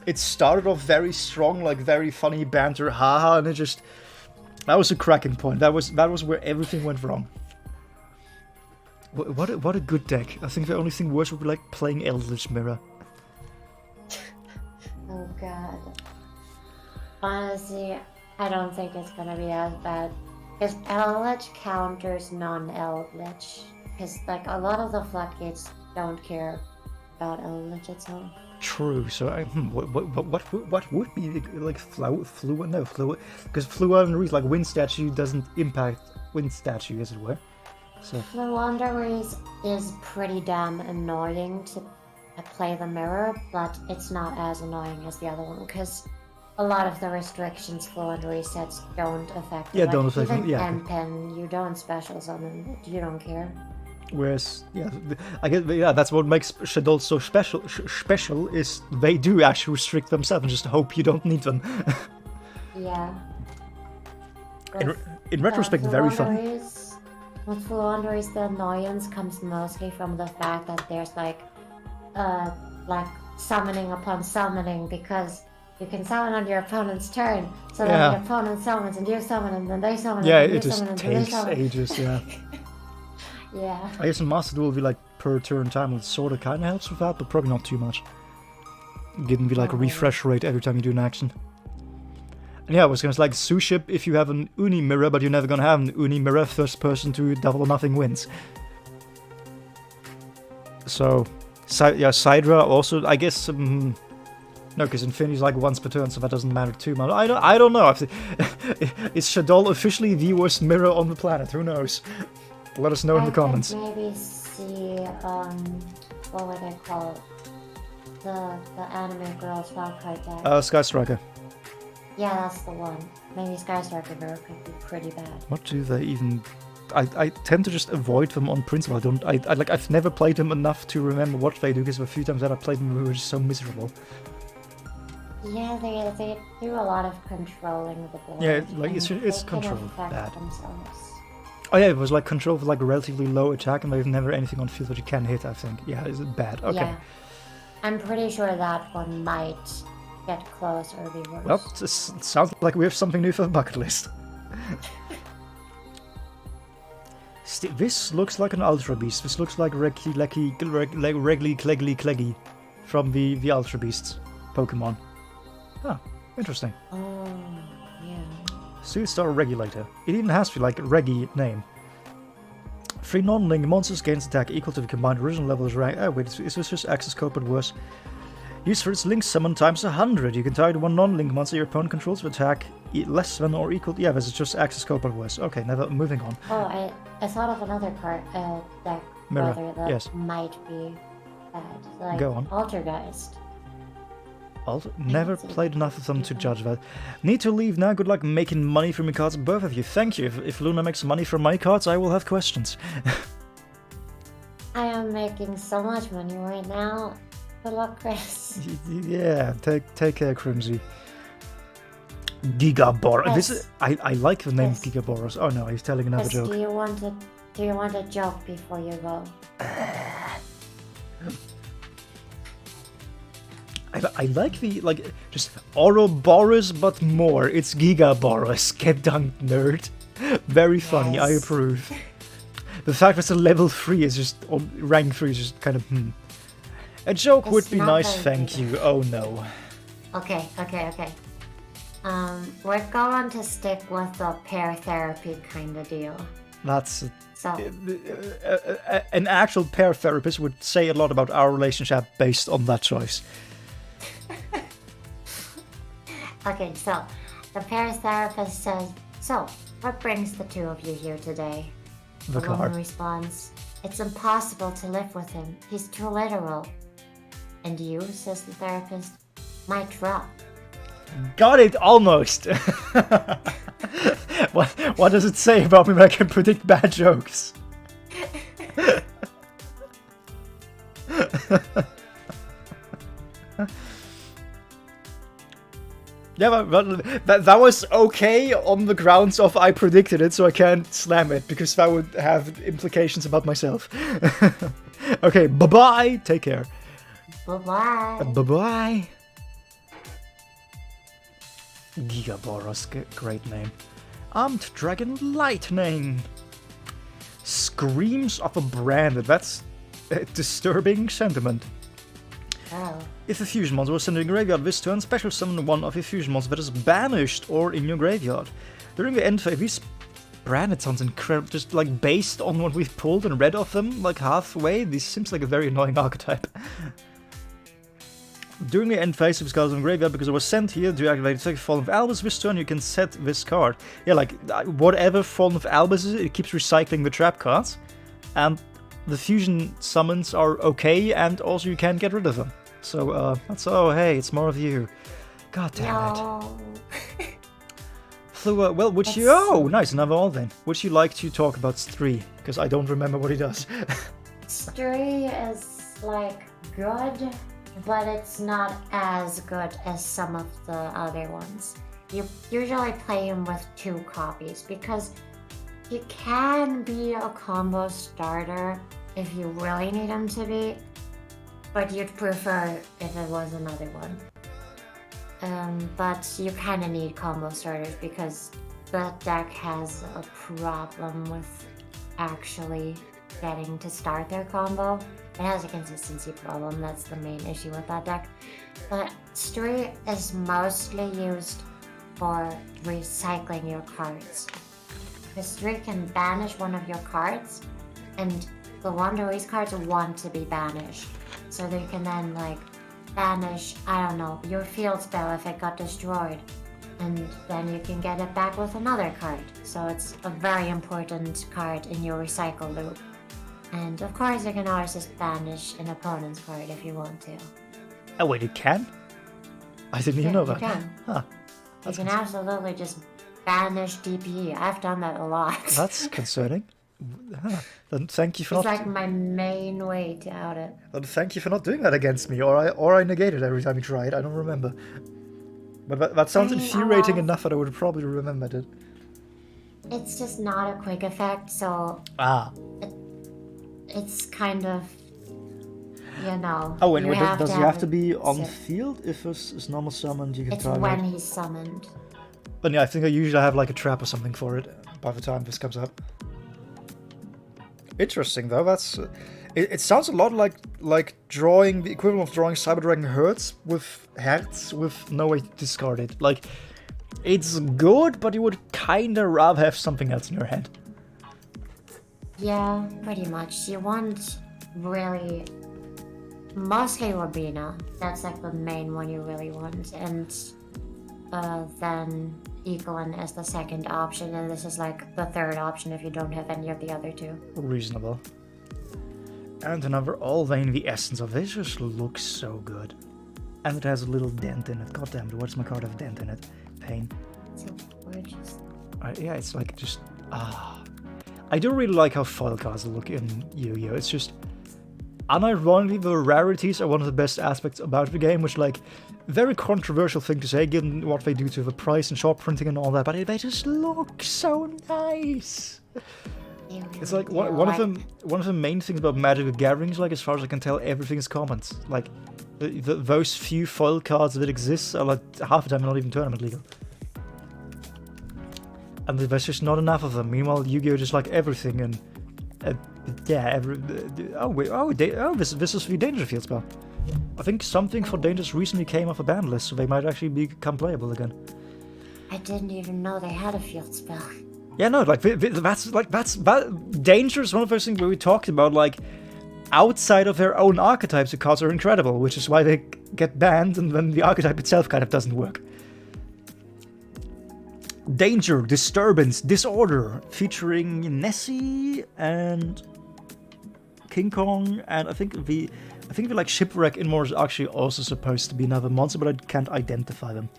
it started off very strong, like very funny banter, haha, and it just, that was a cracking point. That was where everything went wrong. What a good deck. I think the only thing worse would be like playing Eldritch Mirror. Oh god. Honestly, I don't think it's gonna be as bad. Because Eldritch counters non-Eldritch. Because like a lot of the floodgates don't care about Eldritch itself. True. So what would be like Flua? No, Flua, because Flua and Reese, like Wind Statue doesn't impact Wind Statue, as it were. So Floowandereeze is pretty damn annoying to play the mirror, but it's not as annoying as the other one because a lot of the restrictions Floowandereeze sets don't affect. Yeah, like, don't affect. Even Yeah. Empen, you don't special summon, you don't care. Whereas, yeah, I guess, yeah, that's what makes Shaddoll so special is they do actually restrict themselves and just hope you don't need them. Yeah. In retrospect, very funny. With Floowandereeze, the annoyance comes mostly from the fact that there's like summoning upon summoning, because you can summon on your opponent's turn. So then the opponent summons and you summon and then they summon. Yeah, and it you just summon, takes ages. Yeah. Yeah. I guess in Master Duel will be like per turn time, which sort of kind of helps with that, but probably not too much. Giving me like a refresh rate every time you do an action. And yeah, I was gonna say, like, Suship, if you have an Uni mirror, but you're never gonna have an Uni mirror, first person to double or nothing wins. So, yeah, Sidra also, I guess, no, because Infinity's like once per turn, so that doesn't matter too much. I don't know. Is Shaddoll officially the worst mirror on the planet? Who knows? Let us know in the comments. Maybe see, what would I call it? The anime girl's rock card deck. Sky Striker. Yeah, that's the one. Maybe Sky Striker mirror could be pretty bad. What do they even... I tend to just avoid them on principle. I've never played them enough to remember what they do, because a few times that I played them we were just so miserable. Yeah, they do a lot of controlling the board. Yeah, like it's controlled bad. Themselves. Oh yeah, it was like control for like a relatively low attack, and there's never anything on field that you can hit. I think. Yeah, is it bad? Okay. Yeah. I'm pretty sure that one might get close or be worse. Well, it sounds like we have something new for the bucket list. This looks like an Ultra Beast. This looks like Regly Cleggy from the Ultra Beasts Pokemon. Ah, interesting. Oh, yeah. Suitstar Regulator. It even has the like Reggie name. 3 non-link monsters gains attack equal to the combined original level's rank. Oh wait, is this just access code but worse? Used for its link summon times 100. You can target one non-link monster your opponent controls with attack less than or equal. Yeah, this is just access code but worse. Okay, never moving on. Oh, I thought of another card deck Mirror, brother that yes. might be bad. Like Go on. Altergeist. Never played enough of them to judge that. Need to leave now. Good luck making money from your cards, both of you. Thank you. If Luna makes money from my cards, I will have questions. I am making so much money right now. Good luck, Chris. Yeah, take care, Crimsy. Gigaboros. Yes. I like the name Yes. Gigaboros. Oh no, he's telling another Chris, joke. do you want a joke before you go? I like the just Ouroboros but more. It's Gigaboros. Get dunked, nerd. Very funny. I Yes. approve. The fact that it's a level 3 is just on rank 3 is just kind of A joke would It's be not nice, very thank good. you. Oh no. Okay. We're going to stick with the pair therapy kind of deal. That's So, an actual pair therapist would say a lot about our relationship based on that choice. okay, so the pair therapist says, "So, what brings the two of you here today?" The woman car. responds, "It's impossible to live with him. He's too literal." "And you," says the therapist, "my truck." Got it almost. What does it say about me when I can predict bad jokes? Yeah, but that was okay on the grounds of I predicted it, so I can't slam it, because that would have implications about myself. Okay, bye-bye! Take care. Bye-bye. Bye-bye! Gigaboros, great name. Armed Dragon Lightning! Screams of a branded, that's a disturbing sentiment. Oh. If a fusion monster was sent in your graveyard this turn, special summon one of your fusion monsters that is banished or in your graveyard. During the end phase, these branded sounds incredible, just like based on what we've pulled and read of them, like halfway, this seems like a very annoying archetype. During the end phase of this card in the graveyard, because it was sent here to activate the Fallen of Albus this turn, you can set this card. Yeah, like, whatever Fallen of Albus is, it keeps recycling the trap cards, and the fusion summons are okay, and also you can get rid of them. So, that's, oh hey, it's more of you. God damn it. No. Flua, well, would you, oh, nice, another all then. Would you like to talk about Stree? Because I don't remember what he does. Stree is, like, good, but it's not as good as some of the other ones. You usually play him with 2 copies, because he can be a combo starter if you really need him to be, but you'd prefer if it was another one. But you kind of need combo starters because the deck has a problem with actually getting to start their combo. It has a consistency problem, that's the main issue with that deck. But Stree is mostly used for recycling your cards. The Stree can banish one of your cards, and the Wanderer's cards want to be banished. So they can then, like, banish, I don't know, your field spell if it got destroyed. And then you can get it back with another card. So it's a very important card in your recycle loop. And of course you can always just banish an opponent's card if you want to. Oh wait, it can? I didn't even know that. You can. Huh. You can absolutely just banish DPE. I've done that a lot. That's concerning. Then thank you for It's not. like my main way to out it. Then thank you for not doing that against me, or I negate it every time you try it. I don't remember. But that sounds I mean, infuriating well- enough that I would have probably remembered it. It's just not a quick effect, so Ah. it's kind of, you know. Oh, and you have does to he have to it be on sit. field if it's normal summoned? You can It's target. when he's summoned. But yeah, I think I usually have like a trap or something for it by the time this comes up. Interesting though. That's it sounds a lot like drawing the equivalent of drawing Cyber Dragon Hertz with Hertz with no way to discard it. Like it's good, but you would kinda rather have something else in your hand. Yeah, pretty much. You want really mostly Robina. That's like the main one you really want, and then Ecolin as the second option, and this is like the third option if you don't have any of the other two. Reasonable. And another Allvain, the essence of this just looks so good. And it has a little dent in it. God damn it, what's my card have a dent in it? Pain. So gorgeous. Yeah, it's like just I do really like how foil cards look in Yu-Gi-Oh! It's just unironically the rarities are one of the best aspects about the game, which like very controversial thing to say given what they do to the price and short printing and all that, but they just look so nice. It's like one of the main things about Magic the Gathering is like, as far as I can tell, everything is commons. Like those few foil cards that exist are like half the time not even tournament legal. And there's just not enough of them. Meanwhile, Yu-Gi-Oh! Just like everything, and yeah, this is the Danger Field spell. I think something for Dangers recently came off a ban list, so they might actually become playable again. I didn't even know they had a field spell. Yeah, no, like Danger is one of those things where we talked about, like outside of their own archetypes, the cards are incredible, which is why they get banned, and then the archetype itself kind of doesn't work. Danger, Disturbance, Disorder, featuring Nessie and King Kong, and I think the like Shipwreck Inmore is actually also supposed to be another monster, but I can't identify them.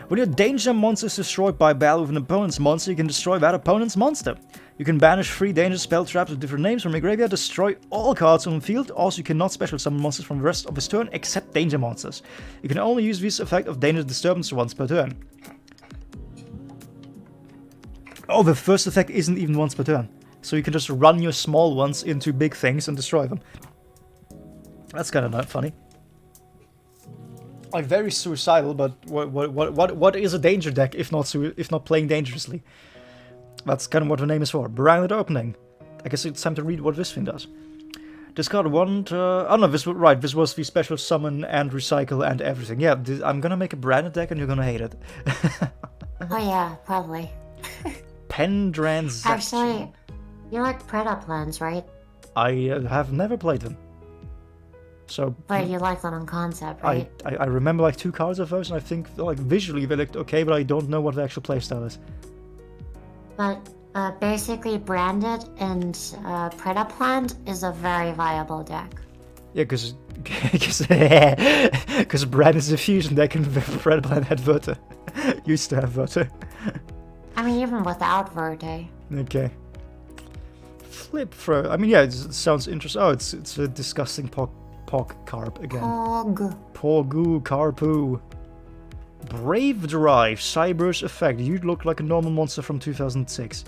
When your Danger monster is destroyed by battle with an opponent's monster, you can destroy that opponent's monster. You can banish 3 Danger spell traps with different names from your graveyard, destroy all cards on the field. Also, you cannot special summon monsters from the rest of his turn except Danger monsters. You can only use this effect of Danger Disturbance once per turn. Oh, the first effect isn't even once per turn. So you can just run your small ones into big things and destroy them. That's kind of not funny. Like very suicidal, but what is a danger deck if not playing dangerously? That's kind of what the name is for. Branded Opening. I guess it's time to read what this thing does. Discard 1 to... Oh no, this was the special summon and recycle and everything. Yeah, I'm gonna make a branded deck and you're gonna hate it. Oh yeah, probably. Pendran's. Actually, you like Predaplans, right? I have never played them. So, but you like them on concept, right? I remember like 2 cards of those, and I think like visually they looked okay, but I don't know what the actual playstyle is. But basically, Branded and Predaplant is a very viable deck. Yeah, because Brand is a fusion deck, and Predaplant had Verte. Used to have Verte. I mean, even without Verte. Okay. Flip throw. I mean, yeah, it sounds interesting. Oh, it's a disgusting Carp again. Pogu Carpu. Brave Drive, Cyber's effect. You look like a normal monster from 2006.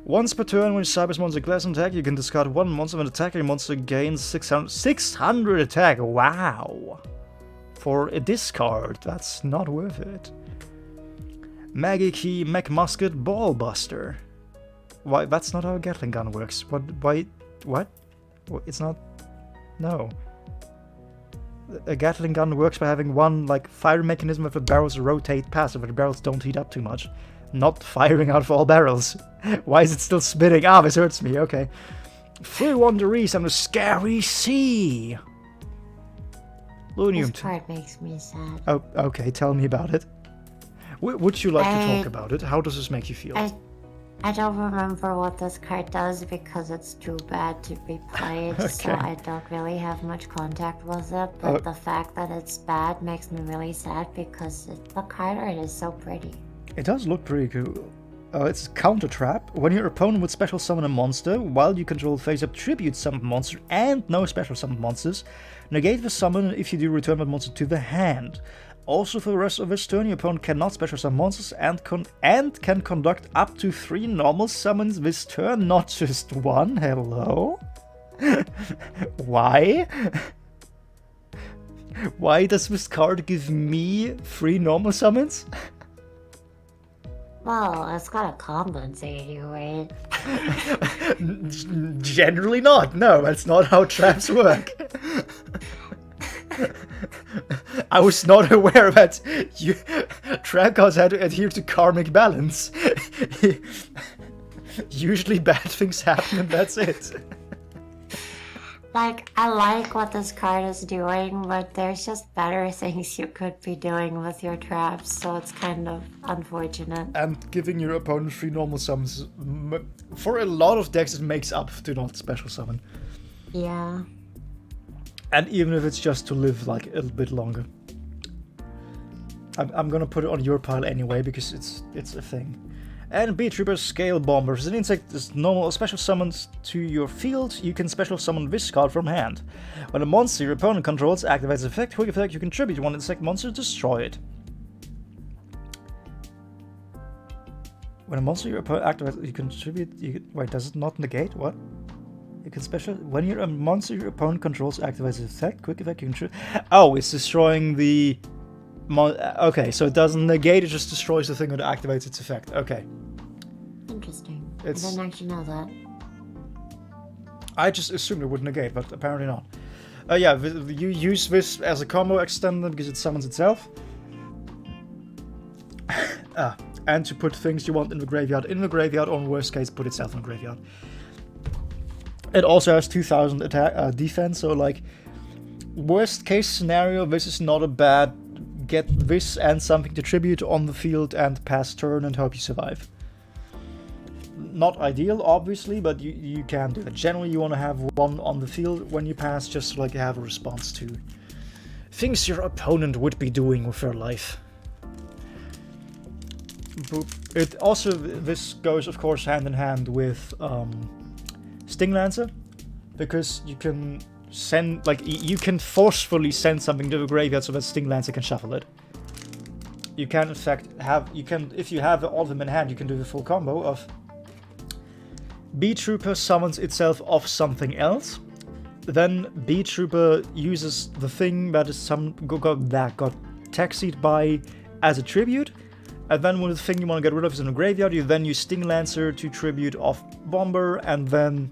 Once per turn, when Cyber's monster class attack, you can discard 1 monster when attacking monster gains 600 attack. Wow. For a discard, that's not worth it. Magikey McMusket Ballbuster. Why? That's not how a Gatling gun works. What? Why? What? It's not. No. A Gatling gun works by having one like fire mechanism where the barrels rotate past, where the barrels don't heat up too much. Not firing out of all barrels. Why is it still spinning? Ah, this hurts me. Okay. Free Wanderees and a Scary Sea. Lunium. This part makes me sad. Oh, okay. Tell me about it. Would you like to talk about it? How does this make you feel? I don't remember what this card does because it's too bad to be played, Okay. so I don't really have much contact with it, but the fact that it's bad makes me really sad because the card art is so pretty. It does look pretty cool. It's Counter Trap. When your opponent would special summon a monster, while you control face-up tribute summoned monster and no special summoned monsters, negate the summon if you do return that monster to the hand. Also, for the rest of this turn, your opponent cannot special summon monsters and can conduct up to 3 normal summons this turn, not just 1. Hello? Why? Why does this card give me 3 normal summons? Well, it's gotta compensate you, right? Generally not. No, that's not how traps work. I was not aware that trap cards had to adhere to karmic balance. Usually bad things happen and that's it. Like, I like what this card is doing, but there's just better things you could be doing with your traps, so it's kind of unfortunate. And giving your opponent 3 normal summons, for a lot of decks it makes up to not special summon. Yeah. And even if it's just to live like a little bit longer. I'm gonna put it on your pile anyway, because it's a thing. And B-Trooper Scale Bomber. As an insect is normal special summons to your field, you can special summon this card from hand. When a monster your opponent controls activates effect, quick effect, you contribute one insect monster to destroy it. When a monster your opponent activates, you contribute. Wait, does it not negate? What? You can special. When a monster your opponent controls activates effect, quick effect, you contribute. Oh, it's destroying the. Okay, so it doesn't negate, it just destroys the thing that activates its effect. Okay. Interesting. I didn't actually know that. I just assumed it would negate, but apparently not. Yeah, you use this as a combo extender because it summons itself. And to put things you want in the graveyard, or in worst case, put itself in the graveyard. It also has 2000 attack defense, so like, worst case scenario, this is not a bad get this and something to tribute on the field and pass turn and hope you survive. Not ideal, obviously, but you can do it. Generally, you want to have 1 on the field when you pass, just to like have a response to things your opponent would be doing with their life. It also, this goes of course hand in hand with Sting Lancer, because you can send, like, you can forcefully send something to the graveyard so that Sting Lancer can shuffle it. You can in fact if you have all of them in hand, you can do the full combo of B-Trooper summons itself off something else, then B-Trooper uses the thing that is that got taxied by as a tribute, and then when the thing you want to get rid of is in the graveyard, you then use Sting Lancer to tribute off Bomber, and then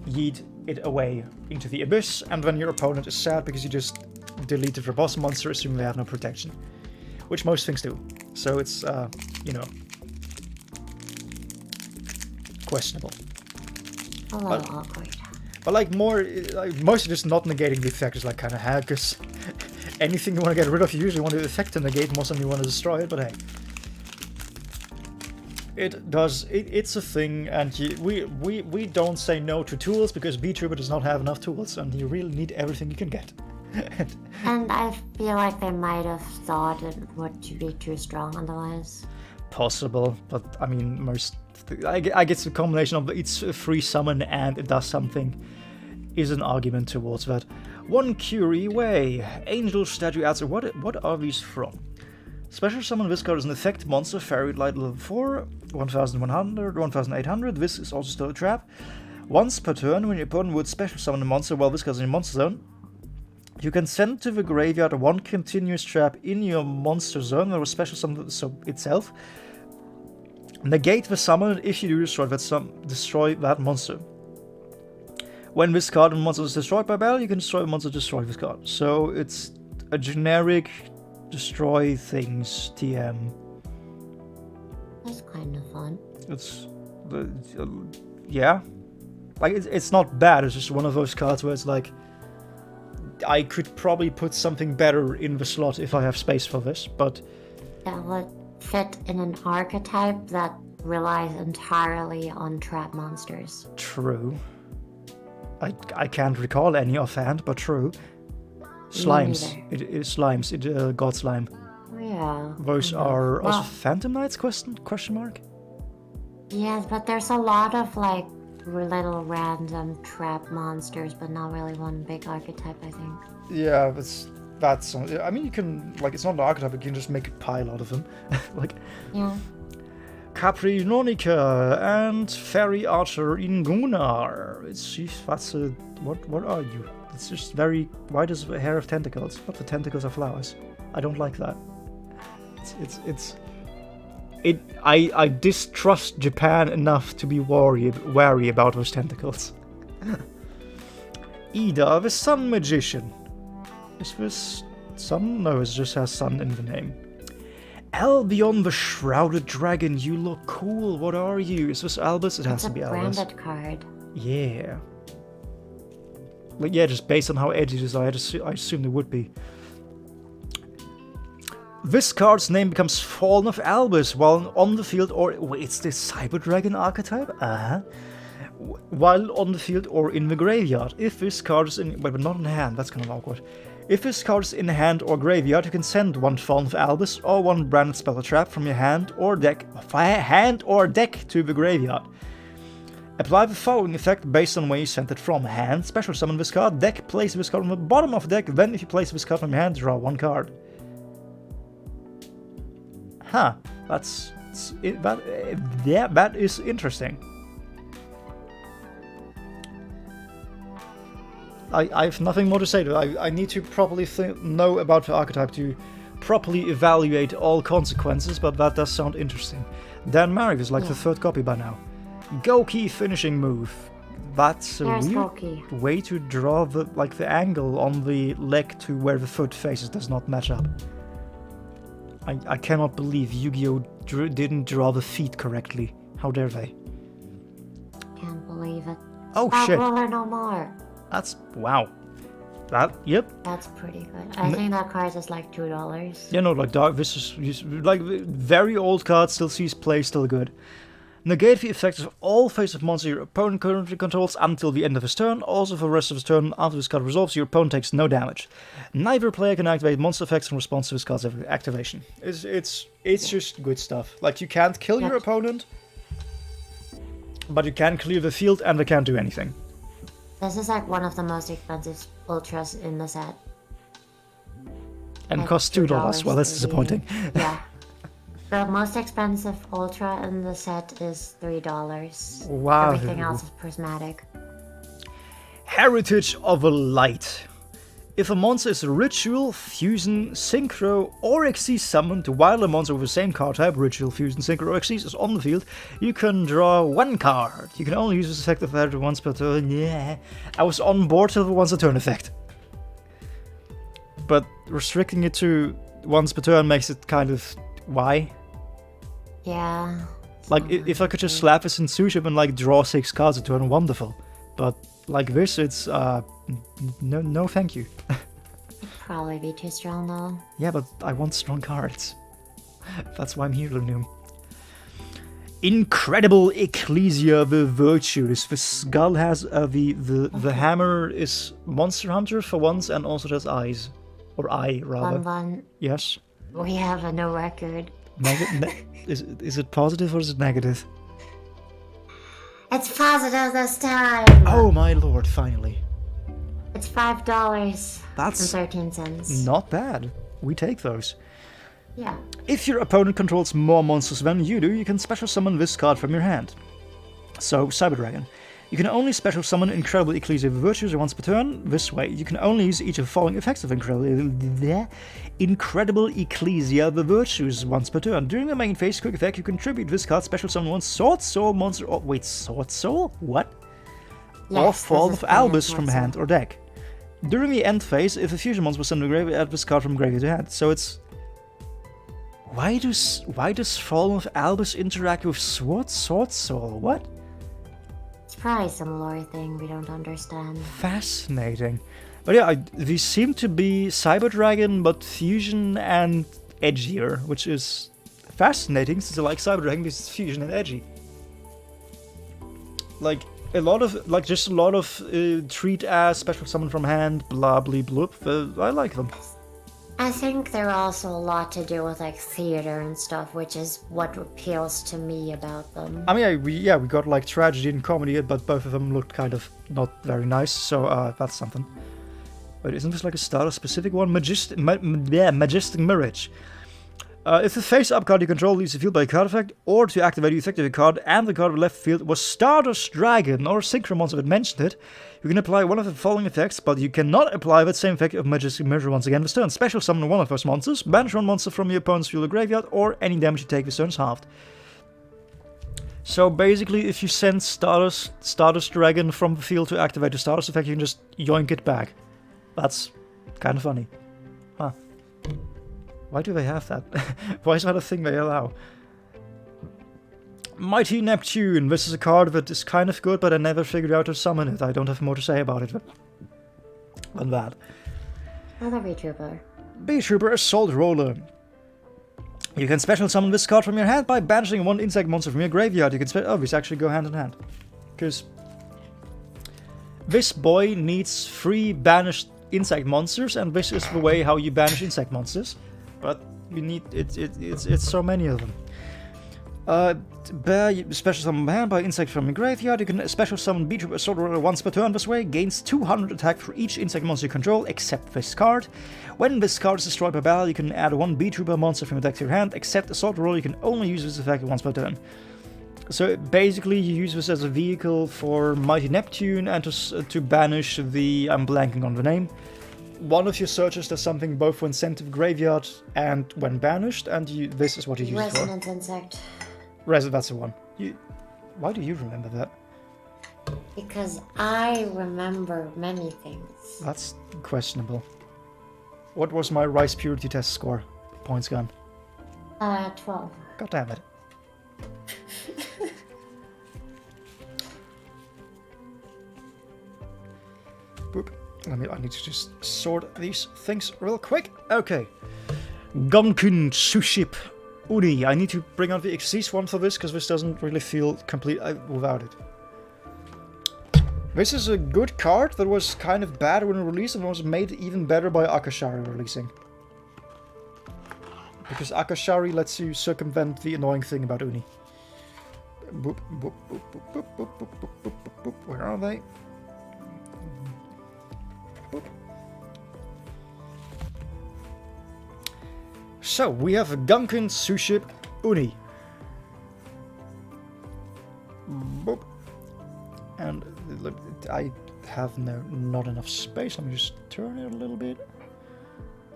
yeet it away into the abyss, and then your opponent is sad because you just deleted their boss monster, assuming they have no protection. Which most things do. So it's, you know, questionable. A little awkward. But like mostly just not negating the effect is like kind of had, because anything you want to get rid of, you usually want the effect to negate more than you want to destroy it, but hey. It's a thing, and we don't say no to tools, because B-Trooper does not have enough tools, and you really need everything you can get. And I feel like they might have thought it would be too strong otherwise. Possible, but I mean, I guess the combination of it's a free summon and it does something is an argument towards that. One Curie Way. Angel Statue answer. What are these from? Special summon this card is an effect monster, Fairy Light level 4, 1100, 1800. This is also still a trap. Once per turn, when your opponent would special summon a monster while this card is in your monster zone, you can send to the graveyard 1 continuous trap in your monster zone that was special summon itself. Negate the summon, if you do destroy that monster. When this card and monster is destroyed by battle, you can destroy the monster to destroy this card. So it's a generic destroy things TM. That's kind of fun. It's yeah, like it's not bad. It's just one of those cards where it's like, I could probably put something better in the slot if I have space for this, but That would fit in an archetype that relies entirely on trap monsters. true. I can't recall any offhand, but true. Slimes. It is slimes. God slime. Yeah. Those are also Well, Phantom Knights? Question mark. yes, but there's a lot of like little random trap monsters, but not really one big archetype, I think. Yeah, that's... I mean, you can... Like, it's not an archetype, but you can just make a pile out of them. Like... Yeah. Caprinonica and Fairy Archer in Gunnar. That's a... What are you? It's just very... Why does the hair have tentacles? But the tentacles are flowers. I don't like that. I distrust Japan enough to be wary about those tentacles. Ida, the Sun Magician. Is this Sun? No, it just has Sun in the name. Albion, the Shrouded Dragon. You look cool. What are you? Is this Albus? It has to be Albus. It's a branded card. Yeah. Like, yeah, just based on how edgy it is, I assume it would be. This card's name becomes Fallen of Albus while on the field or... Wait, it's the Cyber Dragon archetype? While on the field or in the graveyard. If this card is in... Wait, but not in hand, that's kind of awkward. If this card is in hand or graveyard, you can send one Fallen of Albus or one branded spell trap from your hand or deck to the graveyard. Apply the following effect based on where you sent it from. Hand, special summon this card. Deck, place this card on the bottom of the deck. Then if you place this card from your hand, draw one card. Huh, that is interesting. I have nothing more to say to it. I need to properly know about the archetype to properly evaluate all consequences, but that does sound interesting. Dan Marek is like the third copy by now. Goki finishing move. That's a weird way to draw the angle on the leg to where the foot faces does not match up. I cannot believe Yu-Gi-Oh! Didn't draw the feet correctly. How dare they? Can't believe it. Oh shit! No more. That's... wow. Yep. That's pretty good. I think that card is like $2. Yeah, no, like Dark... This is... Like, very old card, still sees play, still good. Negate the effects of all face-up monsters your opponent currently controls until the end of his turn. Also for the rest of his turn, after this card resolves, your opponent takes no damage. Neither player can activate monster effects in response to this card's activation. It's just good stuff. Like, you can't kill your opponent, but you can clear the field and they can't do anything. This is like one of the most expensive ultras in the set. And costs $2. Well, that's disappointing. Yeah. The most expensive ultra in the set is $3. Wow. Everything else is prismatic. Heritage of a Light. If a monster is Ritual, Fusion, Synchro, or Xyz summoned while a monster with the same card type, Ritual, Fusion, Synchro, or Xyz, is on the field, you can draw one card. You can only use this effect of that once per turn. Yeah, I was on board till the once a turn effect. But restricting it to once per turn makes it kind of... Why? Yeah. Like, if I could just slap this in Suship and, like, draw 6 cards a turn, wonderful. But, like this, it's, no thank you. It'd probably be too strong, though. Yeah, but I want strong cards. That's why I'm here, Lunium. Incredible Ecclesia, the Virtues. The skull has, the hammer is Monster Hunter for once, and also has eyes. Or eye, rather. One. Yes? We have a no record. Is it positive or is it negative? It's positive this time! Oh my lord, finally. It's $5. That's 13 cents. Not bad. We take those. Yeah. If your opponent controls more monsters than you do, you can special summon this card from your hand. So, Cyber Dragon. You can only special summon Incredible Ecclesia of Virtues once per turn. This way, you can only use each of the following effects of Incredible Ecclesia of Virtues once per turn. During the main phase, quick effect, you contribute this card special summon one Sword Soul monster. Oh, wait, Sword Soul? What? Yes, or Fall of Albus from Sword hand or deck. During the end phase, if a fusion monster was sent to the graveyard, add this card from graveyard to hand. So it's... Why does Fall of Albus interact with Sword Soul? What? It's probably some lore thing we don't understand. Fascinating. But yeah, these seem to be Cyber Dragon, but fusion and edgier, which is fascinating since I like Cyber Dragon because it's fusion and edgy. Like, just a lot of treat as special summon from hand, blah blah bloop. I like them. I think there are also a lot to do with like theater and stuff, which is what appeals to me about them. I mean, we got like tragedy and comedy, but both of them looked kind of not very nice, so that's something. Wait, isn't this like a starter-specific one? Majestic Mirage. If the face-up card you control leaves the field by a card effect, or to activate the effect of a card and the card left field was Stardust Dragon or Synchro Monster that mentioned it, you can apply one of the following effects, but you cannot apply that same effect of Majestic Mirage once again this turn. Special summon one of those monsters, banish one monster from your opponent's field or graveyard, or any damage you take this turn is halved. So basically, if you send Stardust Dragon from the field to activate the Stardust effect, you can just yoink it back. That's kind of funny. Huh. Why do they have that? Why is that a thing they allow? Mighty Neptune. This is a card that is kind of good, but I never figured out how to summon it. I don't have more to say about it than that. Another B-Trooper. B-Trooper Assault Roller. You can special summon this card from your hand by banishing one insect monster from your graveyard. You can oh, these actually go hand in hand. Because this boy needs 3 banished insect monsters, and this is the way how you banish insect monsters. But you need it's so many of them. Special summon by hand by insect from your graveyard. You can special summon B-Trooper Assault Roller once per turn this way. Gains 200 attack for each insect monster you control, except this card. When this card is destroyed by battle, you can add 1 B-Trooper monster from your deck to your hand. Except Assault Roller, you can only use this effect once per turn. So basically, you use this as a vehicle for Mighty Neptune and to banish the... I'm blanking on the name. One of your searches does something both when sent to the graveyard and when banished, and this is what you use it for. Resonance Insect. That's the one. Why do you remember that? Because I remember many things. That's questionable. What was my Rice Purity Test score? Points gone. 12. God damn it. Boop. I need to just sort these things real quick. Okay. Gunkin Tsuship Uni. I need to bring out the Xyz one for this, because this doesn't really feel complete without it. This is a good card that was kind of bad when it released and was made even better by Akashari releasing. Because Akashari lets you circumvent the annoying thing about Uni. Boop, boop, boop, boop, boop, boop, boop, boop, boop, boop, boop. Where are they? Boop. So, we have a Gunkin Tsuship Uni. Boop. And I have not enough space. Let me just turn it a little bit.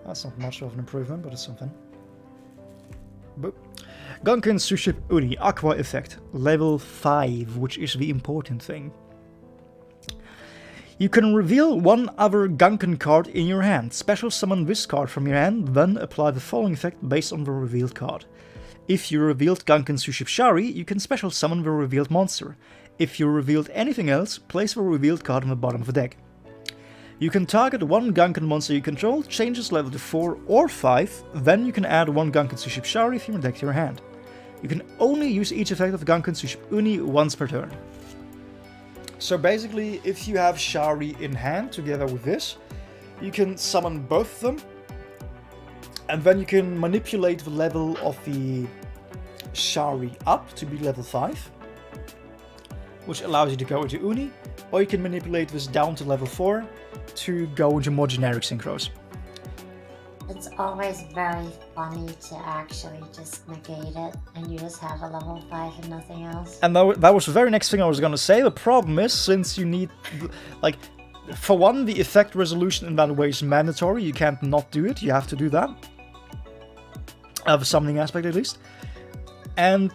That's not much of an improvement, but it's something. Boop. Gunkin Tsuship Uni, Aqua Effect, level 5, which is the important thing. You can reveal one other Gunkin card in your hand. Special summon this card from your hand, then apply the following effect based on the revealed card. If you revealed Gunkin Tsuship Shari, you can special summon the revealed monster. If you revealed anything else, place the revealed card on the bottom of the deck. You can target one Gunkin monster you control, change its level to 4 or 5, then you can add one Gunkin Tsuship Shari from your deck to your hand. You can only use each effect of Gunkin Tsuship Uni once per turn. So basically, if you have Shari in hand together with this, you can summon both of them, and then you can manipulate the level of the Shari up to be level 5, which allows you to go into Uni, or you can manipulate this down to level 4 to go into more generic synchros. It's always very funny to actually just negate it, and you just have a level 5 and nothing else. And that was the very next thing I was gonna say. The problem is, since you need, like, for one, the effect resolution in that way is mandatory. You can't not do it. You have to do that. Of a summoning aspect, at least. And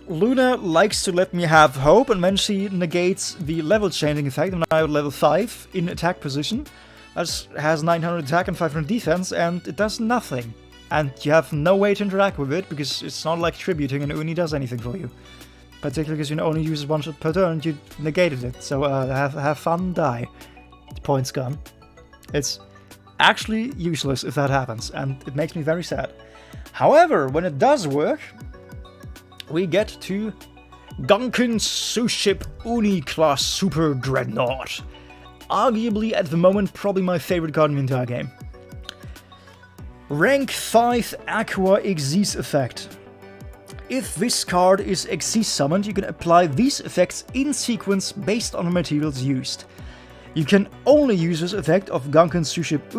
Luna likes to let me have hope, and then she negates the level changing effect, and now at level 5 in attack position. That has 900 attack and 500 defense, and it does nothing. And you have no way to interact with it, because it's not like tributing and Uni does anything for you. Particularly because you only use it one shot per turn, and you negated it. So have fun, die. Points gone. It's actually useless if that happens, and it makes me very sad. However, when it does work, we get to Gunkin Tsuship Uni class Super Dreadnought. Arguably, at the moment, probably my favorite card in the entire game. Rank 5 Aqua Xyz effect. If this card is Xyz summoned, you can apply these effects in sequence based on the materials used. You can only use this effect of Gunkan Suship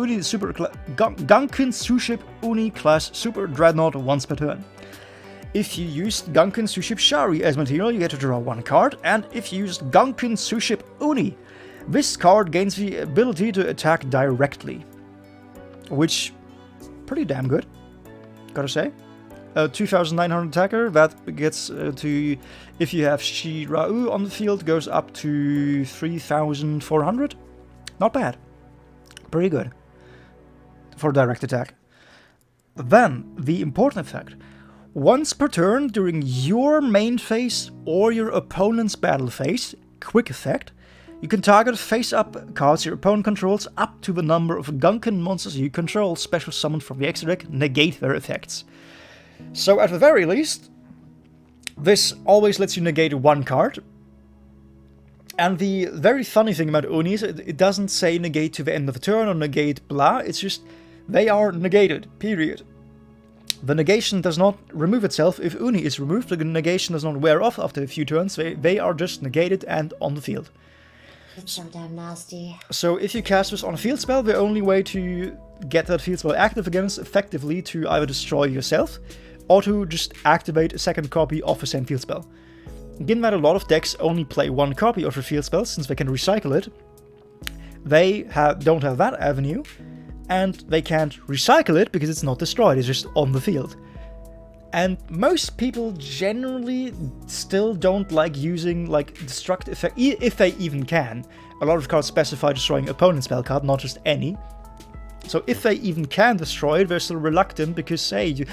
Uni class Super Dreadnought once per turn. If you used Gunkan Suship Shari as material, you get to draw 1 card, and if you used Gunkan Suship Uni, this card gains the ability to attack directly. Which, pretty damn good, gotta say. 2,900 attacker, that gets to, if you have Shirau on the field, goes up to 3,400. Not bad. Pretty good for direct attack. Then, the important effect. Once per turn during your main phase or your opponent's battle phase, quick effect, you can target face-up cards your opponent controls up to the number of Gunkan monsters you control special summoned from the extra deck, negate their effects. So at the very least, this always lets you negate 1 card. And the very funny thing about Uni is it doesn't say negate to the end of the turn or negate blah, it's just they are negated, period. The negation does not remove itself. If Uni is removed, the negation does not wear off after a few turns, they are just negated and on the field. It's so damn nasty. So if you cast this on a field spell, the only way to get that field spell active again is effectively to either destroy yourself, or to just activate a second copy of the same field spell. Given that a lot of decks only play 1 copy of a field spell, since they can recycle it, they don't have that avenue, and they can't recycle it because it's not destroyed, it's just on the field. And most people generally still don't like using like destruct effect, if they even can. A lot of cards specify destroying opponent's spell card, not just any. So if they even can destroy it, they're still reluctant because, hey,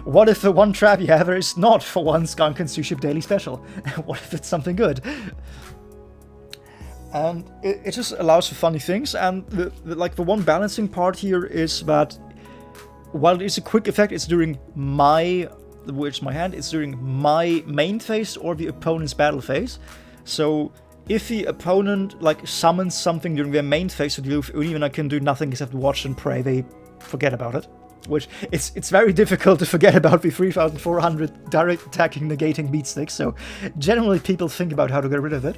what if the one trap you have is not for once Gunkan Suship Daily Special? What if it's something good? And it just allows for funny things, and the one balancing part here is that while it is a quick effect, it's during it's during my main phase or the opponent's battle phase. So if the opponent summons something during their main phase to deal with Uni, then I can do nothing except watch and pray they forget about it. Which it's very difficult to forget about the 3,400 direct attacking negating beat sticks, so generally people think about how to get rid of it.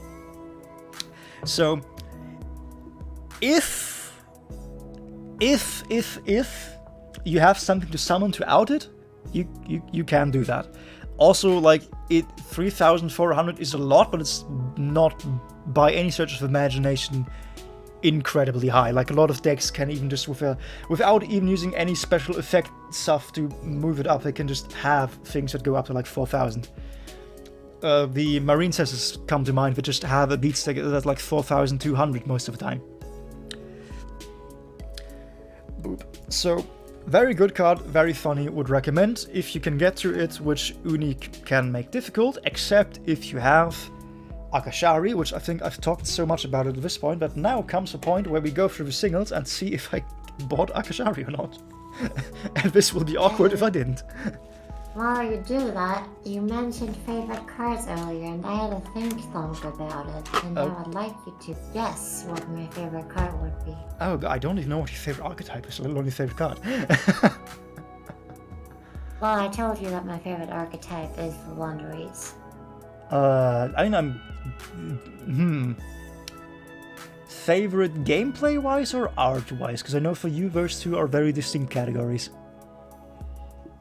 So if you have something to summon to out it, you can do that. Also, 3,400 is a lot, but it's not by any stretch of imagination incredibly high. Like, a lot of decks can even just without even using any special effect stuff to move it up, they can just have things that go up to 4,000. The Marine Cesses come to mind that just have a beat stick that's 4,200 most of the time. Boop. So, very good card, very funny, would recommend if you can get through it, which Uni can make difficult, except if you have Akashari, which I think I've talked so much about at this point, but now comes a point where we go through the singles and see if I bought Akashari or not. And this will be awkward if I didn't. While you do that, you mentioned favorite cards earlier, and I had a think about it, and I would like you to guess what my favorite card would be. Oh, I don't even know what your favorite archetype is, let alone your favorite card. Well, I told you that my favorite archetype is the Wanderers. Favorite gameplay-wise or art-wise? Because I know for you those two are very distinct categories.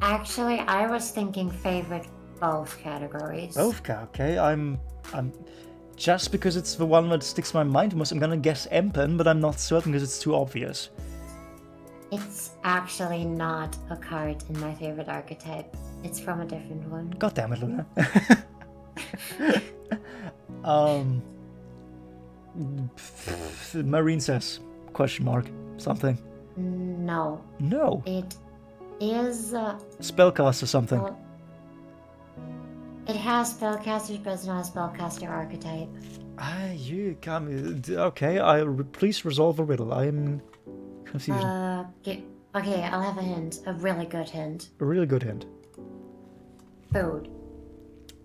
Actually, I was thinking favorite both categories. Both, okay. I'm just because it's the one that sticks in my mind most, I'm gonna guess Empen, but I'm not certain because it's too obvious. It's actually not a card in my favorite archetype. It's from a different one. God damn it, Luna. Marine says, question mark, something. No. No. It is Spellcast or something. Well, it has spellcasters, but it's not a spellcaster archetype. You come. Okay, please resolve a riddle. I'm confused. Okay, I'll have a hint. A really good hint. A really good hint. Food.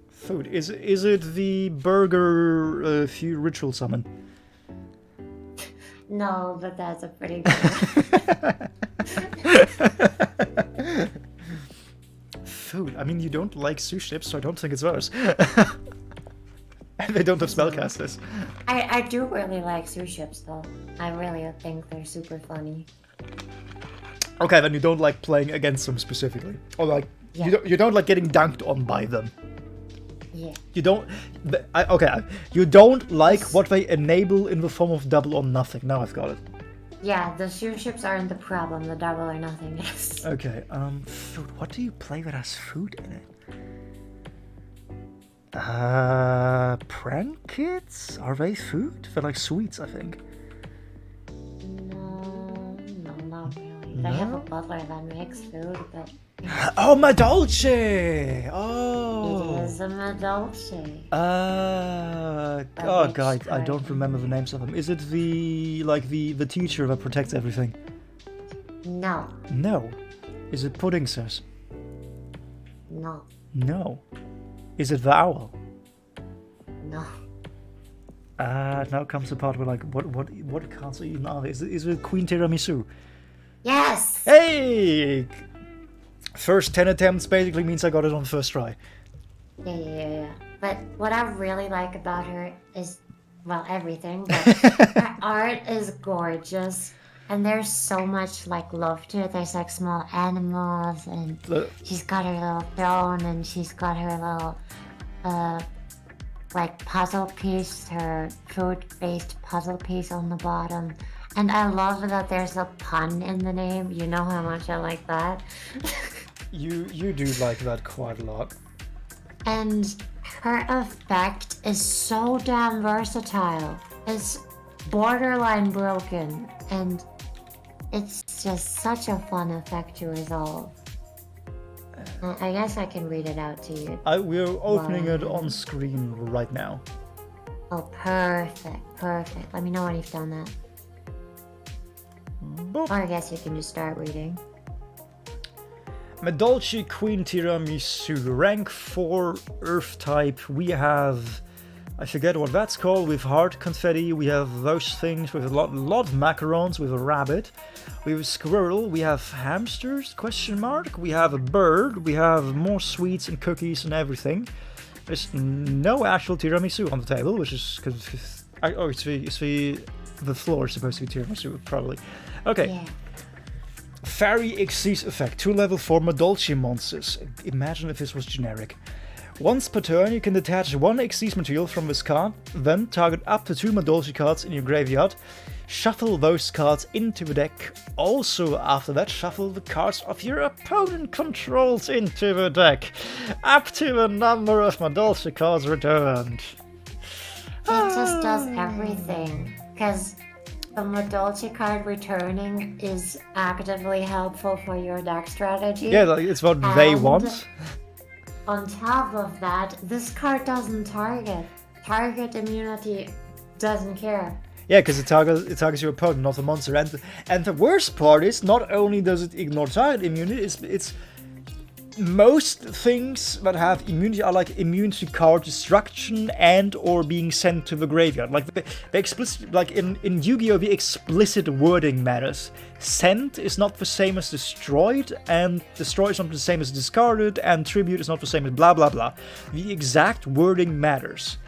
Food. Is it the burger few ritual summon? No, but that's a pretty good one. Food. I mean, you don't like sushi chips, so I don't think it's worse. And they don't have spellcasters. I do really like Suships though. I really think they're super funny. Okay, then you don't like playing against them specifically, or like Yeah. you don't like getting dunked on by them. Yeah. You don't. You don't like what they enable in the form of double or nothing. Now I've got it. Yeah, the Suships aren't the problem, the double or nothing is. Okay. Food. What do you play that has food in it? Prank kits? Are they food? They're like sweets, I think. No, not really. They have a butler that makes food, but Oh, Madolce! Oh. it is a Madolce. Oh, which God, I don't kind? remember the names of them. Is it the teacher that protects everything? No, No. Is it Pudding Says? no, No. Is it the owl? no. Now comes the part where like what cards even are there? Is it Queen Tiramisu? Yes! Hey! First 10 attempts basically means I got it on first try. Yeah. But what I really like about her is, well, everything, but her art is gorgeous. And there's so much like love to it. There's like small animals, and she's got her little throne, and she's got her little like puzzle piece, her food-based puzzle piece on the bottom. And I love that there's a pun in the name. You know how much I like that. You do like that quite a lot. And her effect is so damn versatile. It's borderline broken, and it's just such a fun effect to resolve. I guess I can read it out to you. We're opening it on screen right now. Oh, perfect. Let me know when you've done that. Boop. Or I guess you can just start reading. Madolce Queen Tiramisu, rank 4 Earth type. We have, I forget what that's called, with heart confetti. We have those things with a lot of macarons, with a rabbit. We have a squirrel. We have hamsters? Question mark. We have a bird. We have more sweets and cookies and everything. There's no actual tiramisu on the table, which is because the floor is supposed to be tiramisu, probably. Okay. Yeah. Fairy Xyz effect, 2 level 4 Madolce monsters. Imagine if this was generic. Once per turn, you can detach 1 Xyz material from this card, then target up to 2 Madolce cards in your graveyard. Shuffle those cards into the deck. Also, after that, shuffle the cards of your opponent controls into the deck. Up to the number of Madolce cards returned. It just does everything. Because the Madolce card returning is actively helpful for your deck strategy. Yeah, like, it's what they And want. On top of that, this card doesn't target. Target immunity doesn't care. Yeah, because it targets your opponent, not the monster. And the worst part is, not only does it ignore target immunity, it's most things that have immunity are like immune to card destruction and or being sent to the graveyard. Like the explicit, like in Yu-Gi-Oh, the explicit wording matters. Sent is not the same as destroyed, and destroyed is not the same as discarded, and tribute is not the same as blah blah blah. The exact wording matters.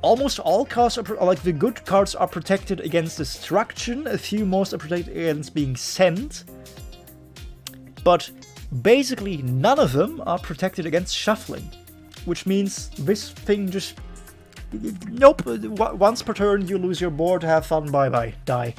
Almost all cards are like the good cards are protected against destruction. A few most are protected against being sent, but basically none of them are protected against shuffling, which means this thing just nope. Once per turn you lose your board. Have fun. Bye bye. Die.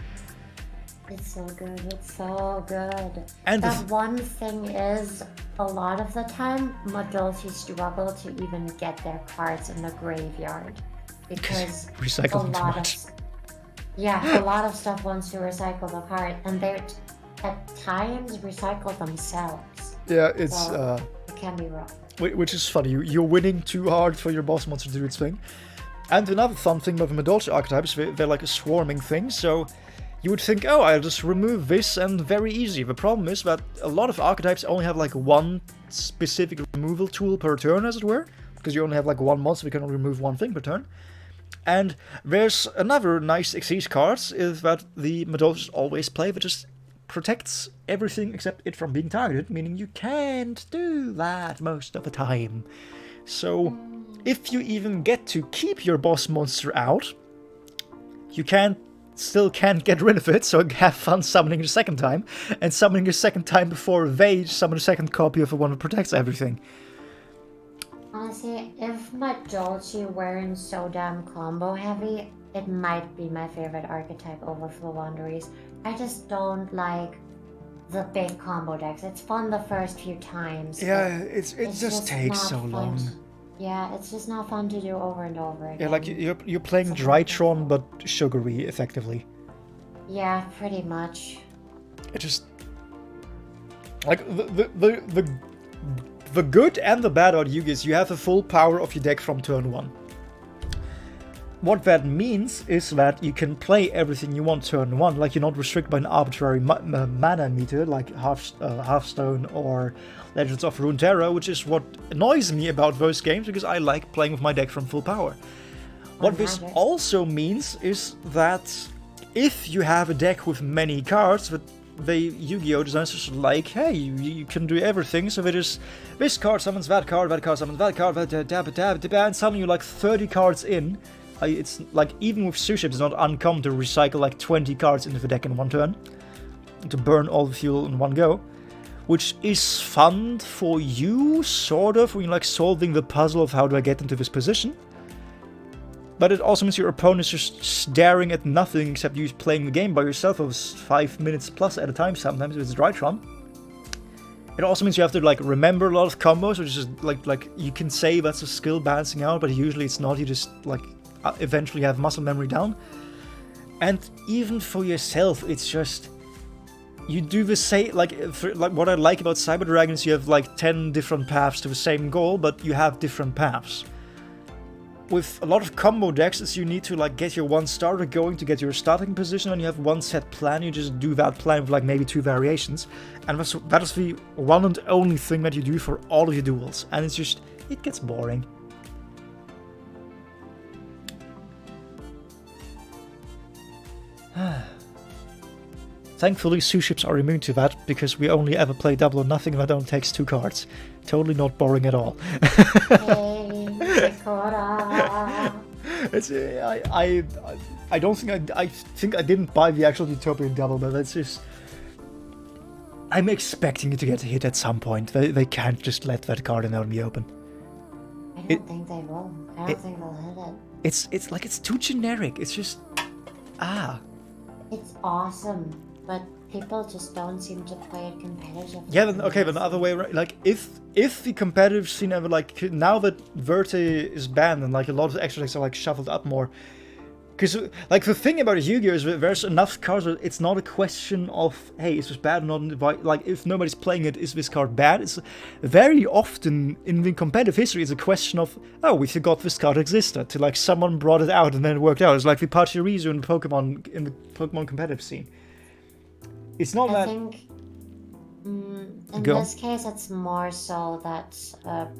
It's so good. It's so good. And the the one thing is, a lot of the time, Madolce struggle to even get their cards in the graveyard because recycle them too much. A lot of stuff wants to recycle the card, and they at times recycle themselves. Yeah, it's So it can be rough. which is funny. You're winning too hard for your boss monster to do its thing. And another fun thing about the Madolce archetypes, they're like a swarming thing, so you would think, oh, I'll just remove this and very easy. The problem is that a lot of archetypes only have like one specific removal tool per turn, as it were, because you only have like one monster, you can only remove one thing per turn. And there's another nice Xyz card is that the Madolces always play that just protects everything except it from being targeted, meaning you can't do that most of the time. So if you even get to keep your boss monster out, you still can't get rid of it, so have fun summoning it a second time, and summoning a second time before Vage, summon a second copy of the one that protects everything. Honestly, if my Dolce weren't so damn combo heavy, it might be my favorite archetype over Floowandereeze. I just don't like the big combo decks. It's fun the first few times. Yeah, it just takes not so fun long. Yeah, it's just not fun to do over and over again. Yeah, like you're playing Drytron but sugary, effectively. Yeah, pretty much. It just like the good and the bad about Yu-Gi-Oh! Is you have the full power of your deck from turn 1. What that means is that you can play everything you want turn 1, like you're not restricted by an arbitrary mana meter like Hearthstone or Legends of Runeterra, which is what annoys me about those games, because I like playing with my deck from full power. What this also means is that if you have a deck with many cards, that the Yu-Gi-Oh! Designers are like, hey, you can do everything, so it is this card summons that card summons that card, and suddenly you're like 30 cards in. It's like, even with Suship, it's not uncommon to recycle like 20 cards into the deck in one turn, to burn all the fuel in one go, which is fun for you, sort of, when you're like solving the puzzle of how do I get into this position. But it also means your opponent is just staring at nothing except you playing the game by yourself for 5 minutes plus at a time, sometimes with Drytron. It also means you have to like remember a lot of combos, which is like you can say that's a skill balancing out, but usually it's not. You just like eventually have muscle memory down. And even for yourself, it's just you do the same. Like what I like about Cyber Dragon is you have like 10 different paths to the same goal, but you have different paths. With a lot of combo decks, is you need to like get your one starter going to get your starting position, and you have one set plan. You just do that plan with like maybe 2 variations, and that is the one and only thing that you do for all of your duels, and it's just, it gets boring. Thankfully, Suships are immune to that, because we only ever play Double or Nothing, and that only takes 2 cards. Totally not boring at all. It's I don't think I think I didn't buy the actual Utopian Double, but that's just, I'm expecting it to get hit at some point. They can't just let that card out in the open. I don't think they will. I don't think they'll hit it. It's like, it's too generic. It's just It's awesome, but people just don't seem to play it competitively. Yeah, then okay, but the other way around, like if the competitive scene ever, like, now that Verte is banned and like a lot of the extra decks are like shuffled up more, because like the thing about Yu-Gi-Oh! Is that there's enough cards that it's not a question of, hey, is this bad or not, like if nobody's playing it, is this card bad? It's very often in the competitive history, it's a question of, oh, we forgot this card existed, to like someone brought it out and then it worked out. It's like the Pachirisu in the Pokemon competitive scene. It's not that. I think in this case, it's more so that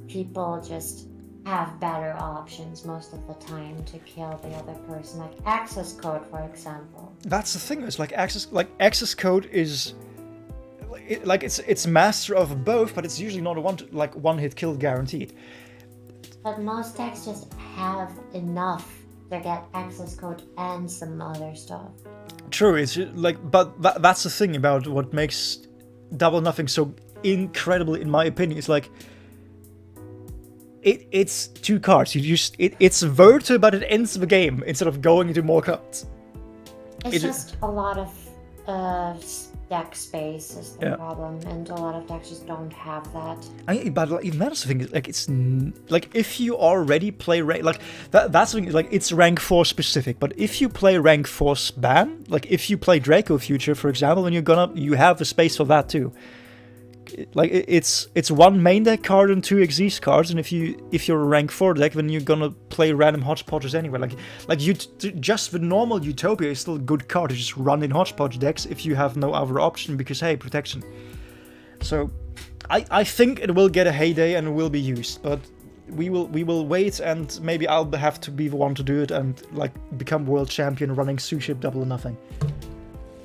people just have better options most of the time to kill the other person, like access code, for example. That's the thing. It's like access code is it's master of both, but it's usually not a one hit kill guaranteed. But most decks just have enough to get access code and some other stuff. True, it's like, but that's the thing about what makes Double Nothing so incredible, in my opinion. It's like it's 2 cards. It's Verte, but it ends the game instead of going into more cards. It's just a lot of deck space is the problem, and a lot of decks just don't have that. But like, even that's the thing. Like, it's like if you already play like that's the thing. Like, it's rank 4 specific. But if you play rank 4 ban, like if you play Draco Future, for example, then you have the space for that too. Like, it's 1 main deck card and 2 Xyz cards, and if you're a rank 4 deck, then you're gonna play random hodgepodges anyway. Like you just the normal Utopia is still a good card to just run in hodgepodge decks if you have no other option, because hey, protection. So I think it will get a heyday and it will be used, but we will wait, and maybe I'll have to be the one to do it and like become world champion running Suship Double or Nothing.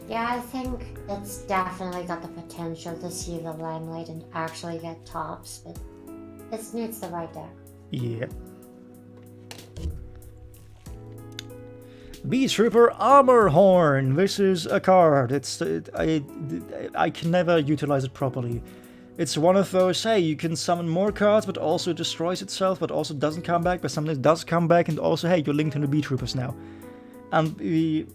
Yeah, I think it's definitely got the potential to see the limelight and actually get tops, but it needs the right deck. Yeah. Bee Trooper Armor Horn. This is a card. I can never utilize it properly. It's one of those, hey, you can summon more cards, but also it destroys itself, but also doesn't come back, but sometimes it does come back, and also, hey, you're linked to the Bee Troopers now. And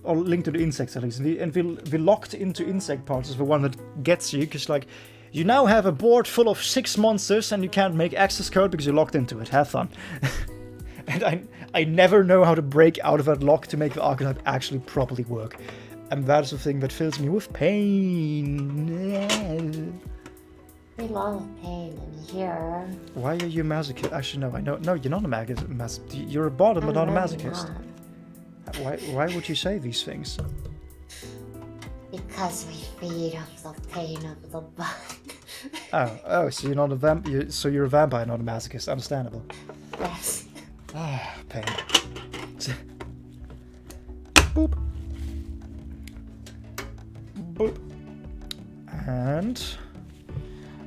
or linked to the insects at least. And the locked into insect parts is the one that gets you, because, like, you now have a board full of 6 monsters, and you can't make access code because you're locked into it. Have fun. And I never know how to break out of that lock to make the archetype actually properly work. And that is the thing that fills me with pain. We love pain in here. Why are you a masochist? Actually, no, I know. No, you're not a masochist. You're a bottom, but not a masochist. Why would you say these things? Because we feed off the pain of the butt. Oh, so you're not a so you're a vampire, not a masochist. Understandable. Yes. Ah, pain. Boop. Boop. And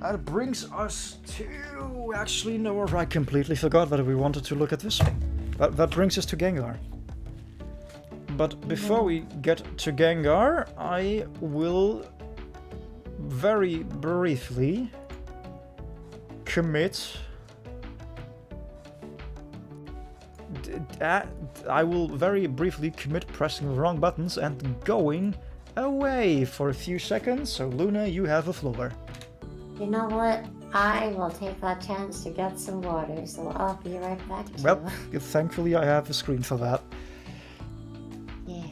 that brings us to... Actually, no, I completely forgot that we wanted to look at this one. That brings us to Gengar. But before we get to Gengar, I will very briefly commit... I will very briefly commit pressing the wrong buttons and going away for a few seconds. So Luna, you have the floor. You know what? I will take that chance to get some water, so I'll be right back. Well, thankfully I have a screen for that. Yeah.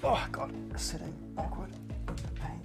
Oh god, sitting awkward. Pain.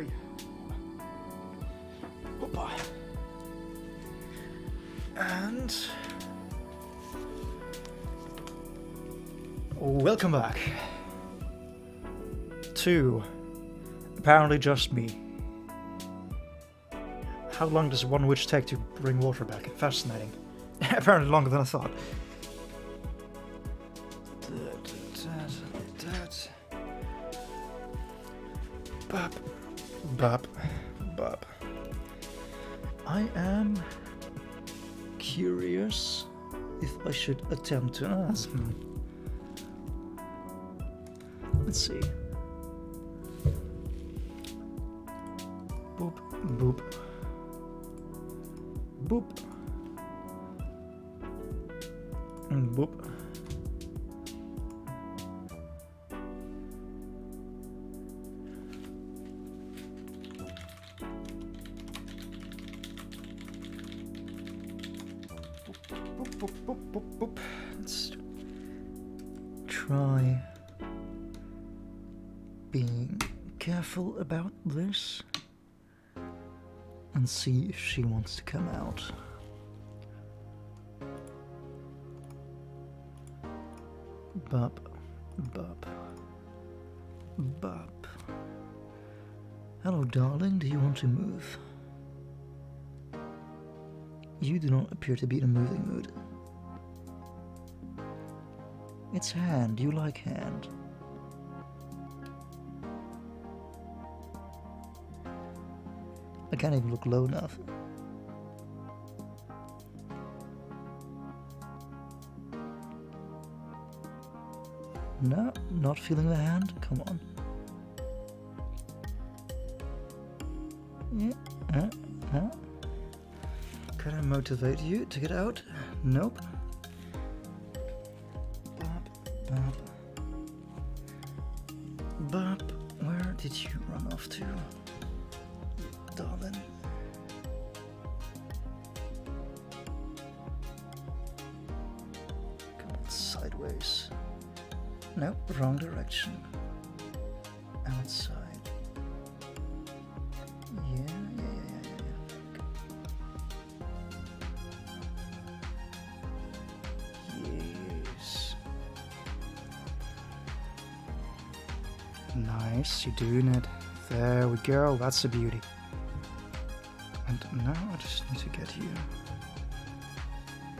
we? Hoppa. And welcome back to apparently just me. How long does one witch take to bring water back? Fascinating. Apparently longer than I thought. Bop, bop, bop. I am curious if I should attempt to ask. Let's see. Boop, boop. Boop. And boop. Boop, boop, boop, boop, boop. Let's try being careful about this and see if she wants to come out. Bop, bop, bop. Hello, darling, do you want to move? You do not appear to be in a moving mood. It's hand, you like hand. I can't even look low enough. No, not feeling the hand? Come on. Yeah, Can I motivate you to get out? Nope. Bop, bop. Bop, where did you run off to? Darling. Come on, sideways. Nope, wrong direction. Outside. Yeah. Yes. Nice, you're doing it. There we go, that's a beauty. And now I just need to get you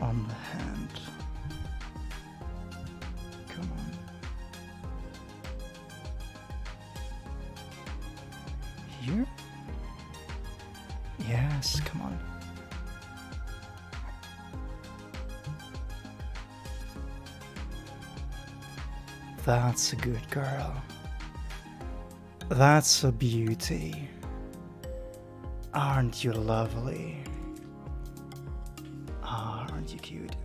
on the hand. Come on. Here? Yes, come on. That's a good girl. That's a beauty. Aren't you lovely? Aren't you cute?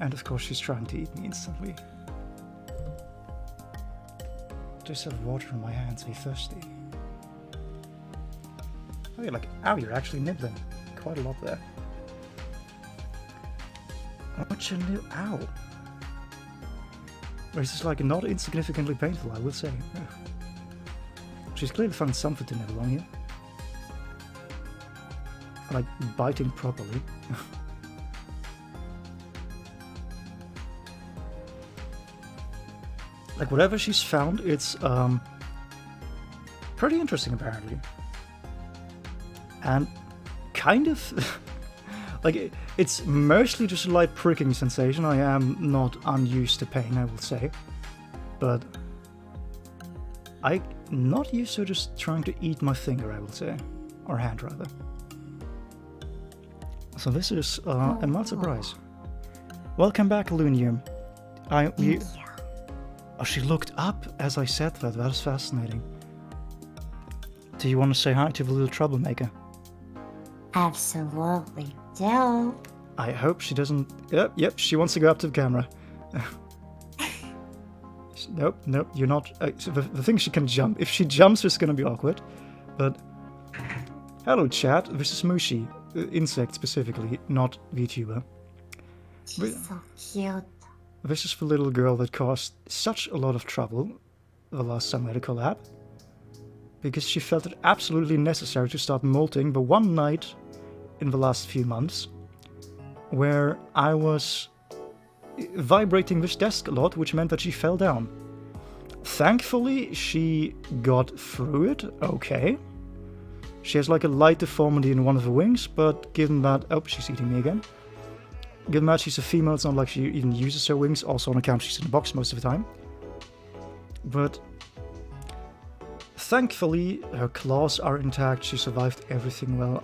And of course she's trying to eat me instantly. Just have water in my hands, are you thirsty? Oh, you're like, ow, you're actually nibbling. Quite a lot there. What's your new, ow? This is like not insignificantly painful, I will say. She's clearly found something to nibble on here. Like biting properly. Like whatever she's found, it's pretty interesting apparently. And kind of like it's mostly just a light pricking sensation. I am not unused to pain, I will say. But I'm not used to just trying to eat my finger, I will say. Or hand rather. So this is a mild surprise. Welcome back, Lunium. Oh, she looked up as I said that. That is fascinating. Do you want to say hi to the little troublemaker? Absolutely do. I hope she doesn't... Yep, she wants to go up to the camera. Nope, you're not... So the thing she can jump. If she jumps, it's going to be awkward. But... Hello, chat. This is Mushi. Insect specifically, not VTuber. She's so cute. This is the little girl that caused such a lot of trouble the last time we had a collab. because she felt it absolutely necessary to start molting the one night in the last few months where I was vibrating this desk a lot, which meant that she fell down. Thankfully, she got through it okay. She has like a light deformity in one of the wings, but given that... Oh, she's eating me again. Given that she's a female, it's not like she even uses her wings, also on account she's in a box most of the time. But thankfully, her claws are intact, she survived everything well.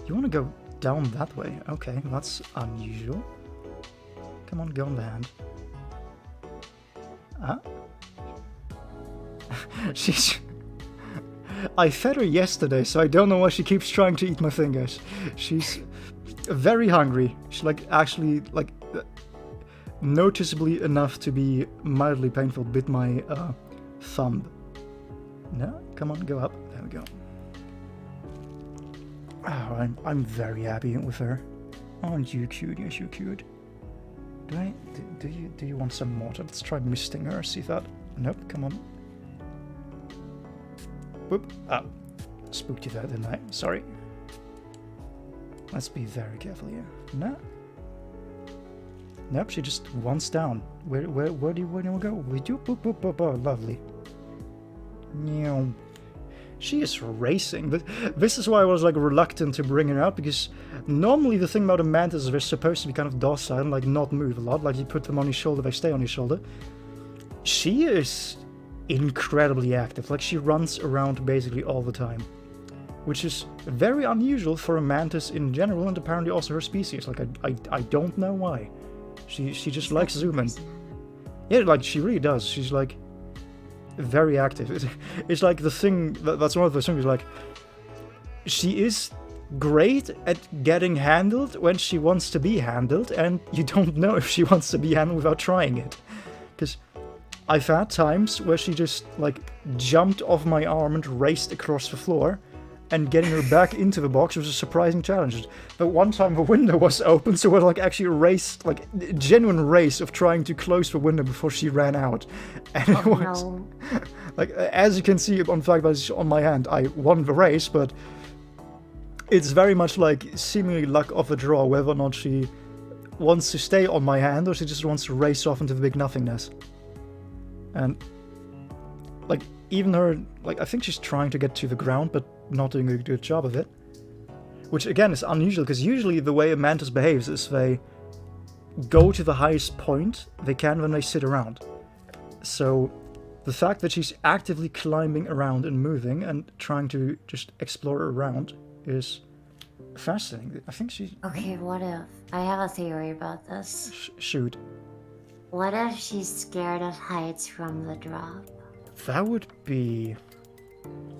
You want to go down that way? Okay, that's unusual. Come on, go on the hand. Ah. She's... I fed her yesterday, so I don't know why she keeps trying to eat my fingers. She's very hungry. She's like actually like noticeably enough to be mildly painful. Bit my thumb. No, come on, go up. There we go. Oh, I'm very happy with her. Aren't you cute? Yes, you're cute. Do you want some more? Let's try misting her. See if that. Nope. Come on. Whoop. Ah. Spooked you there, didn't I? Sorry. Let's be very careful here. No. Nope, she just wants down. Where do you want to go? We do boop boop boop boop. Lovely. Meow. She is racing. This is why I was like reluctant to bring her out, because normally the thing about a mantis is they're supposed to be kind of docile and like not move a lot. Like you put them on your shoulder, they stay on your shoulder. She is incredibly active. Like she runs around basically all the time, which is very unusual for a mantis in general, and apparently also her species. Like I don't know why. She just likes zooming. Yeah, like she really does. She's like very active. It's like the thing that's one of those things. Like she is great at getting handled when she wants to be handled, and you don't know if she wants to be handled without trying it. Because I've had times where she just like jumped off my arm and raced across the floor, and getting her back into the box was a surprising challenge. But one time the window was open, so we like actually raced, like a genuine race of trying to close the window before she ran out. And it was no. like, as you can see on the fact that it's on my hand, I won the race, but it's very much like seemingly luck of the draw whether or not she wants to stay on my hand or she just wants to race off into the big nothingness. And like even her, like I think she's trying to get to the ground, but not doing a good job of it. Which again is unusual, because usually the way a mantis behaves is they go to the highest point they can when they sit around. So the fact that she's actively climbing around and moving and trying to just explore around is fascinating. I think she... Okay, what if... I have a theory about this. Shoot. What if she's scared of heights from the drop? That would be...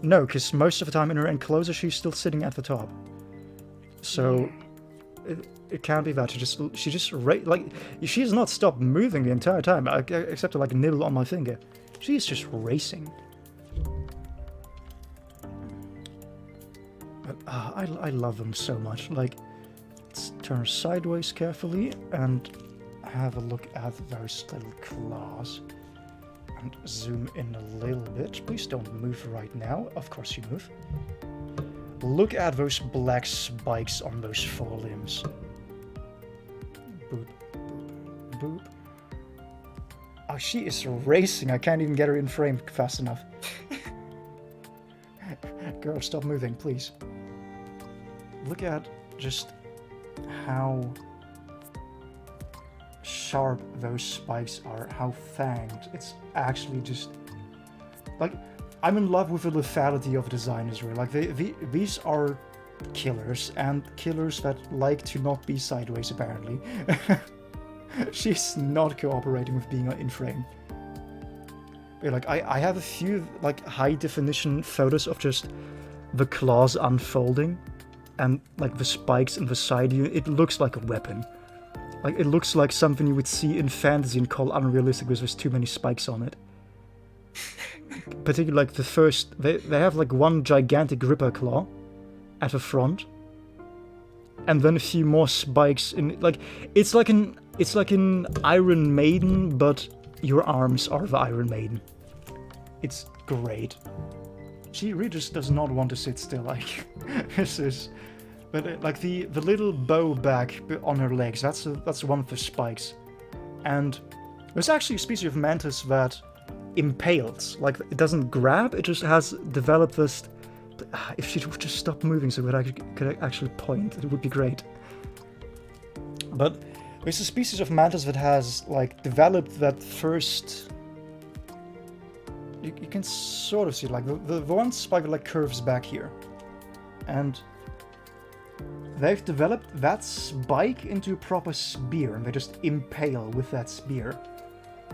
No, because most of the time in her enclosure she's still sitting at the top. So it can't be that. She just like she has not stopped moving the entire time, except to like nibble on my finger. She's just racing. But I love them so much. Like, let's turn sideways carefully and have a look at those little claws. And zoom in a little bit. Please don't move right now. Of course you move. Look at those black spikes on those forelimbs. Boop, boop, boop. Oh, she is racing. I can't even get her in frame fast enough. Girl, stop moving, please. Look at just how sharp those spikes are, how fanged. It's actually just like, I'm in love with the lethality of designers, really. Like these are killers, and killers that like to not be sideways apparently. She's not cooperating with being in frame. But like I have a few like high definition photos of just the claws unfolding and like the spikes in the side. It looks like a weapon. Like, it looks like something you would see in fantasy and call unrealistic because there's too many spikes on it. Particularly, like, the first... They have, like, one gigantic ripper claw at the front. And then a few more spikes in... Like, it's like an Iron Maiden, but your arms are the Iron Maiden. It's great. She really just does not want to sit still. Like this is, but like the little bow back on her legs. That's one of the spikes, and there's actually a species of mantis that impales. Like it doesn't grab. It just has developed this. If she would just stop moving, so that I could actually point, it would be great. But there's a species of mantis that has like developed that first. You can sort of see like the one spike that like curves back here, and they've developed that spike into a proper spear, and they just impale with that spear.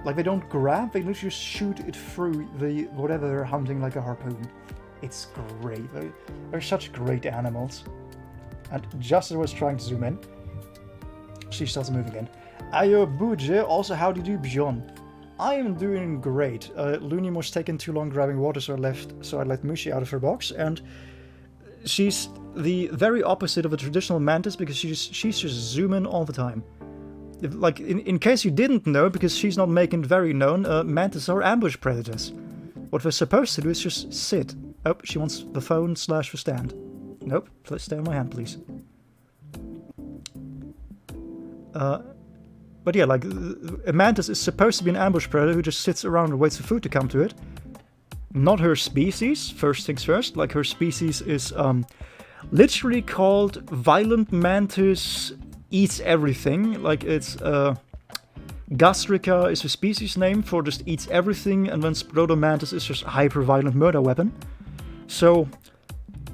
Like they don't grab, they literally just shoot it through the whatever they're hunting like a harpoon. It's great. They're such great animals. And just as I was trying to zoom in, she starts moving in. Ayo Buje, also how do you do Bjorn? I am doing great. Looney was taking too long grabbing water, so I let Mushi out of her box, and she's the very opposite of a traditional mantis because she's just zooming all the time. Like, in case you didn't know, because she's not making it very known, mantis are ambush predators. What we're supposed to do is just sit. Oh, she wants the phone / the stand. Nope, let's stay on my hand, please. But yeah, like, a mantis is supposed to be an ambush predator who just sits around and waits for food to come to it. Not her species, first things first. Like, her species is literally called Violent Mantis Eats Everything. Like, it's Gastrica is the species name for just eats everything, and then Sprotomantis is just a hyper-violent murder weapon. So,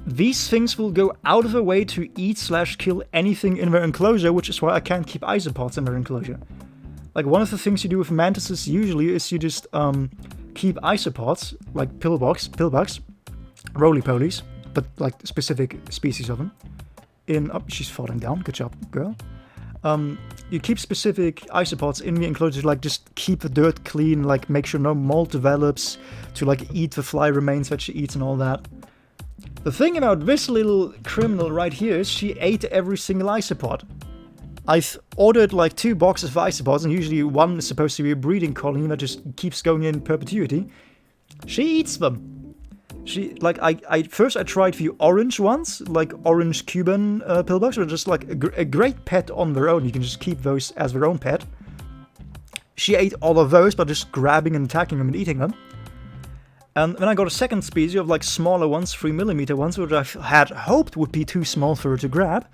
these things will go out of their way to eat / kill anything in their enclosure, which is why I can't keep isopods in their enclosure. Like, one of the things you do with mantises usually is you just keep isopods, like pillbugs, roly-polies, but like specific species of them. Oh, she's falling down. Good job, girl. You keep specific isopods in the enclosure, like just keep the dirt clean, like make sure no mold develops, to like eat the fly remains that she eats and all that. The thing about this little criminal right here is she ate every single isopod. I've ordered like 2 boxes of isopods, and usually one is supposed to be a breeding colony that just keeps going in perpetuity. She eats them. She, like, I tried the orange ones, like orange Cuban pillbugs, which are just like a great pet on their own. You can just keep those as their own pet. She ate all of those by just grabbing and attacking them and eating them. And then I got a second species of like smaller ones, 3mm ones, which I had hoped would be too small for her to grab.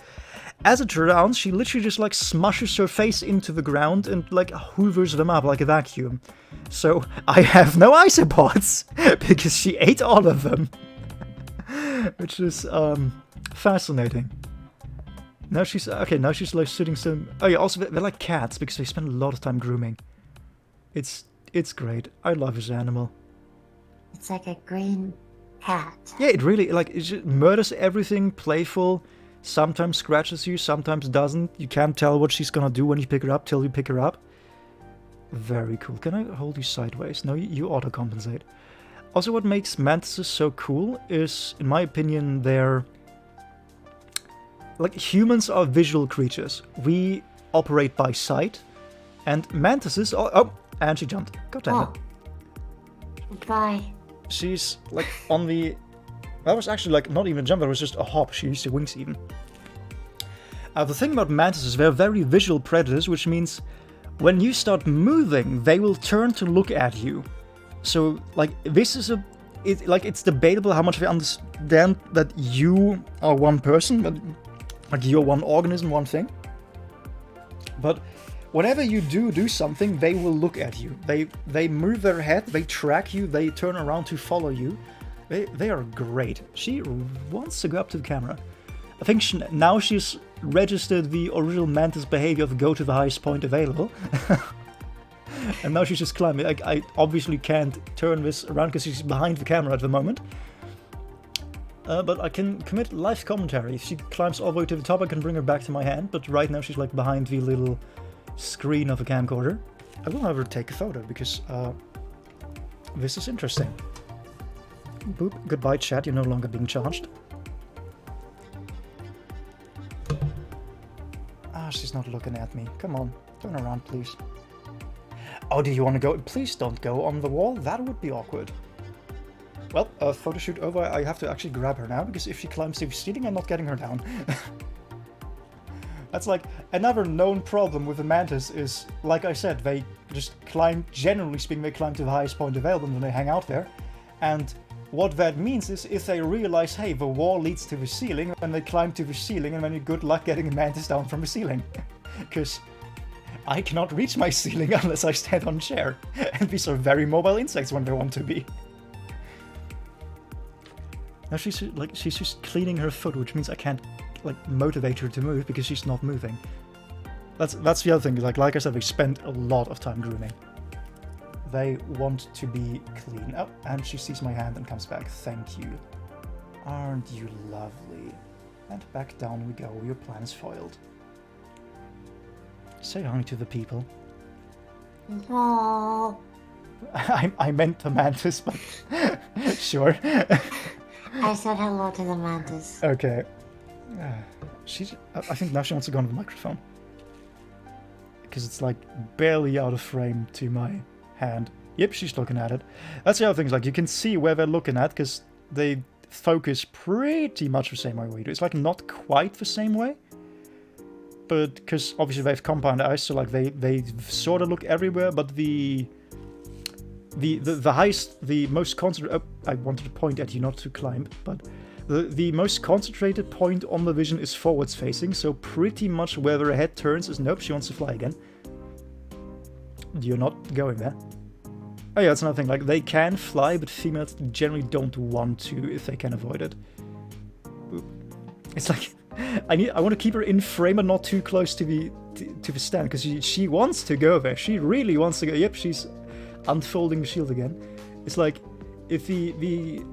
As it turns out, she literally just like smushes her face into the ground and like hoovers them up like a vacuum. So I have no isopods because she ate all of them. Which is fascinating. Now she's like sitting some. Oh yeah, also they're like cats because they spend a lot of time grooming. It's great. I love this animal. It's like a green cat. Yeah, it really, like, it just murders everything, playful, sometimes scratches you, sometimes doesn't. You can't tell what she's gonna do when you pick her up till you pick her up. Very cool. Can I hold you sideways? No, you auto-compensate. Also, what makes mantises so cool is, in my opinion, they're... Like, humans are visual creatures. We operate by sight, and mantises... Oh, and she jumped. God damn it. Bye. She's, like, on the... That was actually, like, not even a jump, that was just a hop. She used her wings, even. The thing about mantises, they're very visual predators, which means when you start moving, they will turn to look at you. So, like, this is it's debatable how much they understand that you are one person, but, like, you're one organism, one thing. But whenever you do something, they will look at you. They move their head, they track you, they turn around to follow you. They are great. She wants to go up to the camera. I think now she's registered the original mantis behavior of go to the highest point available. And now she's just climbing. I obviously can't turn this around because she's behind the camera at the moment. But I can commit live commentary. If she climbs all the way to the top, I can bring her back to my hand. But right now she's like behind the little screen of a camcorder. I will have her take a photo because this is interesting. Boop. Goodbye, chat. You're no longer being charged. Ah, she's not looking at me. Come on. Turn around, please. Oh, do you want to go? Please don't go on the wall. That would be awkward. Well, photo shoot over. I have to actually grab her now, because if she climbs to the ceiling, I'm not getting her down. That's like another known problem with the mantis is, like I said, they just climb, generally speaking, they climb to the highest point available and they hang out there. And what that means is if they realize, hey, the wall leads to the ceiling, then they climb to the ceiling and then good luck getting a mantis down from the ceiling. Because I cannot reach my ceiling unless I stand on a chair. And these are very mobile insects when they want to be. Now she's just cleaning her foot, which means I can't motivate her to move because she's not moving. That's the other thing. Like I said, we spent a lot of time grooming. They want to be clean. Oh, and she sees my hand and comes back. Thank you. Aren't you lovely? And back down we go. Your plan is foiled. Say hi to the people. Oh. I meant the mantis, but sure. I said hello to the mantis. Okay. I think now she wants to go on the microphone. Because it's barely out of frame to my hand. Yep, she's looking at it. That's the other thing, you can see where they're looking at, because they focus pretty much the same way we do. It's not quite the same way. But, because obviously they have compound eyes, so they sort of look everywhere, but the most concentrated... Oh, I wanted to point at you, not to climb, but... The most concentrated point on the vision is forwards facing, so pretty much where her head turns is... Nope, she wants to fly again. You're not going there. Oh yeah, that's another thing, they can fly, but females generally don't want to if they can avoid it. It's I want to keep her in frame and not too close to the stand, because she wants to go there. She really wants to go. Yep, she's unfolding the shield again. It's if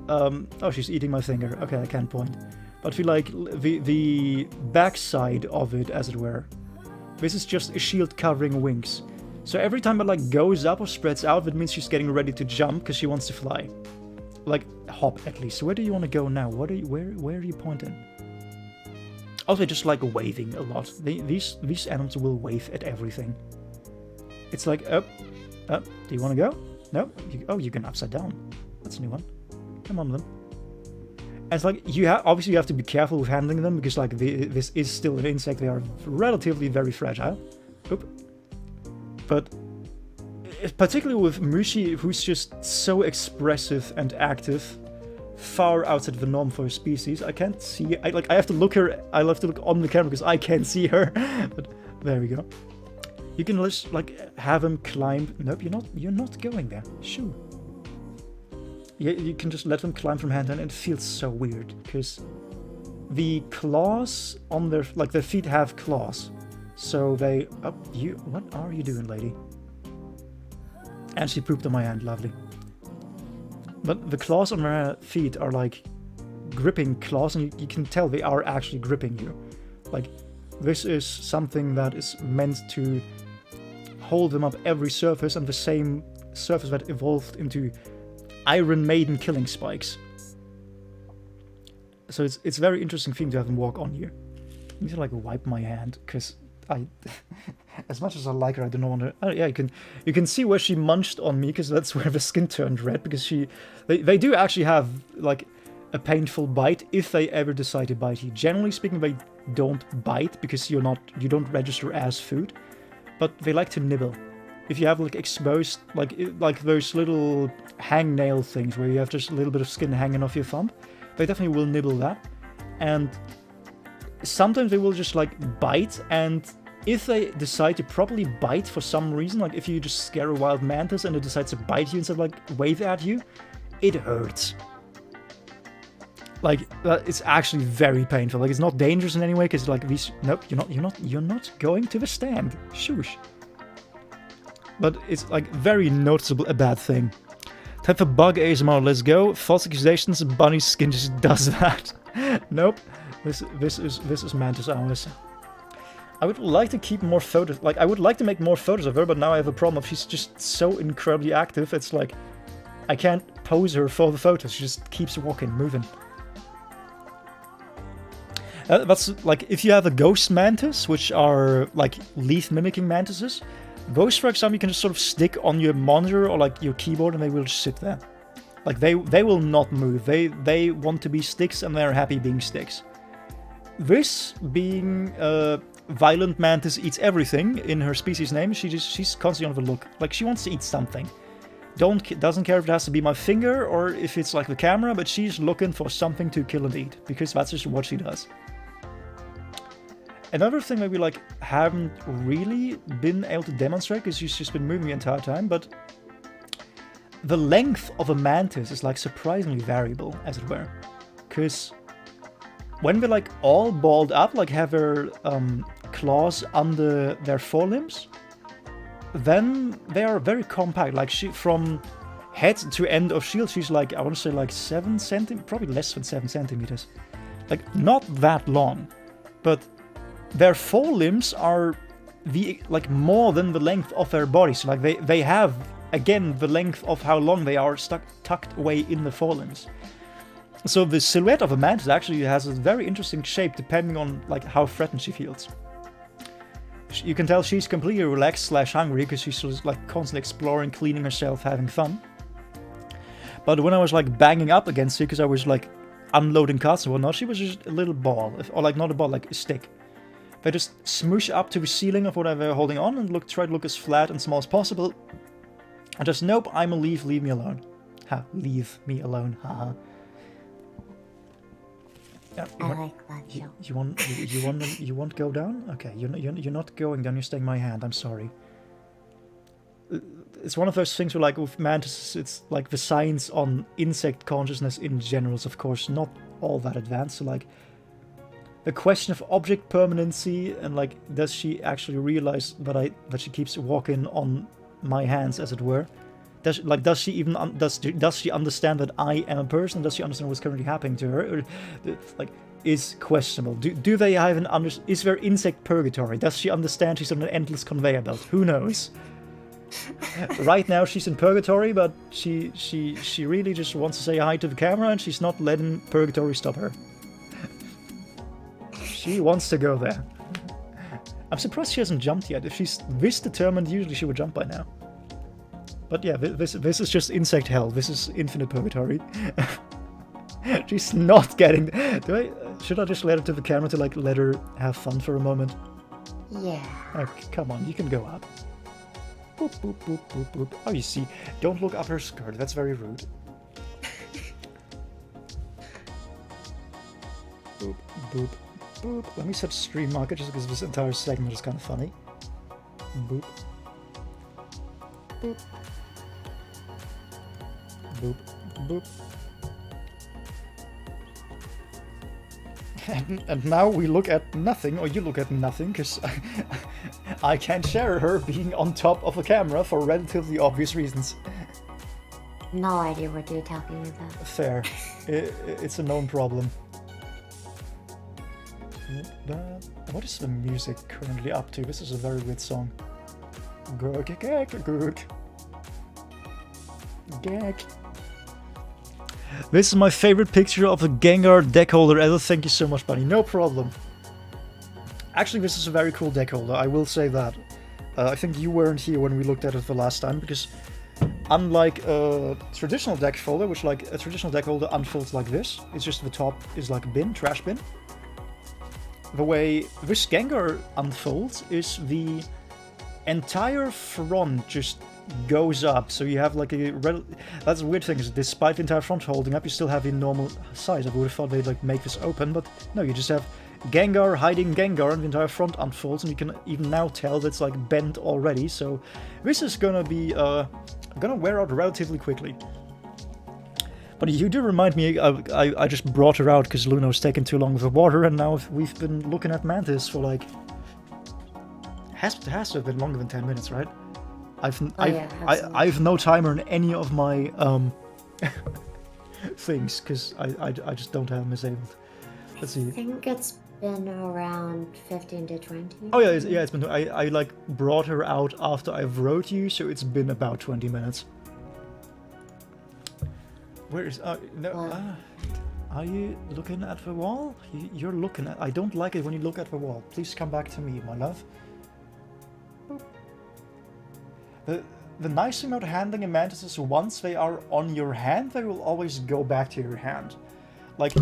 oh, she's eating my finger. Okay, I can't point. But if you the backside of it, as it were, this is just a shield covering wings. So every time it goes up or spreads out, that means she's getting ready to jump because she wants to fly. Hop at least. So where do you want to go now? Where are you pointing? Also, just waving a lot. These animals will wave at everything. It's up. Do you want to go? No. You can upside down. That's a new one. Come on, then. And it's obviously you have to be careful with handling them because this is still an insect. They are relatively very fragile. Oop. But particularly with Mushi, who's just so expressive and active, far outside the norm for a species, I can't see. I have to look on the camera because I can't see her. But there we go. You can just have him climb. Nope, you're not going there. Shoo. Yeah, you can just let them climb from hand to hand, and it feels so weird because the claws on their their feet have claws, so they. Oh, what are you doing, lady? And she pooped on my hand. Lovely. But the claws on her feet are gripping claws, and you can tell they are actually gripping you. This is something that is meant to hold them up every surface, and the same surface that evolved into Iron Maiden killing spikes. So it's a very interesting thing to have them walk on you. I need to wipe my hand because I, as much as I like her, I don't want to. Oh yeah, you can see where she munched on me because that's where the skin turned red because they do actually have a painful bite if they ever decide to bite you. Generally speaking, they don't bite because you don't register as food, but they like to nibble. If you have exposed those little hangnail things where you have just a little bit of skin hanging off your thumb, they definitely will nibble that. And sometimes they will just bite, and if they decide to properly bite for some reason, if you just scare a wild mantis and it decides to bite you instead of wave at you, it hurts. It's actually very painful. It's not dangerous in any way because these. Nope, you're not going to the stand. Shoosh. But it's very noticeable a bad thing. Time for bug ASMR. Let's go. False accusations. Bunny's skin just does that. Nope. This is mantis hours. I would like to keep more photos. I would like to make more photos of her, but now I have a problem. She's just so incredibly active. It's I can't pose her for the photos. She just keeps walking, moving. That's if you have a ghost mantis, which are leaf mimicking mantises. Those, for example, you can just sort of stick on your monitor or your keyboard and they will just sit there. Like they will not move. They want to be sticks and they're happy being sticks. This being violent mantis eats everything in her species name. She's constantly on the look. Like she wants to eat something. Doesn't care if it has to be my finger or if it's like the camera, but she's looking for something to kill and eat because that's just what she does. Another thing that we like haven't really been able to demonstrate because she's just been moving the entire time, but the length of a mantis is like surprisingly variable, as it were. Because when they're like all balled up, like have their claws under their forelimbs, then they are very compact. Like she, from head to end of shield, she's like, I want to say like 7 centimeters, probably less than 7 centimeters. Like not that long, but their forelimbs are more than the length of their body. So like they have again the length of how long they are tucked away in the forelimbs. So the silhouette of a mantis actually has a very interesting shape depending on like how threatened she feels. You can tell she's completely relaxed / hungry because she's just like constantly exploring, cleaning herself, having fun. But when I was like banging up against her because I was like unloading cards and whatnot, she was just a little ball, or like not a ball, like a stick. They just smoosh up to the ceiling of whatever they're holding on and try to look as flat and small as possible. And just nope, I'm a leave me alone. Ha, leave me alone, haha. Yeah, I like that joke. You want to go down? Okay, you're not going down. You're staying my hand. I'm sorry. It's one of those things where, like, with mantises, it's like the science on insect consciousness in general is, of course, not all that advanced. So, like, the question of object permanency and like, does she actually realize that she keeps walking on my hands, as it were? Does she even does she understand that I am a person? Does she understand what's currently happening to her? Or, like, is questionable. Do they have is there insect purgatory? Does she understand she's on an endless conveyor belt? Who knows? Right now she's in purgatory, but she really just wants to say hi to the camera, and she's not letting purgatory stop her. She wants to go there. I'm surprised she hasn't jumped yet. If she's this determined, usually she would jump by now. But yeah, this is just insect hell. This is infinite purgatory. She's not getting... Should I just let her to the camera to like let her have fun for a moment? Yeah. Okay, come on, you can go up. Boop, boop, boop, boop, boop. Oh, you see, don't look up her skirt. That's very rude. Boop, boop, boop. Let me set stream marker just because this entire segment is kind of funny. Boop. Boop. Boop, boop. And now we look at nothing, or you look at nothing, because I can't share her being on top of a camera for relatively obvious reasons. No idea what you're talking about. Fair. It's a known problem. What is the music currently up to? This is a very weird song. Gag. This is my favorite picture of a Gengar deck holder ever. Thank you so much, buddy. No problem. Actually, this is a very cool deck holder. I will say that. I think you weren't here when we looked at it the last time, because unlike a traditional deck folder, which like a traditional deck holder unfolds like this, it's just the top is like a bin, trash bin. The way this Gengar unfolds is the entire front just goes up, so you have like that's a weird thing, is despite the entire front holding up, you still have the normal size. I would have thought they'd like make this open, but no, you just have Gengar hiding Gengar, and the entire front unfolds, and you can even now tell that it's like bent already, so this is gonna be gonna wear out relatively quickly. But you do remind me, I just brought her out because Luna was taking too long with the water, and now we've been looking at Mantis for like has to have been longer than 10 minutes, right? I've no timer in any of my things because I just don't have them disabled. Let's see. I think it's been around 15 to 20. Oh yeah, it's been. I like brought her out after I wrote you, so it's been about 20 minutes. Where is no? Are you looking at the wall? You're looking at. I don't like it when you look at the wall. Please come back to me, my love. the nice thing about handling a mantis is once they are on your hand, they will always go back to your hand. Like,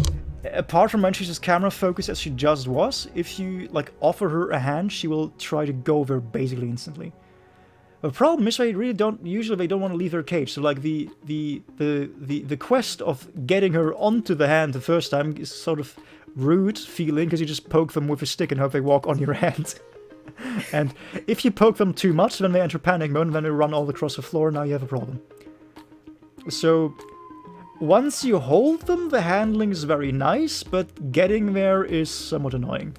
apart from when she's as camera focused as she just was, if you like offer her a hand, she will try to go there basically instantly. The problem is they really don't. Usually they don't want to leave her cage. So like the quest of getting her onto the hand the first time is sort of rude feeling because you just poke them with a stick and hope they walk on your hand. And if you poke them too much, then they enter panic mode and then they run all across the floor. Now you have a problem. So once you hold them, the handling is very nice, but getting there is somewhat annoying.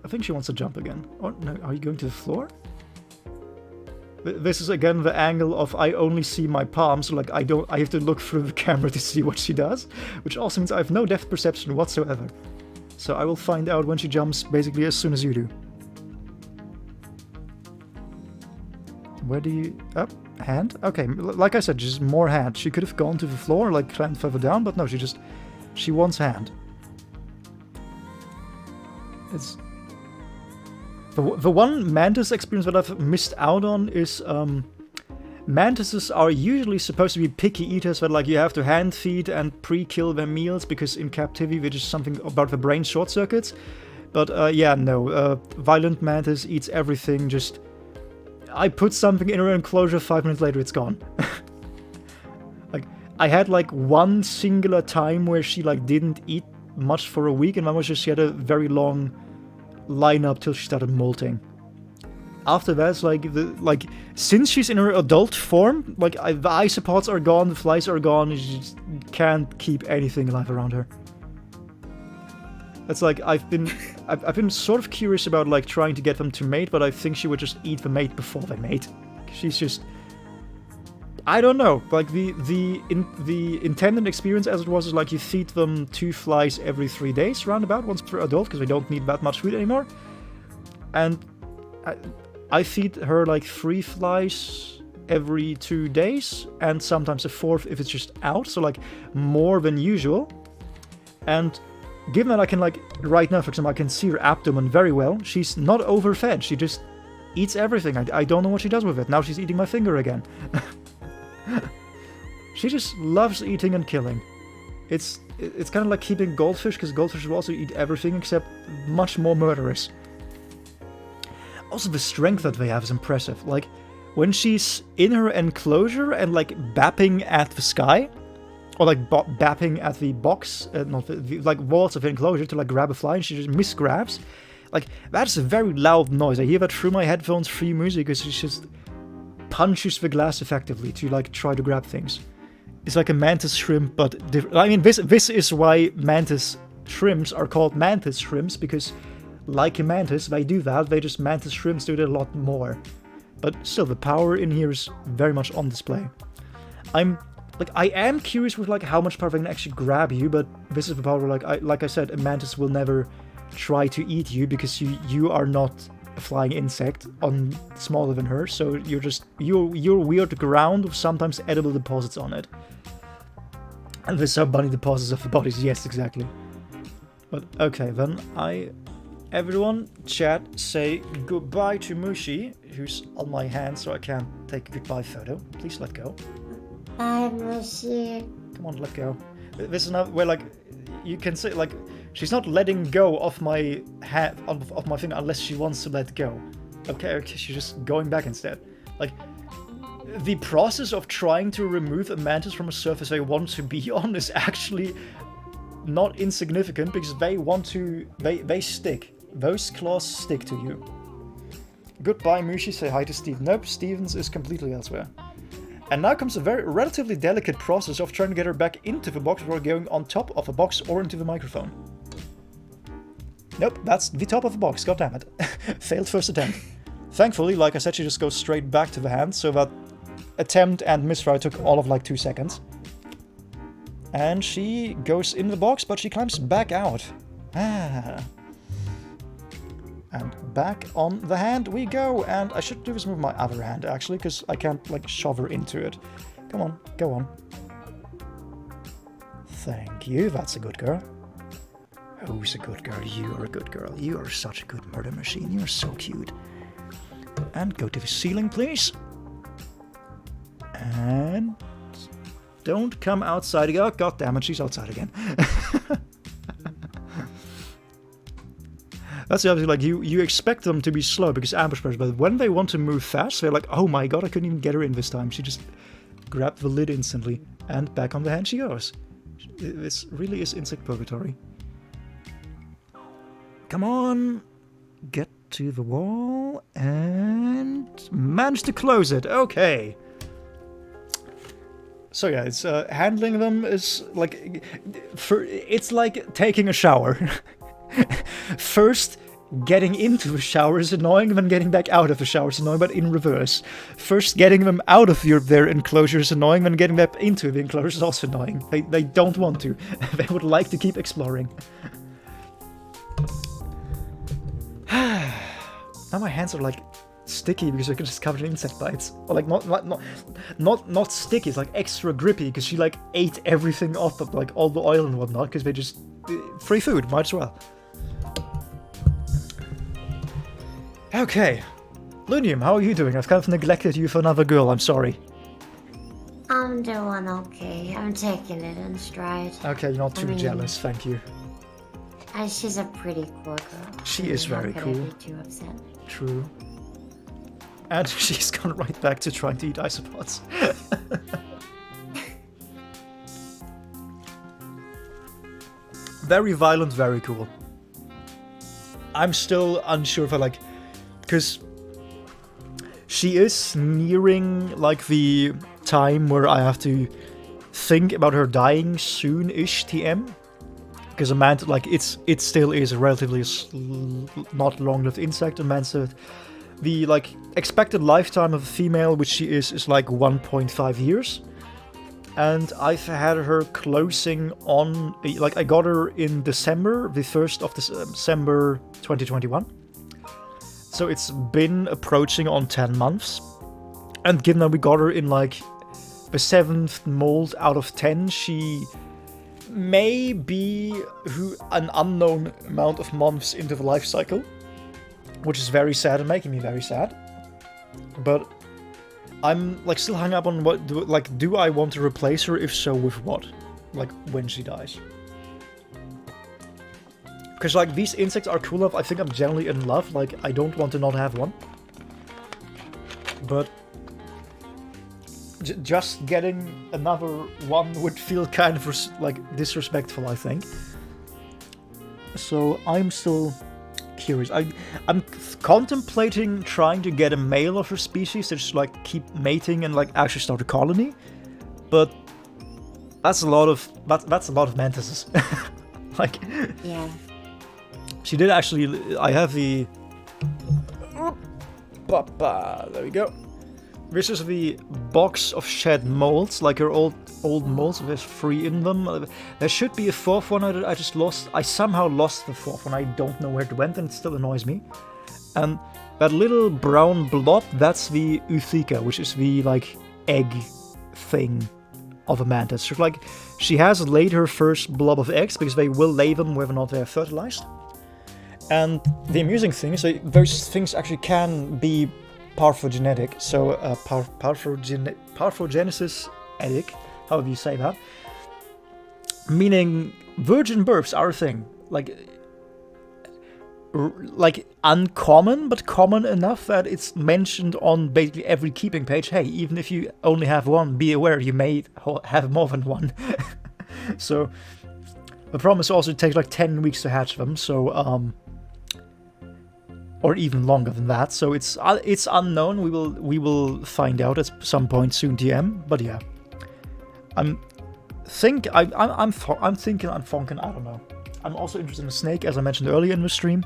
I think she wants to jump again. Oh, no, are you going to the floor? This is again the angle of I only see my palm, so like I have to look through the camera to see what she does, which also means I have no depth perception whatsoever. So I will find out when she jumps basically as soon as you do. Where do you... Up? Hand? Okay, like I said, just more hand. She could have gone to the floor, like climbed further down, but no, she wants hand. It's... The one mantis experience that I've missed out on is mantises are usually supposed to be picky eaters that like you have to hand feed and pre-kill their meals because in captivity there's just something about the brain short circuits. But yeah, no, violent mantis eats everything. Just I put something in her enclosure, 5 minutes later it's gone. Like I had like one singular time where she like didn't eat much for a week, and that was just she had a very long line up till she started molting. After that, it's like since she's in her adult form, like the eye supports are gone, the flies are gone, you just can't keep anything alive around her. It's like I've been sort of curious about like trying to get them to mate, but I think she would just eat the mate before they mate. She's just, I don't know. Like the intended experience as it was is like you feed them 2 flies every 3 days, roundabout, once per adult, because they don't need that much food anymore. And I feed her like 3 flies every 2 days, and sometimes a 4th if it's just out, so like more than usual. And given that I can like, right now for example, I can see her abdomen very well, she's not overfed, she just eats everything. I don't know what she does with it. Now she's eating my finger again. She just loves eating and killing. It's kind of like keeping goldfish, because goldfish will also eat everything except much more murderous. Also, the strength that they have is impressive. Like, when she's in her enclosure and like bapping at the sky, or like bapping at the box, not the like walls of the enclosure to like grab a fly, and she just misgrabs. Like, that's a very loud noise. I hear that through my headphones, free music, because she just punches the glass effectively to like try to grab things. It's like a mantis shrimp, but different. I mean, this is why mantis shrimps are called mantis shrimps, because like a mantis, they do that. They just mantis shrimps do it a lot more. But still, the power in here is very much on display. I am curious with like how much power they can actually grab you, but this is the power where like I said, a mantis will never try to eat you because you are not a flying insect on smaller than her, so you're weird ground with sometimes edible deposits on it. And there's some bunny deposits of the bodies, yes, exactly. But okay, then everyone, chat, say goodbye to Mushi, who's on my hand, so I can't take a goodbye photo. Please let go. Bye, Mushi. Come on, let go. This is not where like you can say like she's not letting go of my hand of my finger unless she wants to let go. Okay, she's just going back instead. Like the process of trying to remove a mantis from a surface they want to be on is actually not insignificant, because they stick. Those claws stick to you. Goodbye, Mushi. Say hi to Steve. Nope, Stevens is completely elsewhere. And now comes a very relatively delicate process of trying to get her back into the box before going on top of a box or into the microphone. Nope, that's the top of the box, goddammit. Failed first attempt. Thankfully, like I said, she just goes straight back to the hand, so that attempt and misfire took all of like 2 seconds. And she goes in the box, but she climbs back out. Ah. And back on the hand we go, and I should do this with my other hand actually, because I can't like shove her into it. Come on, go on. Thank you, that's a good girl. Who's a good girl? You are a good girl. You are such a good murder machine. You are so cute. And go to the ceiling, please. And don't come outside again. Oh, god damn it, she's outside again. That's obviously like you expect them to be slow because ambush pressure, but when they want to move fast, they're like, oh my god, I couldn't even get her in this time. She just grabbed the lid instantly, and back on the hand she goes. This really is insect purgatory. Come on, get to the wall, and manage to close it. Okay. So yeah, it's handling them is like, it's like taking a shower. First, getting into the shower is annoying, then getting back out of the shower is annoying, but in reverse. First, getting them out of their enclosure is annoying, then getting back into the enclosure is also annoying. They don't want to. They would like to keep exploring. Now my hands are like sticky because they're just covered in insect bites. Or like not sticky, it's like extra grippy because she like ate everything off of like all the oil and whatnot because they just free food, might as well. Okay. Lunium, how are you doing? I've kind of neglected you for another girl, I'm sorry. I'm doing okay. I'm taking it in stride. Okay, you're not too jealous, thank you. She's a pretty cool girl. She is very cool. How could I be too upset? True. And she's gone right back to trying to eat isopods. Very violent, very cool. I'm still unsure if I like... Because she is nearing like the time where I have to think about her dying soon-ish TM. Because a man, like, it still is a relatively not long-lived insect. A man said the like expected lifetime of a female, which she is like 1.5 years. And I've had her closing on, like, I got her in December, the 1st of December 2021. So it's been approaching on 10 months. And given that we got her in like the 7th mold out of 10, she may be an unknown amount of months into the life cycle, which is very sad and making me very sad. But I'm like still hung up on what do I want to replace her? If so, with what? Like when she dies. Because like these insects are cool enough. I think I'm generally in love. Like I don't want to not have one. But just getting another one would feel kind of like disrespectful, I think. So I'm still curious. I'm contemplating trying to get a male of her species to just like keep mating and like actually start a colony, but that's a lot of mantises. Like, yeah. She did actually. I have the. There we go. This is the box of shed molds, like her old molds. There's 3 in them. There should be a 4th one I just lost. I somehow lost the 4th one. I don't know where it went, and it still annoys me. And that little brown blob, that's the Eutheca, which is the like egg thing of a mantis. So like she has laid her first blob of eggs because they will lay them whether or not they're fertilized. And the amusing thing is that those things actually can be parthenogenetic, so parthenogenesis etic, however you say that, meaning virgin births are a thing, like uncommon, but common enough that it's mentioned on basically every keeping page. Hey, even if you only have one, be aware you may have more than one. So the problem is also it takes like 10 weeks to hatch them, so or even longer than that, so it's unknown. We will find out at some point soon, TM. But yeah, I'm thinking I'm Fonken. I don't know. I'm also interested in a snake, as I mentioned earlier in the stream.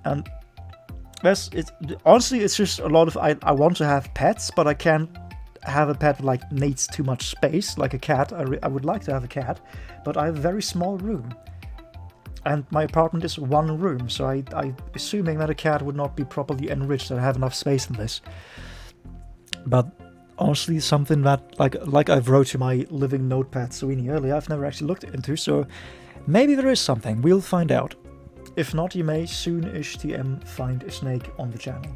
And honestly, it's just a lot of I want to have pets, but I can't have a pet that like needs too much space, like a cat. I would like to have a cat, but I have a very small room. And my apartment is 1 room, so I'm assuming that a cat would not be properly enriched and have enough space in this. But honestly, something that, like I wrote to my living notepad Sweeney earlier, I've never actually looked into, so maybe there is something. We'll find out. If not, you may soon-ish TM find a snake on the channel.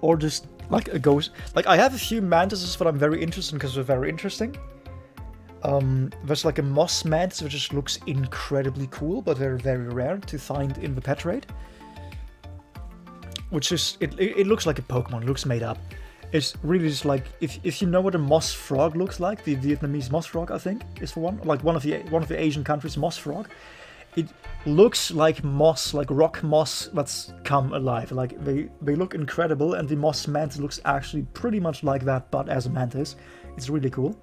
or just like a ghost. Like I have a few mantises that I'm very interested in because they're very interesting. There's like a moss mantis which just looks incredibly cool, but they're very rare to find in the pet trade. Which is, it looks like a Pokemon, it looks made up. It's really just like, if you know what a moss frog looks like, the Vietnamese moss frog, I think, is for one. Like one of the Asian countries, moss frog. It looks like moss, like rock moss that's come alive. Like they look incredible, and the moss mantis looks actually pretty much like that, but as a mantis. It's really cool.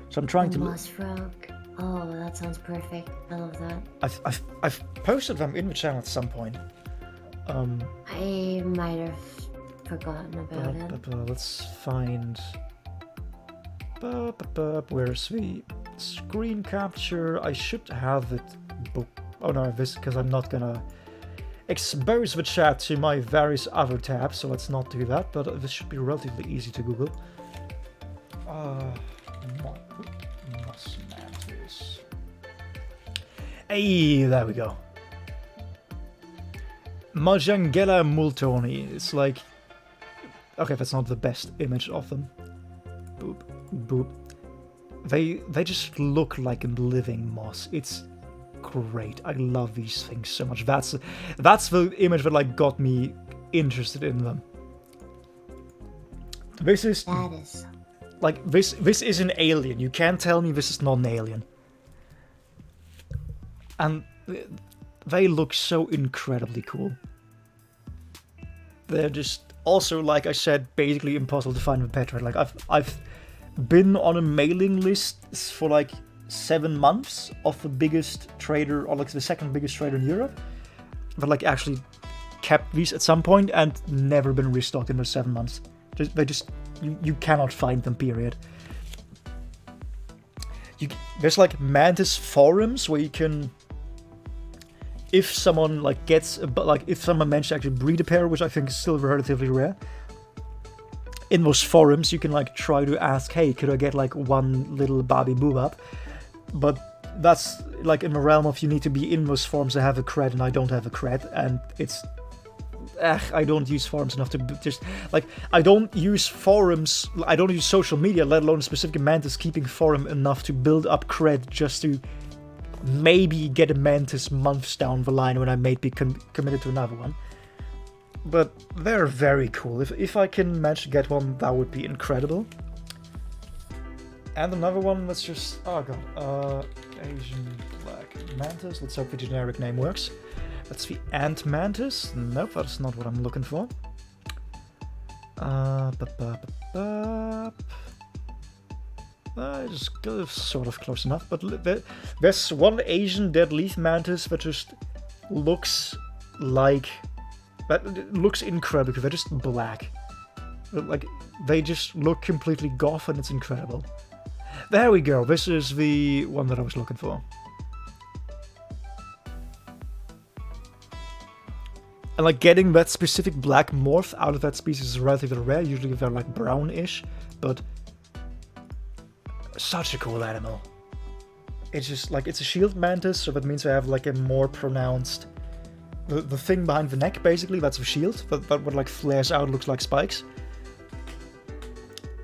So I'm trying to moss frog. Oh, that sounds perfect. I love that. I've posted them in the channel at some point. I might have forgotten about it. Let's find. Where's the screen capture? I should have it. Oh no, this because I'm not gonna expose the chat to my various other tabs, so let's not do that. But this should be relatively easy to Google. Moss mantis. Hey, there we go. Majangella multoni. It's like... Okay, that's not the best image of them. Boop, boop. They just look like a living moss. It's great. I love these things so much. That's the image that like got me interested in them. This is... That is... Like, this is an alien. You can't tell me this is not an alien. And they look so incredibly cool. They're just also, like I said, basically impossible to find in pet trade. Like I've been on a mailing list for like 7 months of the biggest trader, or like the second biggest trader in Europe, but like actually kept these at some point and never been restocked in those 7 months. You cannot find them, period. There's like mantis forums where you can, if someone like gets, if someone managed to actually breed a pair, which I think is still relatively rare, in those forums you can like try to ask, hey, could I get like one little Bobby Boobap? But that's like in the realm of you need to be in those forums to have a cred, and I don't have a cred, and it's... I don't use forums enough to just... Like, I don't use forums, I don't use social media, let alone a specific mantis keeping forum enough to build up cred just to maybe get a mantis months down the line when I may be committed to another one. But they're very cool. If I can manage to get one, that would be incredible. And another one that's just... Oh god. Asian black mantis. Let's hope the generic name works. That's the ant mantis. Nope, that's not what I'm looking for. Just sort of close enough. But there's one Asian dead leaf mantis that just looks like... That looks incredible because they're just black. Like, they just look completely goth and it's incredible. There we go. This is the one that I was looking for. And like getting that specific black morph out of that species is relatively rare. Usually they're like brownish, but such a cool animal. It's just like, it's a shield mantis, so that means they have like a more pronounced... The thing behind the neck, basically, that's the shield, but what like flares out, looks like spikes.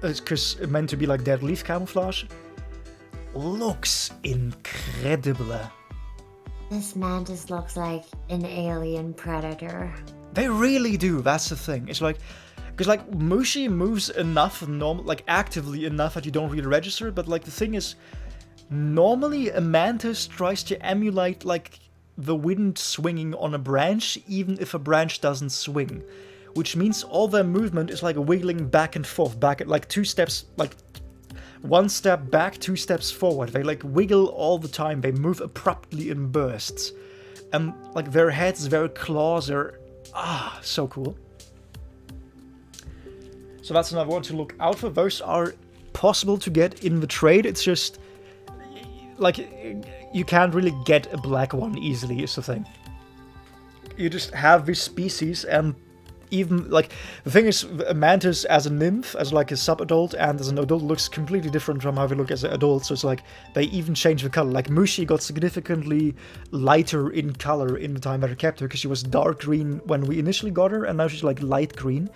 It's because it's meant to be like dead leaf camouflage. Looks incredible. This mantis looks like an alien predator. They really do, that's the thing. It's like, because like Mushi moves enough, like actively enough that you don't really register, but like the thing is, normally a mantis tries to emulate like the wind swinging on a branch, even if a branch doesn't swing. Which means all their movement is like wiggling back and forth, back at like 2 steps, like 1 step back, 2 steps forward. They like wiggle all the time, they move abruptly in bursts. And like their heads, their claws are, so cool. So that's another one to look out for. Those are possible to get in the trade, it's just, like, you can't really get a black one easily, is the thing. You just have this species, and even, like, the thing is, a mantis as a nymph, as like a sub-adult, and as an adult looks completely different from how they look as an adult, so it's like, they even change the color. Like, Mushi got significantly lighter in color in the time that I kept her, because she was dark green when we initially got her, and now she's like light green.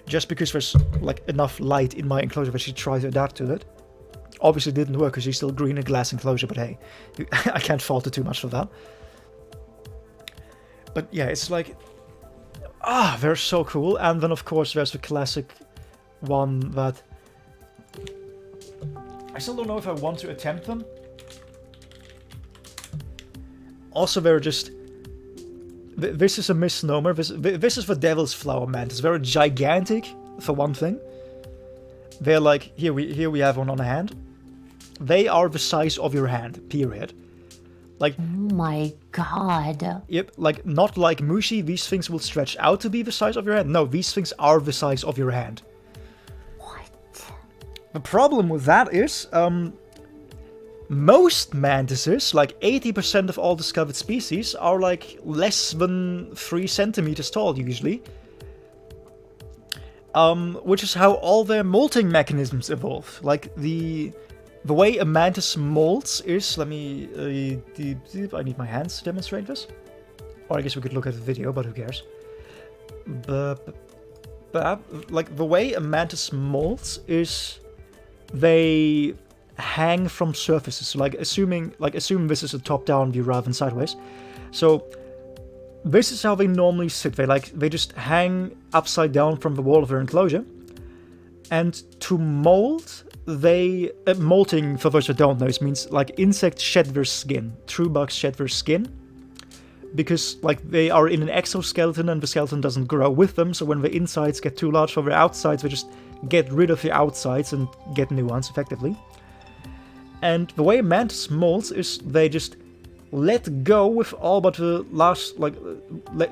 just because there's like enough light in my enclosure that she tried to adapt to it. Obviously, it didn't work because she's still green in glass enclosure, but hey, I can't fault her too much for that. But yeah, it's like, they're so cool. And then of course there's the classic one that I still don't know if I want to attempt them. Also, they're just... This is a misnomer. This is the Devil's Flower Mantis. They're gigantic, for one thing. They're like... Here we have one on the hand. They are the size of your hand, period. Like... Oh my god. Yep, like, not like Mushi, these things will stretch out to be the size of your hand. No, these things are the size of your hand. What? The problem with that is, most mantises, like 80% of all discovered species, are like less than 3 centimeters tall usually. Which is how all their molting mechanisms evolve. Like the way a mantis molts is, let me, I need my hands to demonstrate this. Or I guess we could look at the video, but who cares. Like the way a mantis molts is they hang from surfaces. So assume this is a top-down view rather than sideways. So this is how they normally sit. They just hang upside down from the wall of their enclosure. And to molt, molting, for those who don't know, means like insects shed their skin. True bugs shed their skin. Because like they are in an exoskeleton and the skeleton doesn't grow with them, so when the insides get too large for their outsides, they just get rid of the outsides and get new ones, effectively. And the way a mantis molts is they just let go with all but the last,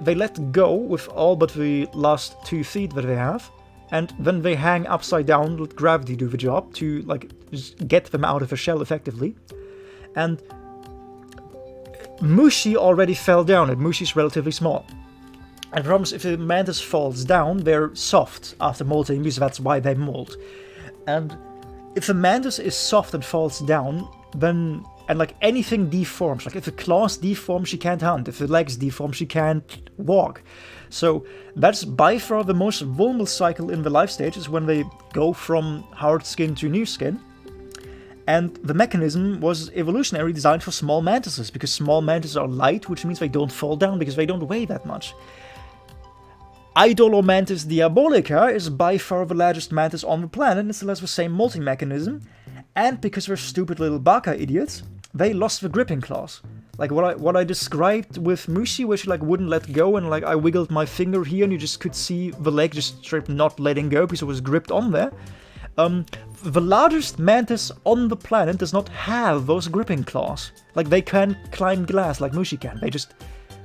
they let go with all but the last 2 feet that they have, and then they hang upside down, let gravity do the job to, like, just get them out of the shell, effectively. And Mushi already fell down, and Mushi's relatively small. And the problem is, if the mantis falls down, they're soft after molting, because that's why they molt. And if the mantis is soft and falls down, then, and like anything deforms, like if the claws deform, she can't hunt. If the legs deform, she can't walk. So that's by far the most vulnerable cycle in the life stage, is when they go from hard skin to new skin. And the mechanism was evolutionarily designed for small mantises, because small mantises are light, which means they don't fall down because they don't weigh that much. Idolomantis diabolica is by far the largest mantis on the planet, and still has the same molting mechanism. And because they're stupid little baka idiots, they lost the gripping claws. Like what I described with Mushi, where she like wouldn't let go, and like I wiggled my finger here and you just could see the leg just straight not letting go because it was gripped on there. The largest mantis on the planet does not have those gripping claws. Like they can't climb glass like Mushi can.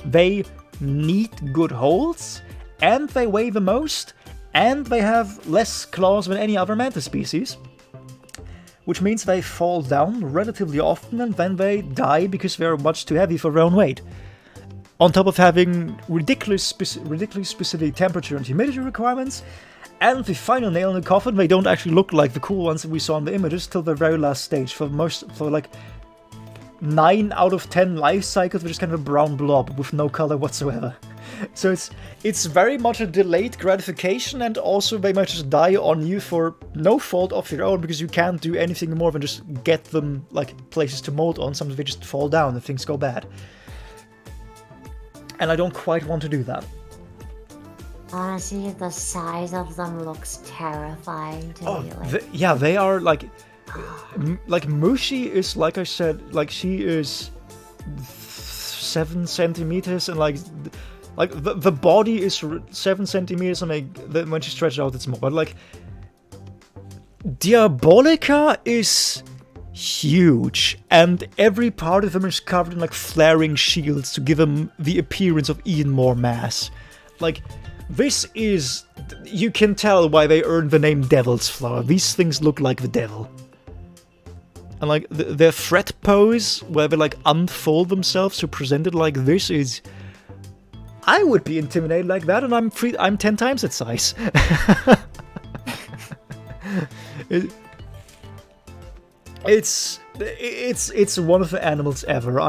They need good holds, and they weigh the most, and they have less claws than any other mantis species. Which means they fall down relatively often and then they die because they're much too heavy for their own weight. On top of having ridiculously specific temperature and humidity requirements, and the final nail in the coffin, they don't actually look like the cool ones that we saw in the images till the very last stage. For like 9 out of 10 life cycles, they're just kind of a brown blob with no color whatsoever. So it's very much a delayed gratification, and also they might just die on you for no fault of your own, because you can't do anything more than just get them like places to molt on. Sometimes they just fall down and things go bad. And I don't quite want to do that. Honestly, the size of them looks terrifying to me. Yeah, they are like Mushi is, like I said, like she is 7 centimeters, and like the body is 7 centimeters, and when she stretches out it's more. But like Diabolica is huge, and every part of them is covered in like flaring shields to give them the appearance of even more mass. Like this is, you can tell why they earned the name Devil's Flower. These things look like the devil. And like their threat pose, where they like unfold themselves to present it like this, is, I would be intimidated like that, and I'm 10 times its size. It's one of the animals ever.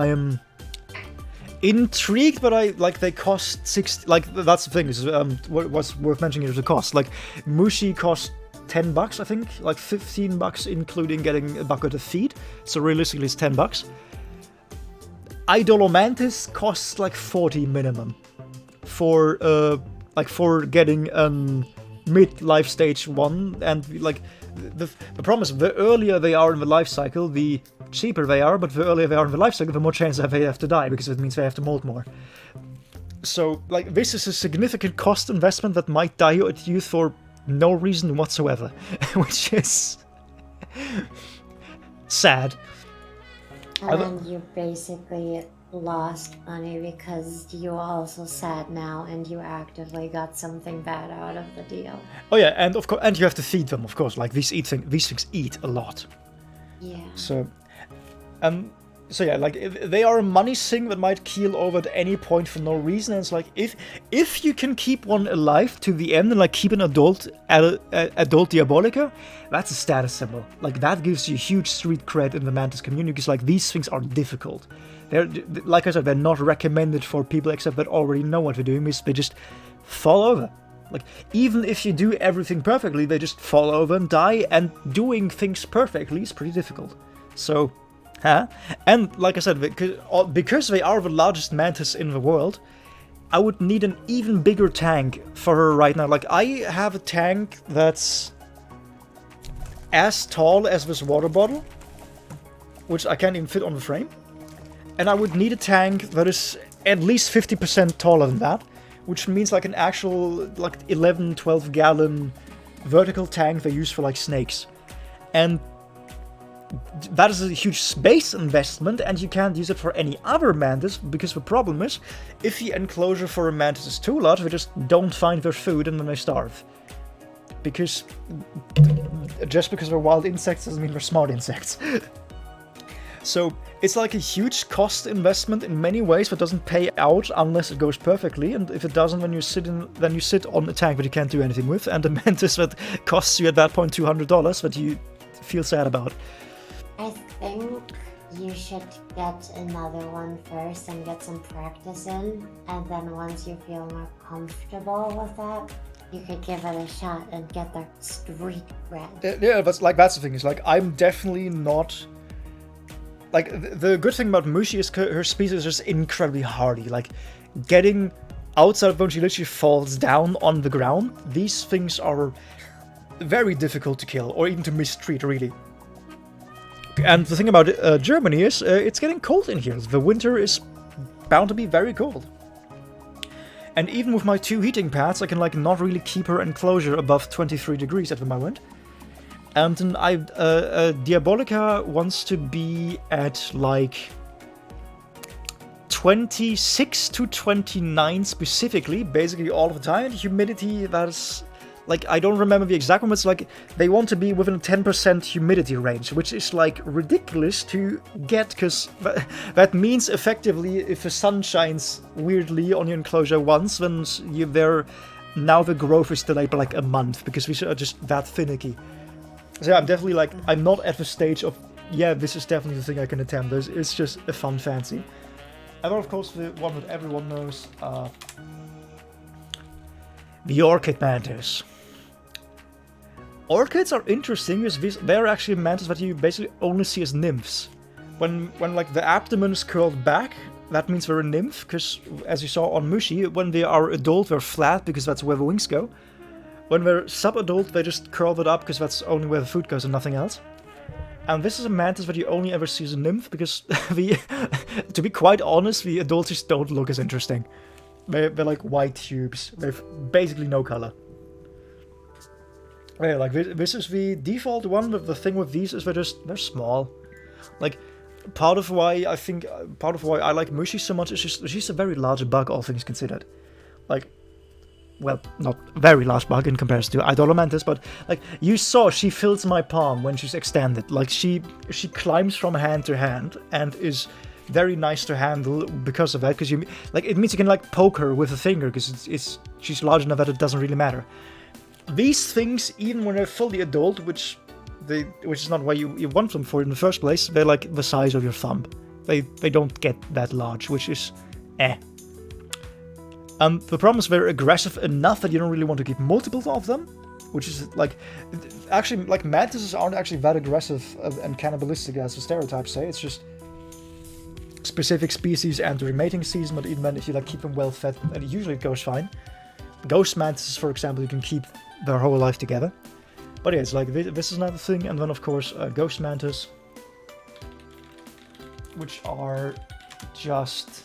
intrigued, but they cost 60. Like that's the thing. Is what's worth mentioning is the cost. Like Mushi cost $10, I think, like $15 including getting a bucket of feed. So realistically, it's $10. Idolomantis costs like 40 minimum for getting mid-life stage 1, and like the problem is the earlier they are in the life cycle, the cheaper they are, but the earlier they are in the life cycle, the more chance they have to die, because it means they have to molt more. So like this is a significant cost investment that might die at you for no reason whatsoever, which is sad. And then you basically lost money because you also sad now and you actively got something bad out of the deal. Oh yeah, and of course, and you have to feed them, of course. Like these things eat a lot. Yeah. So yeah, like they are a money sink that might keel over at any point for no reason. And it's like if you can keep one alive to the end and like keep an adult Diabolica, that's a status symbol. Like that gives you huge street cred in the Mantis community, because like these things are difficult. They're, like I said, they're not recommended for people except that already know what they're doing. They just fall over. Like even if you do everything perfectly, they just fall over and die. And doing things perfectly is pretty difficult. So. And like I said, because they are the largest mantis in the world, I would need an even bigger tank for her right now. Like I have a tank that's as tall as this water bottle, which I can't even fit on the frame. And I would need a tank that is at least 50% taller than that, which means like an actual like 11, 12 gallon vertical tank they use for like snakes. And that is a huge space investment, and you can't use it for any other mantis, because the problem is, if the enclosure for a mantis is too large, they just don't find their food and then they starve. Because just because they're wild insects doesn't mean they're smart insects. So it's like a huge cost investment in many ways that doesn't pay out unless it goes perfectly, and if it doesn't, then you sit on a tank that you can't do anything with, and a mantis that costs you at that point $200 that you feel sad about. I think you should get another one first and get some practice in, and then once you feel more comfortable with that, you could give it a shot and get the street cred. Yeah, that's the thing. Is like I'm definitely not. Like the good thing about Mushi is her species is just incredibly hardy. Like getting outside when she literally falls down on the ground, these things are very difficult to kill or even to mistreat, really. And the thing about Germany is it's getting cold in here. The winter is bound to be very cold. And even with my 2 heating pads, I can like not really keep her enclosure above 23 degrees at the moment. And then Diabolica wants to be at like 26 to 29 specifically, basically all of the time. Humidity, that is... Like, I don't remember the exact one, but it's like they want to be within a 10% humidity range, which is like ridiculous to get, because that means effectively if the sun shines weirdly on your enclosure once, then now the growth is delayed by like a month, because we are just that finicky. So yeah, I'm definitely like, I'm not at the stage of, yeah, this is definitely the thing I can attempt. It's just a fun fancy. And then of course the one that everyone knows, the Orchid Mantis. Orchids are interesting because they're actually mantis that you basically only see as nymphs. When like the abdomen is curled back, that means they're a nymph, because as you saw on Mushi, when they are adult, they're flat because that's where the wings go. When they're sub-adult, they just curl it up because that's only where the food goes and nothing else. And this is a mantis that you only ever see as a nymph, because to be quite honest, the adults just don't look as interesting. They're like white tubes. They have basically no color. Yeah, like this is the default one, but the thing with these is they're small. Like, part of why I like Mushi so much is she's a very large bug, all things considered. Like, well, not very large bug in comparison to Idolomantis, but like you saw, she fills my palm when she's extended. Like she climbs from hand to hand and is very nice to handle because of that. Because it means you can like poke her with a finger because she's large enough that it doesn't really matter. These things, even when they're fully adult, which is not why you want them for in the first place, they're like the size of your thumb. They don't get that large, which is eh. The problem is they're aggressive enough that you don't really want to keep multiples of them, which is like, actually, like mantises aren't actually that aggressive and cannibalistic as the stereotypes say. It's just specific species entering mating season, but even then, if you like keep them well fed, and usually it goes fine. Ghost mantises, for example, you can keep their whole life together. But yeah, it's like this is another thing, and then of course ghost mantis, which are just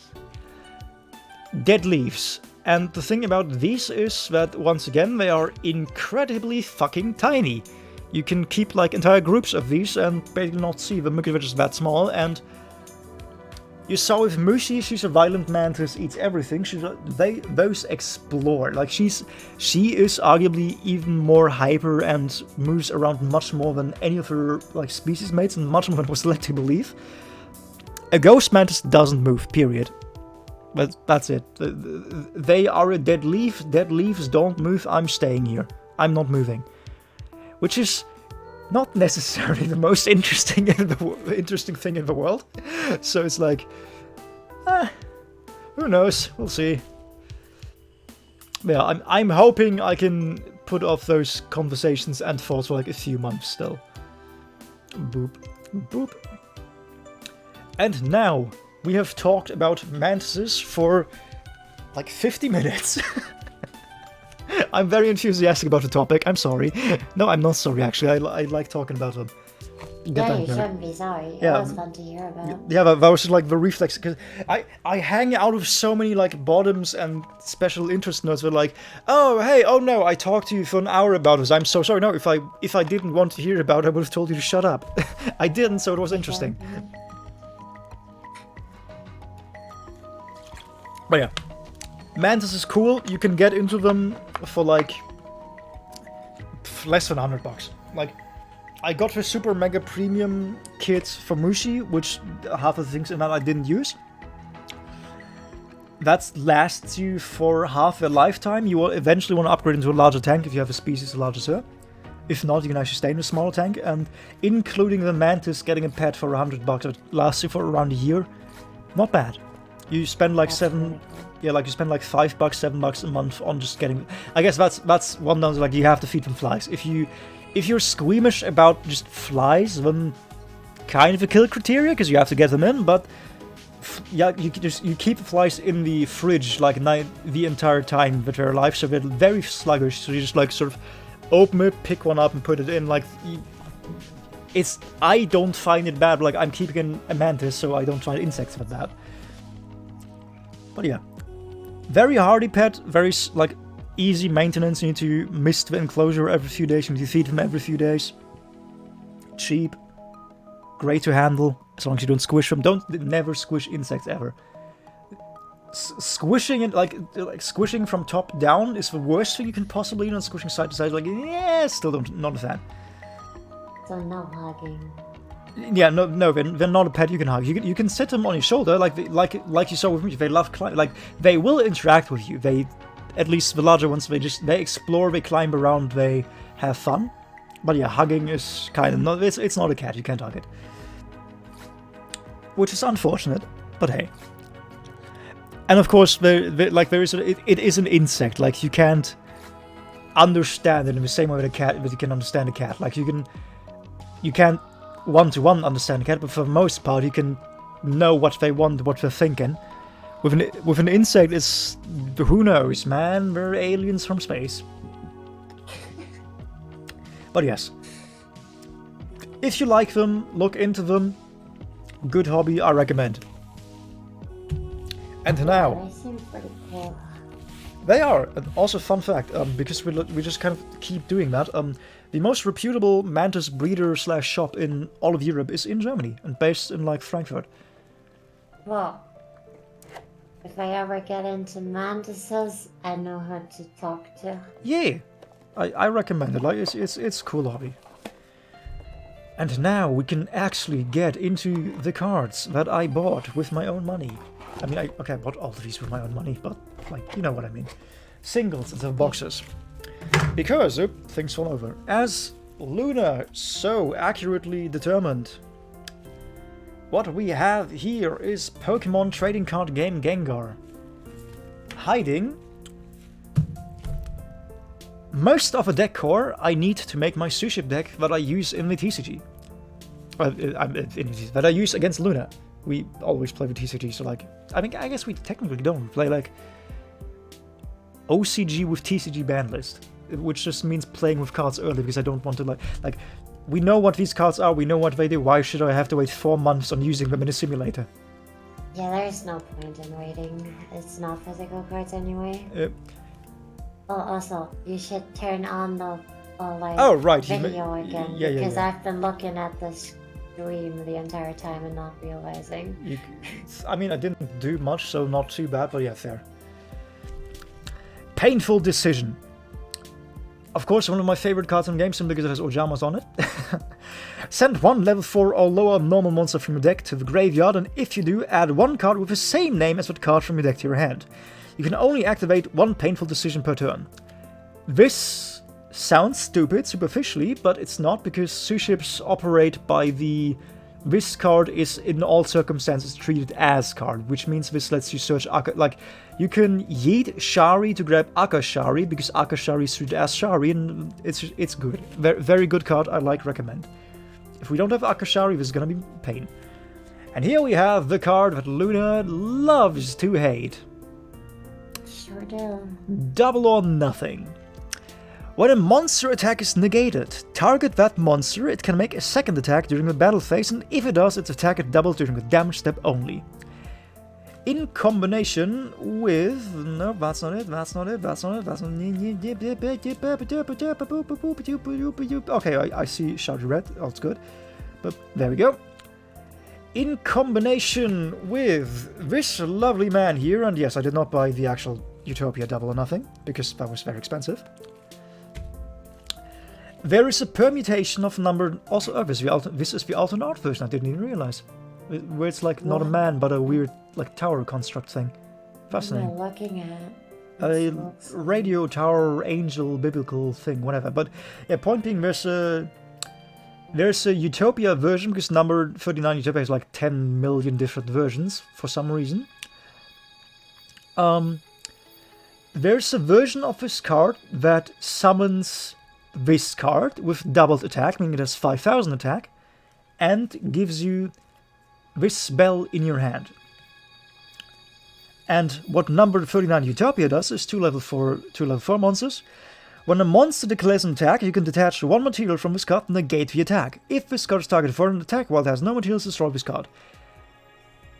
dead leaves. And the thing about these is that, once again, they are incredibly fucking tiny. You can keep like entire groups of these and basically not see them because they're just that small. And you saw with Mushi, she's a violent mantis, eats everything. Those explore. Like she is arguably even more hyper and moves around much more than any of her like species mates, and much more than was led to believe. A ghost mantis doesn't move, period. But that's it. They are a dead leaf. Dead leaves don't move. I'm staying here. I'm not moving. Which is not necessarily the most interesting thing in the world. So it's like, who knows? We'll see. Yeah, I'm hoping I can put off those conversations and thoughts for like a few months still. Boop, boop. And now we have talked about mantises for like 50 minutes. I'm very enthusiastic about the topic. I'm sorry. No, I'm not sorry, actually. I like talking about them. Yeah, you shouldn't be sorry. Yeah. It was fun to hear about. Yeah, that was just like the reflex. Because I hang out with so many like bottoms and special interest notes that like, oh, hey, oh no, I talked to you for an hour about this. I'm so sorry. No, if I didn't want to hear about it, I would have told you to shut up. I didn't, so it was interesting. But yeah, mantis is cool. You can get into them for like less than $100. Like, I got the super mega premium kit for Mushi, which half of the things in that I didn't use. That lasts you for half a lifetime. You will eventually want to upgrade into a larger tank if you have a species as large as her. If not, you can actually stay in a smaller tank. And including the mantis, getting a pet for $100 that lasts you for around a year, not bad. You spend like you spend like $5, $7 a month on just getting. I guess that's one down. Like you have to feed them flies. If you're squeamish about just flies, then kind of a kill criteria because you have to get them in. But yeah, you keep the flies in the fridge like the entire time that they're alive, so they're very sluggish. So you just like sort of open it, pick one up, and put it in. Like I don't find it bad. But, like I'm keeping a mantis, so I don't find insects that bad. But yeah, very hardy pet, very like easy maintenance. You need to mist the enclosure every few days. You need to feed them every few days. Cheap, great to handle as long as you don't squish them. Never squish insects ever. Squishing it like squishing from top down is the worst thing you can possibly do. Squishing side to side, like yeah, still not a fan. So no hugging. Yeah, no, they're not a pet you can hug. You can sit them on your shoulder, like you saw with me. They love climb, like they will interact with you. They, at least the larger ones, they explore, they climb around, they have fun. But yeah, hugging is kind of not. It's not a cat. You can't hug it, which is unfortunate. But hey, and of course it is an insect. Like you can't understand it in the same way that you can understand a cat. Like you can't one-to-one understand a cat, but for the most part you can know what they want, what they're thinking. With an insect, it's who knows, man. They're aliens from space. But yes, if you like them, look into them. Good hobby, I recommend. And now They seem pretty cool. they are. And also, fun fact, because we just kind of keep doing that. The most reputable mantis breeder / shop in all of Europe is in Germany and based in like Frankfurt. Well, if I ever get into mantises, I know who to talk to. Yeah, I recommend it. Like it's a cool hobby. And now we can actually get into the cards that I bought with my own money. I mean, I bought all of these with my own money, but like you know what I mean. Singles instead of boxes. Because things fall over. As Luna so accurately determined, what we have here is Pokemon trading card game Gengar. hiding most of a deck core I need to make my Suship deck that I use in the TCG. That I use against Luna. We always play with TCG, so like, I guess we technically don't play like OCG with TCG ban list, which just means playing with cards early because I don't want to like we know what these cards are, we know what they do, why should I have to wait 4 months on using them in a simulator? Yeah, there's no point in waiting. It's not physical cards anyway. Also, you should turn on the video again, because I've been looking at this stream the entire time and not realizing. I mean, I didn't do much, so not too bad, but yeah, fair. Painful Decision. Of course, one of my favorite cards in the game, simply because it has Ojamas on it. Send 1 level 4 or lower normal monster from your deck to the graveyard, and if you do, add 1 card with the same name as that card from your deck to your hand. You can only activate 1 Painful Decision per turn. This sounds stupid superficially, but it's not, because Suships operate by the this card is in all circumstances treated as card, which means this lets you search like you can yeet Shari to grab Akashari because Akashari is treated as Shari, and it's good. Very good card. I recommend. If we don't have Akashari, this is gonna be pain. And here we have the card that Luna loves to hate. Sure do. Double or Nothing. When a monster attack is negated, target that monster, it can make a second attack during the battle phase, and if it does, its attack is doubled during the damage step only. In combination with... No, that's not it, that's not it, that's not it, that's not it. Okay, I see Shouty Red, that's good. But there we go. In combination with this lovely man here, and yes, I did not buy the actual Utopia Double or Nothing, because that was very expensive. There is a permutation of number. Also, this is the alternate art version. I didn't even realize, where it's like not a man but a weird like tower construct thing. Fascinating. What am I looking at? A radio tower angel biblical thing, whatever. But yeah, point being, there's a Utopia version, because number 39 Utopia has like 10 million different versions for some reason. There's a version of this card that summons this card with doubled attack, meaning it has 5000 attack, and gives you this spell in your hand. And what number 39 Utopia does is 2 level 4 monsters. When a monster declares an attack, you can detach 1 material from this card and negate the attack. If this card is targeted for an attack while it has no materials, destroy this card.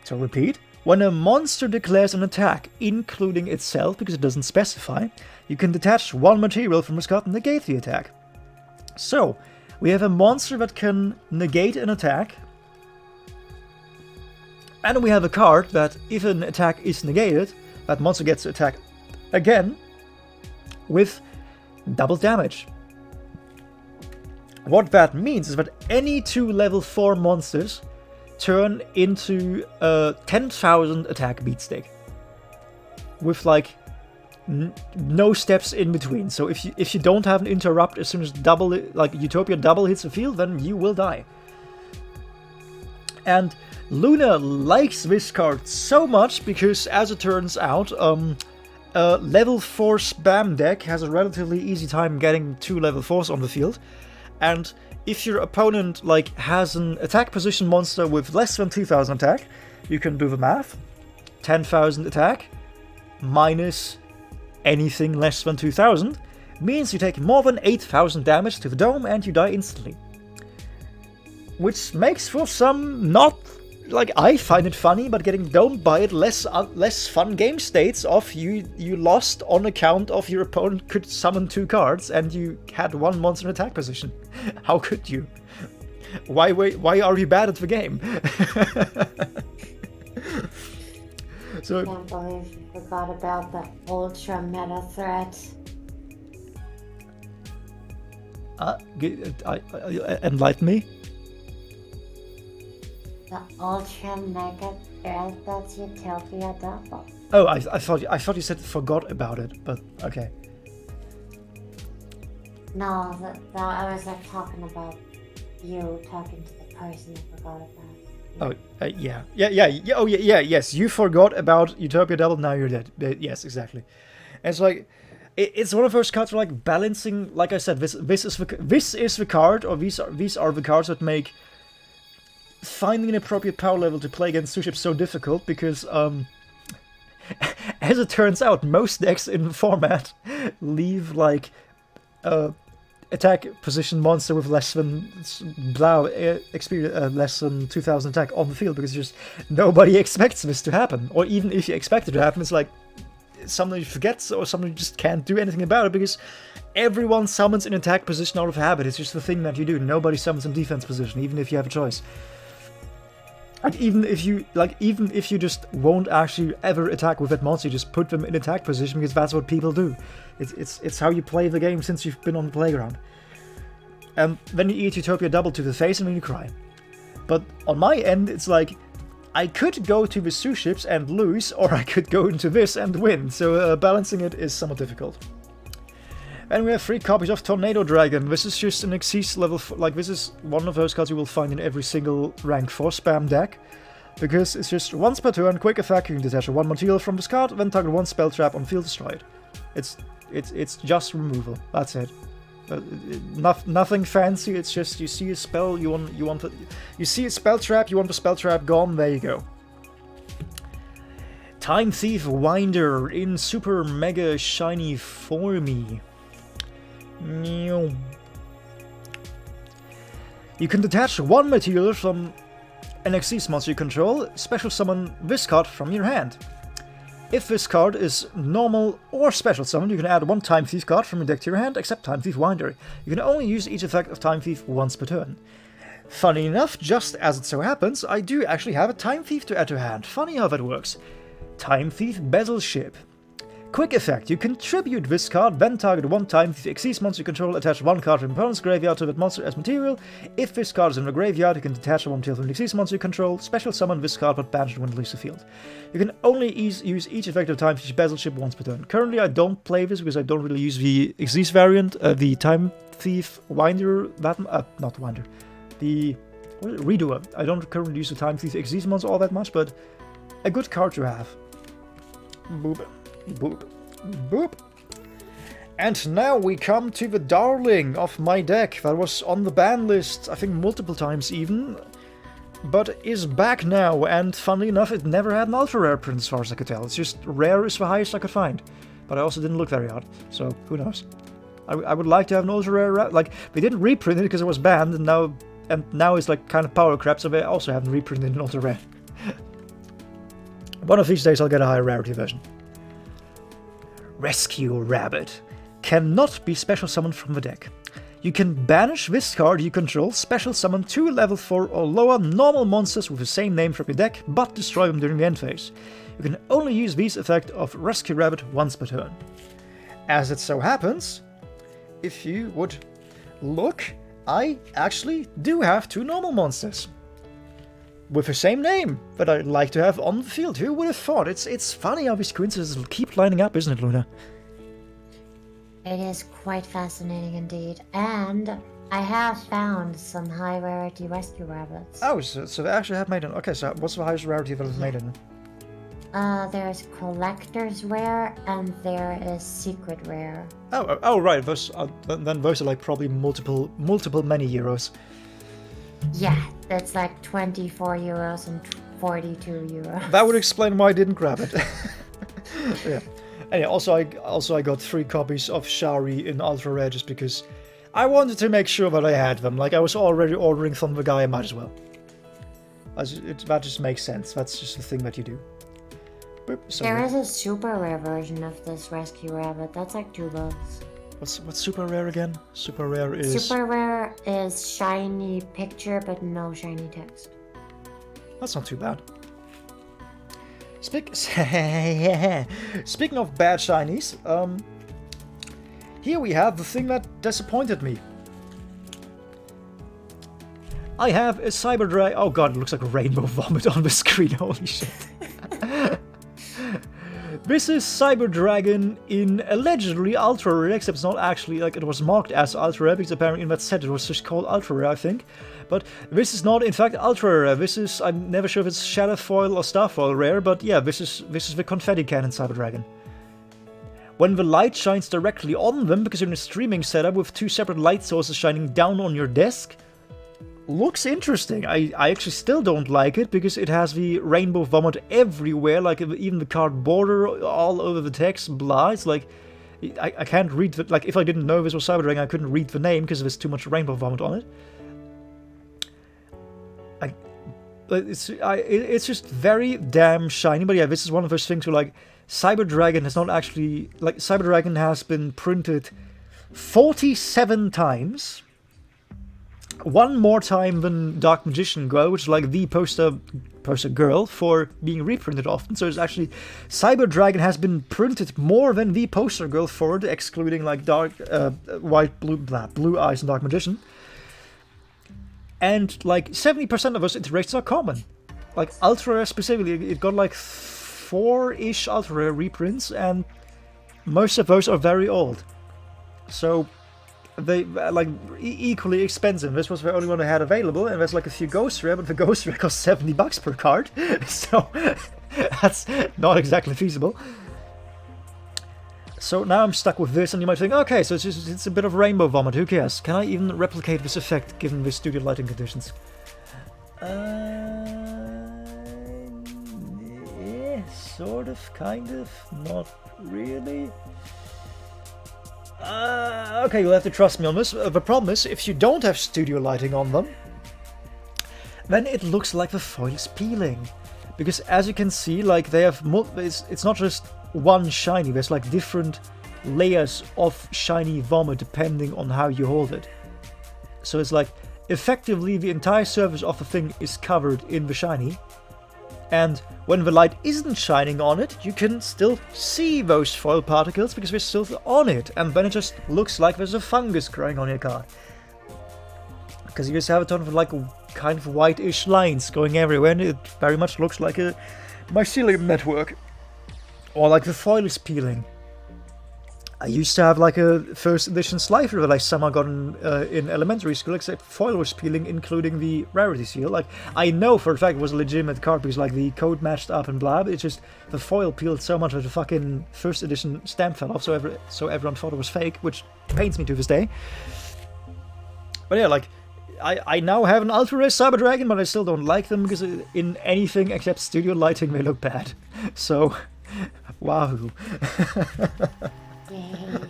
So repeat. When a monster declares an attack, including itself, because it doesn't specify, you can detach 1 material from this card and negate the attack. So, we have a monster that can negate an attack, and we have a card that, if an attack is negated, that monster gets to attack again with double damage. What that means is that any 2 level 4 monsters turn into a 10,000 attack beatstick with like no steps in between. So if you don't have an interrupt as soon as Utopia double hits the field, then you will die. And Luna likes this card so much because, as it turns out, a level 4 spam deck has a relatively easy time getting 2 level 4s on the field, and if your opponent has an attack position monster with less than 2000 attack, you can do the math. 10,000 attack minus anything less than 2000 means you take more than 8000 damage to the dome and you die instantly. Which makes for some not... I find it funny, but getting domed by it less fun game states of you lost on account of your opponent could summon 2 cards and you had 1 monster in attack position. How could you? Why are you bad at the game? So, I can't believe you forgot about the ultra meta threat. Enlighten me. The ultra mega threat that's Utopia Double. Oh, I thought you said forgot about it, but okay. No, I was talking about you talking to the person I forgot about. Oh, yeah. Oh, yes. You forgot about Utopia Double, now you're dead. Yes, exactly. And it's like, it's one of those cards where, like, balancing, like I said, this is the card, or these are the cards that make finding an appropriate power level to play against 2-ships so difficult, because, as it turns out, most decks in the format leave, like, attack position monster with less than less than 2000 attack on the field, because just nobody expects this to happen. Or even if you expect it to happen, it's like somebody forgets or somebody just can't do anything about it, because everyone summons in attack position out of habit. It's just the thing that you do. Nobody summons in defense position, even if you have a choice. And even if you just won't actually ever attack with that monster, you just put them in attack position, because that's what people do. It's how you play the game since you've been on the playground. And then you eat Utopia Double to the face and then you cry. But on my end, it's like, I could go to the 2-ships and lose, or I could go into this and win, so balancing it is somewhat difficult. And we have 3 copies of Tornado Dragon. This is just an Xyz level, this is one of those cards you will find in every single rank 4 spam deck. Because it's just once per turn, quick effect, you can detach 1 material from this card, then target 1 spell trap on field, destroy it. It's just removal, that's it. Nothing fancy, it's just you see a spell, you see a spell trap, you want the spell trap gone, there you go. Time Thief Winder in super mega shiny formy. You can detach 1 material from an Xyz monster you control, special summon this card from your hand. If this card is normal or special summon, you can add 1 Time Thief card from your deck to your hand, except Time Thief Winder. You can only use each effect of Time Thief once per turn. Funny enough, just as it so happens, I do actually have a Time Thief to add to hand. Funny how that works. Time Thief Battleship. Quick effect, you contribute this card, then target 1 Time Thief Xyz monster you control, attach 1 card from your opponent's graveyard to that monster as material. If this card is in the graveyard, you can detach 1 material from the Xyz monster you control, special summon this card but banish it when it leaves the field. You can only use each effect of Time Thief Battleship once per turn. Currently I don't play this because I don't really use the Xyz variant, the Time Thief Winder, not Winder, the Redoer. I don't currently use the Time Thief Xyz monster all that much, but a good card to have. Boop. Boop. Boop. And now we come to the darling of my deck that was on the ban list, I think multiple times even, but is back now, and funnily enough it never had an ultra rare print as far as I could tell. It's just rare is the highest I could find, but I also didn't look very hard, so who knows. I would like to have an ultra rare, like, they didn't reprint it because it was banned, and now it's like kind of power crap, so they also haven't reprinted an ultra rare. One of these days I'll get a higher rarity version. Rescue Rabbit. Cannot be special summoned from the deck. You can banish this card you control, special summon 2 level 4 or lower normal monsters with the same name from your deck, but destroy them during the end phase. You can only use these effect of Rescue Rabbit once per turn. As it so happens, if you would look, I actually do have 2 normal monsters with the same name that I'd like to have on the field. Who would have thought? It's funny how these coincidences keep lining up, isn't it, Luna? It is quite fascinating indeed, and I have found some high rarity rescue rabbits. Oh, so they actually have made an... Okay, so what's the highest rarity that it's made in? There's collector's rare, and there is secret rare. Oh, right. Those then those are like probably multiple many euros. Yeah, that's like 24 euros and 42 euros. That would explain why I didn't grab it. Yeah. And yeah, also I got 3 copies of Shari in Ultra Rare just because I wanted to make sure that I had them. Like, I was already ordering from the guy, I might as well. That just makes sense. That's just the thing that you do. There is a super rare version of this rescue rabbit. That's like $2. What's super rare again? Super rare is shiny picture but no shiny text. That's not too bad. Speaking of bad shinies, here we have the thing that disappointed me. I have a Cyber Dragon. Oh god, it looks like a rainbow vomit on the screen. Holy shit. This is Cyber Dragon in allegedly Ultra Rare, except it's not actually, like, it was marked as Ultra Rare, because apparently in that set it was just called Ultra Rare, I think. But this is not, in fact, Ultra Rare. This is, I'm never sure if it's Shadow Foil or Starfoil Rare, but yeah, this is the Confetti Cannon Cyber Dragon. When the light shines directly on them, because you're in a streaming setup with 2 separate light sources shining down on your desk, looks interesting. I actually still don't like it, because it has the rainbow vomit everywhere, like even the card border all over the text, blah. It's like, I can't read the, like, if I didn't know this was Cyber Dragon, I couldn't read the name because there's too much rainbow vomit on it. It's just very damn shiny, but yeah, this is one of those things where, like, Cyber Dragon has not actually, like, Cyber Dragon has been printed 47 times. One more time than Dark Magician Girl, which is like the poster girl for being reprinted often. So it's actually, Cyber Dragon has been printed more than the poster girl for it, excluding like Dark, White, Blue Eyes and Dark Magician. And like 70% of those iterations are common. Like Ultra Rare specifically, it got like 4-ish Ultra Rare reprints, and most of those are very old. So they like equally expensive. This was the only one I had available, and there's like a few Ghost Rare, but the Ghost Rare costs $70 per card, so that's not exactly feasible. So now I'm stuck with this, and you might think, okay, so it's a bit of rainbow vomit, who cares? Can I even replicate this effect given the studio lighting conditions? Yeah, sort of, kind of, not really. Okay, you'll have to trust me on this. The problem is, if you don't have studio lighting on them, then it looks like the foil is peeling. Because as you can see, like, they have it's not just one shiny, there's like different layers of shiny vomit depending on how you hold it. So it's like, effectively the entire surface of the thing is covered in the shiny, and when the light isn't shining on it, you can still see those foil particles because they're still on it, and then it just looks like there's a fungus growing on your card. Because you just have a ton of like kind of whitish lines going everywhere, and it very much looks like a mycelium network. Or like the foil is peeling. I used to have like a first edition Slifer that I somehow got in elementary school, except foil was peeling, including the rarity seal. Like, I know for a fact it was a legitimate card because like the code matched up and blah, but it's just the foil peeled so much that the fucking first edition stamp fell off, so everyone thought it was fake, which pains me to this day. But yeah, like, I now have an Ultra Rare Cyber Dragon, but I still don't like them because in anything except studio lighting they look bad. So, wahoo. Yay.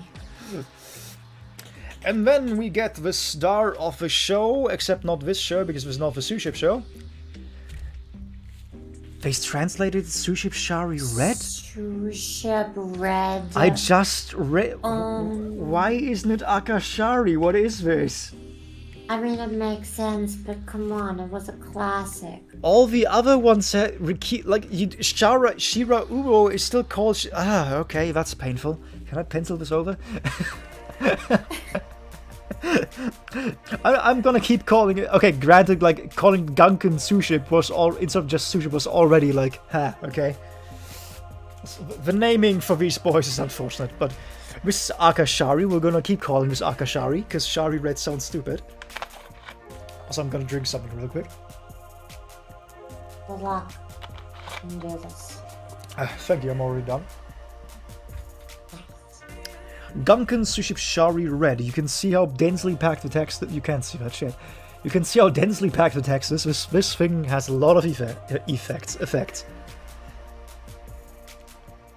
And then we get the star of the show, except not this show because it's not the Suship show. They translated Suship Shari Red? Suship Red. I just read. Why isn't it Akashari? What is this? I mean, it makes sense, but come on, it was a classic. All the other ones said like Shira Uro is still called. Okay, that's painful. Can I pencil this over? I'm gonna keep calling it. Okay, granted, like calling Gunkan Suship was instead of just Suship was already like, okay. The naming for these boys is unfortunate, but this is Akashari. We're gonna keep calling this Akashari because Shari Red sounds stupid. Also, I'm gonna drink something real quick. Good luck. You can do this. Thank you, I'm already done. Gunkan Suship Shari Red. You can see how densely packed the text that you can't see that shit. You can see how densely packed the text is. This thing has a lot of effects.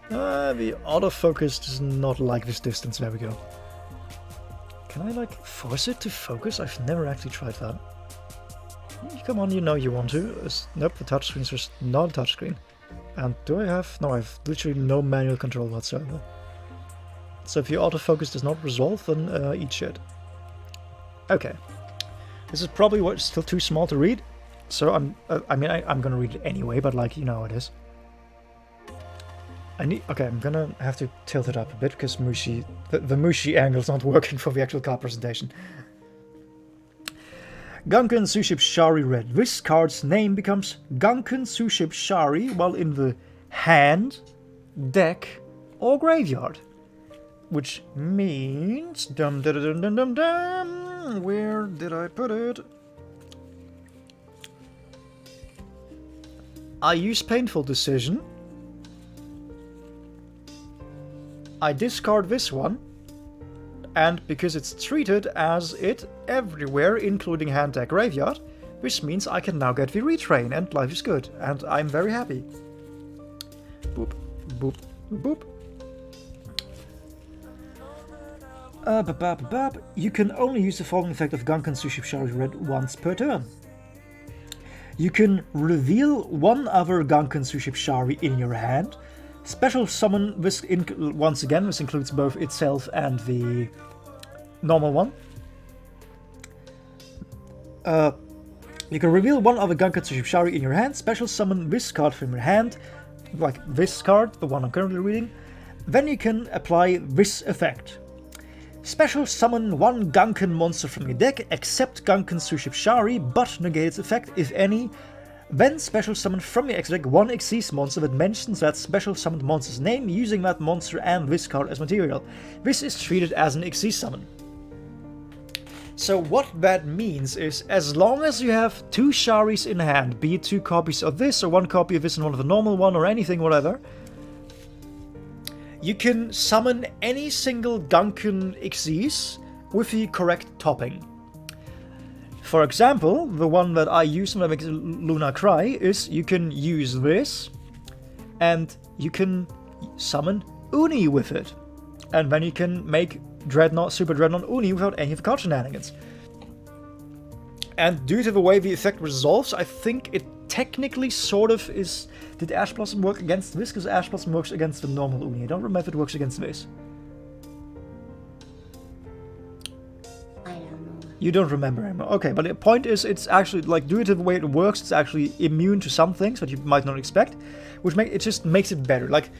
The autofocus does not like this distance. There we go. Can I like force it to focus? I've never actually tried that. Come on, you know you want to. Nope, the touchscreen is just not a touchscreen. And do I have? No, I have literally no manual control whatsoever. So if your autofocus does not resolve, then eat shit. Okay. This is probably still too small to read. So I'm gonna read it anyway, but like, you know how it is. Okay, I'm gonna have to tilt it up a bit because the Mushi angle is not working for the actual card presentation. Gunkan Suship Shari Red. This card's name becomes Gunkan Suship Shari, while in the hand deck, or graveyard. Which means... Dum, dum, dum, dum, dum, dum. Where did I put it? I use Painful Decision. I discard this one. And because it's treated as it everywhere, including hand, deck, graveyard, which means I can now get the retrain, and life is good, and I'm very happy. Boop, boop, boop. You can only use the following effect of Gunkan Suship Shari Red once per turn. You can reveal one other Gunkan Suship Shari in your hand. Special summon this once again, this includes both itself and the normal one. You can reveal one other Gunkan Suship Shari in your hand, special summon this card from your hand, like this card, the one I'm currently reading. Then you can apply this effect. Special summon one Gunkan monster from your deck, except Gunkan Suship Shari, but negate its effect, if any. Then special summon from your extra deck one Xyz monster that mentions that special summoned monster's name, using that monster and this card as material. This is treated as an Xyz summon. So what that means is, as long as you have 2 Sharis in hand, be it 2 copies of this, or 1 copy of this and one of the normal one, or anything, whatever, you can summon any single Gunkan Xyz with the correct topping. For example, the one that I use when I make Luna cry is you can use this, and you can summon Uni with it. And then you can make Dreadnought, Super Dreadnought Uni without any of the card shenanigans. And due to the way the effect resolves, I think it technically sort of is... Did Ash Blossom work against this? Because Ash Blossom works against the normal Uni. I don't remember if it works against this. I don't know. You don't remember anymore. Okay, but the point is, it's actually, like, due to the way it works, it's actually immune to some things that you might not expect, which it just makes it better. Like,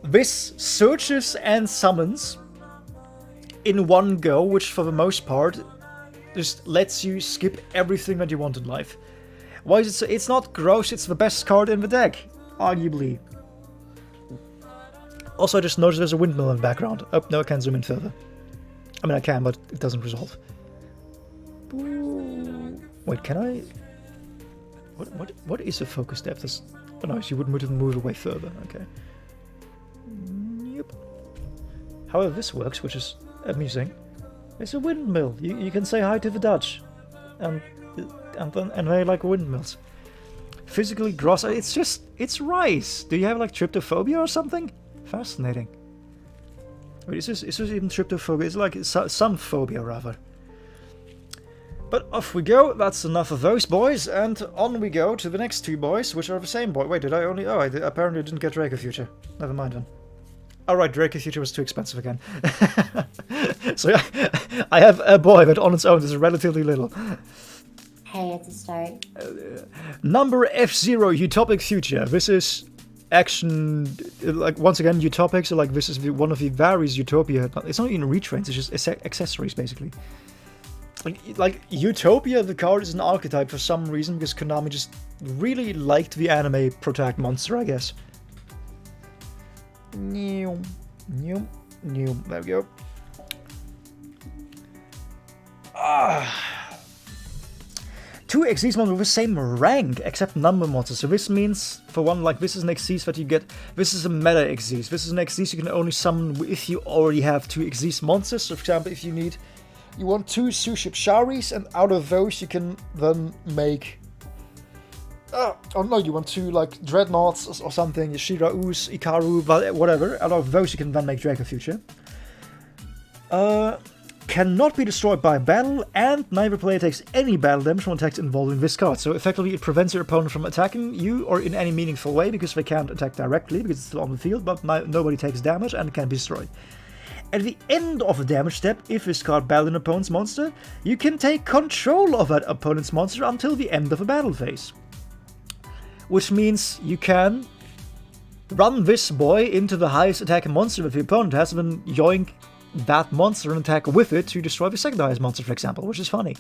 this searches and summons in one go, which for the most part just lets you skip everything that you want in life. Why is it so? It's not gross, it's the best card in the deck, arguably. Also, I just noticed there's a windmill in the background. Oh, no, I can't zoom in further. I mean, I can, but it doesn't resolve. Wait, can I... What is a focus depth? Oh no, you wouldn't move away further, okay. Yep. However, this works, which is amusing. It's a windmill. You can say hi to the Dutch. And they like windmills. Physically gross. It's rice. Do you have like tryptophobia or something? Fascinating. Wait, is this even tryptophobia? It's like some phobia rather. But off we go. That's enough of those boys, and on we go to the next 2 boys, which are the same boy. Wait, did I only? Oh, I apparently didn't get Draco Future. Never mind then. Alright, Draco Future was too expensive again. So yeah, I have a boy that on its own is relatively little. Hey, it's a start. Number F0, Utopic Future. This is action, like, once again, utopics are like, this is one of the various Utopia. It's not even retrains, it's just accessories, basically. Like, Utopia, the card is an archetype for some reason, because Konami just really liked the anime Protect monster, I guess. There we go. Two Xyz monsters with the same rank, except number monsters. So this means, for one, like, this is an Xyz that you get. This is a meta Xyz. This is an Xyz you can only summon if you already have 2 Xyz monsters. So, for example, if you want 2 Suship Sharis, and out of those you can then make... oh no, you want 2, like, Dreadnoughts or something, Shiraus, Ikaru, whatever. Out of those you can then make Draco Future. Cannot be destroyed by battle, and neither player takes any battle damage from attacks involving this card. So effectively it prevents your opponent from attacking you or in any meaningful way, because they can't attack directly because it's still on the field, but nobody takes damage and can be destroyed. At the end of the damage step, if this card battles an opponent's monster, you can take control of that opponent's monster until the end of a battle phase. Which means you can run this boy into the highest attacking monster that the opponent has, and then yoink that monster and attack with it to destroy the second highest monster, for example, which is funny.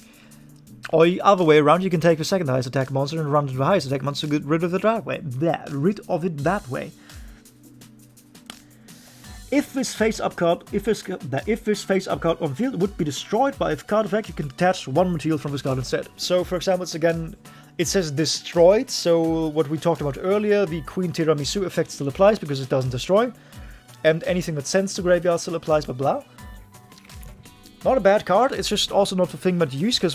Or the other way around, you can take the second highest attack monster and run to the highest attack monster to get rid of it that way. If this face-up card, if this face-up card on the field would be destroyed by a card effect, you can attach one material from this card instead. So, for example, it says destroyed. So what we talked about earlier, the Queen Tiramisu effect still applies because it doesn't destroy, and anything that sends to graveyard still applies. Blah blah. Not a bad card. It's just also not the thing that you use because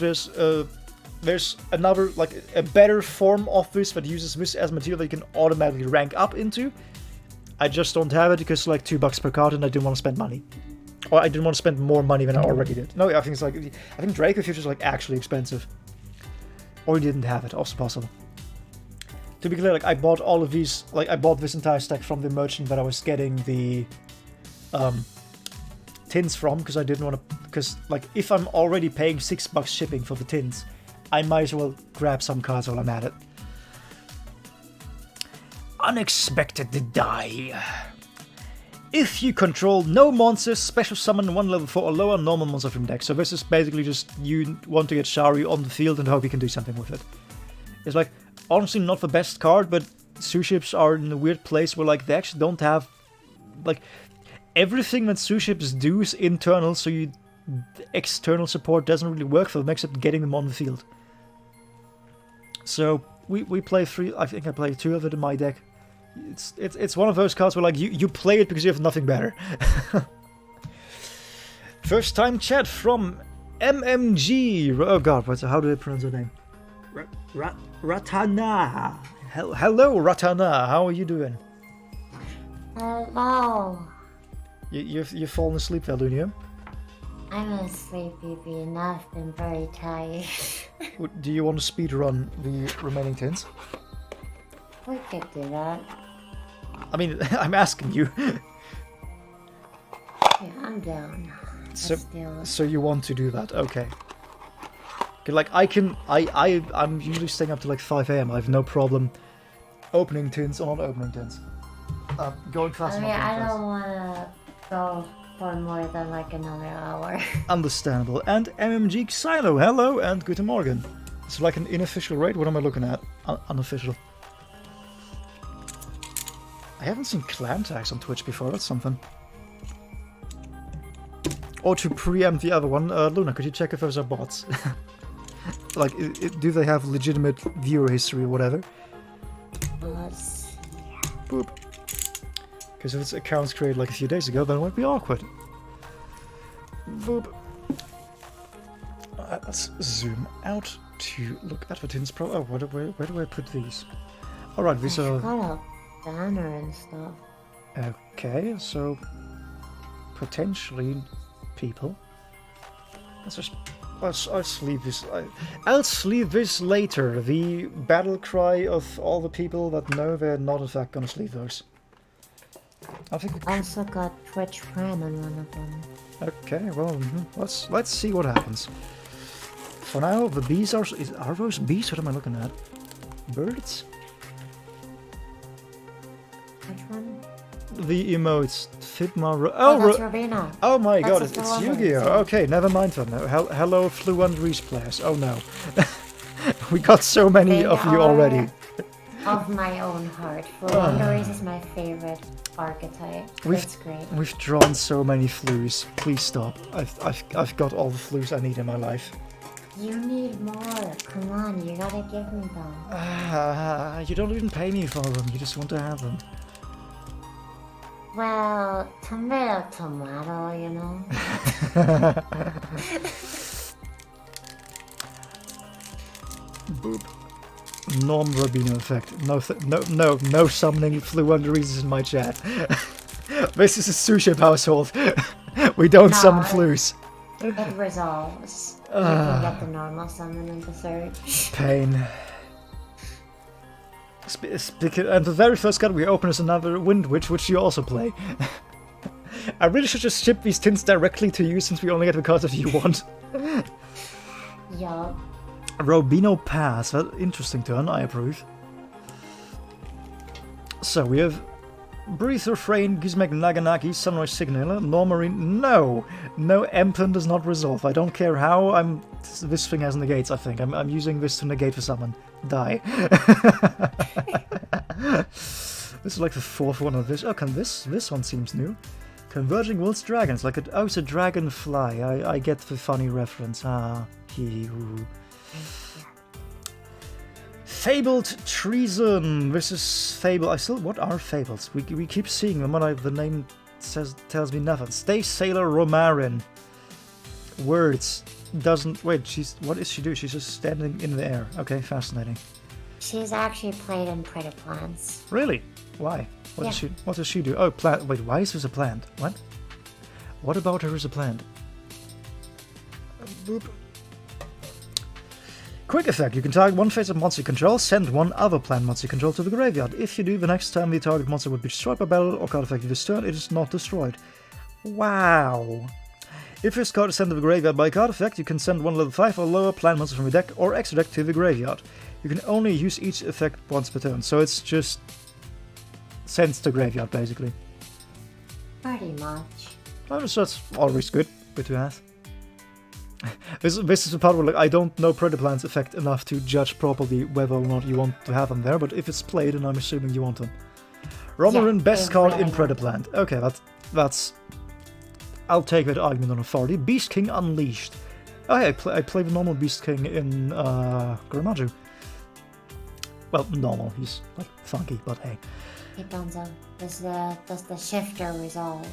there's another, like a better form of this that uses this as material that you can automatically rank up into. I just don't have it because it's like $2 per card and I didn't want to spend money. Or I didn't want to spend more money than I already did. No, I think Draco Future is like actually expensive. Or you didn't have it, also possible. To be clear, like I bought all of these, like I bought this entire stack from the merchant that I was getting the tins from, because I didn't want to, because like if I'm already paying $6 shipping for the tins, I might as well grab some cards while I'm at it. Unexpected die. If you control no monsters, special summon 1 level 4 or lower normal monster from deck. So this is basically just you want to get Shari on the field and hope you can do something with it. It's like, honestly not the best card, but Su-Ships are in a weird place where like they actually don't have, like, everything that Su-Ships do is internal, so external support doesn't really work for them except getting them on the field. So we play 3, I think I play 2 of it in my deck. It's one of those cards where like you play it because you have nothing better. First time chat from MMG. Oh god, how do I pronounce her name? Ratana. Hello, Ratana. How are you doing? Hello. You've fallen asleep, Valdunia? I'm a sleepy bee and I've been very tired. Do you want to speed run the remaining tins? We could do that. I mean, I'm asking you. Yeah, I'm down. So you want to do that? Okay. Like I'm usually staying up to like 5 AM. I have no problem opening tins or not opening tins. Going fast. I mean, I don't want to go for more than like another hour. Understandable. And MMG Xylo, hello and guten Morgen. It's like an unofficial raid. What am I looking at? Unofficial. I haven't seen clan tags on Twitch before. That's something. Or to preempt the other one, Luna, could you check if those are bots? Like, do they have legitimate viewer history or whatever? Let's see. Boop. Because if it's accounts created like a few days ago, then it might be awkward. Boop. Let's zoom out to look at the tins pro. Oh, where do I put these? Alright, these are... got a banner and stuff. Okay, so... potentially people. I'll sleeve this. I'll sleeve this later. The battle cry of all the people that know they're not in fact gonna sleeve those. I think. I also got Twitch Prime on one of them. Okay, well, let's see what happens. For now, the bees are those bees? What am I looking at? Birds? Which one? The emotes. Figma. That's Robina. Oh my god, That's it's the one Yu-Gi-Oh! that's Okay, never mind then. Hello, Fluent players. Oh no. We got so many They of you are already. Of my own heart. Fluendaries is my favorite archetype. It's great. We've drawn so many flus. Please stop. I've got all the flus I need in my life. You need more. Come on, you gotta give me them. You don't even pay me for them. You just want to have them. Well, tomato, you know? Boop. Norm Robino effect. No summoning Fluendaries in my chat. This is a Su-Ship household. We don't summon flus. It resolves. You can get the normal summon into search. Pain. And the very first card we open is another Wind Witch, which you also play. I really should just ship these tins directly to you since we only get the cards if you want. Yup. Robino Pass. Well, interesting turn, I approve. So we have Breathe Refrain, Gizmek Naganaki, Sunrise Signaler, Normarine. No! No, Empen does not resolve. I don't care how this thing has negates, I think. I'm using this to negate the summon. Die. This is like the fourth one of this. Oh, this one seems new. Converging Wolves Dragons, like oh, it's a dragonfly. I get the funny reference. Fabled Treason. This is Fable. What are fables? We keep seeing them, but the name tells me nothing. Stay Sailor Romarin. Words. Wait, what does she do? She's just standing in the air. Okay, fascinating. She's actually played in Pretty Plants. Really? Why? What does she do? Oh, plant. Wait, why is this a plant? What? What about her is a plant? Boop. Quick effect. You can target one face of monster you control, send one other plant monster you control to the graveyard. If you do, the next time the target monster would be destroyed by battle or card effect you this turn, it is not destroyed. Wow. If this card is sent to the graveyard by a card effect, you can send one level 5 or lower plant monster from your deck or extra deck to the graveyard. You can only use each effect once per turn, so it's just sends to graveyard, basically. Pretty much. That's always good to have. This is the part where I don't know Predaplant's effect enough to judge properly whether or not you want to have them there, but if it's played, then I'm assuming you want them. Romarin, best card in Predaplant. Okay, that's... I'll take that argument on authority. Beast King Unleashed. Oh hey, I play the normal Beast King in Grimaju. Well, normal, he's like funky, but hey. Hey Bonzo, does the shifter resolve?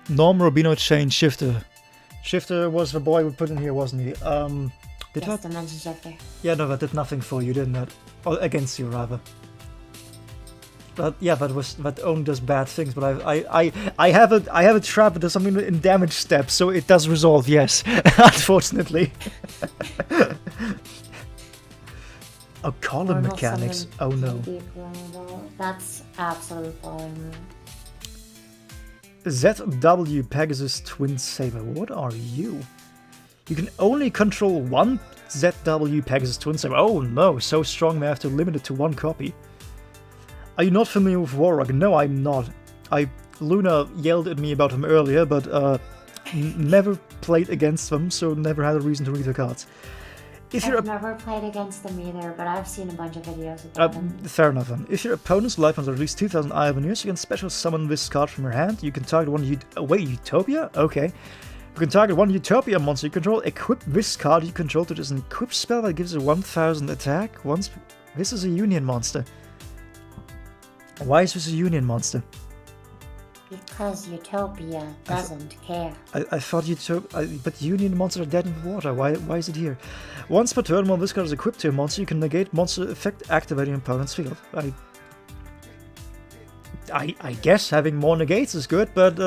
Norm Robino Chain Shifter. Shifter was the boy we put in here, wasn't he? Dimension Shifter. Yeah, no, that did nothing for you, didn't it? Or against you, rather. But yeah, that only does bad things. But I have a trap that does something in damage steps, so it does resolve. Yes, unfortunately. Oh, column mechanics. Oh no. That's absolute volume. ZW Pegasus Twin Saber. What are you? You can only control one ZW Pegasus Twin Saber. Oh no, so strong they have to limit it to one copy. Are you not familiar with Warrock? No, I'm not. Luna yelled at me about him earlier, but never played against them, so never had a reason to read the cards. I've never played against them either, but I've seen a bunch of videos about them. Fair enough then. If your opponent's life points are at least 2,000 Ioneers, you can special summon this card from your hand. You can target one Utopia? Okay. You can target one Utopia monster you control. Equip this card you control to just an equip spell that gives a 1,000 attack. This is a Union monster. Why is this a Union monster? Because Utopia doesn't care. I thought but Union monsters are dead in the water. Why is it here? Once per turn, when this card is equipped to a monster, you can negate monster effect activating an opponent's field. I guess having more negates is good, but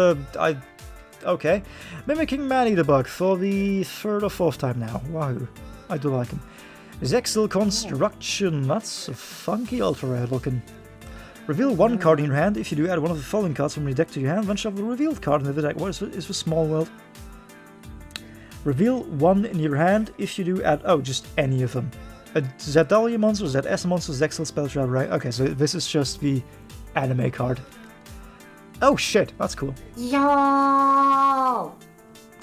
okay. Mimicking Maneater Bug for the third or fourth time now. Wow, I do like him. Zexal Construction. That's a funky ultra rare looking. Reveal one card in your hand. If you do, add one of the following cards from your deck to your hand, then shuffle the revealed card into the deck. What is the small world? Reveal one in your hand. If you do, add... Oh, just any of them. A ZW monster, ZS monster, Zexal spell trap, right? Okay, so this is just the anime card. Oh shit, that's cool. Yo!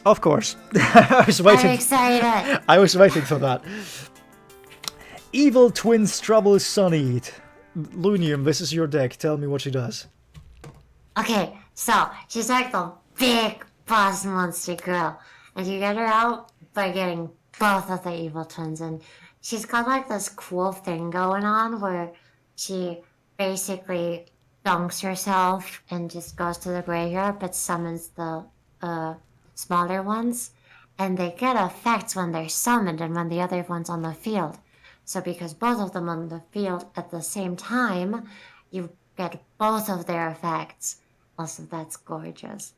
Of course. I was waiting. I'm excited. I was waiting for that. Evil Twins Trouble Sunny. Lunium, this is your deck. Tell me what she does. Okay, so she's like the big boss monster girl, and you get her out by getting both of the evil twins, and she's got like this cool thing going on where she basically dunks herself and just goes to the graveyard but summons the smaller ones, and they get effects when they're summoned and when the other one's on the field. So because both of them on the field at the same time, you get both of their effects. Also, that's gorgeous.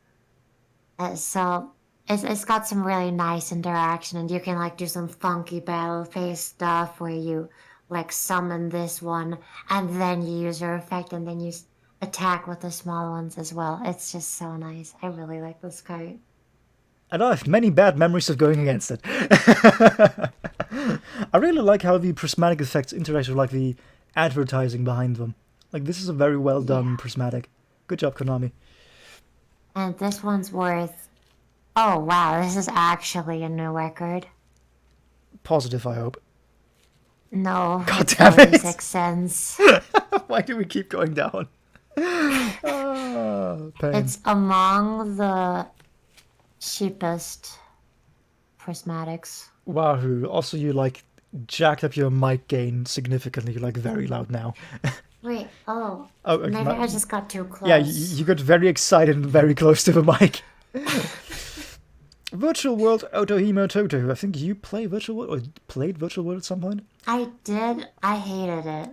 So it's got some really nice interaction, and you can like do some funky battle phase stuff where you like summon this one and then you use your effect and then you attack with the small ones as well. It's just so nice. I really like this card. And I have many bad memories of going against it. I really like how the prismatic effects interact with like the advertising behind them. Like this is a very well done prismatic. Good job, Konami. And this one's worth... Oh wow, this is actually a new record. Positive, I hope. No, God damn it. 36 cents. Why do we keep going down? Pain. It's among the cheapest prismatics. Wahoo. Also, you like jacked up your mic gain significantly. You're like very loud now. Wait, oh. Oh, okay, Maybe I just got too close. yeah, you got very excited and very close to the mic. Virtual World Otohime Toto. I think you play Virtual World or played Virtual World at some point. I did. I hated it.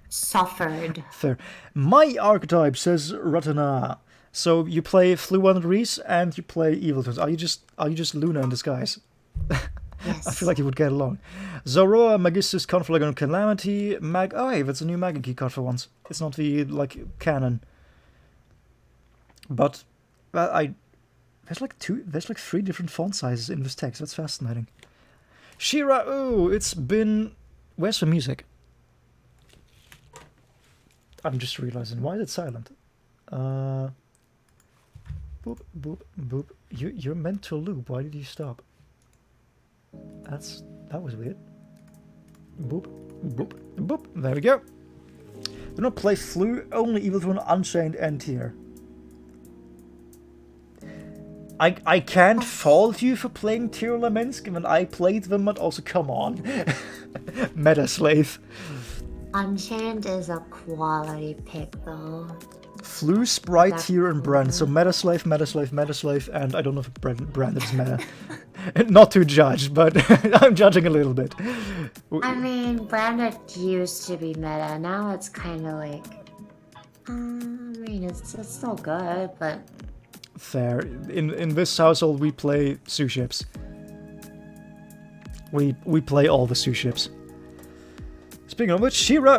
Suffered. Fair. My archetype says Ratana. So you play Fluent Reese and you play Evil Twins. Are you just Luna in disguise? Yes. I feel like you would get along. Zoroa, Magistus, Conflagon, Calamity, Oh hey, that's a new Mega Key card for once. It's not the like canon. But there's like 3 different font sizes in this text. That's fascinating. Shira, oh, it's been. Where's the music? I'm just realizing, why is it silent? Boop, boop, boop. You're meant to loop. Why did you stop? That was weird. Boop, boop, boop. There we go. Do not play Flu. Only Evil Twin, Unchained, and Tier. I can't fault you for playing Tier Laments, given I played them, but also come on. Meta Slave. Unchained is a quality pick, though. Flu, Sprite, Tier, and Brand. So Meta Slave, Meta Slave, Meta Slave, and I don't know if Brand is Meta. Not to judge, but I'm judging a little bit. I mean, Branded used to be meta. Now it's kind of like... I mean, it's still good, but... Fair. In this household, we play Sue ships. We play all the Sue ships. Speaking of which, Shira,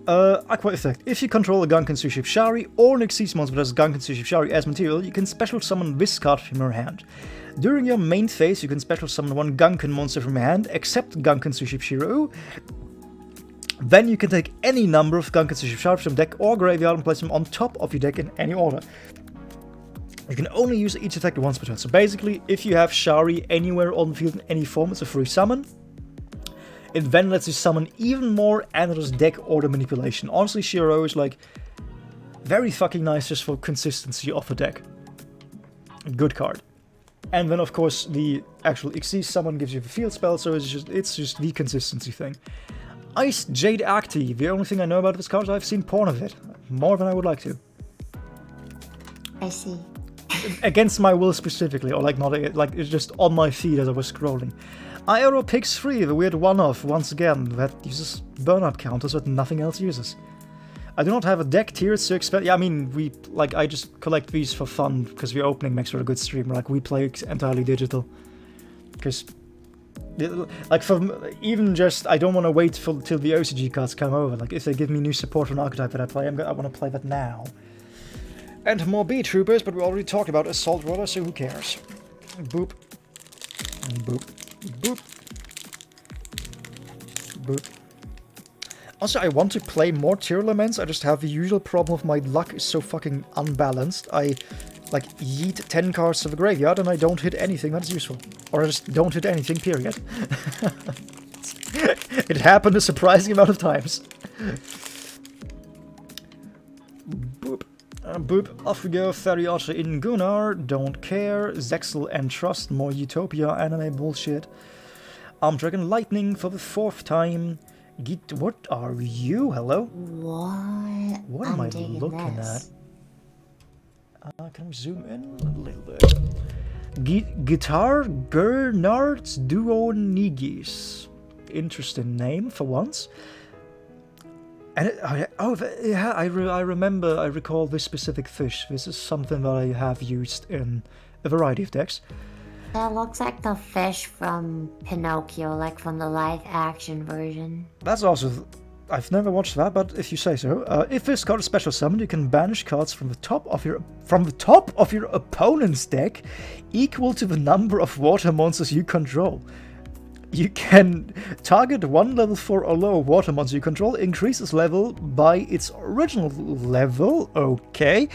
Aqua Effect. If you control a Gunkan Sue ship Shari or an Xyz monster that has Gunkan Sue ship Shari as material, you can special summon this card from your hand. During your main phase, you can special summon 1 Gunkan monster from your hand, except Gunkan Sue ship Shira. Then you can take any number of Gunkan Sue ship Shari from deck or graveyard and place them on top of your deck in any order. You can only use each effect once per turn. So basically, if you have Shari anywhere on the field in any form, it's a free summon. It then lets you summon even more and it is deck order manipulation. Honestly, Shiro is like very fucking nice just for consistency of a deck. Good card. And then of course the actual Xyz summon gives you the field spell, so it's just the consistency thing. Ice Jade Acti. The only thing I know about this card is I've seen porn of it. More than I would like to. I see. Against my will specifically, or like not like it's just on my feed as I was scrolling. Aero Pix 3, the weird one-off, once again, that uses burn-up counters that nothing else uses. I do not have a deck tier, so I mean, I just collect these for fun, because the opening makes for a good stream, like, we play entirely digital. Because, like, even just, I don't want to wait till the OCG cards come over, like, if they give me new support for an archetype that I play, I want to play that now. And more B-Troopers, but we already talked about Assault Roller, so who cares? Boop. And boop. Boop. Boop. Also, I want to play more Tier Laments, I just have the usual problem of my luck is so fucking unbalanced. I, like, yeet 10 cards to the graveyard and I don't hit anything that's useful. Or I just don't hit anything, period. It happened a surprising amount of times. Boop. Boop. Off we go. Fairy Archer in Gunnar. Don't care. Zexel and Trust. More Utopia anime bullshit. Armed Dragon Lightning for the 4th time. What are you? Hello? What am I looking at? Can we zoom in a little bit? Guitar Gernards Duo Nigis. Interesting name for once. And I remember, I recall this specific fish. This is something that I have used in a variety of decks. That looks like the fish from Pinocchio, like from the live-action version. That's also... I've never watched that, but if you say so. If this card is special summoned, you can banish cards from the top of your opponent's deck, equal to the number of water monsters you control. You can target one level 4 or lower water monster you control, increase its level by its original level. Okay.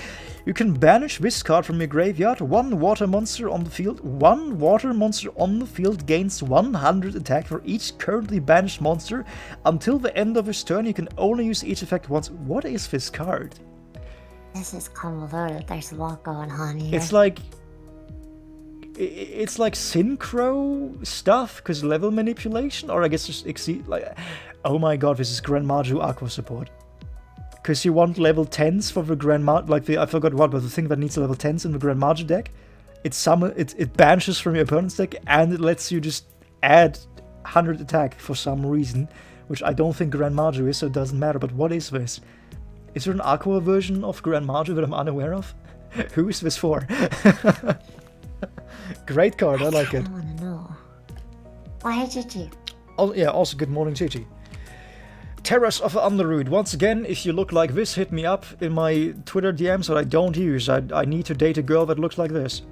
You can banish this card from your graveyard. One water monster on the field. One water monster on the field gains 100 attack for each currently banished monster. Until the end of his turn, you can only use each effect once. What is this card? This is convoluted. There's a lot going on here. It's like synchro stuff, because level manipulation, or I guess just exceed, like, oh my god, this is Grand Maju Aqua support. Because you want level 10s for the Grand Maju, like I forgot what, but the thing that needs level 10s in the Grand Maju deck, it banishes from your opponent's deck, and it lets you just add 100 attack for some reason, which I don't think Grand Maju is, so it doesn't matter, but what is this? Is there an Aqua version of Grand Maju that I'm unaware of? Who is this for? Great card, I like it. I want to know. Oh, hey, Gigi. Oh, yeah, also good morning, Gigi. Terrace of Underroot. Once again, if you look like this, hit me up in my Twitter DMs that I don't use. I need to date a girl that looks like this.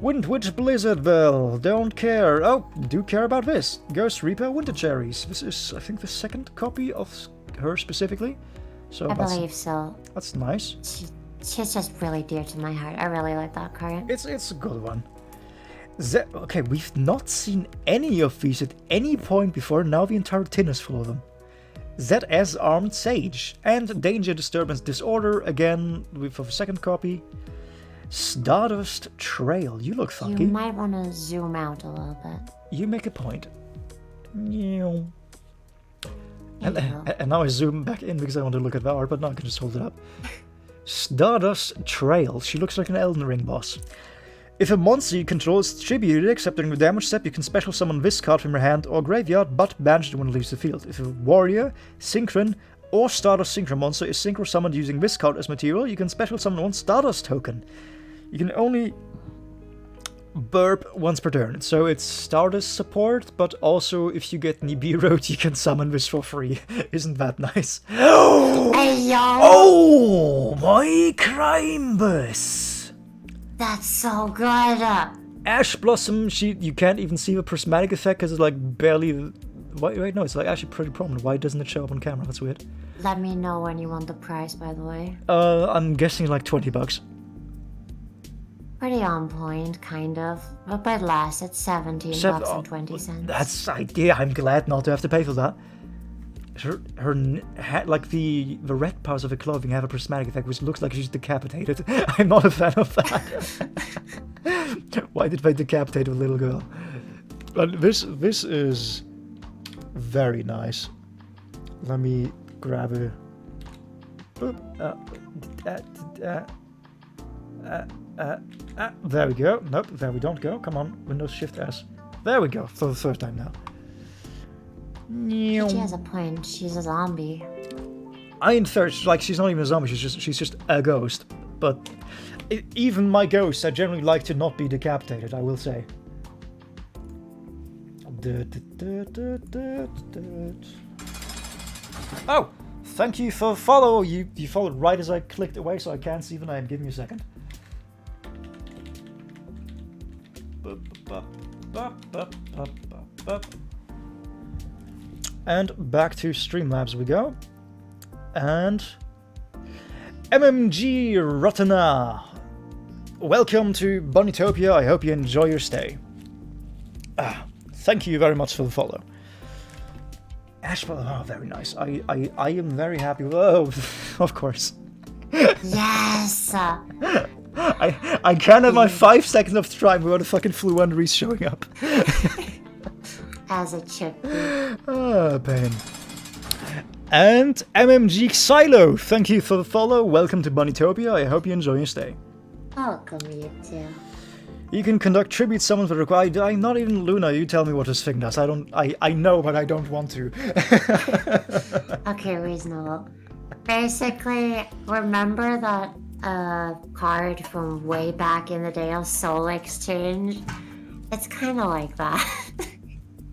Wind Witch Blizzard Bell. Don't care. Oh, do care about this. Ghost Reaper Winter Cherries. This is, I think, the second copy of her specifically. So I believe so. That's nice. She's just really dear to my heart. I really like that card. It's a good one. Okay, we've not seen any of these at any point before. Now the entire tin is full of them. ZS Armed Sage and Danger Disturbance Disorder again for the second copy. Stardust Trail. You look funky. You might want to zoom out a little bit. You make a point. And now I zoom back in because I want to look at the art, but now I can just hold it up. Stardust Trail. She looks like an Elden Ring boss. If a monster you control is tributed, except during the damage step, you can special summon this card from your hand or graveyard, but banish it when it leaves the field. If a warrior, synchron, or Stardust Synchro monster is synchro summoned using this card as material, you can special summon one Stardust token. You can only burp once per turn, so it's Stardust support, but also if you get Nibiru, you can summon this for free. Isn't that nice? Hey, yo! Oh, my crime bus! That's so good! Ash Blossom, you can't even see the prismatic effect because it's like barely... Wait, no, it's like actually pretty prominent. Why doesn't it show up on camera? That's weird. Let me know when you want the price, by the way. I'm guessing like $20. Pretty on point, kind of. A bit less, it's $17 and 20 cents. That's idea. I'm glad not to have to pay for that. Her like the red parts of her clothing have a prismatic effect, which looks like she's decapitated. I'm not a fan of that. Why did they decapitate a little girl? But this is very nice. Let me grab a. There we go. Nope, there we don't go. Come on, Windows Shift S. There we go. For the third time now. She has a point. She's a zombie. I infer like she's not even a zombie. She's just a ghost. But even my ghosts, I generally like to not be decapitated. I will say. Oh, thank you for follow. You followed right as I clicked away, so I can't see the name. Give me a second. And back to Streamlabs we go. And MMG Rotana. Welcome to Bunnytopia. I hope you enjoy your stay. Thank you very much for the follow. Ashball, oh, very nice. I am very happy. Oh, of course. Yes! I can't have my 5 seconds of time without a fucking Fluenderies showing up. As it should be. Pain. And MMG Silo, thank you for the follow. Welcome to Bunnytopia. I hope you enjoy your stay. Welcome, you too. You can conduct tribute summons that require... Not even Luna, you tell me what this thing does. I know, but I don't want to. Okay, reasonable. Basically, remember that card from way back in the day of Soul Exchange? It's kind of like that.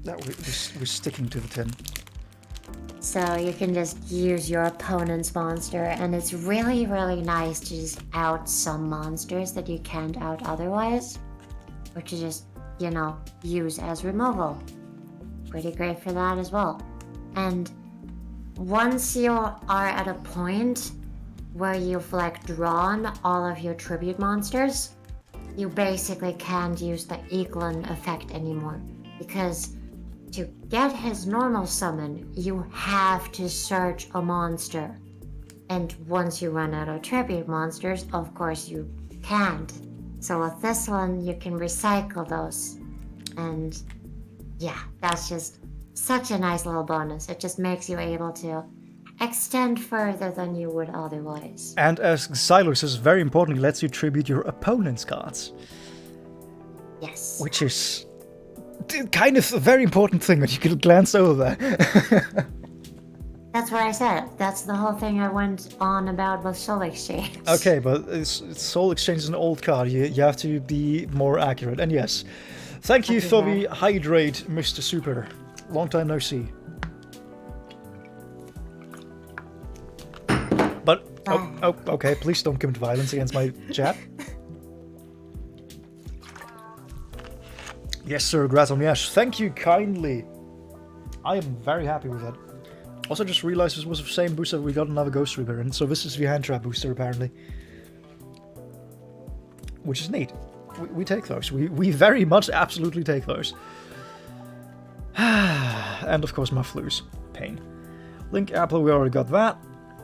We're sticking to the tin. So you can just use your opponent's monster, and it's really, really nice to just out some monsters that you can't out otherwise. Or to just, use as removal. pretty great for that as well. And once you are at a point where you've like drawn all of your tribute monsters, you basically can't use the Eaglin effect anymore. Because to get his normal summon, you have to search a monster. And once you run out of tribute monsters, of course you can't. So with this one, you can recycle those. And yeah, that's just such a nice little bonus. It just makes you able to extend further than you would otherwise. And as Xylo says, very importantly, lets you tribute your opponent's cards. Yes. Which is kind of a very important thing that you could glance over. That's what I said. That's the whole thing I went on about with Soul Exchange. Okay, but Soul Exchange is an old card. You have to be more accurate. And yes, thank you Okay, for the hydrate, Mr. Super. Long time no see. But, okay, please don't commit violence against my chat. Yes, sir, Gratom, yes. Thank you kindly. I am very happy with that. Also just realized this was the same booster we got another Ghost Reaper in, so this is the hand trap booster apparently. Which is neat. We take those. We very much absolutely take those. And of course Mufflers. Pain. Link Apple, we already got that.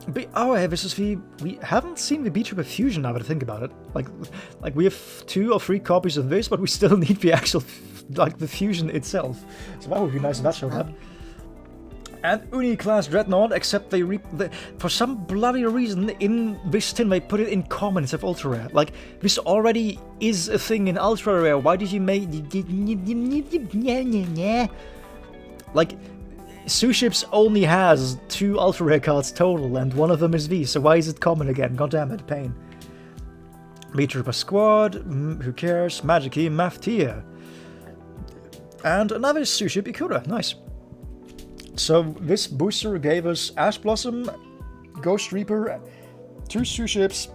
But, this is the... We haven't seen the B-Trooper Fusion now that I think about it. Like we have 2 or 3 copies of this, but we still need the actual, like, the Fusion itself. So that would be nice if that showed up. And Uni-class Dreadnought, except for some bloody reason, in this tin they put it in common instead of ultra rare. Like, this already is a thing in ultra rare. Why did you make... Like... Suships only has 2 ultra rare cards total, and one of them is V, so why is it common again? God damn it, pain. B-Trooper Squad, who cares? Magic-y, Maftia. And another Suship Ikura, nice. So this booster gave us Ash Blossom, Ghost Reaper, 2 Suships,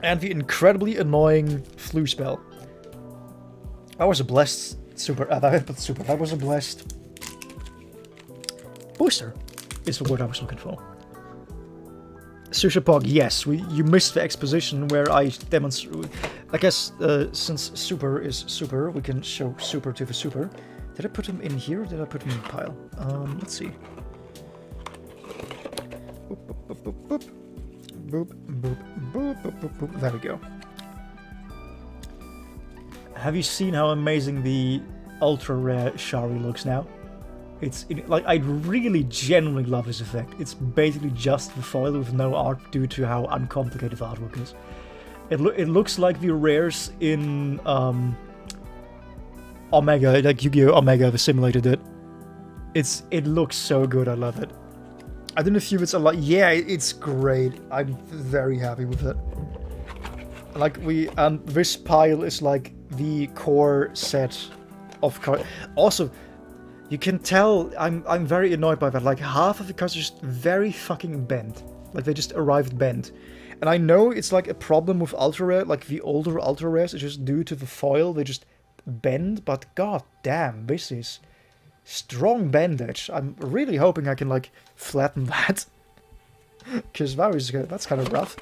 and the incredibly annoying Flu Spell. That was a blessed that was a blessed... booster is the word I was looking for. Sushipog, yes, you missed the exposition where I demonstrate. I guess since Super is Super, we can show Super to the Super. Did I put him in here or did I put him in the pile? Let's see. Boop, boop, boop, boop, boop. Boop, boop, boop, boop, boop, boop. There we go. Have you seen how amazing the ultra rare Shari looks now? Like, I really genuinely love this effect. It's basically just the foil with no art due to how uncomplicated the artwork is. It looks like the rares in Omega, like Yu-Gi-Oh! Omega, the simulator did. It looks so good, I love it. I don't know if it's a lot. Yeah, it's great. I'm very happy with it. Like, this pile is like the core set of cards. Also, you can tell I'm very annoyed by that. Like, half of the cards are just very fucking bent. Like, they just arrived bent. And I know it's like a problem with ultra rare, like the older ultra rares, it's just due to the foil, they just bend, but god damn, this is strong bendage. I'm really hoping I can like flatten that. Because that's kind of rough.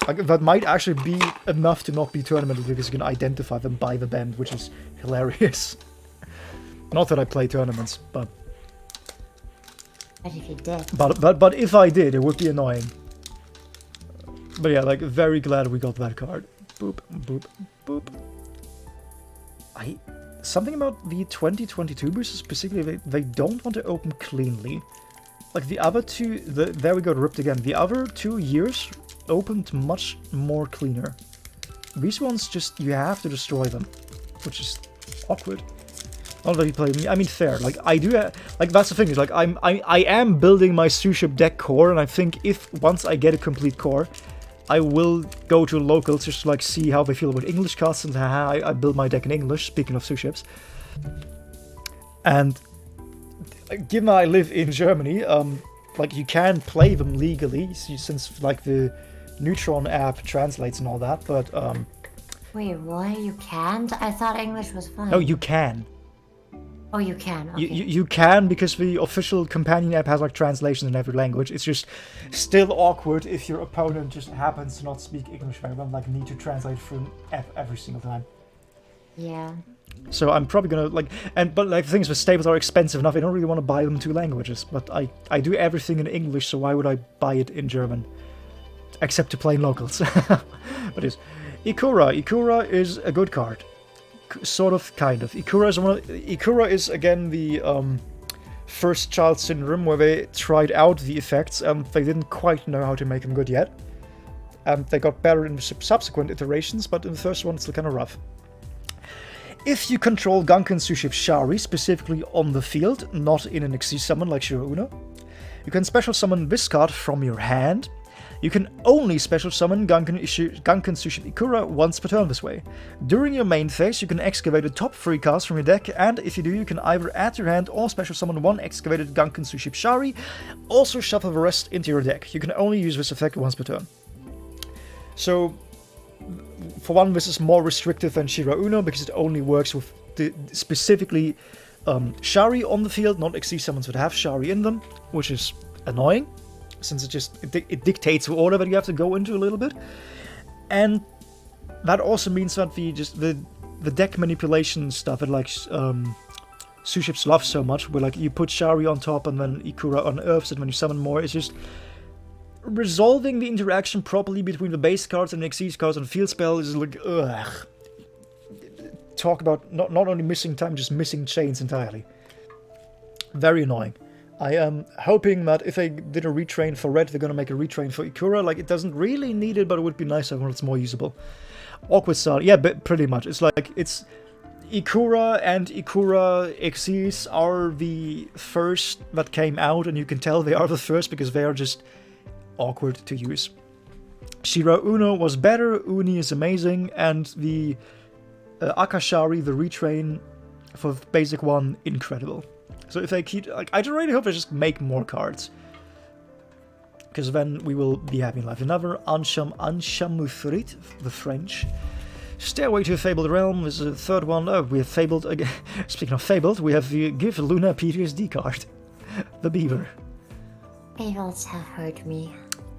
Like, that might actually be enough to not be tournament because you can identify them by the bend, which is hilarious. Not that I play tournaments, but... But if you did... But if I did, it would be annoying. But yeah, like, very glad we got that card. Boop, boop, boop. Something about the 2022 boosters specifically, they don't want to open cleanly. Like, the other two... there we go, ripped again. The other 2 years opened much more cleaner. These ones just... you have to destroy them. Which is awkward. Not that you play me. I mean, fair. Like, I do. Like, that's the thing. Is like I am building my Suship deck core, and I think if once I get a complete core, I will go to locals just to like see how they feel about English cards and how I build my deck in English. Speaking of Suships, and given I live in Germany, like you can play them legally since like the Neutron app translates and all that. But wait, what? You can't? I thought English was fine. no, you can. Oh, you can. Okay. You can, because the official companion app has like translations in every language. It's just still awkward if your opponent just happens to not speak English very well, like need to translate through an app every single time. Yeah. So I'm probably gonna but the thing is, the staples are expensive enough. I don't really want to buy them in 2 languages, but I do everything in English, so why would I buy it in German? Except to play locals. But it's Ikura. Ikura is a good card. Sort of, kind of. Ikura is again the first child syndrome, where they tried out the effects and they didn't quite know how to make them good yet. And they got better in the subsequent iterations, but in the first one it's still kind of rough. If you control Gunkan Suship Shari, specifically on the field, not in an Xyz summon like Shiro Uno, you can special summon this card from your hand. You can only special summon Gunkan Suship Ikura once per turn this way. During your main phase, you can excavate the top 3 cards from your deck, and if you do, you can either add to your hand or special summon 1 excavated Gunkan Suship Shari, also shuffle the rest into your deck. You can only use this effect once per turn. So, for one, this is more restrictive than Shiro Uno, because it only works with specifically Shari on the field, not Xyz summons that have Shari in them, which is annoying, since it dictates the order that you have to go into a little bit. And that also means that the deck manipulation stuff that like Suships love so much, where like you put Shari on top and then Ikura unearths it when you summon more, is just resolving the interaction properly between the base cards and the Xyz cards and field spell is like, ugh. Talk about not only missing time, just missing chains entirely. Very annoying. I am hoping that if they did a retrain for red, they're gonna make a retrain for Ikura. Like, it doesn't really need it, but it would be nice when it's more usable. Awkward style, yeah, but pretty much. It's like, it's Ikura and Ikura Xyz are the first that came out, and you can tell they are the first because they are just awkward to use. Shiro Uno was better, Uni is amazing, and the Akashari, the retrain for the basic one, incredible. So if they keep, like, I really hope they just make more cards, because then we will be happy in life. Another Anshamufrit, the French. Stairway to a Fabled Realm is the third one. Oh, we have Fabled again. Speaking of Fabled, we have the Give Luna PTSD card, the Beaver. Fables have hurt me.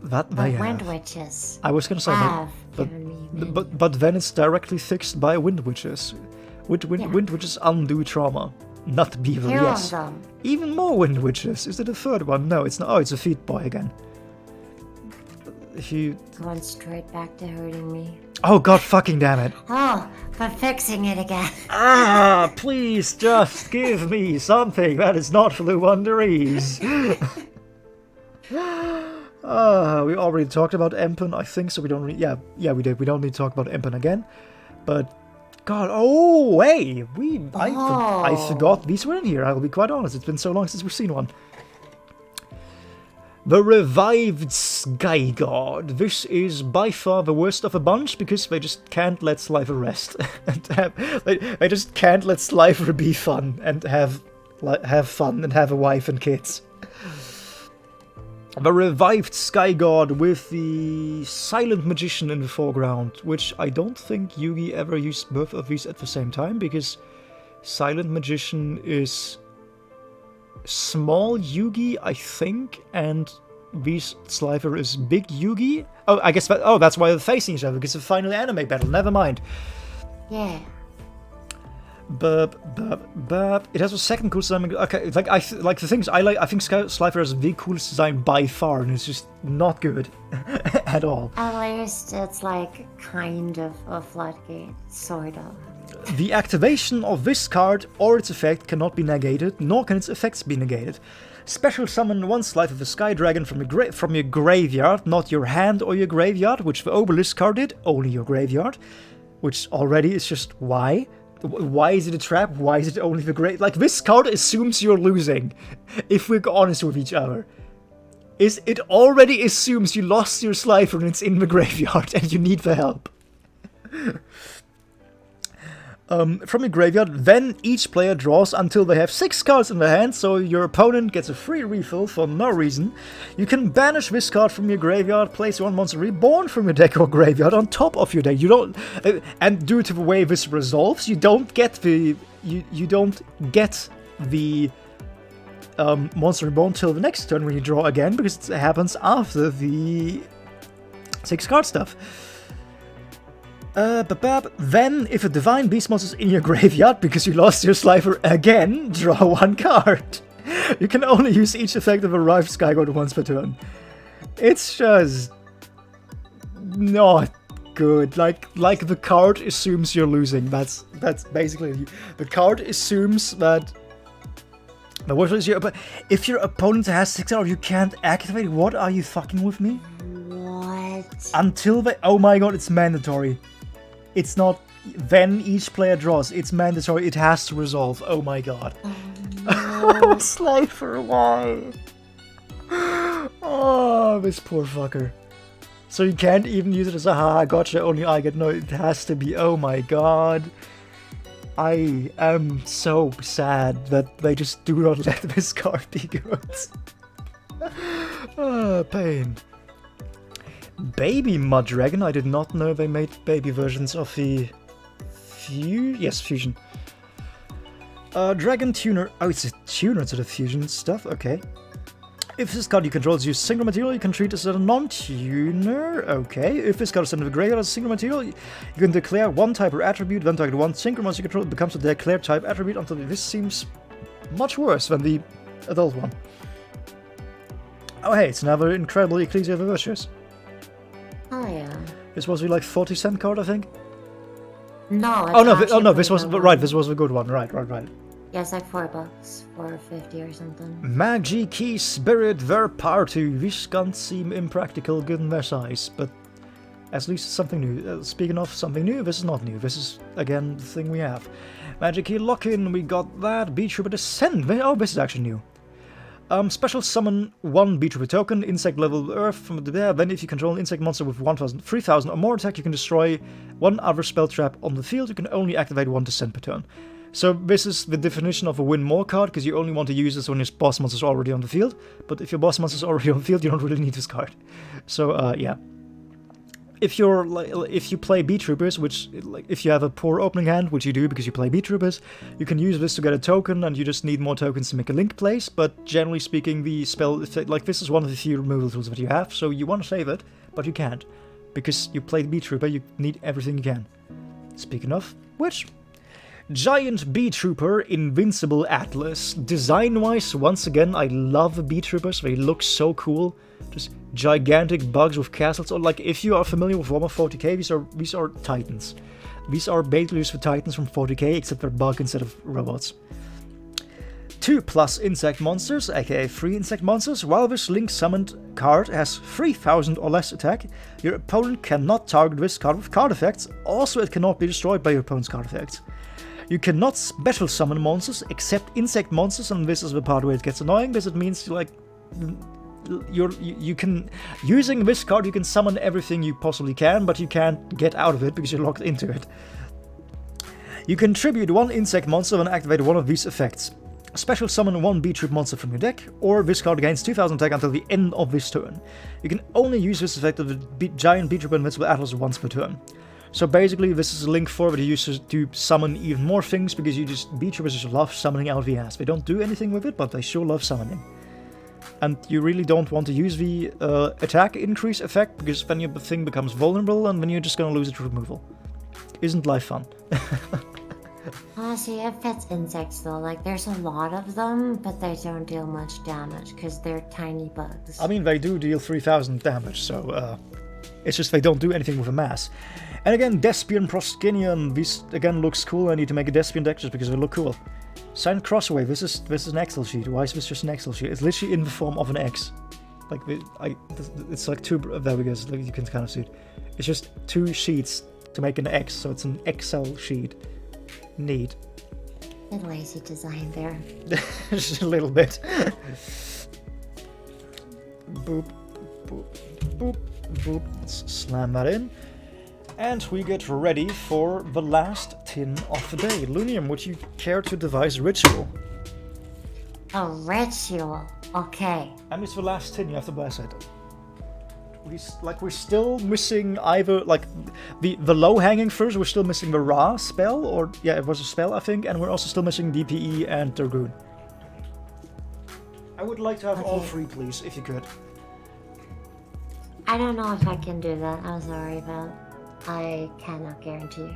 That they But have. Wind Witches I was gonna say have but given me many. but then it's directly fixed by Wind Witches. Wind Witches undo trauma. Not Beaver, Two yes. of them. Even more Wind Witches. Is it a third one? No, it's not. Oh, it's a Feet Boy again. If you... Going straight back to hurting me. Oh god fucking damn it. Oh, but fixing it again. Ah, please just give me something that is not Flu Wonderies. We already talked about Empen, I think, so we don't yeah, we did. We don't need to talk about Empen again. But god, oh, hey, I forgot these were in here. I'll be quite honest. It's been so long since we've seen one. The Revived Sky God. This is by far the worst of a bunch, because they just can't let Slifer rest. And they just can't let Slifer be fun and have fun and have a wife and kids. The Revived Sky God with the Silent Magician in the foreground, which I don't think Yugi ever used both of these at the same time, because Silent Magician is small Yugi, I think, and Beast Slifer is big Yugi. Oh, I guess that's why they're facing each other, because of the final anime battle. Never mind. Yeah. But it has a second coolest design. Okay, like the things I like. I think Slifer has the coolest design by far, and it's just not good at all. At least it's like kind of a floodgate, sort of. The activation of this card or its effect cannot be negated, nor can its effects be negated. Special summon one Slifer of the Sky Dragon from your graveyard, not your hand or your graveyard, which the Obelisk card did, only your graveyard. Which already is just why? Why is it a trap? Why is it only the grave? Like, this card assumes you're losing, if we're honest with each other. It already assumes you lost your Slifer and it's in the graveyard and you need the help. From your graveyard, then each player draws until they have 6 cards in their hand, so your opponent gets a free refill for no reason. You can banish this card from your graveyard, place one monster reborn from your deck or graveyard on top of your deck. You don't, and due to the way this resolves, you don't get the Monster Reborn till the next turn when you draw again, because it happens after the 6 card stuff. Then, if a Divine Beast monster is in your graveyard because you lost your Slifer again, draw 1 card. You can only use each effect of a Arrived Skyguard once per turn. It's just not good. Like the card assumes you're losing. That's basically the card assumes that. But what is if your opponent has 6 hours, you can't activate. What are you fucking with me? What? Until they. Oh my god, it's mandatory. It's not. Then each player draws. It's mandatory. It has to resolve. Oh my god. No. Slifer, why? Oh, this poor fucker. So you can't even use it as a haha, gotcha, only I get. No, it has to be. Oh my god. I am so sad that they just do not let this card be good. Pain. Baby Mud Dragon. I did not know they made baby versions of the Fusion. Dragon Tuner. Oh, it's a tuner to the Fusion stuff. Okay. If this card you control is used single material, you can treat this as a non-tuner. Okay. If this card is sent to the graveyard as a single material, you can declare 1 type or attribute, then target 1 synchro monster you control. It becomes a declared type attribute until this seems much worse than the adult one. Oh hey, it's another incredible Ecclesia of the Virtuous. Oh yeah. This was the like 40-cent card, I think. No. No, this was right. This was a good one. Right. Yeah, it's like $4, $4.50 or something. Magiki Spirit Verpartu. This can seem impractical given their size, but at least it's something new. Speaking of something new, this is not new. This is again the thing we have. Magiki Lock-in. We got that. Beetrooper Descent. Oh, this is actually new. Special summon 1 Beetrooper token, insect level earth from there. Then if you control an insect monster with 3000 or more attack, you can destroy 1 other spell trap on the field. You can only activate 1 Descent per turn. So this is the definition of a win more card, because you only want to use this when your boss monster is already on the field. But if your boss monster is already on the field, you don't really need this card. So yeah. If you play Beetroopers, which if you have a poor opening hand, which you do because you play Beetroopers, you can use this to get a token, and you just need more tokens to make a link place. But generally speaking, the spell this is one of the few removal tools that you have, so you want to save it, but you can't because you play Beetrooper. You need everything you can. Speaking of which, Giant Beetrooper Invincible Atlas. Design-wise, once again, I love the Beetroopers. They look so cool. Just gigantic bugs with castles. Or like, if you are familiar with Warhammer 40k, these are Titans. These are basically used for Titans from 40k, except they're bug instead of robots. 2+ insect monsters, aka 3 insect monsters. While this link summoned card has 3000 or less attack, your opponent cannot target this card with card effects. Also, it cannot be destroyed by your opponent's card effects. You cannot special summon monsters except insect monsters, and this is the part where it gets annoying, because it means you can, using this card, you can summon everything you possibly can, but you can't get out of it because you're locked into it. You can tribute 1 insect monster when activate one of these effects. Special summon 1 Beetroop monster from your deck, or this card gains 2000 attack until the end of this turn. You can only use this effect of the Giant Beetroop Invincible Atlas once per turn. So basically, this is a link for that you use to summon even more things, because Beetroopers just love summoning out the ass. They don't do anything with it, but they sure love summoning. And you really don't want to use the attack increase effect, because then your thing becomes vulnerable, and then you're just gonna lose it to removal. Isn't life fun? Honestly, it fits insects though. Like, there's a lot of them, but they don't deal much damage because they're tiny bugs. I mean, they do deal 3000 damage, so it's just they don't do anything with a mass. And again, Despian Proskinion. This again looks cool. I need to make a Despian deck just because they look cool. Silent Crosswave. This is an Excel sheet. Why is this just an Excel sheet? It's literally in the form of an X. Like it's like 2. There we go. So you can kind of see it. It's just 2 sheets to make an X, so it's an Excel sheet. Neat. Bit lazy design there. Just a little bit. Boop, boop, boop, boop. Let's slam that in. And we get ready for the last tin of the day. Lunium, would you care to devise a ritual? A ritual. Okay. And it's the last tin, you have to bless it. We're still missing either, like, the low-hanging fruits. We're still missing the Ra spell, or, yeah, it was a spell, I think, and we're also still missing DPE and Dragoon. would like to have all Okay. 3, please, if you could. I don't know if I can do that. I'm sorry, but I cannot guarantee.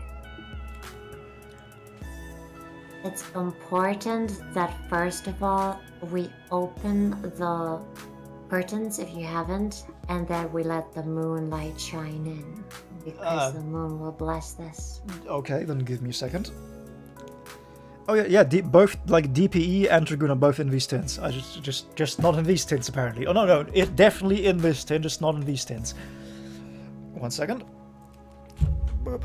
It's important that first of all we open the curtains if you haven't, and that we let the moonlight shine in, because the moon will bless this. Okay, then give me a second. Oh yeah, both like DPE and Dragoon are both in these tints. I just not in these tints apparently. Oh no, it definitely in this tint, just not in these tints. 1 second. Boop.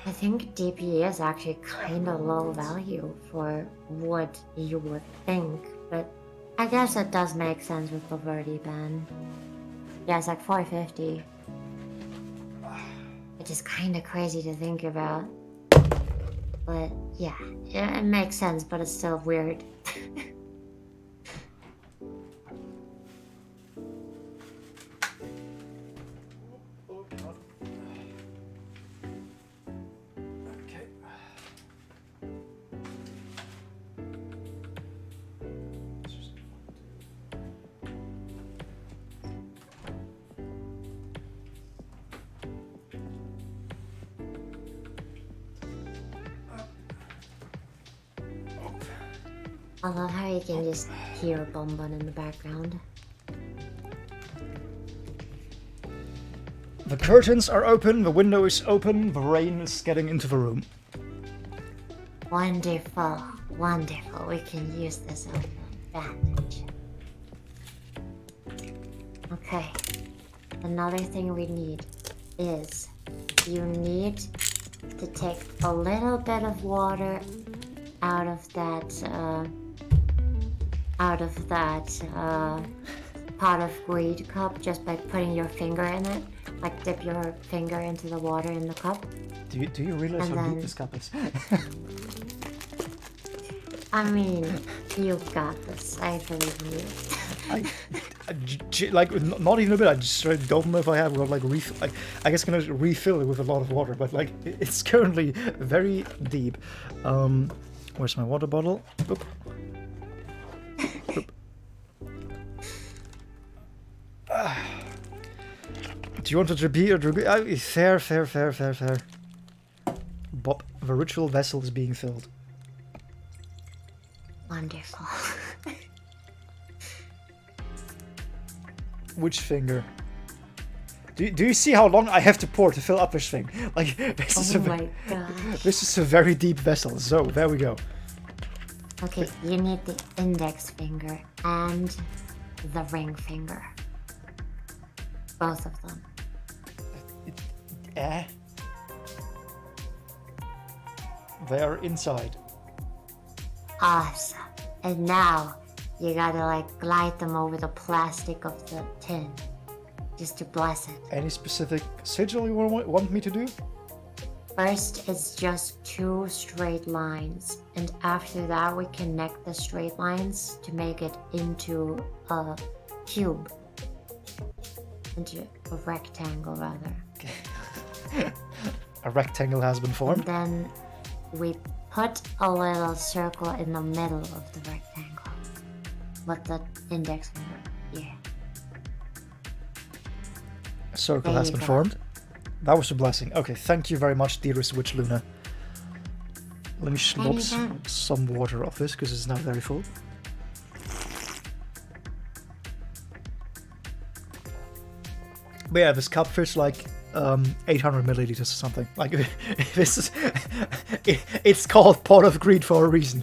I think DPE is actually kind of low value for what you would think, but I guess it does make sense with the Verdi ban. Yeah, it's like 450. Which is kind of crazy to think about. But yeah, it makes sense, but it's still weird. I love how you can just hear Bun Bun in the background. The curtains are open, the window is open, the rain is getting into the room. Wonderful, wonderful. We can use this as an advantage. Okay. Another thing we need is you need to take a little bit of water out of that pot of greed cup just by putting your finger in it. Like dip your finger into the water in the cup. Do you realize And how then- deep this cup is? I mean, you've got this. I believe in you. Like not even a bit. I just don't know if I have like I guess gonna refill it with a lot of water, but like it's currently very deep. Where's my water bottle? Oop. Oop. Do you want to be a fair? Bob, the ritual vessel is being filled. Wonderful. Which finger? Do you see how long I have to pour to fill up this thing? Like this is Oh my gosh. this is a very deep vessel. So there we go. Okay, you need the index finger and the ring finger. Both of them. They are inside. Awesome. And now you gotta like glide them over the plastic of the tin just to bless it. Any specific sigil you want me to do? First, it's just 2 straight lines, and after that, we connect the straight lines to make it into a cube. Into a rectangle, rather. A rectangle has been And formed. then we put a little circle in the middle of the rectangle with the index finger. Yeah. A circle There has you been go. formed. That was a blessing. Okay, thank you very much, dearest Witch Luna. Let me slop Anytime. some water off this because it's now very full. But yeah, this cup fits like 800 milliliters or something. Like this is, it's called Pot of Greed for a reason.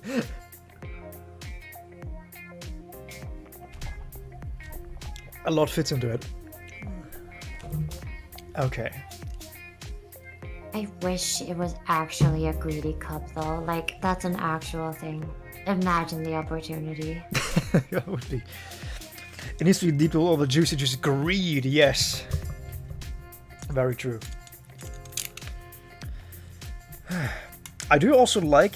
A lot fits into it. Okay. I wish it was actually a greedy cup, though. Like, that's an actual thing. Imagine the opportunity. That would be. It needs to be deep with all the juicy, just greed. Yes. Very true. I do also like,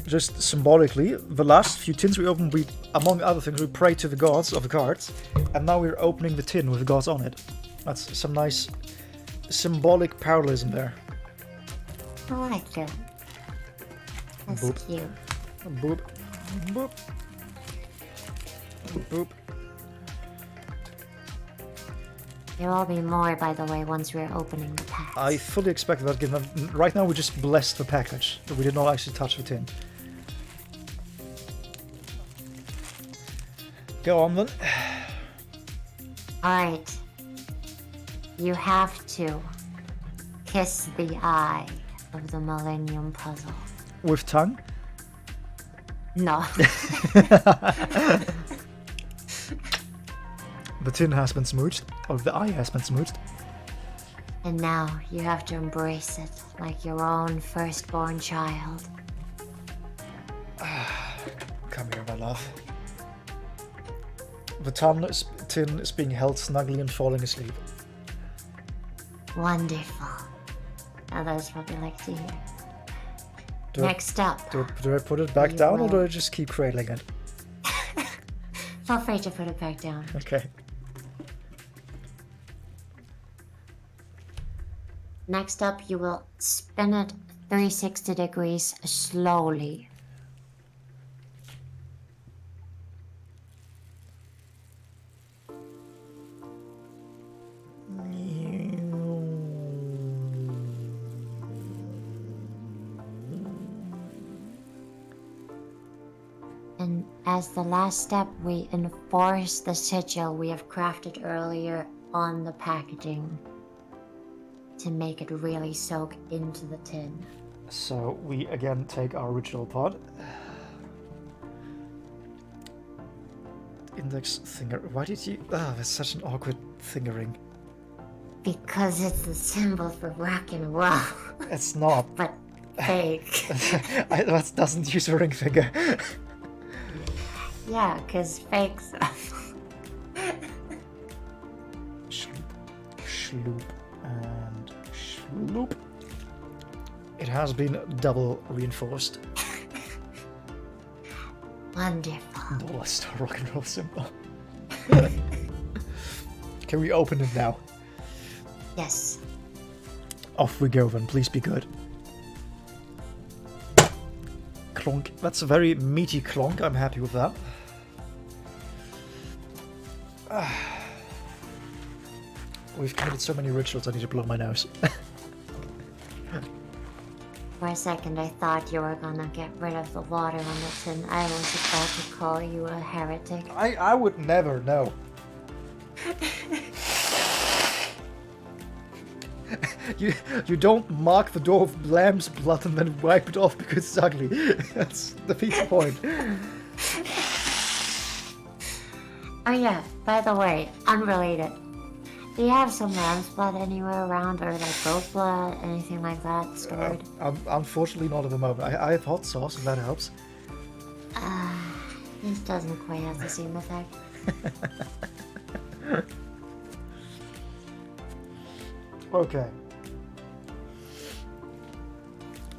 just symbolically, the last few tins we opened, we, among other things, we prayed to the gods of the cards, and now we're opening the tin with the gods on it. That's some nice symbolic parallelism there. I like that. That's Boop. cute. Boop. Boop. Boop. There will be more, by the way, once we're opening the packs. I fully expect that given that right now we just blessed the package. But we did not actually touch the tin. Go on then. Alright. You have to kiss the eye of the Millennium Puzzle. With tongue? No. The tin has been smooched, or the eye has been smooched. And now you have to embrace it like your own firstborn child. Come here, my love. The tin is being held snugly and falling asleep. Wonderful. Now that's what we like to hear. Do Next up, I put it back You down, or will. do I just keep cradling it? feel free to put it back down. Okay. Next up, you will spin it 360 degrees slowly. And as the last step, we enforce the sigil we have crafted earlier on the packaging to make it really soak into the tin. So we again take our original pod. Index finger. Why did you? Ah, that's such an awkward fingering. Because it's the symbol for rock and roll, It's not. but fake. That doesn't use a ring finger. Yeah, because fake stuff. Sloop, sloop, and sloop. It has been double reinforced. Wonderful. Dollar Star rock and roll symbol. Can we open it now? Yes. Off we go then, please be good. Clonk. That's a very meaty clonk, I'm happy with that. We've committed so many rituals, I need to blow my nose. For a second, I thought you were gonna get rid of the water on the tin. I was about to call you a heretic. I would never know. You don't mark the door with lamb's blood and then wipe it off because it's ugly. That's defeats the point. Oh yeah, by the way, unrelated. Do you have some lamb's blood anywhere around, or like goat blood, anything like that stored? Unfortunately not at the moment. I have hot sauce if that helps. This doesn't quite have the same effect. Okay.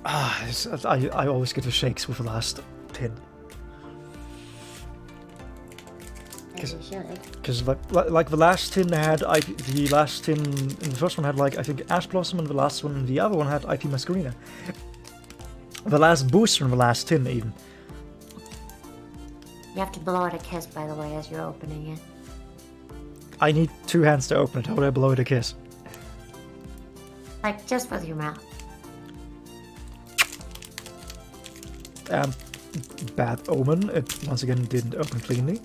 I always get the shakes with the last tin. As you should. Because like the last tin had the last tin in the first one had like I think Ash Blossom, and the last one, the other one had IP Masquerina. The last booster in the last tin even. You have to blow it a kiss, by the way, as you're opening it. I need 2 hands to open it. How would I blow it a kiss? Like, just with your mouth. Bad omen. It once again didn't open cleanly.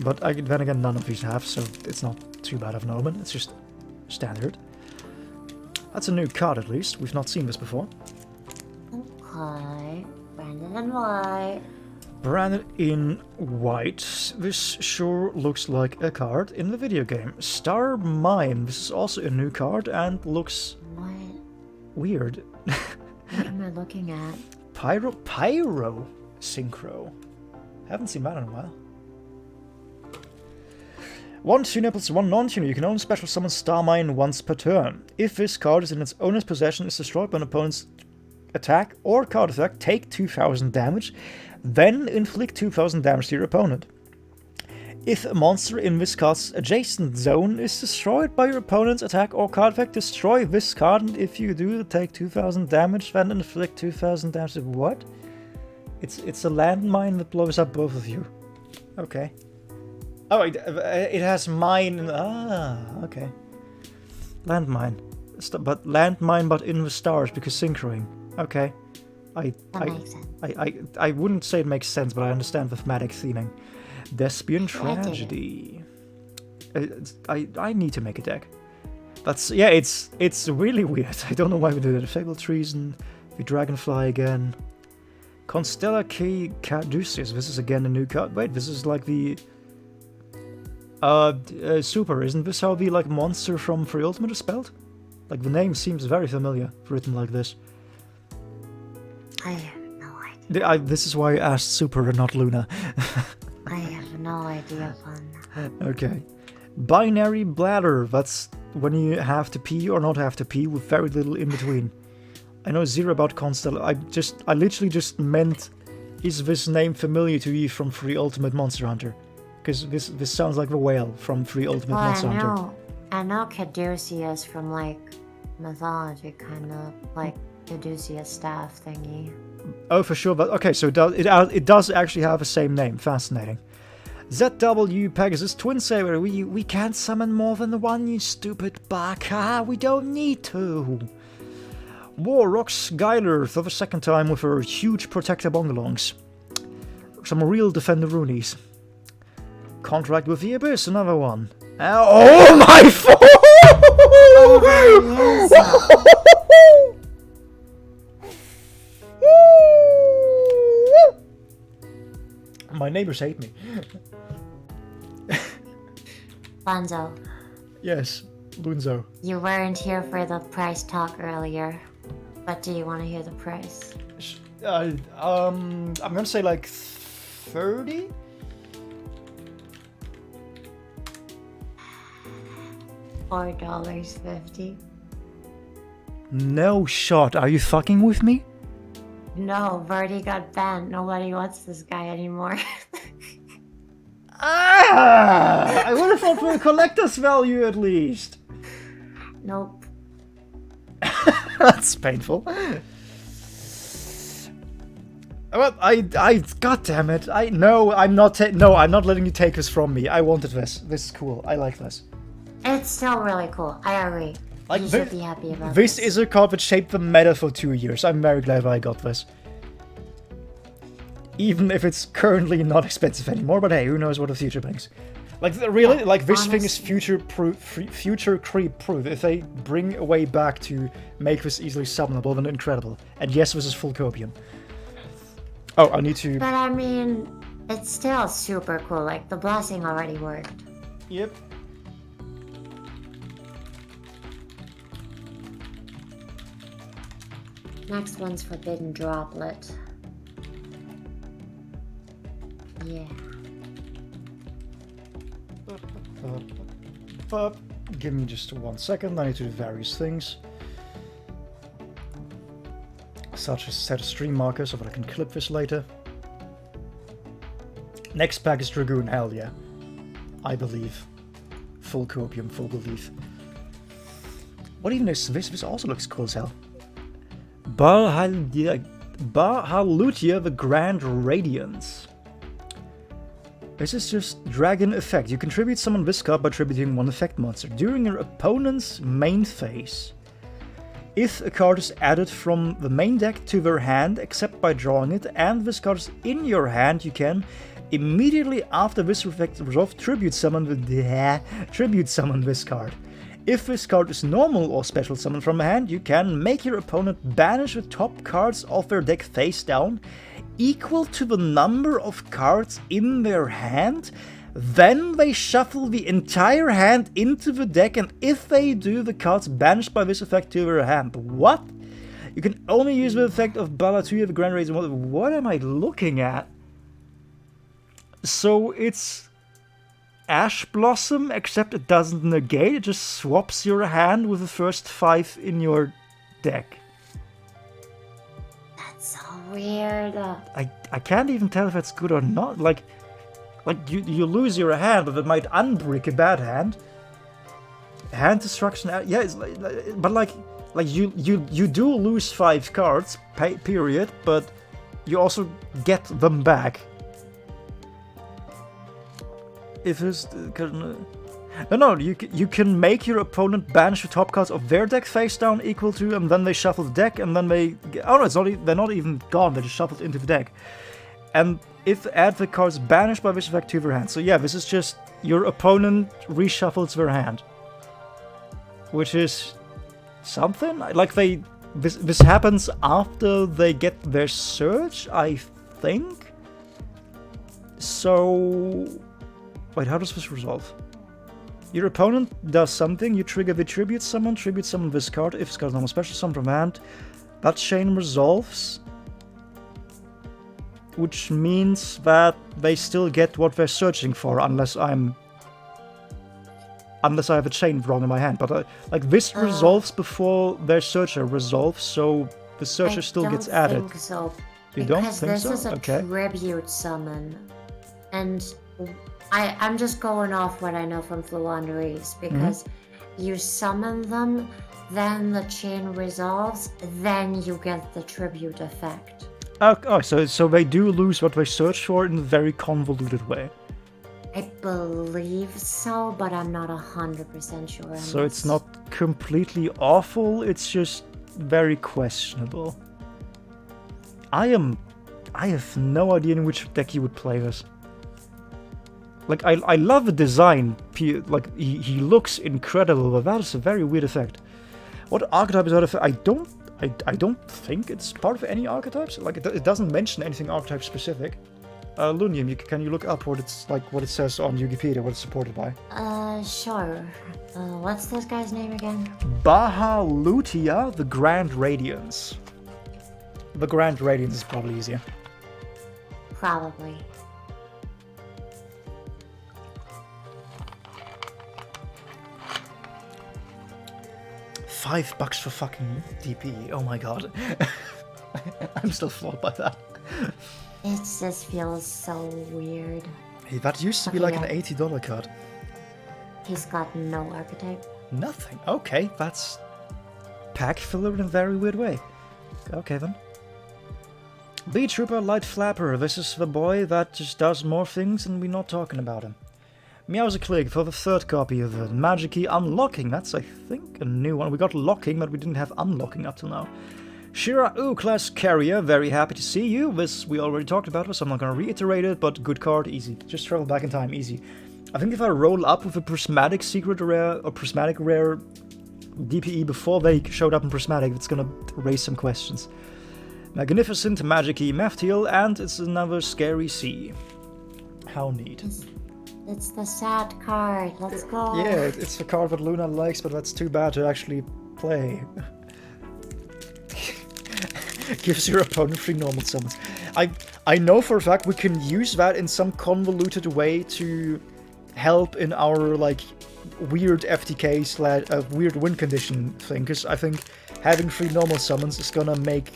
But then again, none of these have, so it's not too bad of an omen. It's just standard. That's a new card at least. We've not seen this before. Okay. Brandon and White. Branded in white. This sure looks like a card in the video game. Star Mine. This is also a new card and looks What? weird. What am I looking at? Pyro Synchro. Haven't seen that in a while. 1 tuner plus 1 non-tuner. You can only special summon Star Mine once per turn. If this card is in its owner's possession, is destroyed by an opponent's attack or card effect, take 2000 damage, then inflict 2000 damage to your opponent. If a monster in this card's adjacent zone is destroyed by your opponent's attack or card effect, destroy this card, and if you do, take 2000 damage, then inflict 2000 damage. What? It's a landmine that blows up both of you. Okay. Oh, it has mine. Ah, okay. Landmine. But landmine, but in the stars, because synchroing. Okay. That makes sense. I wouldn't say it makes sense, but I understand the thematic theming. Thespian I dig it. Tragedy. I need to make a deck. Yeah, it's really weird. I don't know why we did it. Fabled Treason, the Dragonfly again. Constella K. Caduceus. This is again a new card. Wait, this is like the super. Isn't this how the like monster from Free Ultimate is spelled? Like the name seems very familiar, written like this. I have no idea. This is why I asked Super and not Luna. I have no idea, Fun. Okay. Binary Bladder. That's when you have to pee or not have to pee with very little in between. I know zero about Constella. I literally just meant, is this name familiar to you from Free Ultimate Monster Hunter? Because this sounds like the whale from Free Ultimate Well, Monster Hunter. I know Caduceus from like mythology, kind of like Caduceus staff thingy. Oh, for sure. But okay, so it does actually have the same name. Fascinating. ZW Pegasus Twin Saber. We can't summon more than one, you stupid baka. We don't need to. Warrock Skyler for the second time with her huge protector bongalongs. Some real defender Roonies. Contract with the Abyss, another one. Oh my My neighbors hate me. Bonzo, Yes, Lunzo. you weren't here for the price talk earlier, but do you want to hear the price? I'm gonna say like 30? $4.50. No shot. Are you fucking with me? No, Verdi got banned. Nobody wants this guy anymore. I would have thought for a collector's value at least. Nope. That's painful. Well, God damn it! I'm not letting you take this from me. I wanted this. This is cool. I like this. It's still really cool. I agree. Like You should be happy about this is a card that shaped the meta for 2 years. I'm very glad I got this. Even if it's currently not expensive anymore, but hey, who knows what the future brings. Like really, like this thing is future creep proof. If they bring a way back to make this easily summonable, then incredible. And yes, this is full copium. Oh, I need to. But I mean, it's still super cool. Like the blessing already worked. Yep. Next one's Forbidden Droplet. Yeah. Give me just 1 second. I need to do various things, such as set a stream marker so that I can clip this later. Next pack is Dragoon. Hell yeah, I believe. Full copium, full belief. What even is this? This also looks cool as hell. Bahalutia the Grand Radiance. This is just Dragon Effect. You contribute summon this card by attributing one effect monster during your opponent's main phase. If a card is added from the main deck to their hand, except by drawing it, and this card is in your hand, you can, immediately after this effect resolved, tribute summon this card. If this card is normal or special summon from a hand, you can make your opponent banish the top cards of their deck face down, equal to the number of cards in their hand. Then they shuffle the entire hand into the deck, and if they do, the cards banished by this effect to their hand. What? You can only use the effect of Bahalutia the Grand Radiance. What am I looking at? So it's Ash Blossom, except it doesn't negate, it just swaps your hand with the first 5 in your deck. That's so weird. I can't even tell if that's good or not. Like, Like, you lose your hand, but it might unbrick a bad hand. Hand destruction, yeah, it's but like you do lose 5 cards, period, but you also get them back. If it's no, you can make your opponent banish the top cards of their deck face down equal to, and then they shuffle the deck, and then they they're not even gone, they're just shuffled into the deck. And if add the cards banished by this effect to their hand. So yeah, this is just your opponent reshuffles their hand. Which is something? Like this happens after they get their search, I think? So... Wait, how does this resolve? Your opponent does something, you trigger the tribute summon this card, if it's got a normal special summon from hand. That chain resolves. Which means that they still get what they're searching for, unless I have a chain wrong in my hand. But like this resolves before their searcher resolves, so the searcher still gets added. I don't think so. You don't think so? Because this is a tribute summon. And I'm just going off what I know from Floowandereeze, because you summon them, then the chain resolves, then you get the tribute effect. Oh, so they do lose what they search for in a very convoluted way. I believe so, but I'm not 100% sure. So it's not completely awful, it's just very questionable. I have no idea in which deck you would play this. Like, I love the design, like, he looks incredible, but that is a very weird effect. What archetype is that effect? I don't think it's part of any archetypes. Like, it doesn't mention anything archetype specific. Lunium, can you look up what it says on Wikipedia, what it's supported by? Sure. What's this guy's name again? Bahalutia, the Grand Radiance. The Grand Radiance is probably easier. Probably. $5 for fucking DP. Oh my god. I'm still floored by that. It just feels so weird. Hey, that used to be like an $80 card. He's got no archetype. Nothing. Okay, that's pack filler in a very weird way. Okay then. Bee Trooper Light Flapper. This is the boy that just does more things and we're not talking about him. Meowsclick for the 3rd copy of it. Magic Key Unlocking. That's, I think, a new one. We got Locking, but we didn't have Unlocking up till now. Shira class Carrier. Very happy to see you. This we already talked about, so I'm not going to reiterate it, but good card, easy. Just travel back in time, easy. I think if I roll up with a Prismatic Secret Rare or Prismatic Rare DPE before they showed up in Prismatic, it's going to raise some questions. Magnificent Magic Key Meftiel, and it's another Scary Sea. How neat. It's the sad card. Let's go. Yeah, it's the card that Luna likes, but that's too bad to actually play. Gives your opponent 3 normal summons. I know for a fact we can use that in some convoluted way to help in our like weird FTK / weird win condition thing, because I think having 3 normal summons is gonna make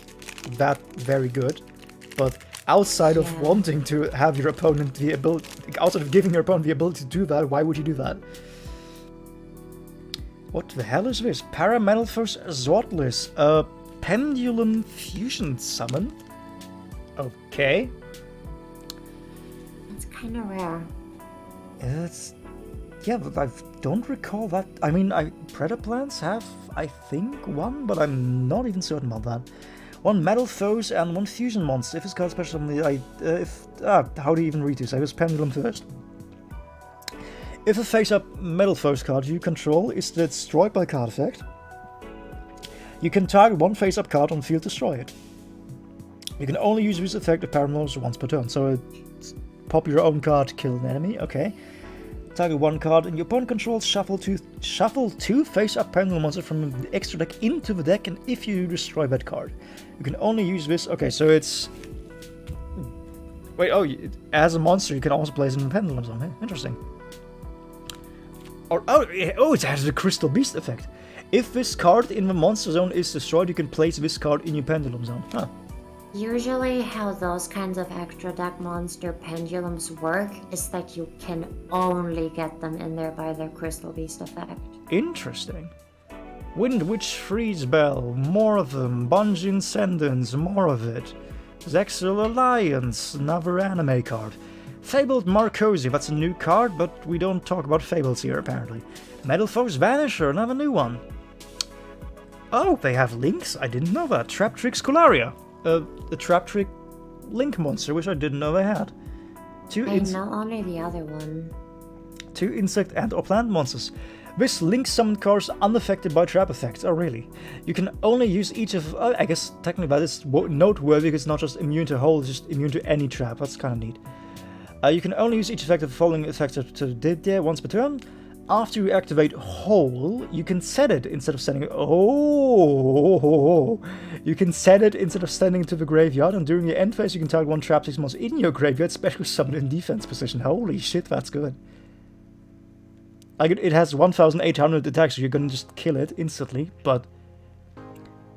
that very good. But outside of wanting to have your opponent the ability, outside of giving your opponent the ability to do that, why would you do that? What the hell is this? Parametalphos Zwartlis, a Pendulum Fusion summon? Okay. It's kind of rare. Yeah, but I don't recall that. I mean, Predaplants have, I think, one, but I'm not even certain about that. 1 Metal Foes and 1 Fusion Monster. If it's got special, how do you even read this? I was Pendulum first. If a face-up Metal Foes card you control is destroyed by card effect, you can target 1 face-up card on the field to destroy it. You can only use this effect of Parametalphos once per turn, so pop your own card, kill an enemy, okay. Target 1 card and your opponent controls, shuffle 2 face-up Pendulum Monster from the extra deck into the deck, and if you destroy that card, you can only use this. Okay, so it's... Wait, as a monster you can also place it in Pendulum Zone, hey? Interesting. It has the Crystal Beast effect. If this card in the Monster Zone is destroyed, you can place this card in your Pendulum Zone. Huh. Usually how those kinds of extra deck monster pendulums work is that you can only get them in there by their Crystal Beast effect. Interesting. Wind Witch Freeze Bell, more of them. Bungie Ascendance, more of it. Zexal Alliance, another anime card. Fabled Marcosi, that's a new card, but we don't talk about Fables here apparently. Metal Fox Vanisher, another new one. Oh, they have links? I didn't know that. Traptrix Scolaria. A Traptrick Link monster, which I didn't know they had. And not only the other one. 2 insect and or plant monsters. This link summon cards unaffected by trap effects. Oh, really? You can only use each of... I guess technically that is noteworthy because it's not just immune to hold, it's just immune to any trap. That's kind of neat. You can only use each effect of the following effects to once per turn. After you activate Hole, you can set it instead of sending it. Oh, you can set it instead of sending it to the graveyard, and during your end phase, you can target one trap 6 monster in your graveyard, special summon in defense position. Holy shit, that's good. It has 1,800 attacks, so you're gonna just kill it instantly, but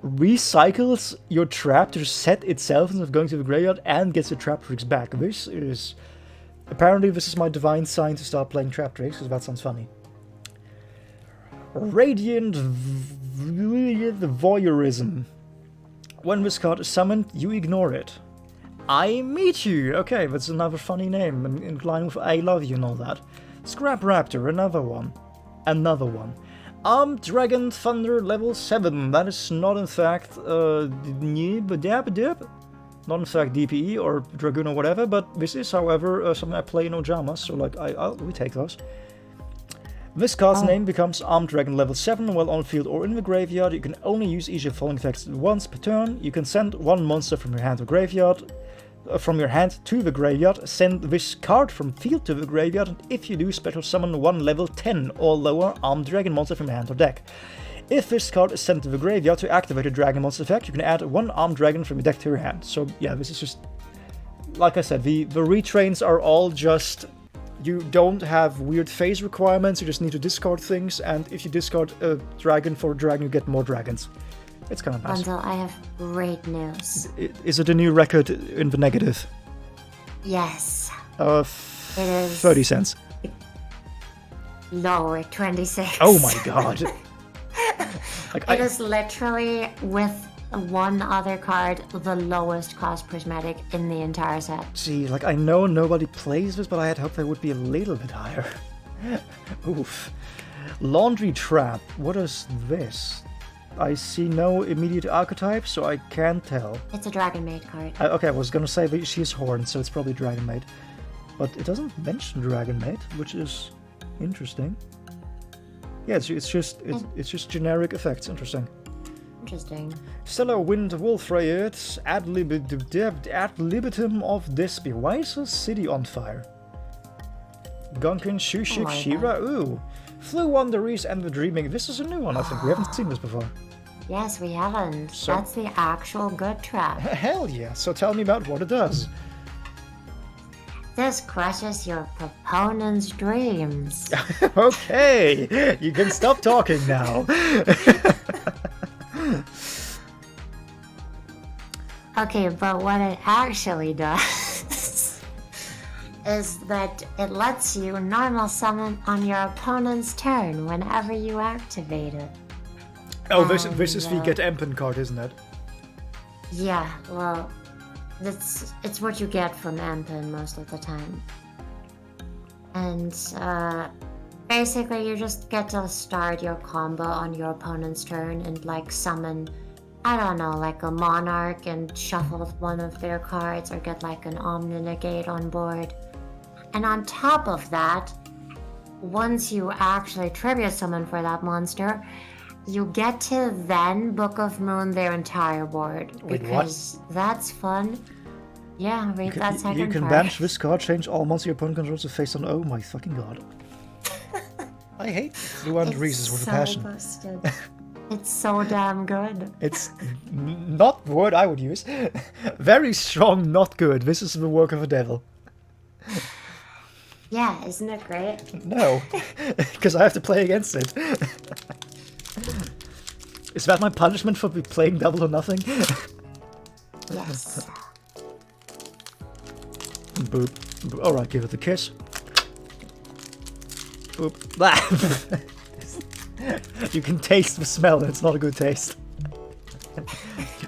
recycles your trap to set itself instead of going to the graveyard and gets the trap tricks back. This is... Apparently this is my divine sign to start playing trap tricks, because that sounds funny. Radiant Voyeurism. When this card is summoned, you ignore it. I meet you! Okay, that's another funny name, in line with I love you and all that. Scrap Raptor, another one. Another one. Armed Dragon Thunder level 7. That is not in fact not in fact DPE or Dragoon or whatever, but this is, however, something I play in Ojamas, so like we take those. This card's name becomes Armed Dragon level 7 while on field or in the graveyard. You can only use each of the following effects once per turn. You can send one monster from your hand to graveyard. From your hand to the graveyard, send this card from field to the graveyard, and if you do, special summon one level 10 or lower Armed Dragon monster from your hand or deck. If this card is sent to the graveyard to activate a Dragon monster effect, you can add one Armed Dragon from your deck to your hand. So yeah, this is just... Like I said, the retrains are all just... You don't have weird phase requirements, you just need to discard things, and if you discard a dragon for a dragon, you get more dragons. It's kind of nice. Bunzel, I have great news. Is it a new record in the negative? Yes. It is 30 cents. Lower, 26. Oh my god. It is literally, with one other card, the lowest cost prismatic in the entire set. Gee, like I know nobody plays this, but I had hoped they would be a little bit higher. Oof. Laundry Trap. What is this? I see no immediate archetype, so I can't tell. It's a Dragon Maid card. Okay, I was gonna say that she's Horned, so it's probably Dragon Maid. But it doesn't mention Dragon Maid, which is interesting. Yeah, it's just generic effects. Interesting. Interesting. Stellar Wind Wolfrayet ad libitum of Despy. Why is the city on fire? Gunkin Shushik Shira. Ooh. Flew Wanderies and the Dreaming. This is a new one, I think. We haven't seen this before. Yes, we haven't. So, that's the actual good trap. Hell yeah. So tell me about what it does. This crushes your proponent's dreams. Okay, you can stop talking now. Okay, but what it actually does is that it lets you normal summon on your opponent's turn whenever you activate it. Oh, this is the Get Empen card, isn't it? Yeah, well, it's what you get from Empen most of the time. And basically you just get to start your combo on your opponent's turn and like summon, I don't know, like a Monarch and shuffle one of their cards, or get like an Omni-Negate on board. And on top of that, once you actually tribute summon for that monster, you get to then Book of Moon their entire board. Wait, because what? That's fun. Yeah, read that second part. You can banish this card, change all monsters your opponent controls to face on. Oh my fucking god. I hate Blue Reasons with a passion. Busted. It's so damn good. It's not the word I would use. Very strong, not good. This is the work of a devil. Yeah, isn't it great? No, because I have to play against it. Is that my punishment for playing double or nothing? Yeah, Yes. Boop. Boop. Alright, give it a kiss. Boop. Ah. You can taste the smell, and it's not a good taste.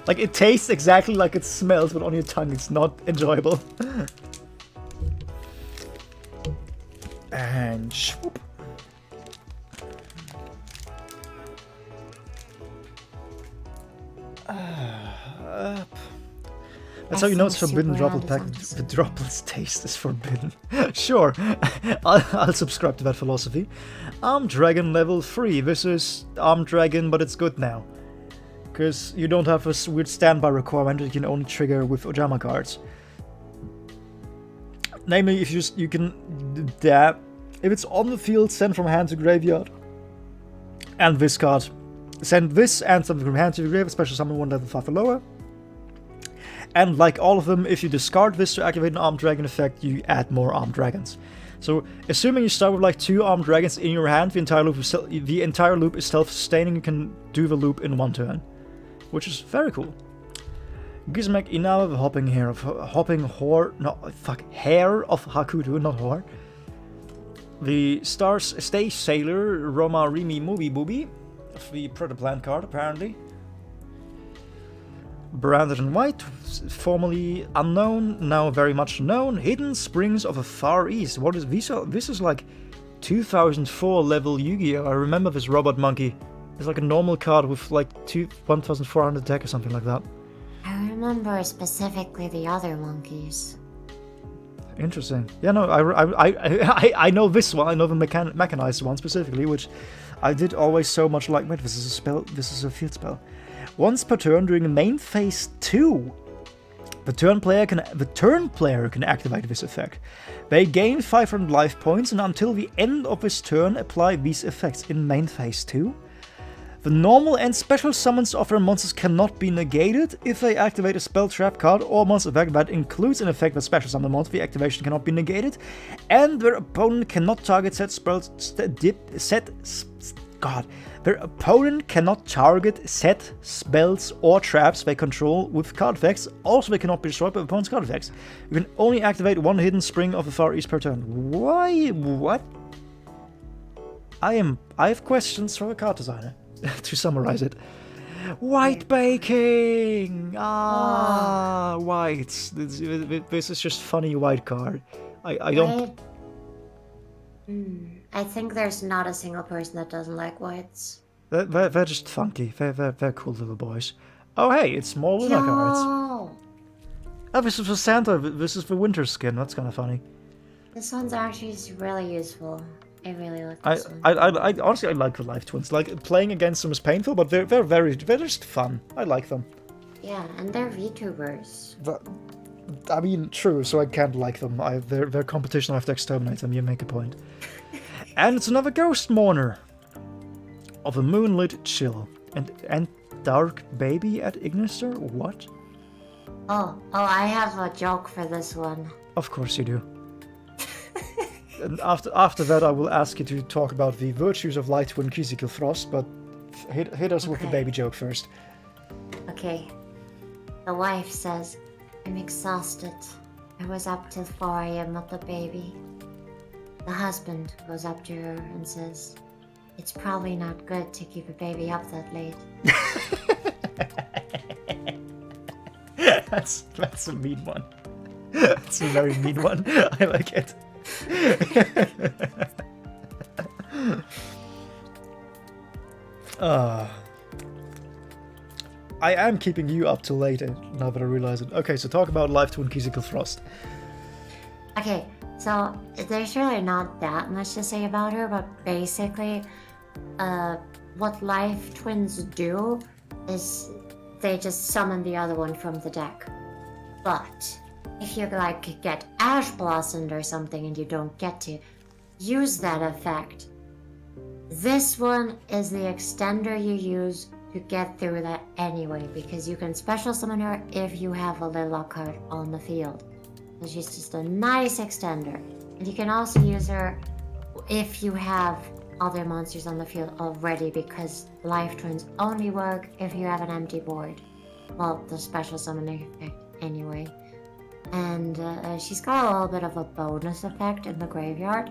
Like, it tastes exactly like it smells, but on your tongue it's not enjoyable. And swoop. That's how you know it's forbidden droplet package. The droplets taste is forbidden. Sure, I'll subscribe to that philosophy. Armed Dragon level 3. This is Armed Dragon, but it's good now. Because you don't have a weird standby requirement that you can only trigger with Ojama cards. Namely, if you can dab. If it's on the field, send from hand to graveyard. And this card. Send this and something from hand to the graveyard, special summon 1 level 5 or lower. And like all of them, if you discard this to activate an Armed Dragon effect, you add more Armed Dragons. So, assuming you start with like 2 Armed Dragons in your hand, the entire loop is self-sustaining. You can do the loop in 1 turn, which is very cool. Gizmek Inawa, the hair of Hakuto, not whore. The Stars Stay Sailor, Roma Rimi Movie Booby, the Protoplant card apparently. Branded in white, formerly unknown, now very much known. Hidden Springs of the Far East. What is this? This is like 2004 level Yu-Gi-Oh! I remember this robot monkey. It's like a normal card with like 1400 attack or something like that. I remember specifically the other monkeys. Interesting. Yeah, no, I know this one. I know the mechanized one specifically, which I did always so much like. Wait, this is a spell. This is a field spell. Once per turn during main phase 2, the turn player can activate this effect. They gain 500 life points, and until the end of this turn, apply these effects in main phase 2. The normal and special summons of their monsters cannot be negated. If they activate a spell trap card or monster effect that includes an effect that special summon monster, the activation cannot be negated, and their opponent cannot target Their opponent cannot target set spells or traps they control with card effects. Also, they cannot be destroyed by opponent's card effects. You can only activate 1 Hidden Spring of the Far East per turn. Why? What? I have questions for a card designer. To summarize it. White baking! Whites. This is just funny white card. I don't... I think there's not a single person that doesn't like whites. They're just funky. They're cool little boys. Oh hey, it's small Luna cards. Oh, this is for Santa. This is for Winter Skin. That's kind of funny. This one's actually really useful. I really like this one. I honestly, I like the Life Twins. Like, playing against them is painful, but they're just fun. I like them. Yeah, and they're VTubers. I mean, true, so I can't like them. Their competition, I have to exterminate them. You make a point. And it's another Ghost Mourner of a Moonlit Chill. And Dark Baby at Ignister? What? Oh, I have a joke for this one. Of course you do. And after that, I will ask you to talk about the virtues of Light Twin Kizikil Frost, but hit us with the baby joke first. Okay. The wife says, I'm exhausted. I was up till 4 AM with the baby. The husband goes up to her and says, it's probably not good to keep a baby up that late. That's a mean one. That's a very mean one. I like it. I am keeping you up till late now that I realize it. Okay, so talk about Life Twin Kizikil Frost. Okay, so there's really not that much to say about her, but basically, what Life Twins do is they just summon the other one from the deck. But if you like get Ash Blossomed or something and you don't get to use that effect, this one is the extender you use to get through that anyway, because you can special summon her if you have a Lilac card on the field. So she's just a nice extender. And you can also use her if you have other monsters on the field already, because Life Twins only work if you have an empty board. Well, the special summoning effect anyway. And she's got a little bit of a bonus effect in the graveyard,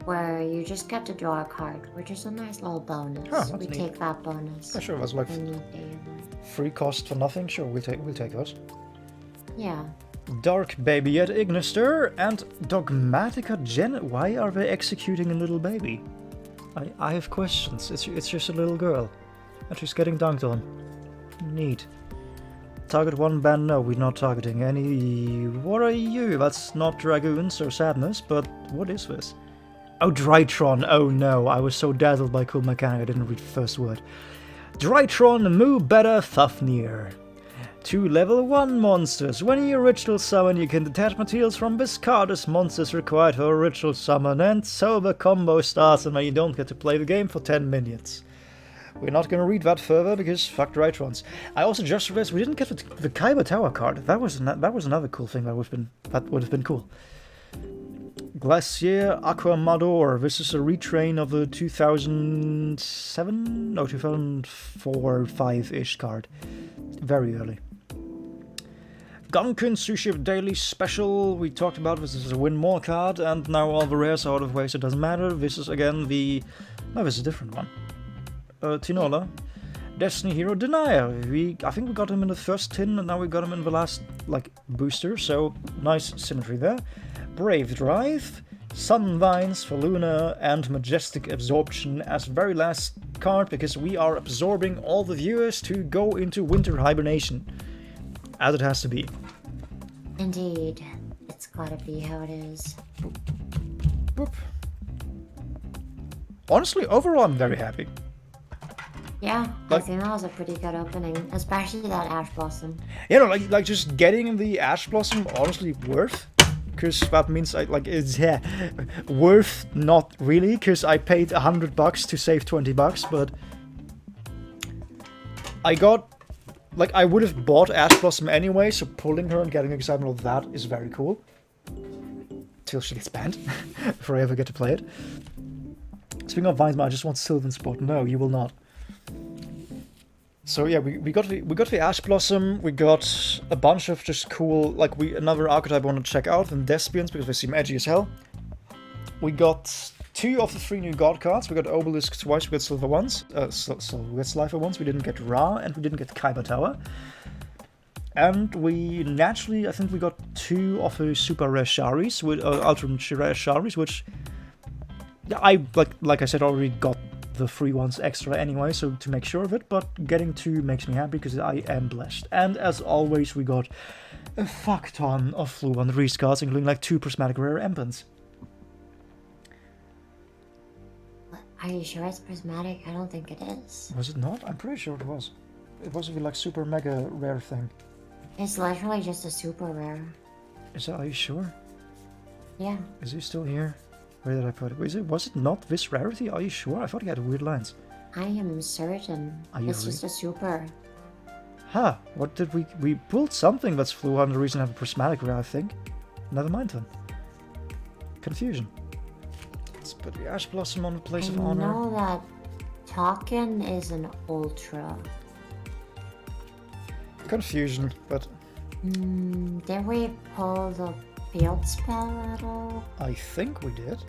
where you just get to draw a card, which is a nice little bonus. Oh, that's We neat. take that bonus. Yeah, sure, it was like when you do that. free cost for nothing. Sure, we'll take those. Yeah. Dark Baby at Ignister and Dogmatica Gen. Why are they executing a little baby? I have questions. It's just a little girl, and she's getting dunked on. Neat. Target one band. No, we're not targeting any. What are you? That's not Dragoons or Sadness, but what is this? Oh, Drytron. Oh no, I was so dazzled by cool mechanic I didn't read the first word. Drytron Mu Beta Fafnir. 2 level 1 monsters. When you ritual summon, you can detach materials from discarded monsters required for a ritual summon, and so the combo starts and you don't get to play the game for 10 minutes. We're not going to read that further because fuck Drytrons. I also just realized we didn't get the Kaiba Tower card. That was another cool thing that would have been cool. Glacier Aquamador. This is a retrain of the 2007? No, 2004-5-ish card. Very early. Gunkin Sushi Daily Special. We talked about this is a win more card, and now all the rares are out of way, so it doesn't matter. This is again the... No, this is a different one. Tinola. Destiny Hero Denier. I think we got him in the first tin, and now we got him in the last, booster, so nice symmetry there. Brave Drive. Sunvines for Luna, and Majestic Absorption as very last card, because we are absorbing all the viewers to go into winter hibernation. As it has to be. Indeed. It's gotta be how it is. Boop. Honestly, overall, I'm very happy. Yeah, I think that was a pretty good opening, especially that Ash Blossom. You know, like just getting the Ash Blossom, honestly, worth. Because that means it's worth not really, because I paid $100 to save $20, but I got, I would have bought Ash Blossom anyway, so pulling her and getting excitement of that is very cool. Till she gets banned, if I ever get to play it. Speaking of Vines, I just want Sylvan Sport. No, you will not. So yeah, we got the Ash Blossom. We got a bunch of just cool, another archetype I want to check out, the Despians, because they seem edgy as hell. We got 2 of the 3 new God cards. We got Obelisk twice. We got Silver ones. We got Slifer once. We didn't get Ra, and we didn't get Kaiba Tower. And we naturally, I think we got 2 of the super rare Sharis, with ultra rare Sharis, which I like I said already got the free ones extra anyway, so to make sure of it, but getting 2 makes me happy because I am blessed. And as always, we got a fuck ton of Flu 1 rescards, including 2 prismatic rare Empens. Are you sure it's prismatic? I don't think it is. Was it not? I'm pretty sure it was. It was a super mega rare thing. It's literally just a super rare. Are you sure? Yeah. Is he still here? Where did I put it? Was it not this rarity? Are you sure? I thought he had weird lines. I am certain. It's just a super. Huh. What did we pulled something that's Flu 1, the reason I have a prismatic rare, I think. Never mind then. Confusion. Let's put the Ash Blossom on the place of honor. I know that Talkin is an ultra. Confusion, but... Did we pull the field spell at all? I think we did.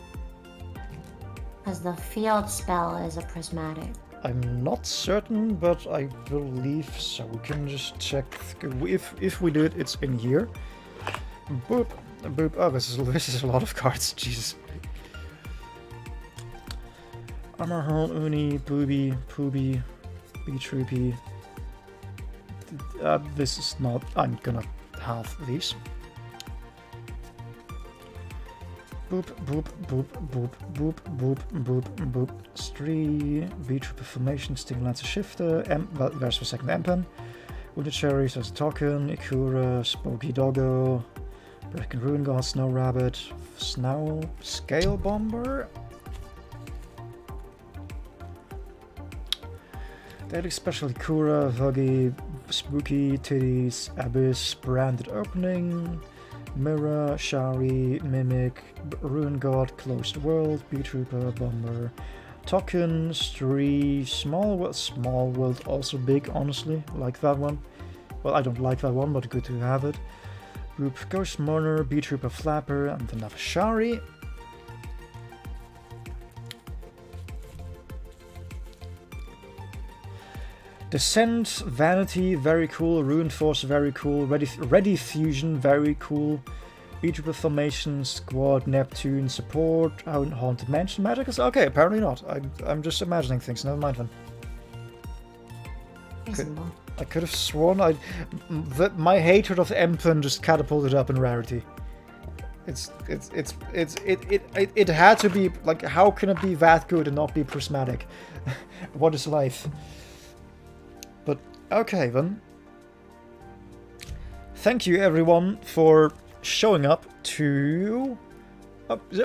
Because the field spell is a prismatic. I'm not certain, but I believe so. We can just check. If we did, it's in here. Boop, boop. Oh, this is a lot of cards. Jesus. Armor Hall, Uni, Booby, Pooby, B-Troopy. This is not... I'm gonna have these. Boop, boop, boop, boop, boop, boop, boop, boop. Stree, B-Trooper Formation, Sting Lancer Shifter, there's the second Empen. Wounded Cherries, there's a Token, Ikura, Spooky Doggo, Breaking Ruin God, Snow Rabbit, Snow, Scale Bomber. Daily Special Ikura, Vuggy, Spooky, Titties, Abyss, Branded Opening, Mirror, Shari, Mimic, Ruin God, Closed World, B-Trooper, Bomber, Token, Stree, Small World also big, honestly, like that one. Well, I don't like that one, but good to have it. Group Ghost Mourner, B-Trooper Flapper, and the Navashari. Descent, Vanity, very cool. Ruined Force, very cool. Ready Fusion, very cool. B-Trooper Formation, Squad, Neptune, Support, Haunted Mansion, Magic is okay. Apparently not. I'm just imagining things. Never mind then. Reasonable. I could have sworn my hatred of Empen just catapulted up in rarity. It had to be like, how can it be that good and not be prismatic? What is life? But okay then. Thank you everyone for showing up to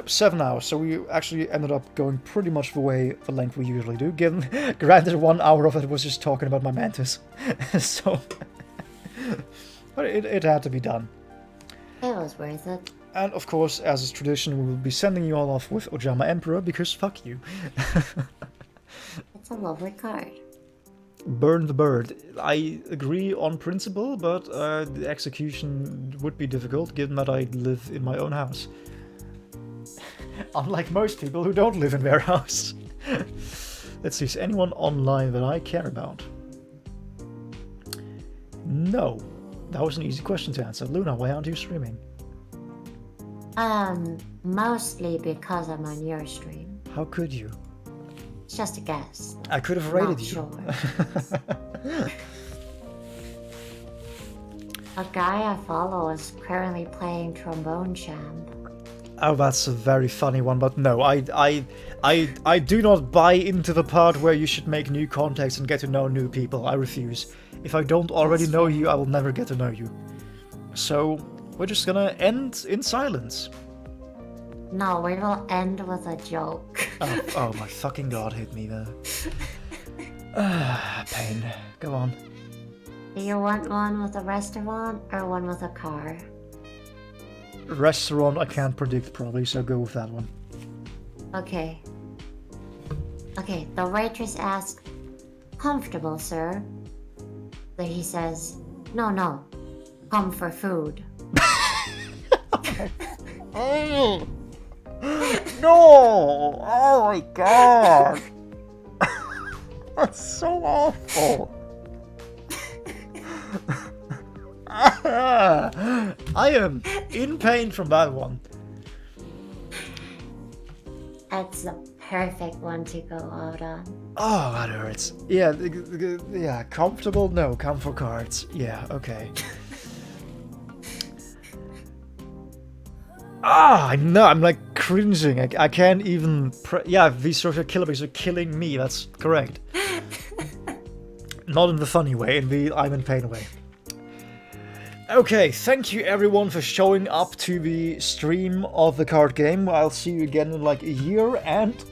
7 hours. So we actually ended up going pretty much the length we usually do. Granted, 1 hour of it was just talking about my mantis. So, but it had to be done. It was worth it. And of course, as is tradition, we will be sending you all off with Ojama Emperor, because fuck you. It's a lovely card. Burn the bird. I agree on principle, but the execution would be difficult, given that I live in my own house. Unlike most people who don't live in their house. Let's see, is anyone online that I care about? No. That was an easy question to answer. Luna, why aren't you streaming? Mostly because I'm on your stream. How could you? It's just a guess. I could have rated Not you. Sure. A guy I follow is currently playing Trombone Champ. Oh, that's a very funny one, but no, I do not buy into the part where you should make new contacts and get to know new people. I refuse. If I don't already know you, I will never get to know you. So, we're just gonna end in silence. No, we will end with a joke. Oh my fucking god, hit me there. Pain. Go on. Do you want one with a restaurant or one with a car? Restaurant I can't predict probably, so go with that one. Okay. Okay, the waitress asks, "Comfortable, sir?" Then he says, No, come for food." Oh. No! Oh my god! That's so awful! I am in pain from that one. That's the perfect one to go out on. Oh, that hurts. Yeah, comfortable? No, come for cards. Yeah, okay. I know, I'm like cringing. I can't even. Yeah, these social killer bees are killing me, that's correct. Not in the funny way, in the I'm in pain way. Okay, thank you everyone for showing up to the stream of the card game. I'll see you again in like a year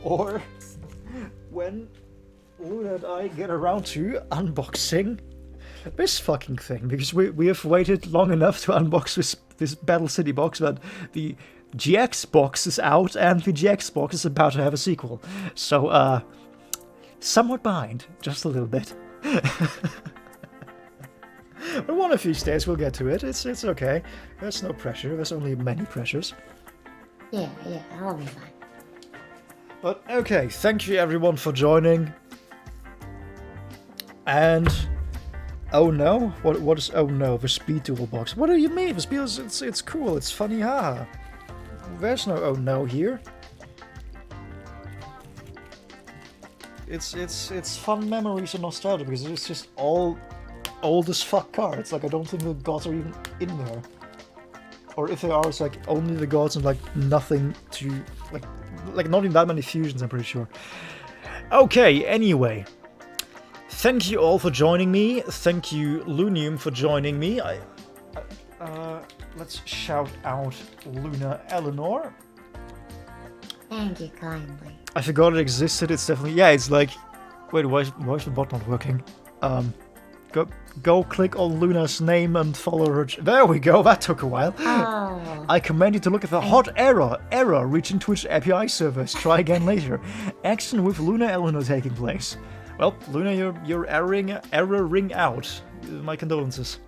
or when Luna and I get around to unboxing this fucking thing, because we have waited long enough to unbox this Battle City box, but the GX box is out and the GX box is about to have a sequel. So, somewhat behind, just a little bit. But one of these days we'll get to it. It's okay. There's no pressure. There's only many pressures. Yeah, I'll be fine. But okay, thank you everyone for joining. And oh no, what is oh no? The speed duel box. What do you mean? The speed is it's cool. It's funny, haha. There's no oh no here. It's fun memories and nostalgia because it's just all old as fuck cards. Like I don't think the gods are even in there. Or if they are, it's like only the gods and like nothing to like not even that many fusions, I'm pretty sure. Okay, anyway. Thank you all for joining me. Thank you, Lunium, for joining me. Let's shout out Luna Eleanor. Thank you kindly. I forgot it existed. It's definitely it's like wait, why is the bot not working? Go click on Luna's name and follow her. There we go. That took a while. Oh. I commend you to look at the hot error reaching Twitch API service. Try again later. Action with Luna Eleanor taking place. Well, Luna, you're erroring out. My condolences.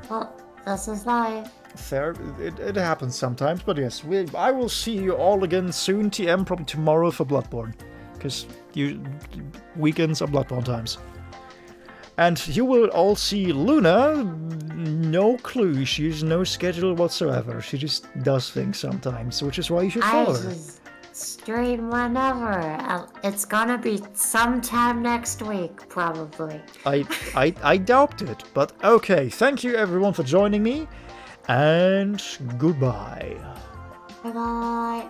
Well, this is life. Fair. It happens sometimes, but yes, I will see you all again soon, TM, probably tomorrow for Bloodborne. Because weekends are Bloodborne times. And you will all see Luna, no clue, she has no schedule whatsoever. She just does things sometimes, which is why you should I follow her. just stream whenever. It's gonna be sometime next week, probably. I doubt it, but okay, thank you everyone for joining me, and goodbye. Bye-bye.